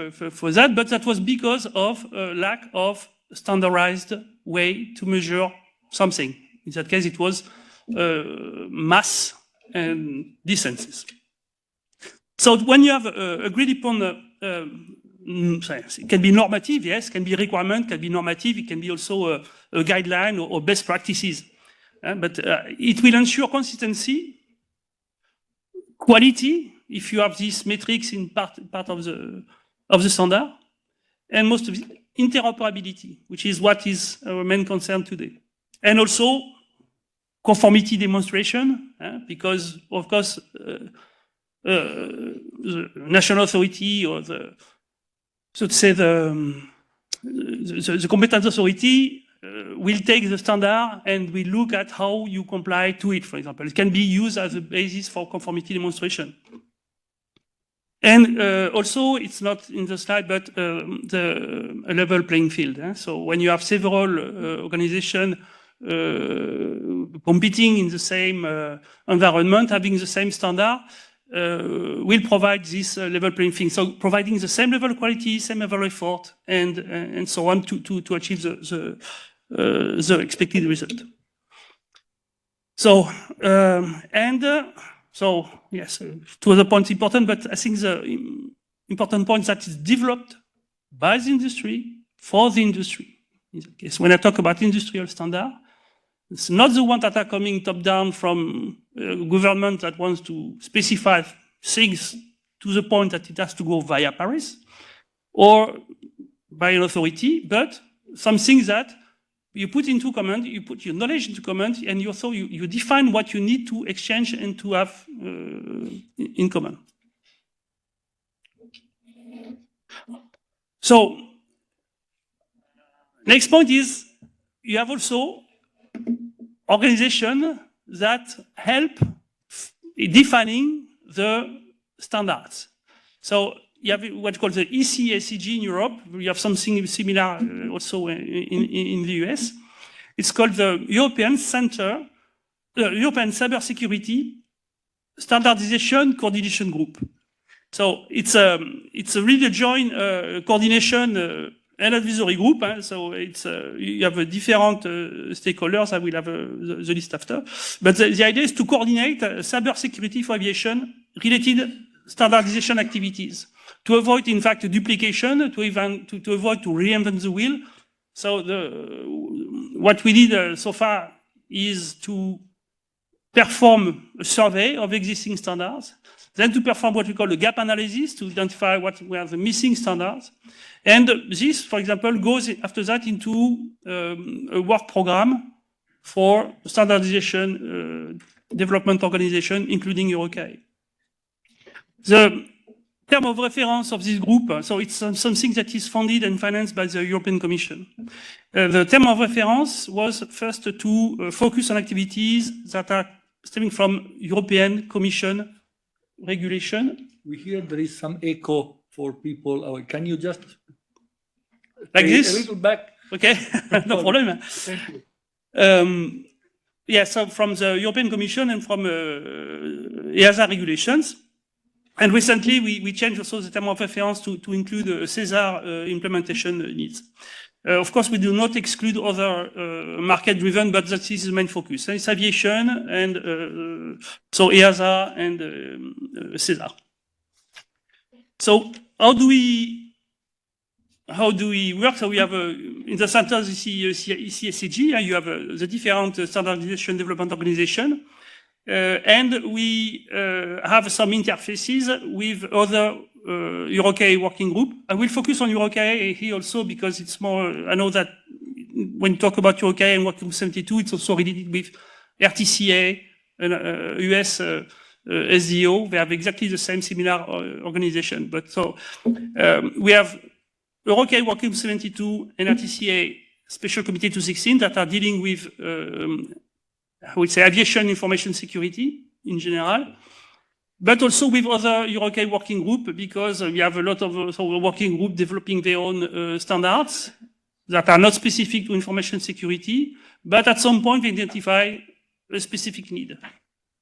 that, but that was because of a lack of standardized way to measure something. In that case, it was mass and distances. So when you have agreed upon, it can be normative, yes, can be requirement, can be normative, it can be also a guideline or best practices. But it will ensure consistency, quality, if you have these metrics in part of the standard, and most of it, interoperability, which is what is our main concern today. And also conformity demonstration, because of course the national authority or the competent authority will take the standard and will look at how you comply to it, for example. It can be used as a basis for conformity demonstration. And also, it's not in the slide, but a level playing field. So when you have several organizations competing in the same environment, having the same standard, will provide this level playing field. So providing the same level of quality, same level of effort, and so on to achieve the expected result. So, so yes, two other points important, but I think the important point that is developed by the industry, for the industry. in that case. When I talk about industrial standard, it's not the one that are coming top-down from government that wants to specify things to the point that it has to go via Paris or by an authority, but something that you put into command, you put your knowledge into command, and you define what you need to exchange and to have in common. So, next point is you have also organizations that help defining the standards. So you have what's called the ECSCG in Europe. You have something similar also in the US. It's called the European Cybersecurity Standardization Coordination Group. So it's a really joint coordination and advisory group. So it's you have different stakeholders. I will have the list after. But the idea is to coordinate cybersecurity for aviation related standardization activities to avoid, in fact, duplication, to avoid to reinvent the wheel. So what we did so far is to perform a survey of existing standards, then to perform what we call a gap analysis to identify what were the missing standards. And this, for example, goes after that into a work program for standardization development organization, including EuroCAE. The term of reference of this group, so it's something that is funded and financed by the European Commission. The term of reference was first to focus on activities that are stemming from European Commission regulation. We hear there is some echo for people. Can you just like this? A little back. Okay, no problem. Thank you. Yeah, so from the European Commission and from EASA regulations. And recently, we changed also the term of reference to include CESAR implementation needs. Of course, we do not exclude other market-driven, but that is the main focus. It's aviation and so EASA and CESAR. So how do we work? So we have in the center the ECSCG. You have the different standardization development organization. And we have some interfaces with other EuroCAE working group. I will focus on EuroCAE here also because it's more, I know that when you talk about EuroCAE and Working Group 72, it's also related with RTCA and US SDO. They have exactly the same similar organization. But so we have EuroCAE Working Group 72 and RTCA Special Committee 216 that are dealing with I would say aviation information security in general, but also with other EuroCAE working group because we have a lot of working group developing their own standards that are not specific to information security, but at some point they identify a specific need.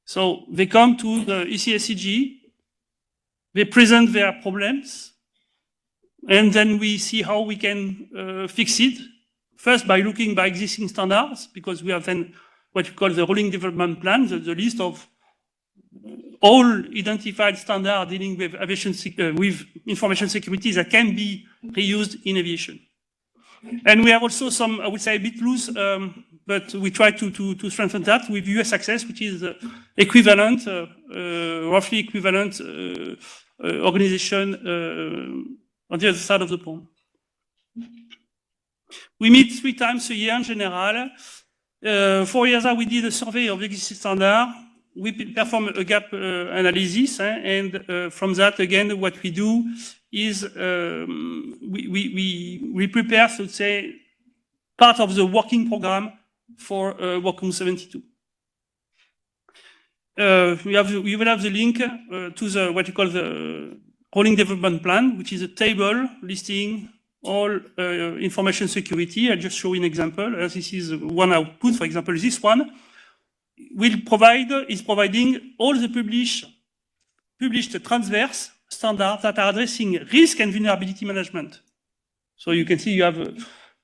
So they come to the ECSCG, they present their problems, and then we see how we can fix it. First by looking by existing standards, because we have then what we call the rolling development plan, the list of all identified standards dealing with aviation with information security that can be reused in aviation. And we have also some, I would say, a bit loose, but we try to strengthen that with US Access, which is equivalent, roughly equivalent organization on the other side of the pond. We meet 3 times a year in general. For EASA, we did a survey of existing standard. We perform a gap analysis, and from that, again, what we do is we prepare, so to say, part of the working program for Working 72. We will have the link to the what you call the rolling development plan, which is a table listing all information security. I'll just show you an example. This is one output. For example, this one is providing all the published transverse standards that are addressing risk and vulnerability management. So you can see you have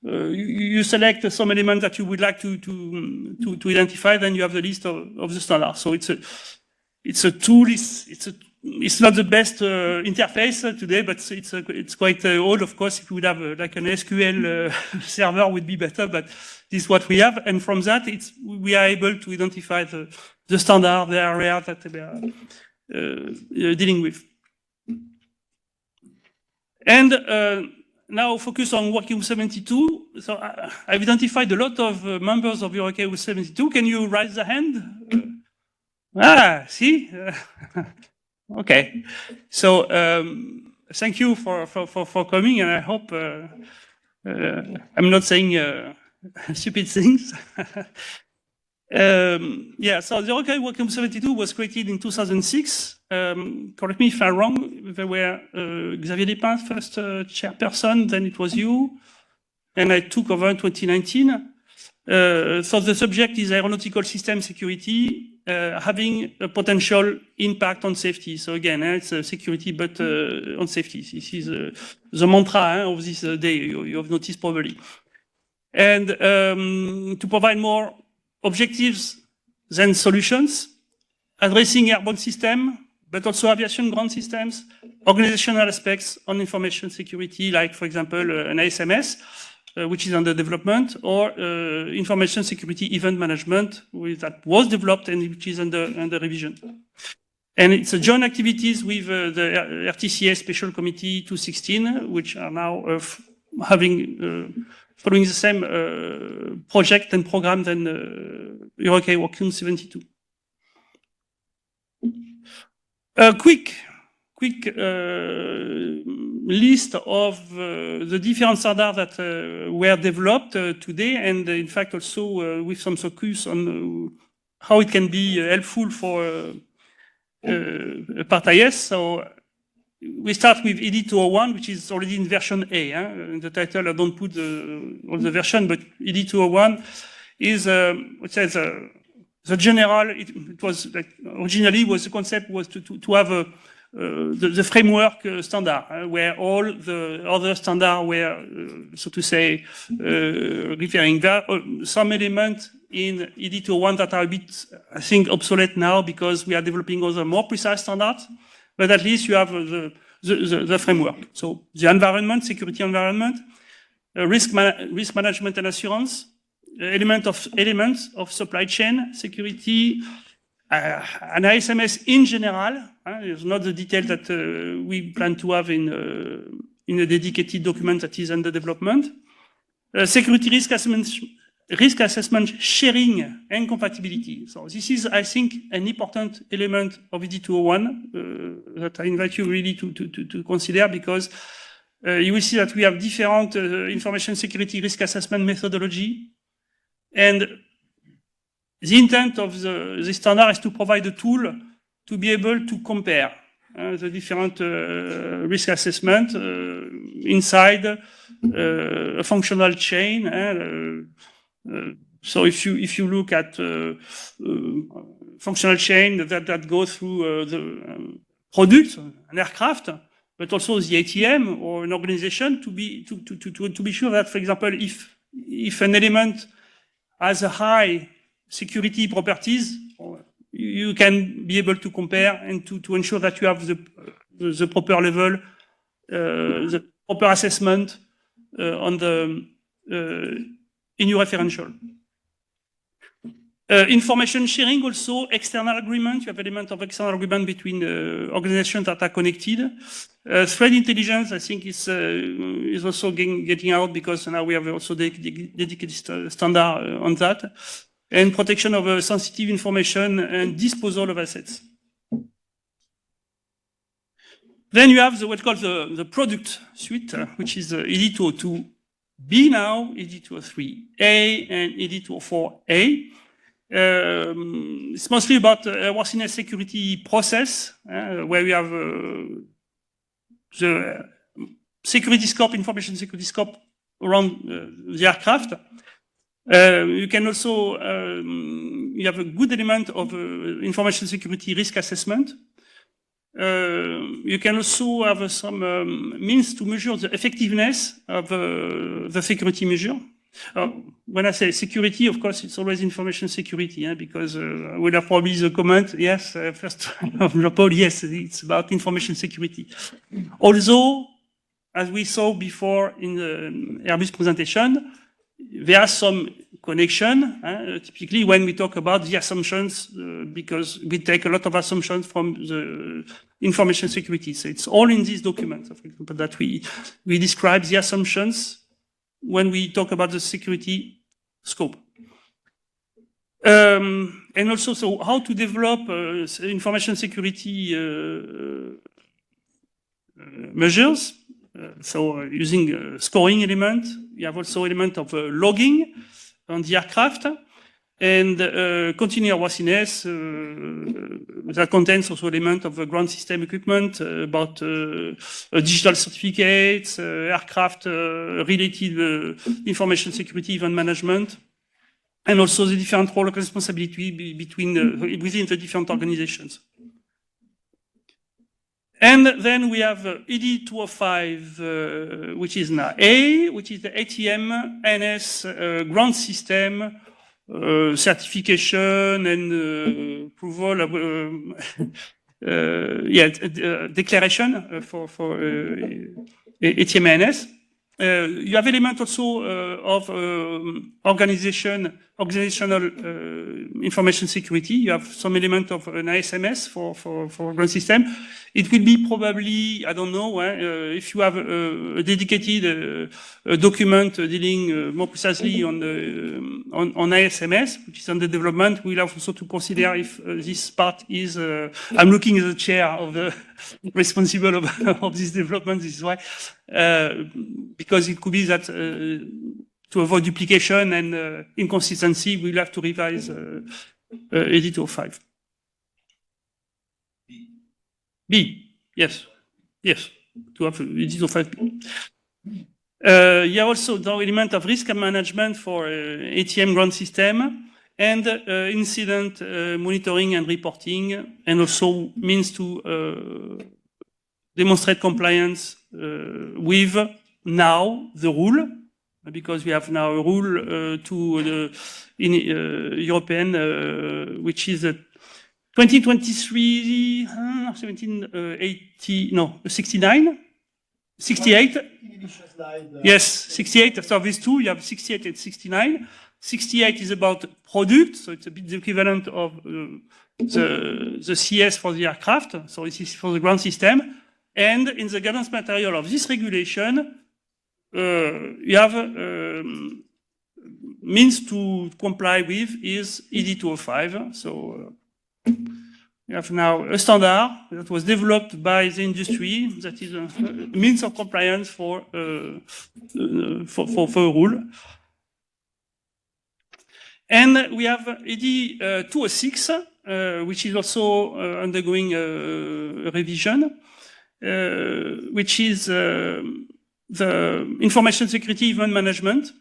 you select some element that you would like to identify, then you have the list of the standards. So it's a tool. It's a it's not the best interface today, but it's quite old. Of course, if we would have like an SQL server would be better, but this is what we have. And from that, we are able to identify the standard, the area that we are dealing with. And now focus on working with 72. So I've identified a lot of members of your working with 72. Can you raise the hand? See? Okay. So thank you for coming, and I hope I'm not saying stupid things. Yeah, so the Oracle Working 72 was created in 2006. Correct me if I'm wrong. There were Xavier Despins, first chairperson, then it was you, and I took over in 2019. So the subject is aeronautical system security, having a potential impact on safety. So again, it's security, but on safety. This is the mantra of this day, you have noticed probably. And to provide more objectives than solutions, addressing airborne system, but also aviation ground systems, organizational aspects on information security, like, for example, an ASMS, which is under development, or information security event management, that was developed and which is under revision. And it's a joint activities with the RTCA Special Committee 216, which are now following the same project and program than Eurocay Working 72. A quick list of the different standards that were developed today, and in fact also with some focus on how it can be helpful for Part IS. So we start with ED 201, which is already in version A. In the title, I don't put all the version, but ED 201 is what says the general. It was like originally the concept was to have the framework standard, where all the other standards were, so to say, referring. There are some elements in ED 201 that are a bit, I think, obsolete now because we are developing other more precise standards. But at least you have the framework. So the environment, security environment, risk management and assurance, elements of supply chain security, an ISMS in general. It's not the detail that we plan to have in a dedicated document that is under development. Security risk assessment sharing and compatibility. So this is, I think, an important element of ED 201 that I invite you really to consider, because you will see that we have different information security risk assessment methodology. And the intent of the standard is to provide a tool to be able to compare the different risk assessment inside a functional chain. So if you look at functional chain that goes through the product, an aircraft, but also the ATM or an organization, to be sure that, for example, if an element has a high security properties, you can be able to compare and to ensure that you have the proper level, the proper assessment in your referential. Information sharing, also external agreement. You have element of external agreement between organizations that are connected. Threat intelligence, I think, is also getting out, because now we have also dedicated standard on that. And protection of sensitive information and disposal of assets. Then you have what's called the product suite, which is ED 202B now, ED 203A, and ED 204A. It's mostly about airworthiness security process, where we have the security scope, information security scope around the aircraft. You can also, you have a good element of information security risk assessment. You can also have some means to measure the effectiveness of the security measure. When I say security, of course, it's always information security, because we'll have probably the comment, yes, first of Jean-Paul, yes, it's about information security. Although, as we saw before in the Airbus presentation, there are some connection, typically when we talk about the assumptions, because we take a lot of assumptions from the information security. So it's all in this document, for example, that we describe the assumptions when we talk about the security scope. And also, so how to develop information security measures. So using scoring element, you have also element of logging on the aircraft, and continuous worthiness that contains also element of ground system equipment, about digital certificates, aircraft related information security event management, and also the different role of responsibility within the different organizations. And then we have ED205, which is now A, which is the ATM NS ground system certification and approval of declaration for ATM NS. You have element also of organizational information security. You have some element of an ISMS for ground system. It will be probably, I don't know, if you have a dedicated document dealing more precisely on ISMS, which is under development. We'll have also to consider if this part is. I'm looking at the chair of the responsible of this development. This is why, because it could be that to avoid duplication and inconsistency, we'll have to revise ED205. B, yes, to have ED205. You have also the element of risk management for ATM ground system and incident monitoring and reporting, and also means to demonstrate compliance with now the rule, because we have now a rule in European, which is 2023, 69, 68. Yes, 68. So these two, you have 68 and 69. 68 is about product, so it's a bit the equivalent of the CS for the aircraft. So this is for the ground system. And in the guidance material of this regulation, you have means to comply with is ED205. So you have now a standard that was developed by the industry that is a means of compliance for a rule. And we have ED206, which is also undergoing a revision, which is the information security event management.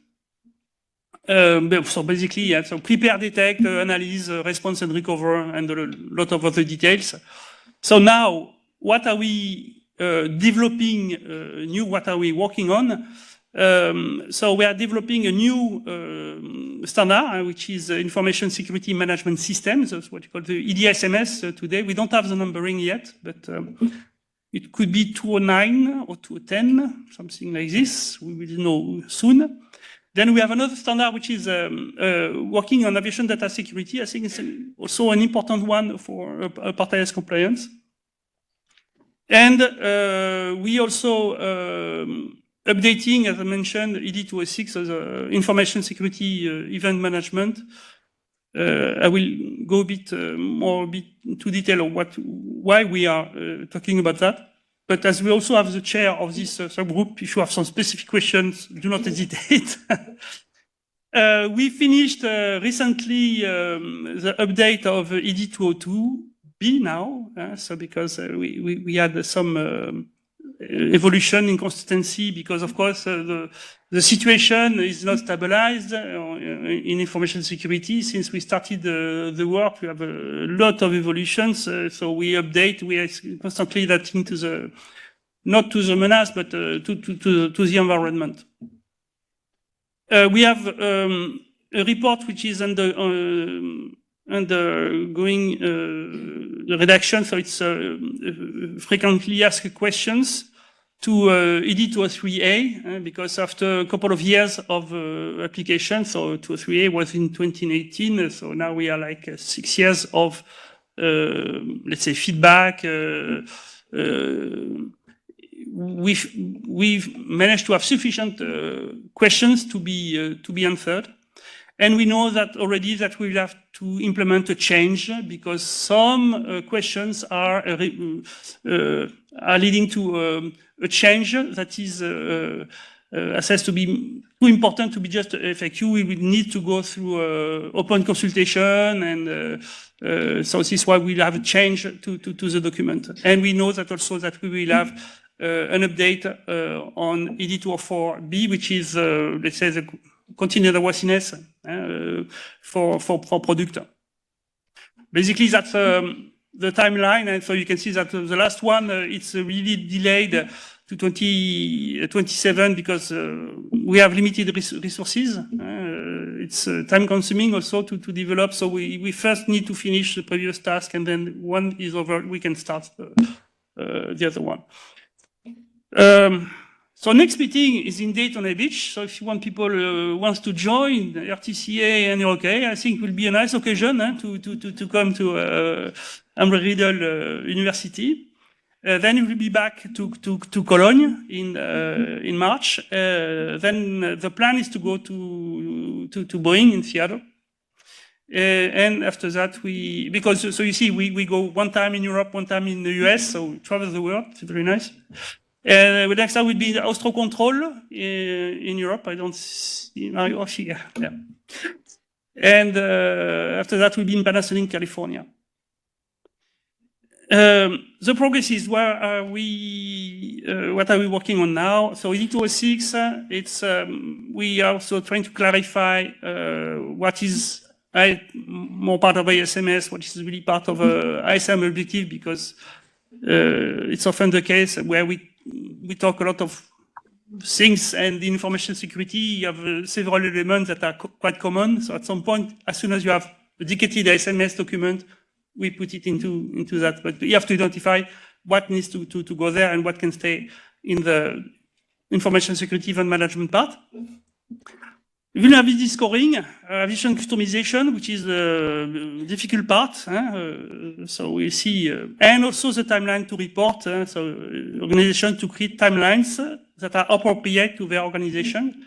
So basically, so prepare, detect, analyze, response, and recover, and a lot of other details. So now, what are we developing new? What are we working on? So we are developing a new standard, which is information security management system. That's what you call the EDSMS today. We don't have the numbering yet, but it could be 209 or 210, something like this. We will know soon. Then we have another standard which is working on aviation data security. I think it's also an important one for Part IS compliance. And we also updating, as I mentioned, ED206 as information security event management. I will go a bit more into detail on why we are talking about that. But as we also have the chair of this subgroup, if you have some specific questions, do not hesitate. We finished recently the update of ED202B now. So because we had some evolution, inconsistency, because of course the situation is not stabilized in information security. Since we started the work, we have a lot of evolutions. So we update, we are constantly adapting to the, not to the menace, but to the environment. We have a report which is undergoing redaction, so it's frequently asked questions to ED 203A, because after a couple of years of application, so 203A was in 2018, so now we are like 6 years of, let's say, feedback. We've managed to have sufficient questions to be answered. And we know that already that we will have to implement a change because some questions are leading to a change that is assessed to be too important to be just FAQ. We will need to go through open consultation, and so this is why we'll have a change to the document. And we know that also that we will have an update on ED 204B, which is, let's say, the continued airworthiness for product. Basically, that's the timeline, and so you can see that the last one, it's really delayed to 2027 because we have limited resources. It's time-consuming also to develop, so we first need to finish the previous task, and then one is over, we can start the other one. So next meeting is in Daytona Beach. So if you want people wants to join the RTCA and OK, I think it will be a nice occasion to come to Embry-Riddle University. Then we will be back to Cologne in March. Then the plan is to go to Boeing in Seattle. And after that, because so you see, we go one time in Europe, one time in the US, so we travel the world. It's very nice. The next time will be the Austro Control in Europe. I don't see Mario. Oh, yeah. And after that, we'll be in Panasonic, California. The progress is where are we? What are we working on now? So ED 206, it's we are also trying to clarify what is more part of ASMS, what is really part of ISM objective, because it's often the case where we talk a lot of things, and in information security, you have several elements that are quite common. So at some point, as soon as you have a dedicated SMS document, we put it into that. But you have to identify what needs to go there and what can stay in the information security event management part. Vulnerability scoring, aviation customization, which is the difficult part. So we see, and also the timeline to report. So organization to create timelines that are appropriate to their organization.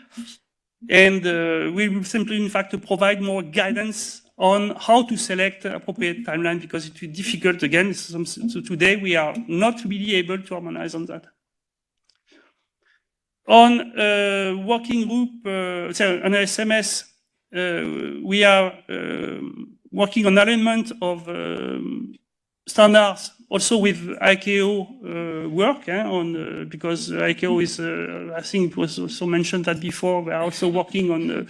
And we will simply, in fact, provide more guidance on how to select appropriate timeline, because it will be difficult again. So today we are not really able to harmonize on that. On working group, so on SMS, we are working on alignment of standards also with ICAO work on because ICAO is, I think it was also mentioned that before, we are also working on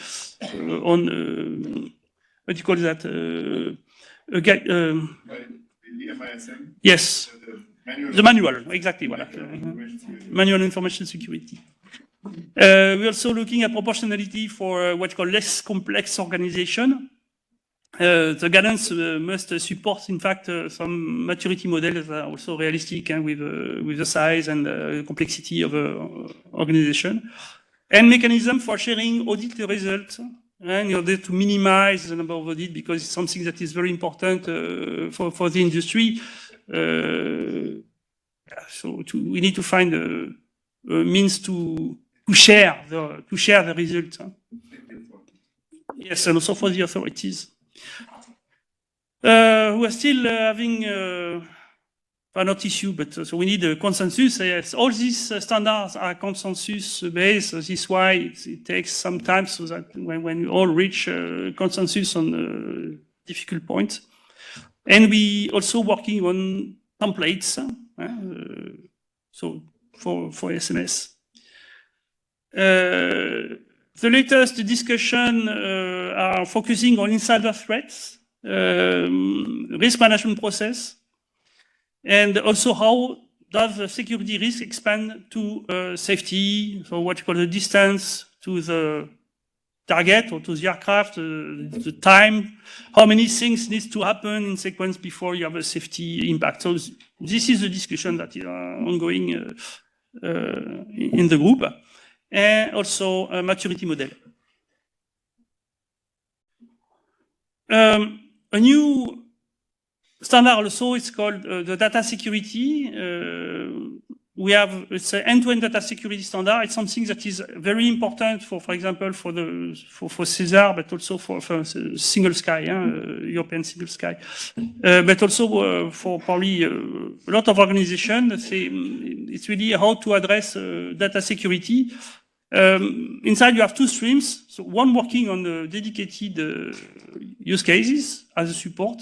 what do you call that? Yes, the manual, exactly. Manual information security. We're also looking at proportionality for what you call less complex organization. The guidance must support, in fact, some maturity models that are also realistic and with the size and complexity of organization. And mechanism for sharing audit results in order to minimize the number of audits, because it's something that is very important for the industry. So we need to find a means to share the results. Yes, and also for the authorities. We are still having not issue, but so we need a consensus. Yes, all these standards are consensus based. So this is why it takes some time, so that when we all reach consensus on difficult points. And we also working on templates. So for SMS. The latest discussion are focusing on insider threats, risk management process, and also how does the security risk expand to safety, so what you call the distance to the target or to the aircraft, the time, how many things needs to happen in sequence before you have a safety impact. So this is the discussion that is ongoing in the group, and also a maturity model. A new standard also is called the data security. It's an end-to-end data security standard. It's something that is very important for example, for CESAR, but also for single sky, European single sky, but also for probably a lot of organizations. It's really how to address data security. Inside you have two streams. So one working on the dedicated use cases as a support,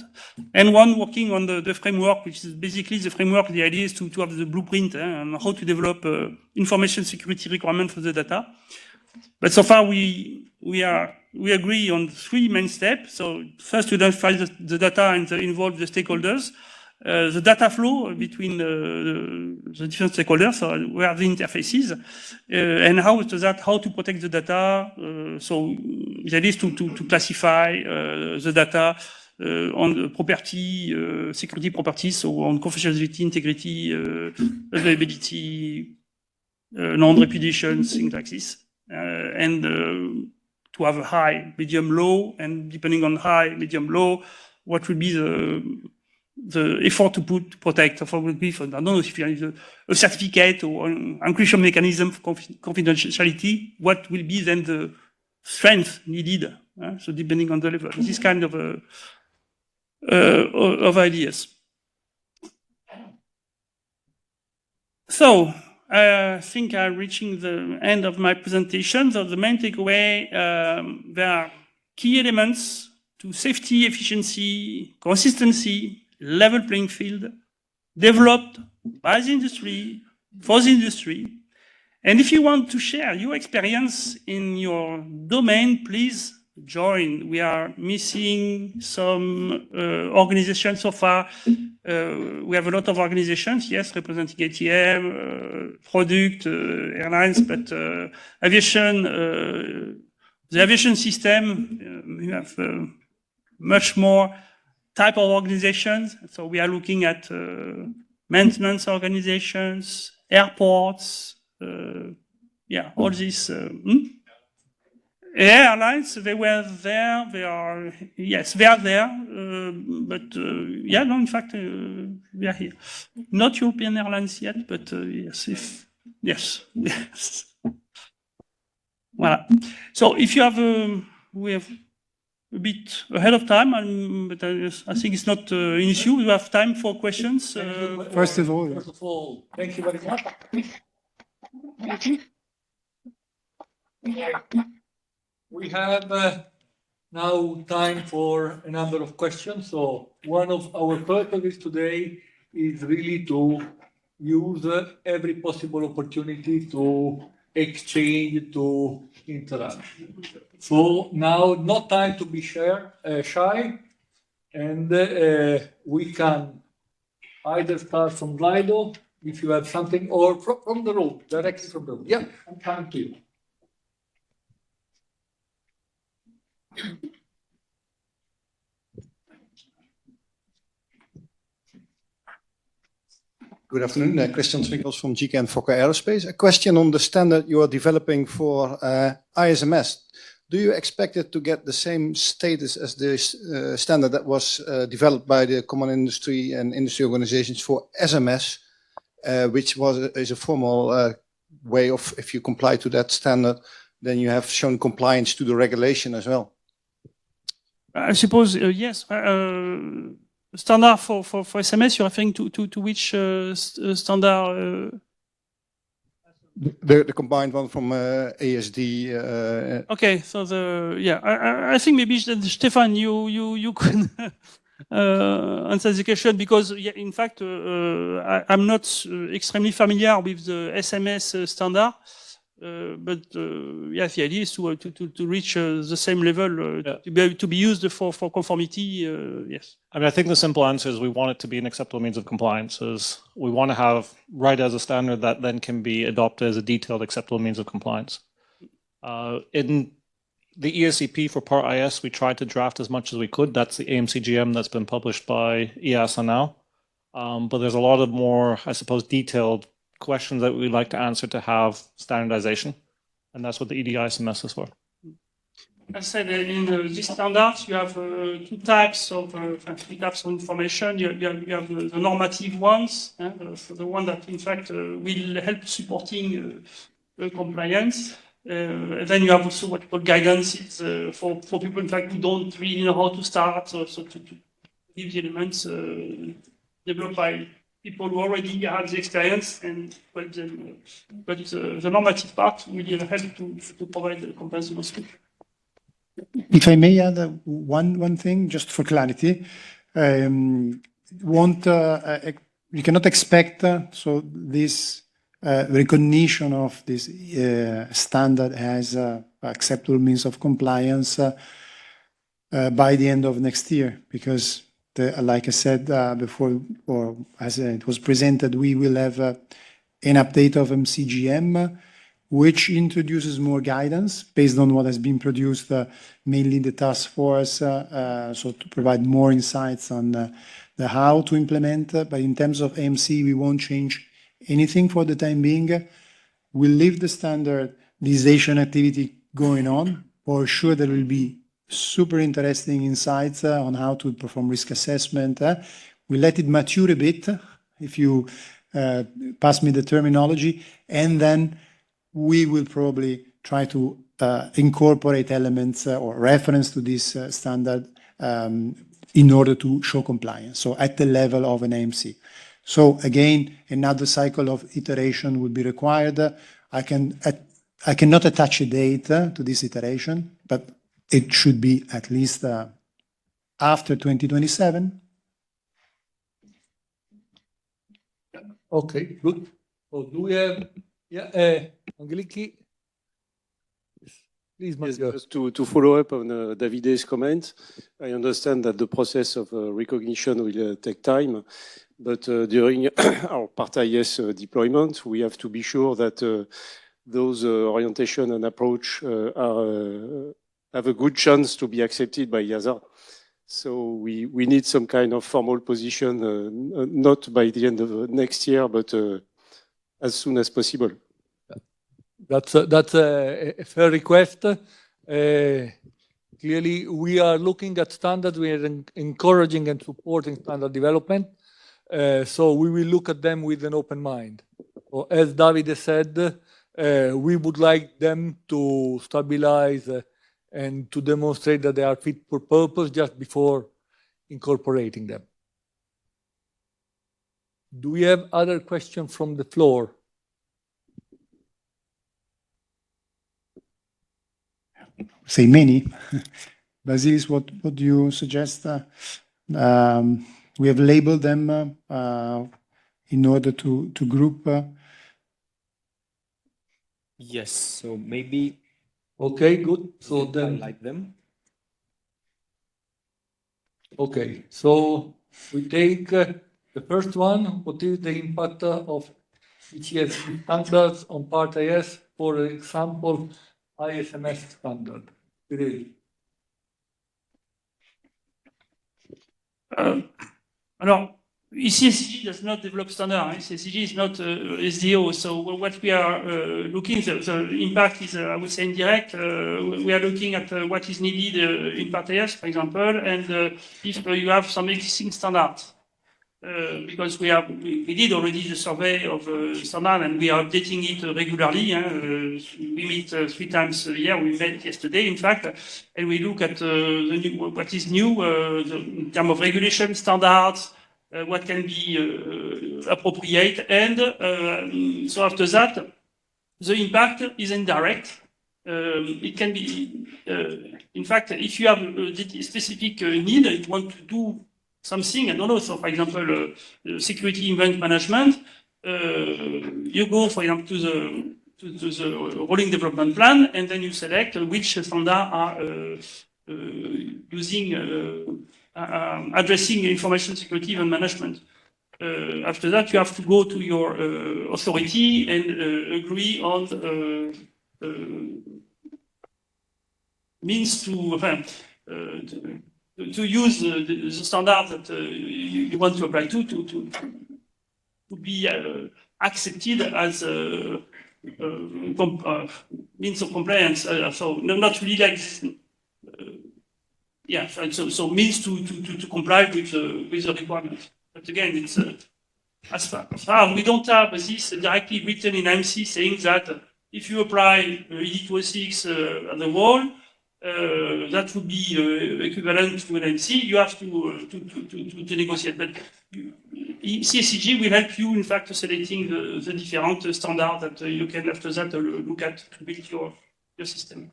and one working on the framework, which is basically the framework. The idea is to have the blueprint and how to develop information security requirement for the data. But so far we agree on three main steps. So first, to identify the data and involve the stakeholders. The data flow between the different stakeholders, so where are the interfaces, and how to protect the data. So the idea is to classify the data on the property, security properties, so on confidentiality, integrity, availability, non-repudiation, things like this, and to have a high, medium, low, and depending on high, medium, low, what will be the effort to protect, or would be, I don't know if you have a certificate or an encryption mechanism for confidentiality, what will be then the strength needed? So depending on the level, this kind of ideas. So I think I'm reaching the end of my presentation. So the main takeaway, there are key elements to safety, efficiency, consistency, level playing field, developed by the industry, for the industry. And if you want to share your experience in your domain, please join. We are missing some organizations so far. We have a lot of organizations, yes, representing ATM, product, airlines, but aviation, the aviation system, we have much more type of organizations. So we are looking at maintenance organizations, airports, all these. Airlines, they were there, they are there, but in fact, we are here. Not European airlines yet, but yes. Voilà. So if you have, we have a bit ahead of time, but I think it's not an issue. We have time for questions. First of all, thank you very much. We have now time for a number of questions. So one of our purposes today is really to use every possible opportunity to exchange, to interact. So now, not time to be shy, and we can either start from Lido, if you have something, or from the room, directly from the room. Yeah, I'm coming to you. Good afternoon, Christian Swinkels from GKN Fokker Aerospace. A question on the standard you are developing for ISMS. Do you expect it to get the same status as the standard that was developed by the Common Industry and Industry Organizations for SMS, which is a formal way of, if you comply to that standard, then you have shown compliance to the regulation as well? I suppose, yes. Standard for SMS, you're referring to which standard? The combined one from ASD. Okay, so I think maybe Stefan, you could answer the question, because in fact I'm not extremely familiar with the SMS standard. But the idea is to reach the same level, to be used for conformity. Yes. I mean, I think the simple answer is we want it to be an acceptable means of compliance. Is we want to have right as a standard that then can be adopted as a detailed acceptable means of compliance. the ESCP for Part IS, we tried to draft as much as we could. That's the AMCGM that's been published by EASA now. But there's a lot of more, I suppose, detailed questions that we'd like to answer to have standardization. And that's what the EDI-SMS is for. As I said, in this standards, you have three types of information. You have the normative ones, the one that in fact will help supporting compliance. Then you have also what we call guidance. It's for people in fact who don't really know how to start, so to give the elements developed by people who already had the experience and but the normative part will help to provide the compliance solution. If I may add one thing, just for clarity, we cannot expect so this recognition of this standard as acceptable means of compliance by the end of next year, because like I said before, or as it was presented, we will have an update of MCGM, which introduces more guidance based on what has been produced, mainly the task force, so to provide more insights on the how to implement. But in terms of AMC, we won't change anything for the time being. We'll leave the standardization activity going on. For sure, there will be super interesting insights on how to perform risk assessment. We let it mature a bit, if you pass me the terminology, and then we will probably try to incorporate elements or reference to this standard in order to show compliance, so at the level of an AMC. So again, another cycle of iteration would be required. I cannot attach a date to this iteration, but it should be at least after 2027. Okay, good. So do we have, Angeliki? Please, Yes, just to follow up on Davide's comment, I understand that the process of recognition will take time, but during our Part IS deployment, we have to be sure that those orientation and approach have a good chance to be accepted by EASA. So we need some kind of formal position, not by the end of next year, but as soon as possible. That's a fair request. Clearly, we are looking at standards. We are encouraging and supporting standard development. So we will look at them with an open mind. So as Davide said, we would like them to stabilize and to demonstrate that they are fit for purpose just before incorporating them. Do we have other questions from the floor? Say many. Basilis, what do you suggest? We have labeled them in order to group. Yes, so maybe. Okay, good. So then, like them. Okay, so we take the first one. What is the impact of ECS standards on Part IS? For example, ISMS standard. Alors, ECSG does not develop standard. ECSG is not SDO. So what we are looking, the impact is, I would say, indirect. We are looking at what is needed in Part IS, for example, and if you have some existing standards. Because we did already the survey of standard and we are updating it regularly. We meet 3 times a year. We met yesterday, in fact, and we look at what is new in terms of regulation standards, what can be appropriate, and so after that, the impact is indirect. It can be, in fact, if you have a specific need, you want to do something, I don't know, so for example, security event management, you go, for example, to the rolling development plan, and then you select which standard are addressing information security event management. After that, you have to go to your authority and agree on means to use the standard that you want to apply to be accepted as a means of compliance. So not really like, yeah. So means to comply with the requirement. But again, it's as far as we don't have this directly written in MC saying that if you apply ED206 at the wall, that would be equivalent to an MC. You have to negotiate. But CSCG will help you, in fact, selecting the different standards that you can after that look at to build your system.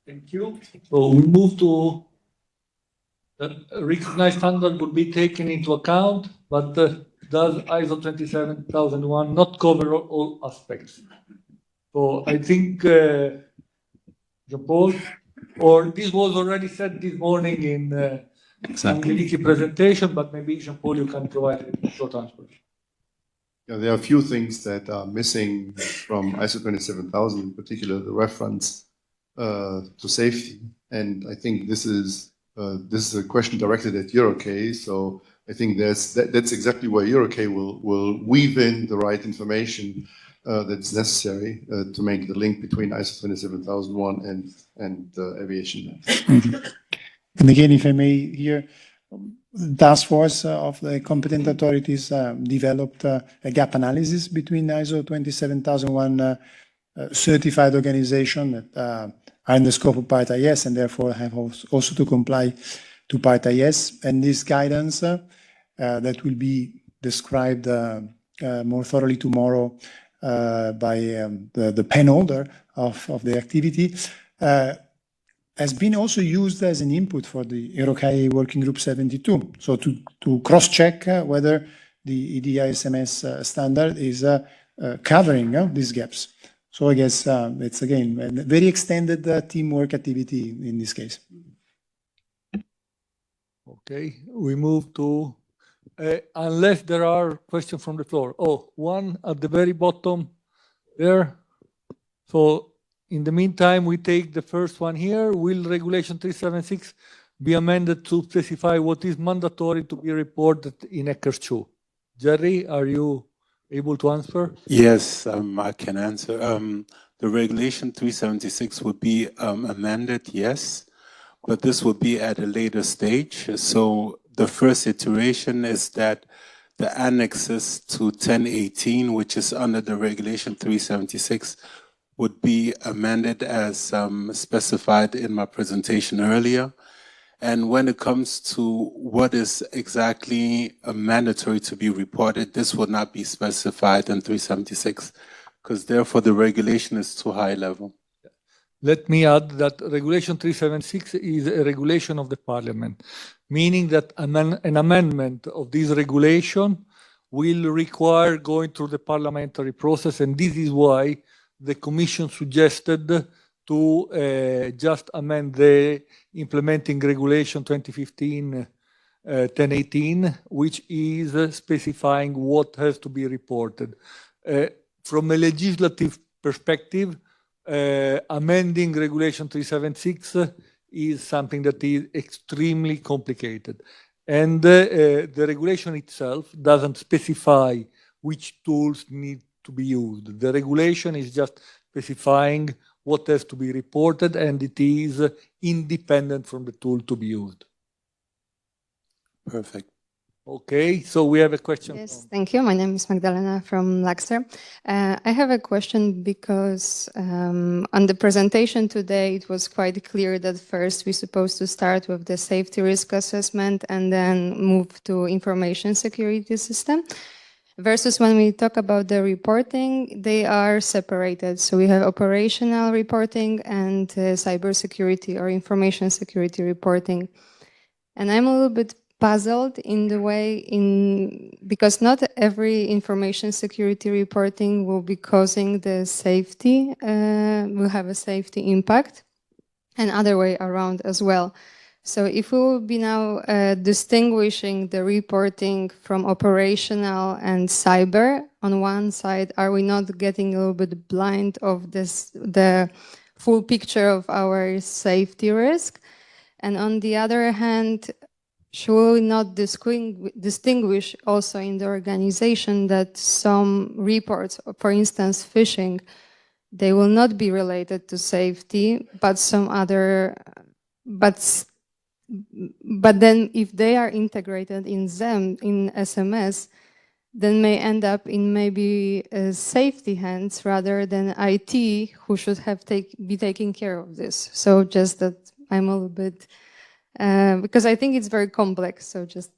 Thank you. So we move to the recognized standard would be taken into account, but does ISO 27001 not cover all aspects? So I think Jean-Paul, or this was already said this morning in Angeliki presentation, but maybe Jean-Paul, you can provide a short answer. Yeah, there are a few things that are missing from ISO 27000, in particular the reference to safety, and I think this is a question directed at EuroK. So I think that's exactly where EuroK will weave in the right information that's necessary to make the link between ISO 27001 and aviation. And again, if I may here, the task force of the competent authorities developed a gap analysis between ISO 27001 certified organization that are in the scope of Part IS and therefore have also to comply to Part IS. And this guidance that will be described more thoroughly tomorrow by the pen holder of the activity has been also used as an input for the EuroK Working Group 72. So to cross-check whether the EDISMS standard is covering these gaps. So I guess it's again a very extended teamwork activity in this case. Okay, we move to, unless there are questions from the floor. Oh, one at the very bottom there. So in the meantime, we take the first one here. Will Regulation 376 be amended to specify what is mandatory to be reported in ECHERS 2? Jerry, are you able to answer? Yes, I can answer. The Regulation 376 would be amended, yes, but this will be at a later stage. So the first iteration is that the annexes to 1018, which is under the Regulation 376, would be amended as specified in my presentation earlier. And when it comes to what is exactly mandatory to be reported, this will not be specified in 376, because therefore the regulation is too high level. Let me add that Regulation 376 is a regulation of the Parliament, meaning that an amendment of this regulation will require going through the parliamentary process, and this is why the Commission suggested to just amend the implementing regulation 2015-1018, which is specifying what has to be reported. From a legislative perspective, amending regulation 376 is something that is extremely complicated. And the regulation itself doesn't specify which tools need to be used. The regulation is just specifying what has to be reported, and it is independent from the tool to be used. Perfect. Okay, so we have a question. Yes, thank you. My name is Magdalena from Luxor. I have a question because on the presentation today, it was quite clear that first we're supposed to start with the safety risk assessment and then move to information security system. Versus when we talk about the reporting, they are separated. So we have operational reporting and cybersecurity or information security reporting. And I'm a little bit puzzled in the way because not every information security reporting will be causing the safety, will have a safety impact, and other way around as well. So if we will be now distinguishing the reporting from operational and cyber on one side, are we not getting a little bit blind of the full picture of our safety risk? And on the other hand, should we not distinguish also in the organization that some reports, for instance, phishing, they will not be related to safety, but some other, but then if they are integrated in them, in SMS, then may end up in maybe safety hands rather than IT, who should have be taking care of this. So just that I'm a little bit, because I think it's very complex. So just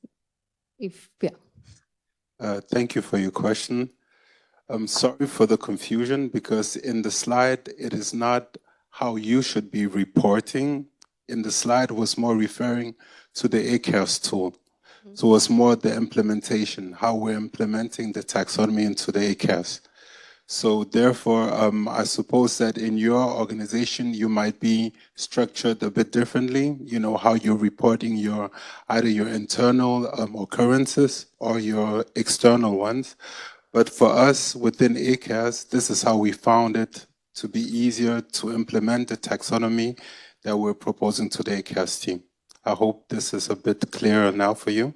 Thank you for your question. I'm sorry for the confusion, because in the slide, it is not how you should be reporting. In the slide was more referring to the ACAS tool. So it was more the implementation, how we're implementing the taxonomy into the ACAS. So therefore, I suppose that in your organization, you might be structured a bit differently, you know, how you're reporting either your internal occurrences or your external ones. But for us within ACAS, this is how we found it to be easier to implement the taxonomy that we're proposing to the ACAS team. I hope this is a bit clearer now for you.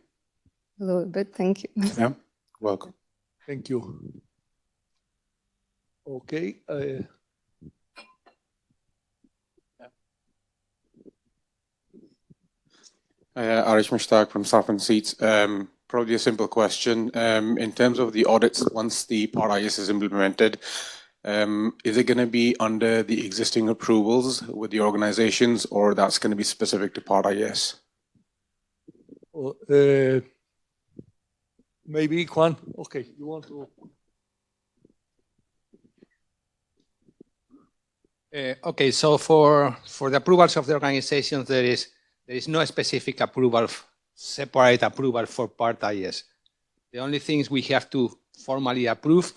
a little bit. Thank you. Yeah, welcome. Thank you. Okay. Arish Mushtaq from Southern Seats. Probably a simple question. In terms of the audits, once the Part IS is implemented, is it going to be under the existing approvals with the organizations, or that's going to be specific to Part IS? Maybe Juan. Okay, you want to? Okay, so for the approvals of the organizations, there is no specific approval, separate approval for Part IS. The only things we have to formally approve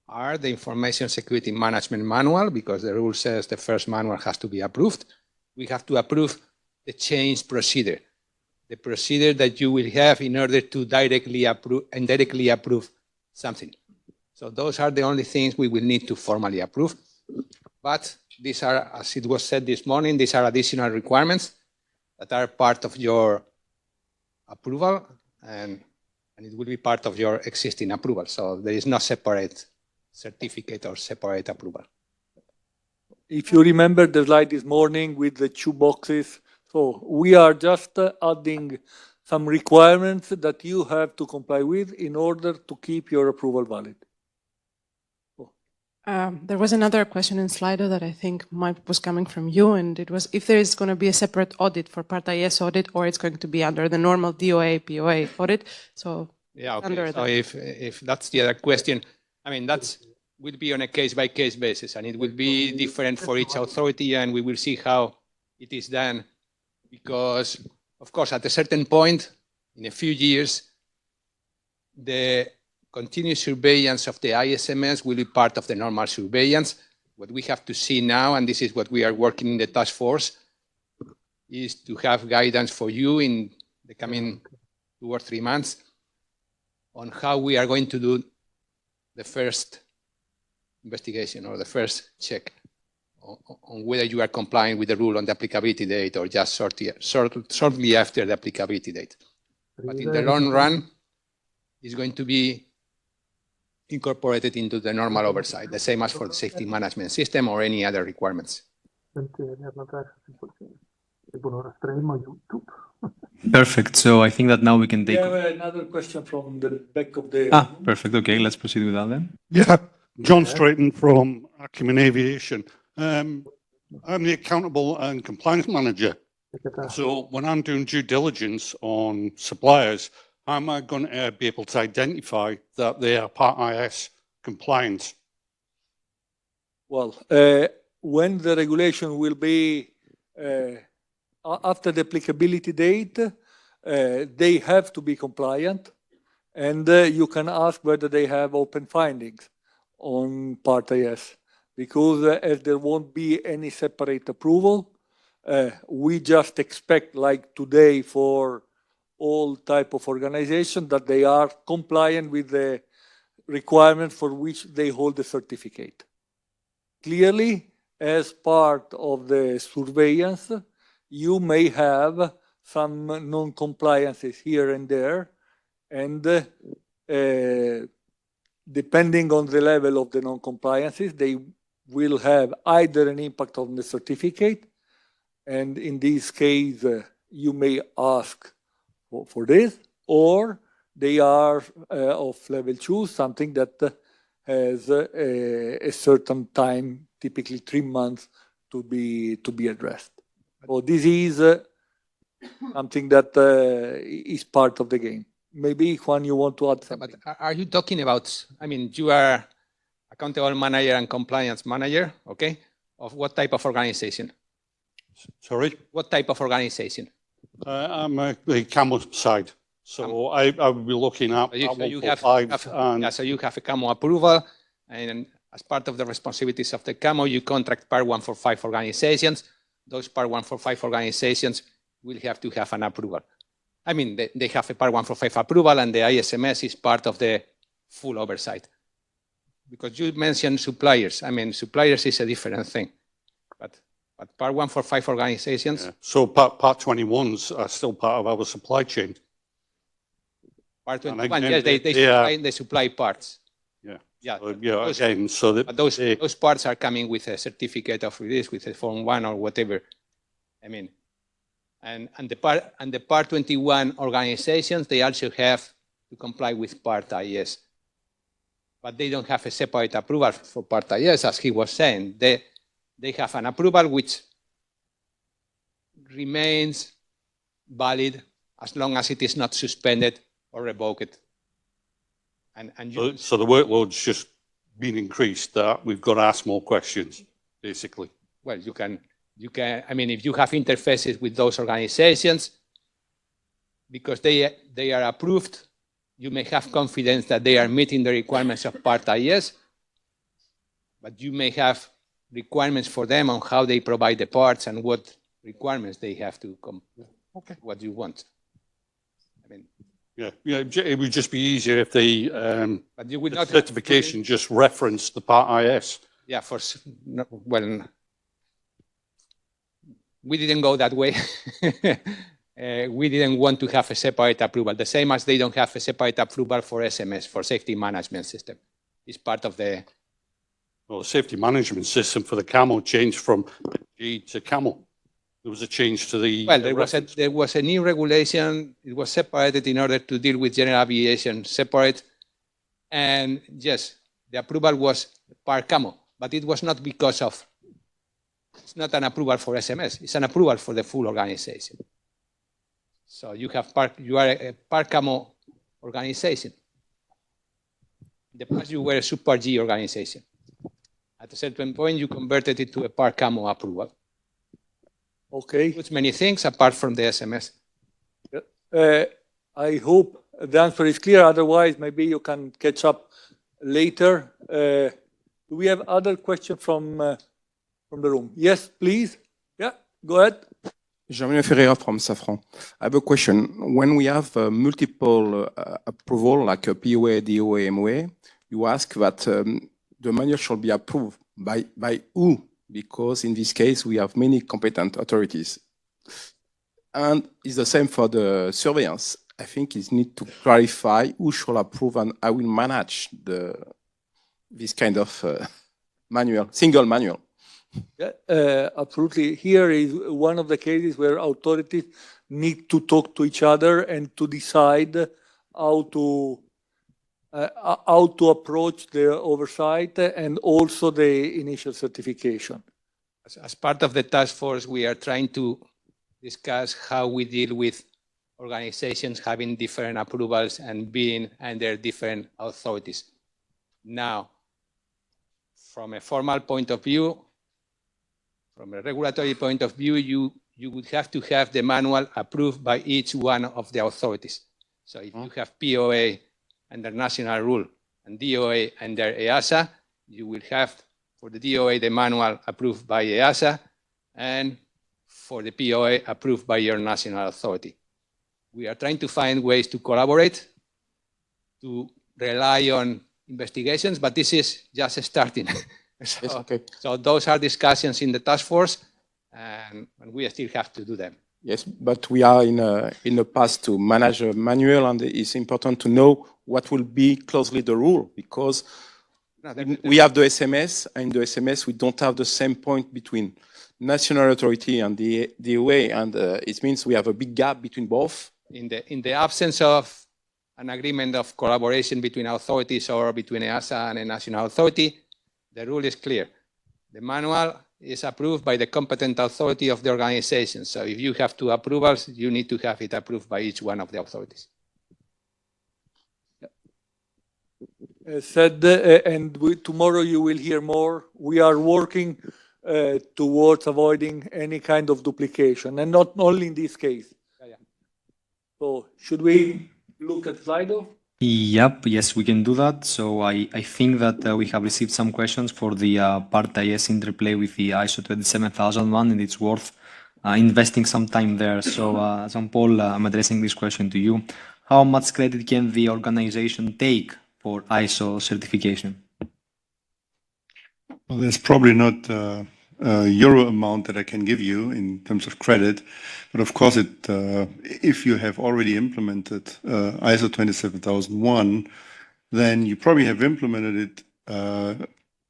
are the Information Security Management Manual, because the rule says the first manual has to be approved. We have to approve the change procedure, the procedure that you will have in order to directly approve something. So those are the only things we will need to formally approve. But these are, as it was said this morning, these are additional requirements that are part of your approval, and it will be part of your existing approval. So there is no separate certificate or separate approval. If you remember the slide this morning with the two boxes, so we are just adding some requirements that you have to comply with in order to keep your approval valid. There was another question in Slido that I think was coming from you, and it was if there is going to be a separate audit for Part IS audit, or it's going to be under the normal DOA, POA audit. So yeah, okay. So if that's the other question, I mean, will be on a case-by-case basis, and it will be different for each authority, and we will see how it is done. Because, of course, at a certain point, in a few years, the continuous surveillance of the ISMS will be part of the normal surveillance. What we have to see now, and this is what we are working in the task force, is to have guidance for you in the coming 2 or 3 months on how we are going to do the first investigation or the first check on whether you are complying with the rule on the applicability date or just shortly after the applicability date. But in the long run, it's going to be incorporated into the normal oversight, the same as for the safety management system or any other requirements. Perfect. So I think that now we can take. We have another question from the back of the. Perfect. Okay, let's proceed with that then. Yeah, John Strayton from Acumen Aviation. I'm the accountable and compliance manager. So when I'm doing due diligence on suppliers, how am I going to be able to identify that they are Part IS compliant? Well, when the regulation will be after the applicability date, they have to be compliant, and you can ask whether they have open findings on Part IS, because as there won't be any separate approval, We just expect, like today, for all type of organization, that they are compliant with the requirement for which they hold the certificate. Clearly, as part of the surveillance, you may have some non-compliances here and there, and depending on the level of the non-compliances, they will have either an impact on the certificate, and in this case, you may ask for this, or they are of level 2, something that has a certain time, typically 3 months, to be addressed. So this is something that is part of the game. Maybe, Juan, you want to add something? But are you talking about, I mean, you are accountable manager and compliance manager, okay? Of what type of organization? Sorry? What type of organization? I'm the CAMO side. So I will be looking at So you have, 145 so you have a CAMO approval, and as part of the responsibilities of the CAMO, you contract Part 145 organizations. Those Part 145 organizations will have to have an approval. I mean, they have a Part 145 approval, and the ISMS is part of the full oversight. Because you mentioned suppliers. I mean, suppliers is a different thing. But Part 145 organizations. Yeah. So Part 21s are still part of our supply chain. Part 21, yes, they supply parts. Yeah. Yeah. So, yeah. Again, so that but those parts are coming with a certificate of release, with a Form 1 or whatever. I mean, and the Part 21 organizations, they also have to comply with Part IS. But they don't have a separate approval for Part IS, as he was saying. They have an approval which remains valid as long as it is not suspended or revoked. So the workload's just been increased, that we've got to ask more questions, basically. Well, you can, I mean, if you have interfaces with those organizations, because they are approved, you may have confidence that they are meeting the requirements of Part IS, but you may have requirements for them on how they provide the parts and what requirements they have to come, what you want. I mean, yeah, it would just be easier if the not certification just referenced the Part IS. Yeah, well, we didn't go that way. We didn't want to have a separate approval, the same as they don't have a separate approval for SMS, for safety management system. It's part of the... Well, the safety management system for the CAMO changed from G to CAMO. There was a change to the... Well, there was a new regulation. It was separated in order to deal with general aviation separate. And yes, the approval was Part CAMO, but it was not because of... It's not an approval for SMS. It's an approval for the full organization. So you are a Part CAMO organization. In the past, you were a Super G organization. At a certain point, you converted it to a Part CAMO approval. Okay. It many things apart from the SMS. I hope the answer is clear. Otherwise, maybe you can catch up later. Do we have other questions from the room? Yes, please. Yeah, go ahead. Jean-Emmanuel Ferreira from Safran. I have a question. When we have multiple approval, like a POA, DOA, MOA, you ask that the manual shall be approved by who? Because in this case, we have many competent authorities. And it's the same for the surveillance. I think it needs to clarify who shall approve and I will manage this kind of manual, single manual. Yeah, absolutely. Here is one of the cases where authorities need to talk to each other and to decide how to approach the oversight and also the initial certification. As part of the task force, we are trying to discuss how we deal with organizations having different approvals and being under different authorities. Now, from a formal point of view, from a regulatory point of view, you would have to have the manual approved by each one of the authorities. So if you have POA under national rule and DOA under EASA, you will have for the DOA the manual approved by EASA, and for the POA approved by your national authority. We are trying to find ways to collaborate, to rely on investigations, but this is just starting. So those are discussions in the task force, and we still have to do them. Yes, but we are in a path to manage a manual, and it's important to know what will be closely the rule, because we have the SMS, and in the SMS we don't have the same point between national authority and the DOA, and it means we have a big gap between both. In the absence of an agreement of collaboration between authorities or between EASA and a national authority, the rule is clear. The manual is approved by the competent authority of the organization. So if you have two approvals, you need to have it approved by each one of the authorities. Tomorrow you will hear more. We are working towards avoiding any kind of duplication, and not only in this case. So should we look at Slido? Yep, yes, we can do that. So I think that we have received some questions for the Part IS interplay with the ISO 27001, and it's worth investing some time there. So Jean-Paul, I'm addressing this question to you. How much credit can the organization take for ISO certification? Well, there's probably not a euro amount that I can give you in terms of credit, but of course, if you have already implemented ISO 27001, then you probably have implemented it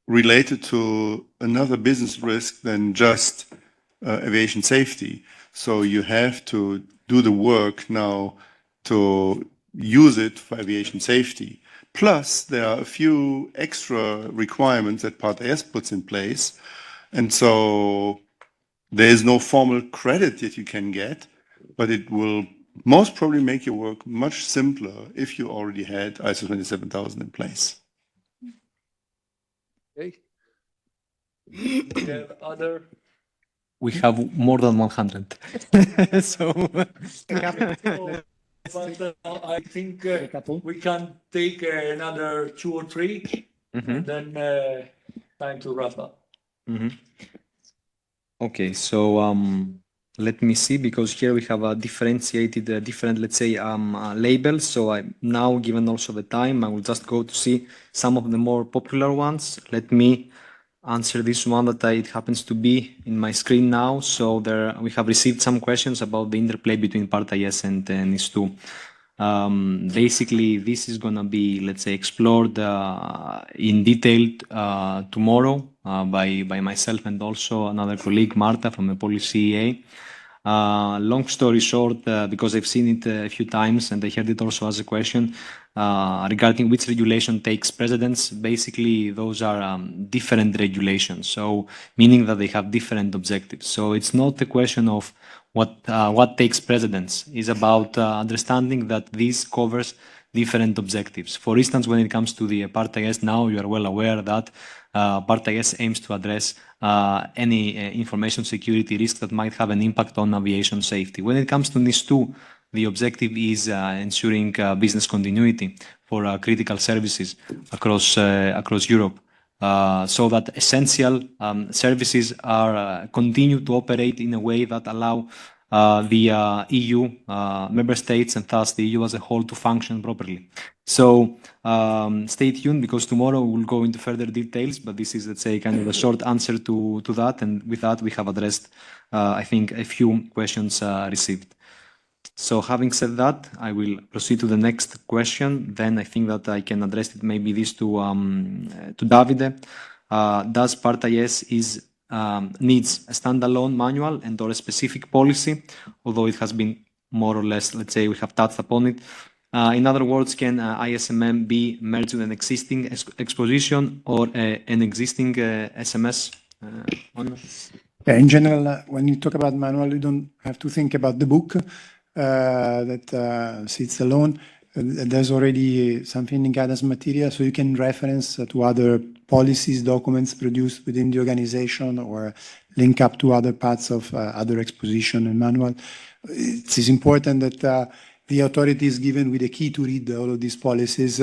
related to another business risk than just aviation safety. So you have to do the work now to use it for aviation safety. Plus, there are a few extra requirements that Part S puts in place. And so there is no formal credit that you can get, but it will most probably make your work much simpler if you already had ISO 27000 in place. Okay. We have other. We have more than 100. But I think we can take another 2 or 3, and then time to wrap up. Okay, so let me see, because here we have a differentiated, different, let's say, labels. So I now, given also the time, I will just go to see some of the more popular ones. Let me answer this one that it happens to be in my screen now. So there we have received some questions about the interplay between Part IS and NIS2. Basically, this is going to be, let's say, explored in detail tomorrow by myself and also another colleague, Marta, from the Policy CEA. Long story short, because I've seen it a few times and I heard it also as a question regarding which regulation takes precedence. Basically, those are different regulations, so meaning that they have different objectives. So it's not a question of what takes precedence. It's about understanding that this covers different objectives. For instance, when it comes to the Part IS, now you are well aware that Part IS aims to address any information security risk that might have an impact on aviation safety. When it comes to NIS2, the objective is ensuring business continuity for critical services across Europe, so that essential services are continue to operate in a way that allow the EU member states and thus the EU as a whole to function properly. So stay tuned, because tomorrow we will go into further details, but this is, let's say, kind of a short answer to that. And with that, we have addressed, I think, a few questions received. So having said that, I will proceed to the next question. Then I think that I can address it, maybe this to Davide. Does Part IS needs a standalone manual and or a specific policy, although it has been more or less, let's say, we have touched upon it. In other words, can ISMM be merged with an existing exposition or an existing SMS? Yeah, in general, when you talk about manual, you don't have to think about the book that sits alone. There's already something in guidance material, so you can reference to other policies, documents produced within the organization, or link up to other parts of other exposition and manual. It is important that the authority is given with a key to read all of these policies,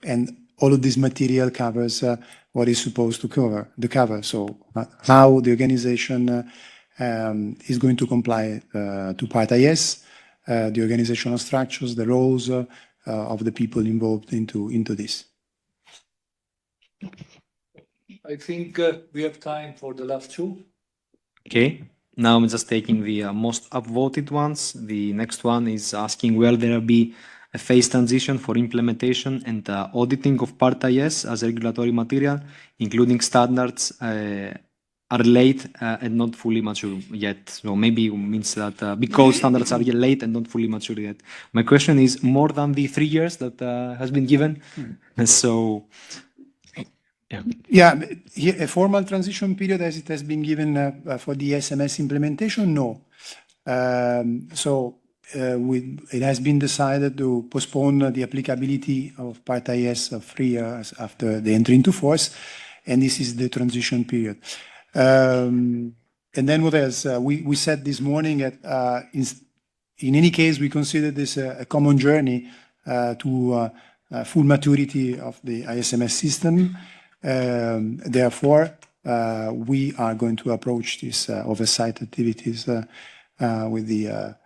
and all of this material covers what is supposed to cover. So how the organization is going to comply to Part IS, the organizational structures, the roles of the people involved into this. I think we have time for the last two. Okay. Now I'm just taking the most upvoted ones. The next one is asking will there be a phase transition for implementation and auditing of Part IS as a regulatory material, including standards are late and not fully mature yet. So maybe it means that because standards are late and not fully mature yet. My question is more than the 3 years that has been given. So yeah, a formal transition period as it has been given for the SMS implementation, no. It has been decided to postpone the applicability of Part IS of 3 years after the entry into force, and this is the transition period. And then what else? We said this morning that in any case, we consider this a common journey to full maturity of the ISMS system. Therefore, we are going to approach these oversight activities with the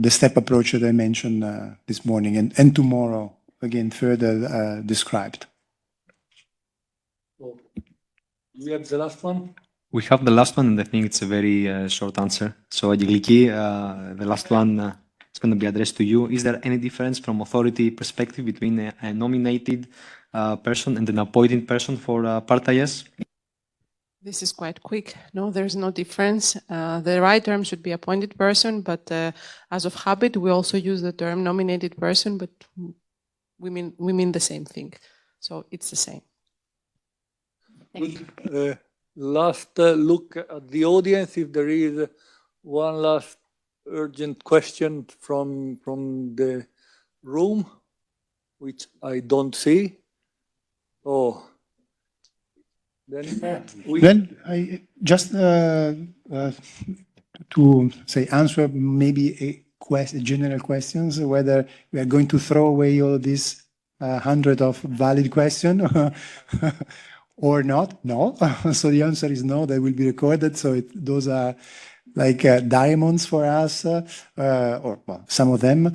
step approach that I mentioned this morning and tomorrow, again, further described. We have the last one. We have the last one, and I think it's a very short answer. So, Agigliki, the last one is going to be addressed to you. Is there any difference from authority perspective between a nominated person and an appointed person for Part IS? This is quite quick. No, there's no difference. The right term should be appointed person, but as of habit, we also use the term nominated person, but we mean the same thing. So it's the same. Good. Last look at the audience. If there is one last urgent question from the room, which I don't see. Oh. Then I just to say answer maybe general questions, whether we are going to throw away all these 100 of valid questions or not. No. So the answer is no. They will be recorded. So those are like diamonds for us, or well, some of them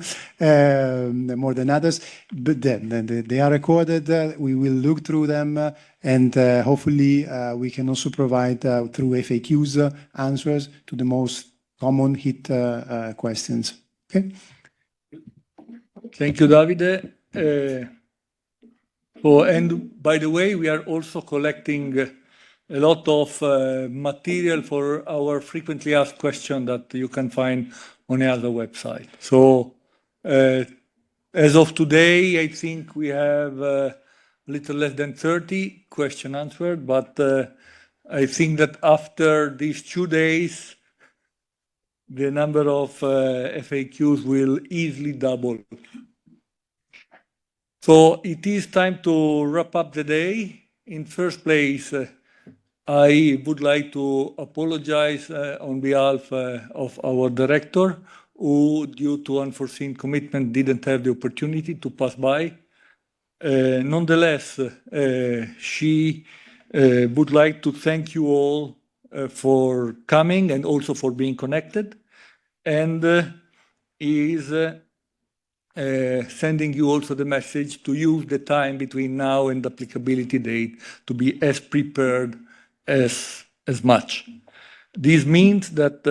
more than others. But then they are recorded. We will look through them, and hopefully we can also provide through FAQs answers to the most common hit questions. Okay. Thank you, Davide. And by the way, we are also collecting a lot of material for our frequently asked questions that you can find on the other website. So as of today, I think we have a little less than 30 questions answered, but I think that after these 2 days, the number of FAQs will easily double. So it is time to wrap up the day. In first place, I would like to apologize on behalf of our director, who, due to unforeseen commitment, didn't have the opportunity to pass by. Nonetheless, she would like to thank you all for coming and also for being connected, and is sending you also the message to use the time between now and the applicability date to be as prepared as much. This means that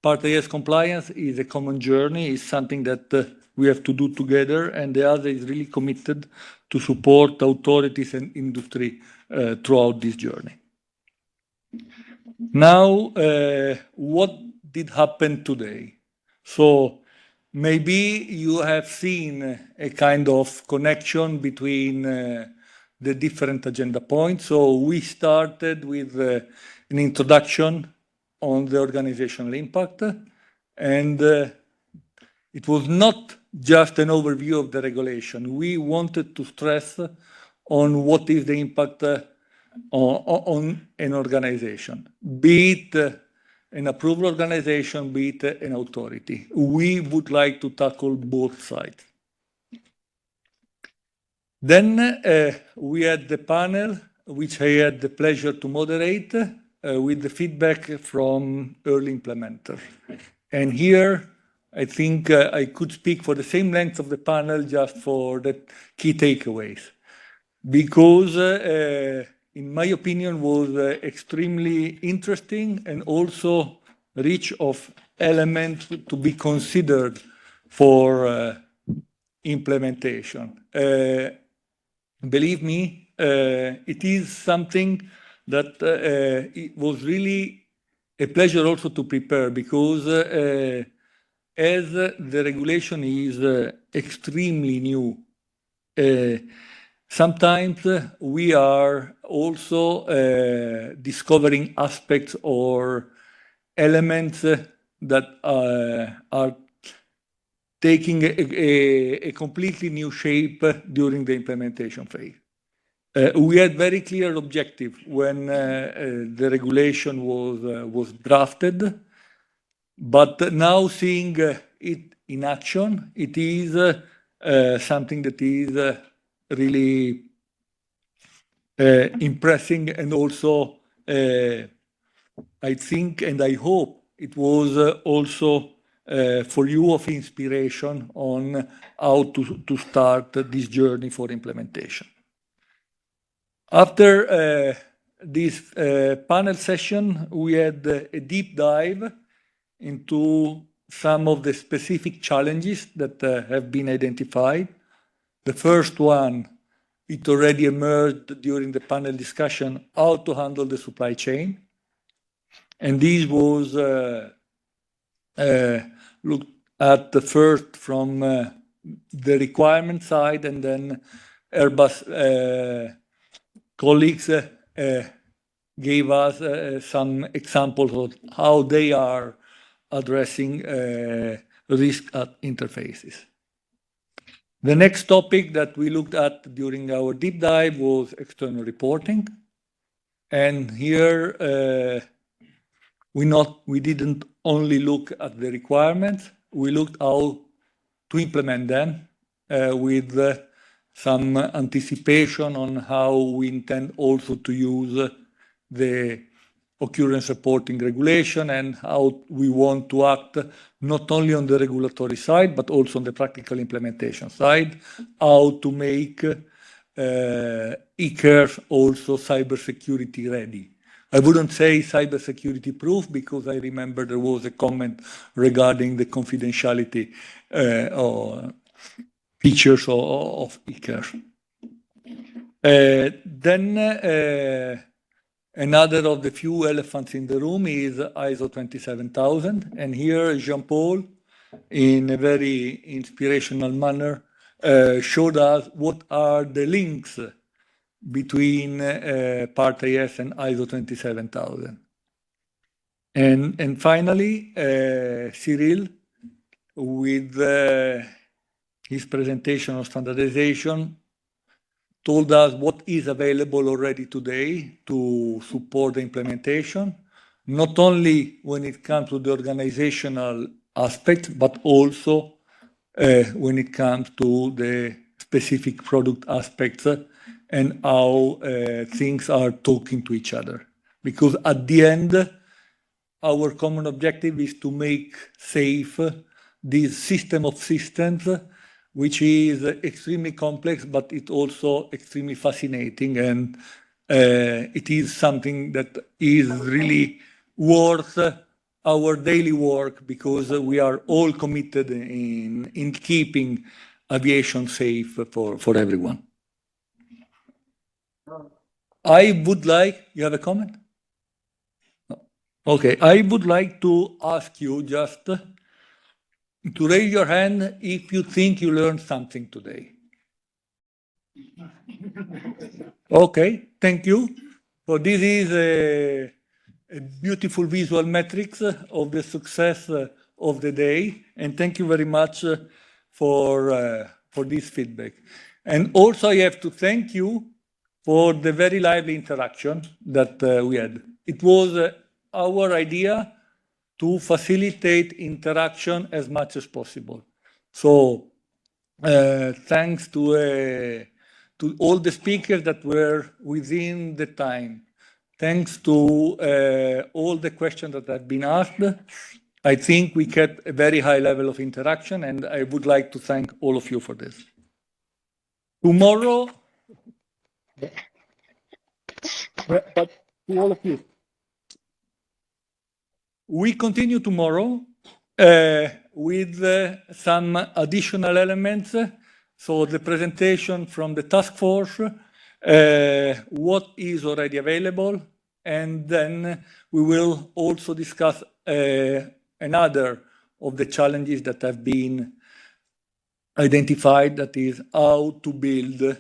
Part IS compliance is a common journey, is something that we have to do together, and the other is really committed to support authorities and industry throughout this journey. Now, what did happen today? So maybe you have seen a kind of connection between the different agenda points. So we started with an introduction on the organizational impact, and it was not just an overview of the regulation. We wanted to stress on what is the impact on an organization, be it an approved organization, be it an authority. We would like to tackle both sides. Then we had the panel, which I had the pleasure to moderate, with the feedback from early implementers. And here, I think I could speak for the same length of the panel just for the key takeaways. Because, in my opinion, was extremely interesting and also rich of elements to be considered for implementation. Believe me, it is something that it was really a pleasure also to prepare, because as the regulation is extremely new, sometimes we are also discovering aspects or elements that are taking a completely new shape during the implementation phase. We had very clear objective when the regulation was drafted, but now seeing it in action, it is something that is really impressing, and also I think and I hope it was also for you of inspiration on how to start this journey for implementation. After this panel session, we had a deep dive into some of the specific challenges that have been identified. The first one, it already emerged during the panel discussion, how to handle the supply chain. And this was looked at the first from the requirement side, and then Airbus colleagues gave us some examples of how they are addressing risk at interfaces. The next topic that we looked at during our deep dive was external reporting. And here we didn't only look at the requirements, we looked how to implement them with some anticipation on how we intend also to use the occurrence reporting regulation, and how we want to act not only on the regulatory side, but also on the practical implementation side, how to make e-care also cybersecurity ready. I wouldn't say cybersecurity proof, because I remember there was a comment regarding the confidentiality or features of e-care. Then another of the few elephants in the room is ISO 27000. And here Jean-Paul, in a very inspirational manner, showed us what are the links between Part IS and ISO 27000. And finally, Cyril, with his presentation of standardization, told us what is available already today to support the implementation, not only when it comes to the organizational aspect, but also when it comes to the specific product aspects and how things are talking to each other. Because at the end, our common objective is to make safe this system of systems, which is extremely complex, but it's also extremely fascinating. And it is something that is really worth our daily work, because we are all committed in keeping aviation safe for everyone. I would like, you have a comment? No. Okay, I would like to ask you just to raise your hand if you think you learned something today. Okay, thank you. So this is a beautiful visual metrics of the success of the day, and thank you very much for this feedback. And also I have to thank you for the very lively interaction that we had. It was our idea to facilitate interaction as much as possible. So thanks to all the speakers that were within the time, thanks to all the questions that have been asked. I think we kept a very high level of interaction, and I would like to thank all of you for this. Tomorrow, but to all of you, we continue tomorrow with some additional elements. So the presentation from the task force, what is already available, and then we will also discuss another of the challenges that have been identified, that is how to build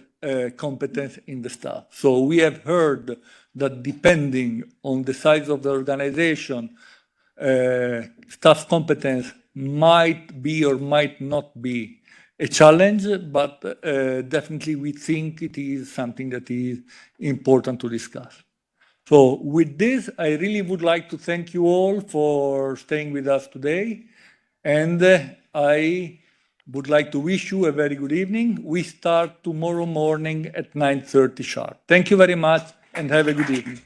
competence in the staff. So we have heard that depending on the size of the organization, staff competence might be or might not be a challenge, but definitely we think it is something that is important to discuss. So with this, I really would like to thank you all for staying with us today. And I would like to wish you a very good evening. We start tomorrow morning at 9:30 sharp. Thank you very much and have a good evening.